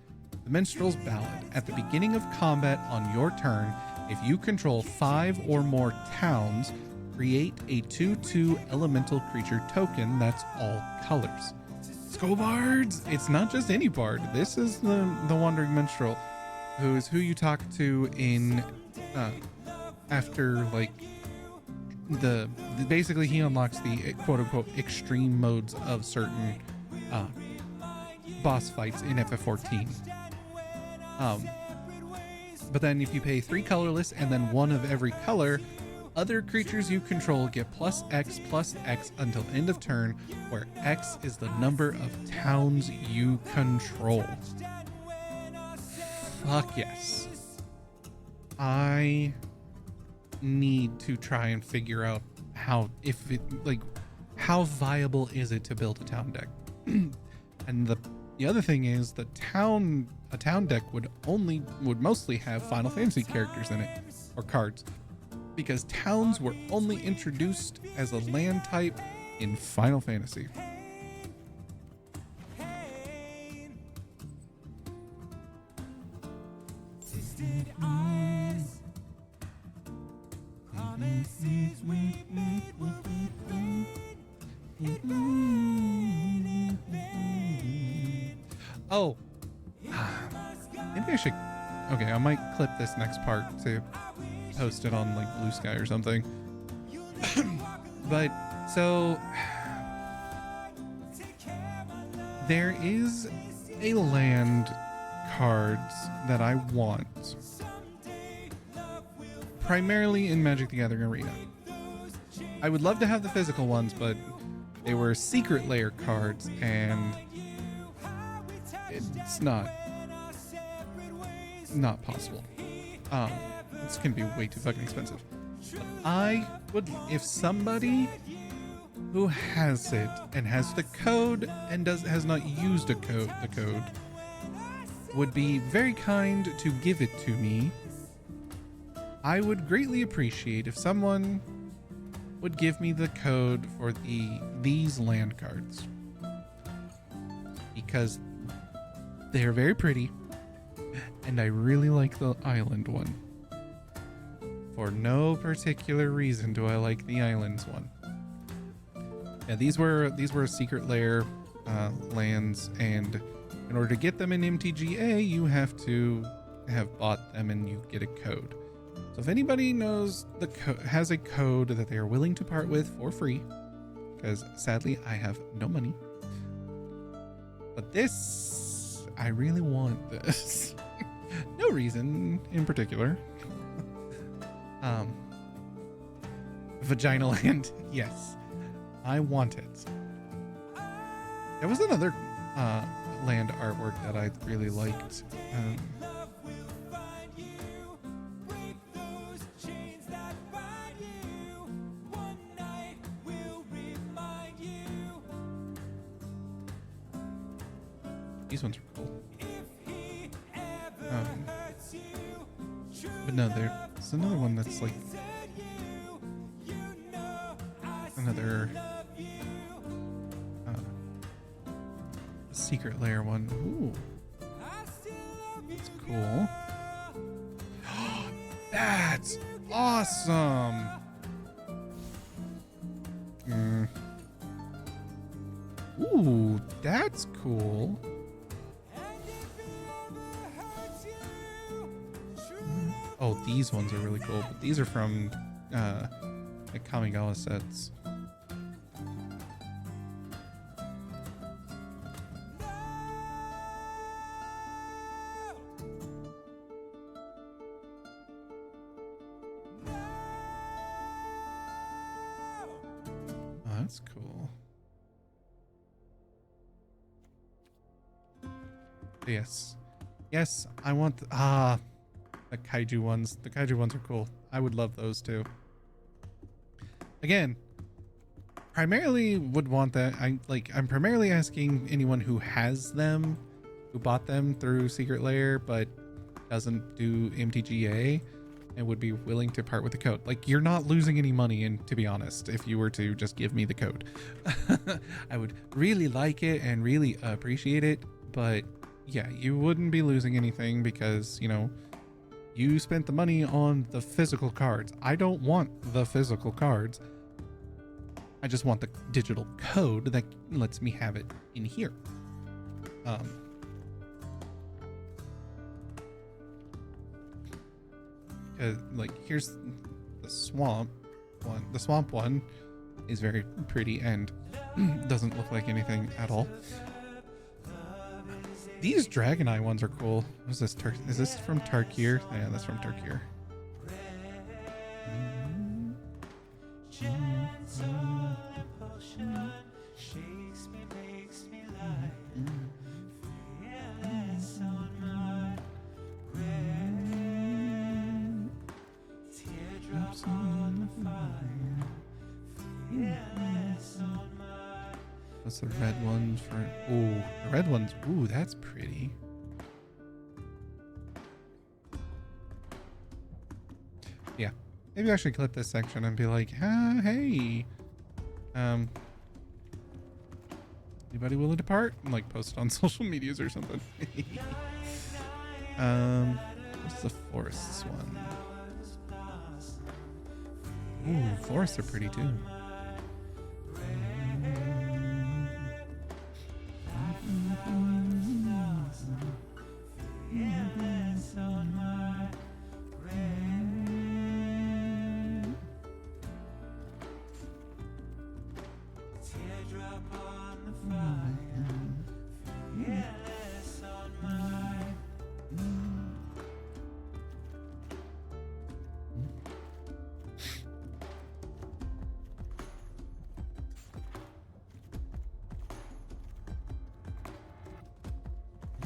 The Minstrel's Ballad. At the beginning of combat on your turn, if you control 5 or more towns, create a 2/2 elemental creature token that's all colors. Scobards! It's not just any bard. This is the Wandering Minstrel, who is who you talk to in after like the basically he unlocks the quote-unquote extreme modes of certain boss fights in FF14. But then if you pay 3 colorless and then 1 of every color, other creatures you control get +X/+X until end of turn, where X is the number of towns you control. Fuck yes. I need to try and figure out how viable is it to build a town deck. And the other thing is a town deck would mostly have Final Fantasy characters in it, or cards, because towns were only introduced as a land type in Final Fantasy. Oh, maybe I should. Okay, I might clip this next part to post it on like Blue Sky or something. But so there is a land cards that I want primarily in Magic the Gathering Arena. I would love to have the physical ones, but they were secret layer cards, and it's not possible. It's gonna be way too fucking expensive. But I would, if somebody who has it and has the code and has not used the code would be very kind to give it to me, I would greatly appreciate if someone would give me the code for these land cards, because they're very pretty and I really like the island one. For no particular reason do I like the islands one. Yeah, these were a secret layer lands, and in order to get them in MTGA, you have to have bought them and you get a code. So if anybody knows has a code that they are willing to part with for free, because sadly I have no money, but this, I really want this. No reason in particular. Vagina Land, yes, I want it. There was another land artwork that I really liked. These ones are cool. But no, there's another one that's like another secret layer one. Ooh, that's cool. That's awesome. Ooh, that's cool. Oh, these ones are really cool, but these are from the Kamigawa sets. Oh, that's cool. Yes. Yes, I want the kaiju ones. The kaiju ones are cool. I would love those too. Again, primarily would want that. I'm primarily asking anyone who has them, who bought them through Secret Lair but doesn't do MTGA and would be willing to part with the code. Like, you're not losing any money, and to be honest, if you were to just give me the code. I would really like it and really appreciate it, but yeah, you wouldn't be losing anything because, you know, you spent the money on the physical cards. I don't want the physical cards. I just want the digital code that lets me have it in here. Like, here's the swamp one. The swamp one is very pretty and doesn't look like anything at all. These Dragon Eye ones are cool. What's this? Is this from Tarkir? Yeah, that's from Tarkir. What's the red ones for? Ooh, the red ones. Ooh, that's pretty. Yeah, maybe I should clip this section and be like, hey, anybody willing to part? And like post it on social medias or something. What's the forests one? Ooh, forests are pretty too.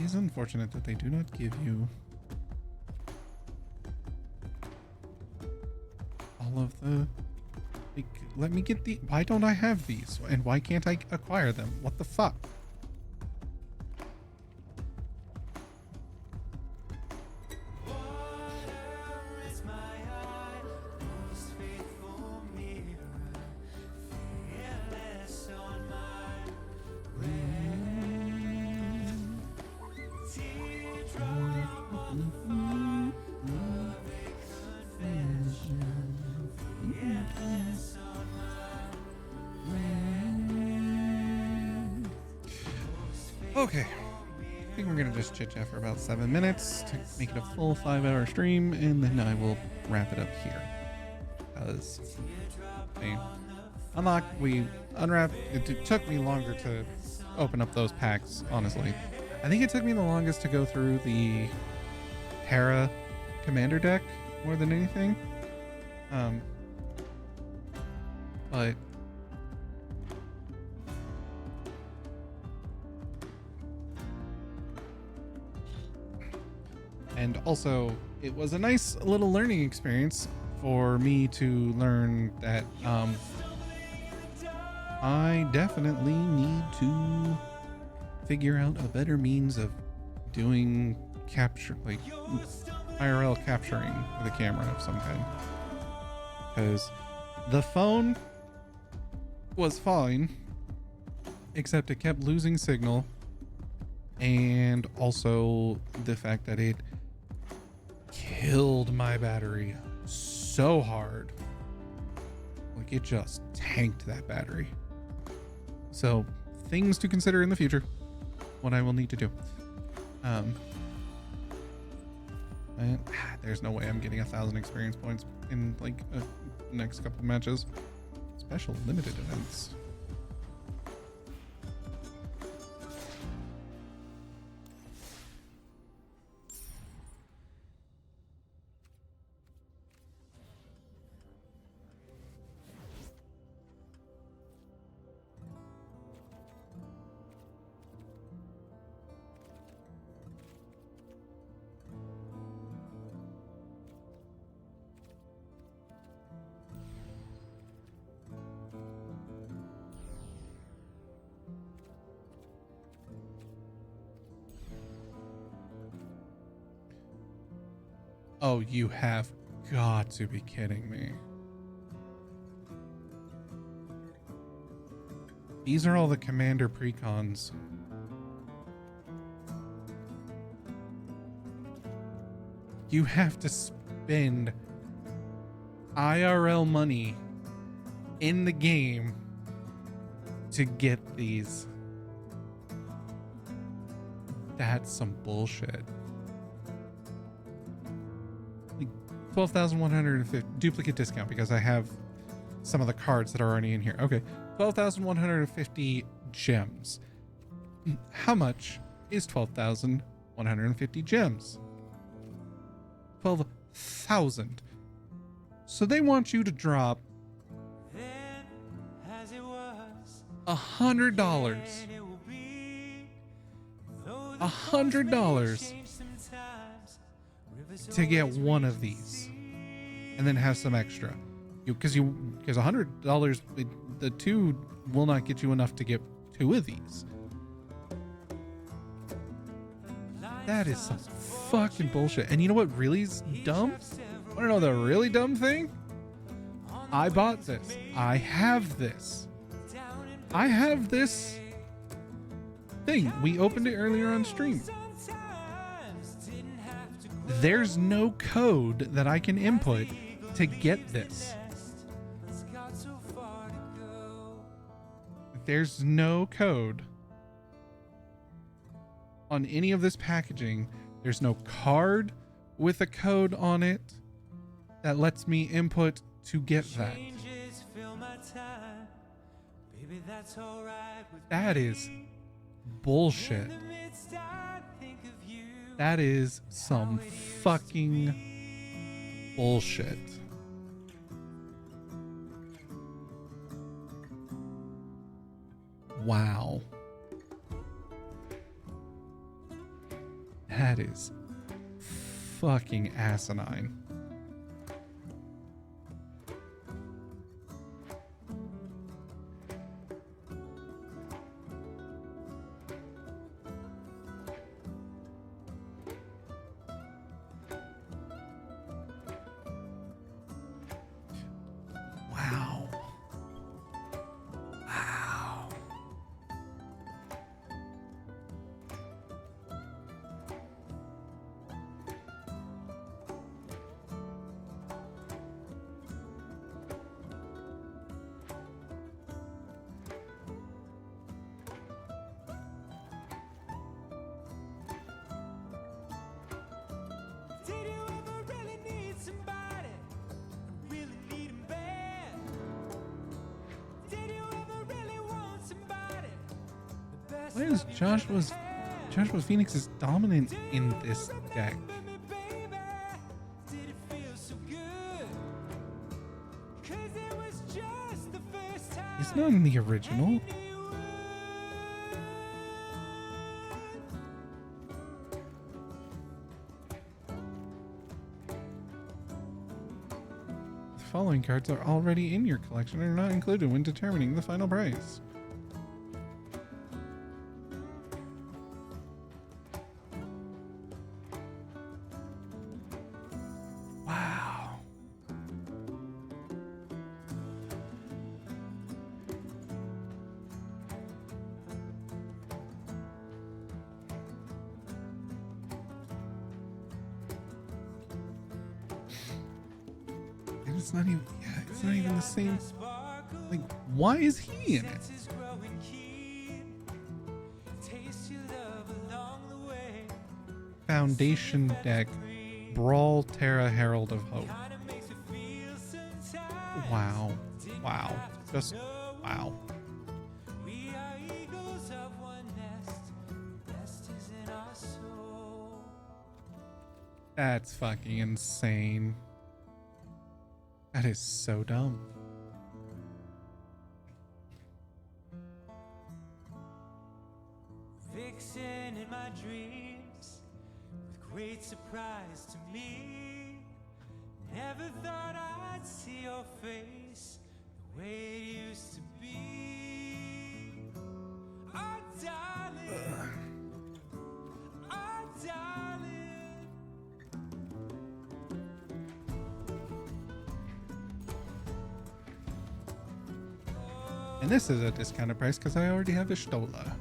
is unfortunate that they do not give you all of the, like, let me get the, why don't I have these? And why can't I acquire them? What the fuck? Okay, I think we're gonna just chit chat for about 7 minutes to make it a full 5-hour stream, and then I will wrap it up here. Because we unwrapped. It took me longer to open up those packs. Honestly, I think it took me the longest to go through the Terra Commander deck more than anything. But and also it was a nice little learning experience for me to learn that I definitely need to figure out a better means of doing capture, like IRL capturing with a camera of some kind, because the phone was fine except it kept losing signal, and also the fact that it killed my battery so hard. Like, it just tanked that battery. So things to consider in the future, what I will need to do. And there's no way I'm getting 1,000 experience points in like next couple matches. Special limited events. Oh, you have got to be kidding me. These are all the Commander precons. You have to spend IRL money in the game to get these. That's some bullshit. 12,150 duplicate discount because I have some of the cards that are already in here. Okay, 12,150 gems. How much is 12,150 gems? 12,000. So they want you to drop $100. $100 to get one of these, and then have some extra. Because $100, the two will not get you enough to get two of these. That is some fucking bullshit. And you know what really is dumb? Want to know the really dumb thing? I bought this. I have this. I have this thing. We opened it earlier on stream. There's no code that I can input to get this. There's no code on any of this packaging. There's no card with a code on it that lets me input to get that. That is bullshit. That is some fucking bullshit. Wow. That is fucking asinine. Wow. Wow. Did you ever really need somebody? Really need 'em bad? Did you ever really want somebody? The best Why is love you Joshua's ever had? Joshua Phoenix is dominant in this deck? Remember me, baby? Did it feel so good? 'Cause it was just the first time He's not in the original. you would. The following cards are already in your collection and are not included when determining the final price. Wow. And it's not even, yeah, it's not even the same. Like, why is he in it? Senses growing keen. Taste your love along the way. Foundation deck, Brawl Terra Herald of Hope. Kinda makes me feel sometimes. Wow. Wow. Just wow. We are eagles of one nest. The best is in our soul. That's fucking insane. That is so dumb. Vixen in my dreams, with great surprise to me. Never thought I'd see your face the way it used to be. Oh, darling. Oh, darling. And this is a discounted price because I already have a Stola.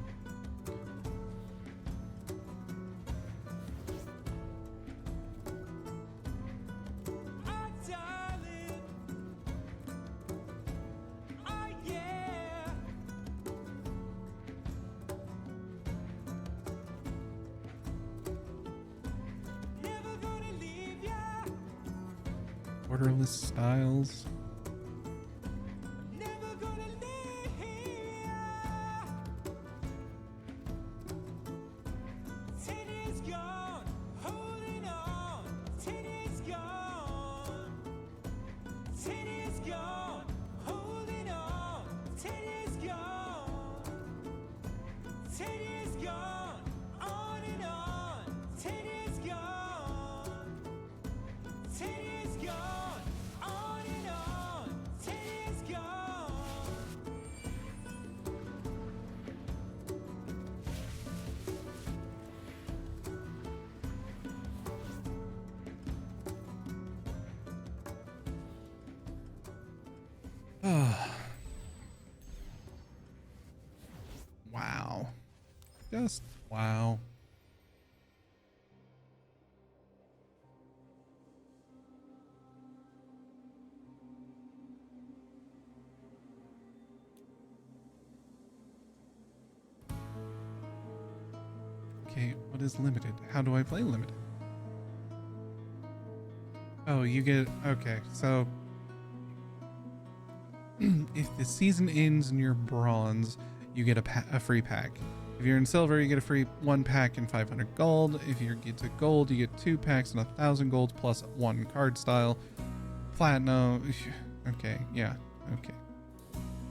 Oh, darling. Oh, yeah. Never gonna leave ya. Borderless Styles. Never gonna leave ya. 10 years gone, holding on. 10 years gone. 10 years gone, holding on. 10 years gone. 10 years gone, on and on. 10 years gone. 10 years gone, on and on. 10 years gone. Wow. Just wow. Okay, what is limited? How do I play limited? Oh, you get, okay, so if the season ends and you're bronze, you get a free pack. If you're in silver, you get a free 1 pack and 500 gold. If you get to gold, you get 2 packs and 1,000 gold plus 1 card style. Platinum, okay, yeah, okay.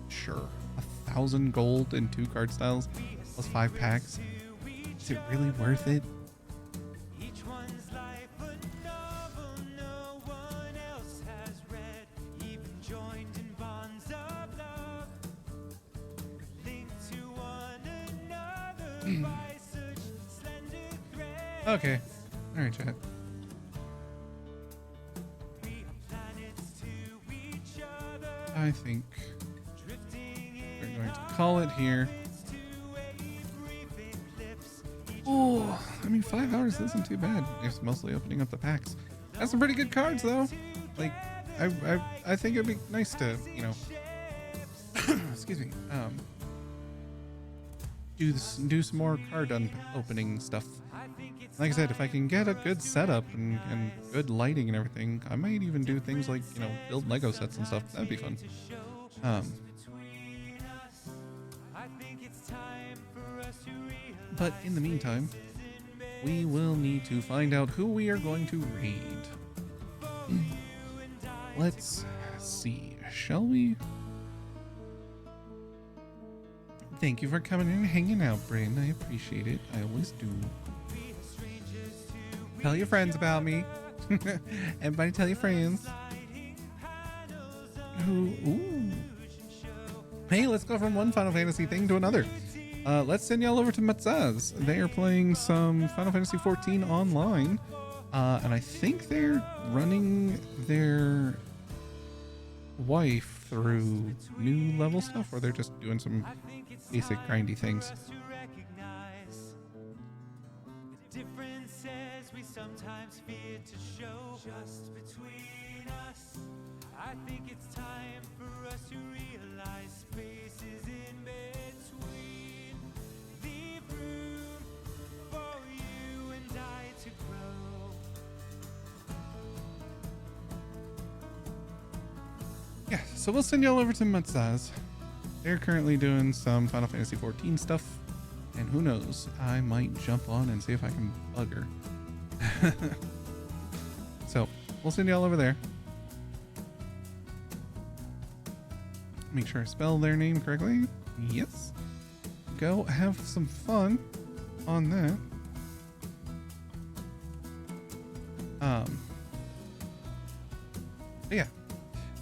Sure, 1,000 gold and 2 card styles plus 5 packs. Is it really worth it? Okay. All right, chat. I think we're going to call it here. Oh, I mean, 5 hours isn't too bad. It's mostly opening up the packs. That's some pretty good cards, though. Like, I think it'd be nice to, you know, excuse me, do some more card opening stuff. Like I said, if I can get a good setup and good lighting and everything, I might even do things like, you know, build Lego sets and stuff. That'd be fun. But in the meantime, we will need to find out who we are going to raid. Let's see, shall we? Thank you for coming in and hanging out, Bryn. I appreciate it. I always do. Tell your friends about me. Everybody tell your friends. Ooh. Hey, let's go from one Final Fantasy thing to another. Let's send y'all over to Matzaz. They are playing some Final Fantasy XIV online. And I think they're running their wife through new level stuff, or they're just doing some basic grindy things. We sometimes fear to show just between us. I think it's time for us to realize spaces in between. Leave room for you and I to grow. Yeah, so we'll send y'all over to Matzaz. They're currently doing some Final Fantasy XIV stuff, and who knows, I might jump on and see if I can bug her. So we'll send y'all over there. Make sure I spell their name correctly. Yes. Go have some fun on that. But yeah.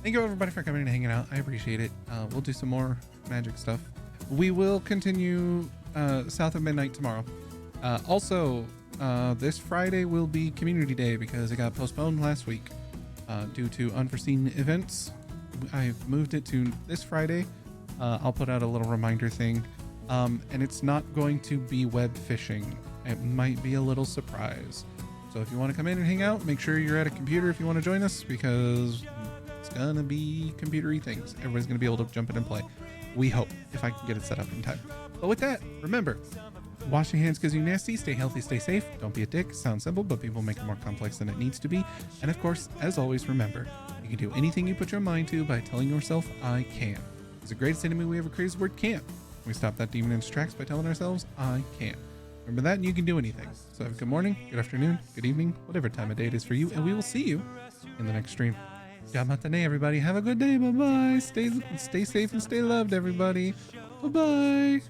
Thank you everybody for coming and hanging out. I appreciate it. We'll do some more magic stuff. We will continue South of Midnight tomorrow. Also, this Friday will be Community Day because it got postponed last week due to unforeseen events. I've moved it to this Friday. I'll put out a little reminder thing. And it's not going to be web fishing. It might be a little surprise. So if you want to come in and hang out, make sure you're at a computer if you want to join us, because it's gonna be computery things. Everybody's gonna be able to jump in and play. We hope, if I can get it set up in time. But with that, remember, wash your hands because you're nasty. Stay healthy, stay safe. Don't be a dick. Sounds simple, but people make it more complex than it needs to be. And of course, as always, remember, you can do anything you put your mind to by telling yourself, I can. Because the greatest enemy we ever created is the word can't. We stop that demon in its tracks by telling ourselves, I can. Remember that, and you can do anything. So have a good morning, good afternoon, good evening, whatever time of day it is for you, and we will see you in the next stream. Yamatane, everybody. Have a good day. Bye-bye. Stay safe and stay loved, everybody. Bye-bye.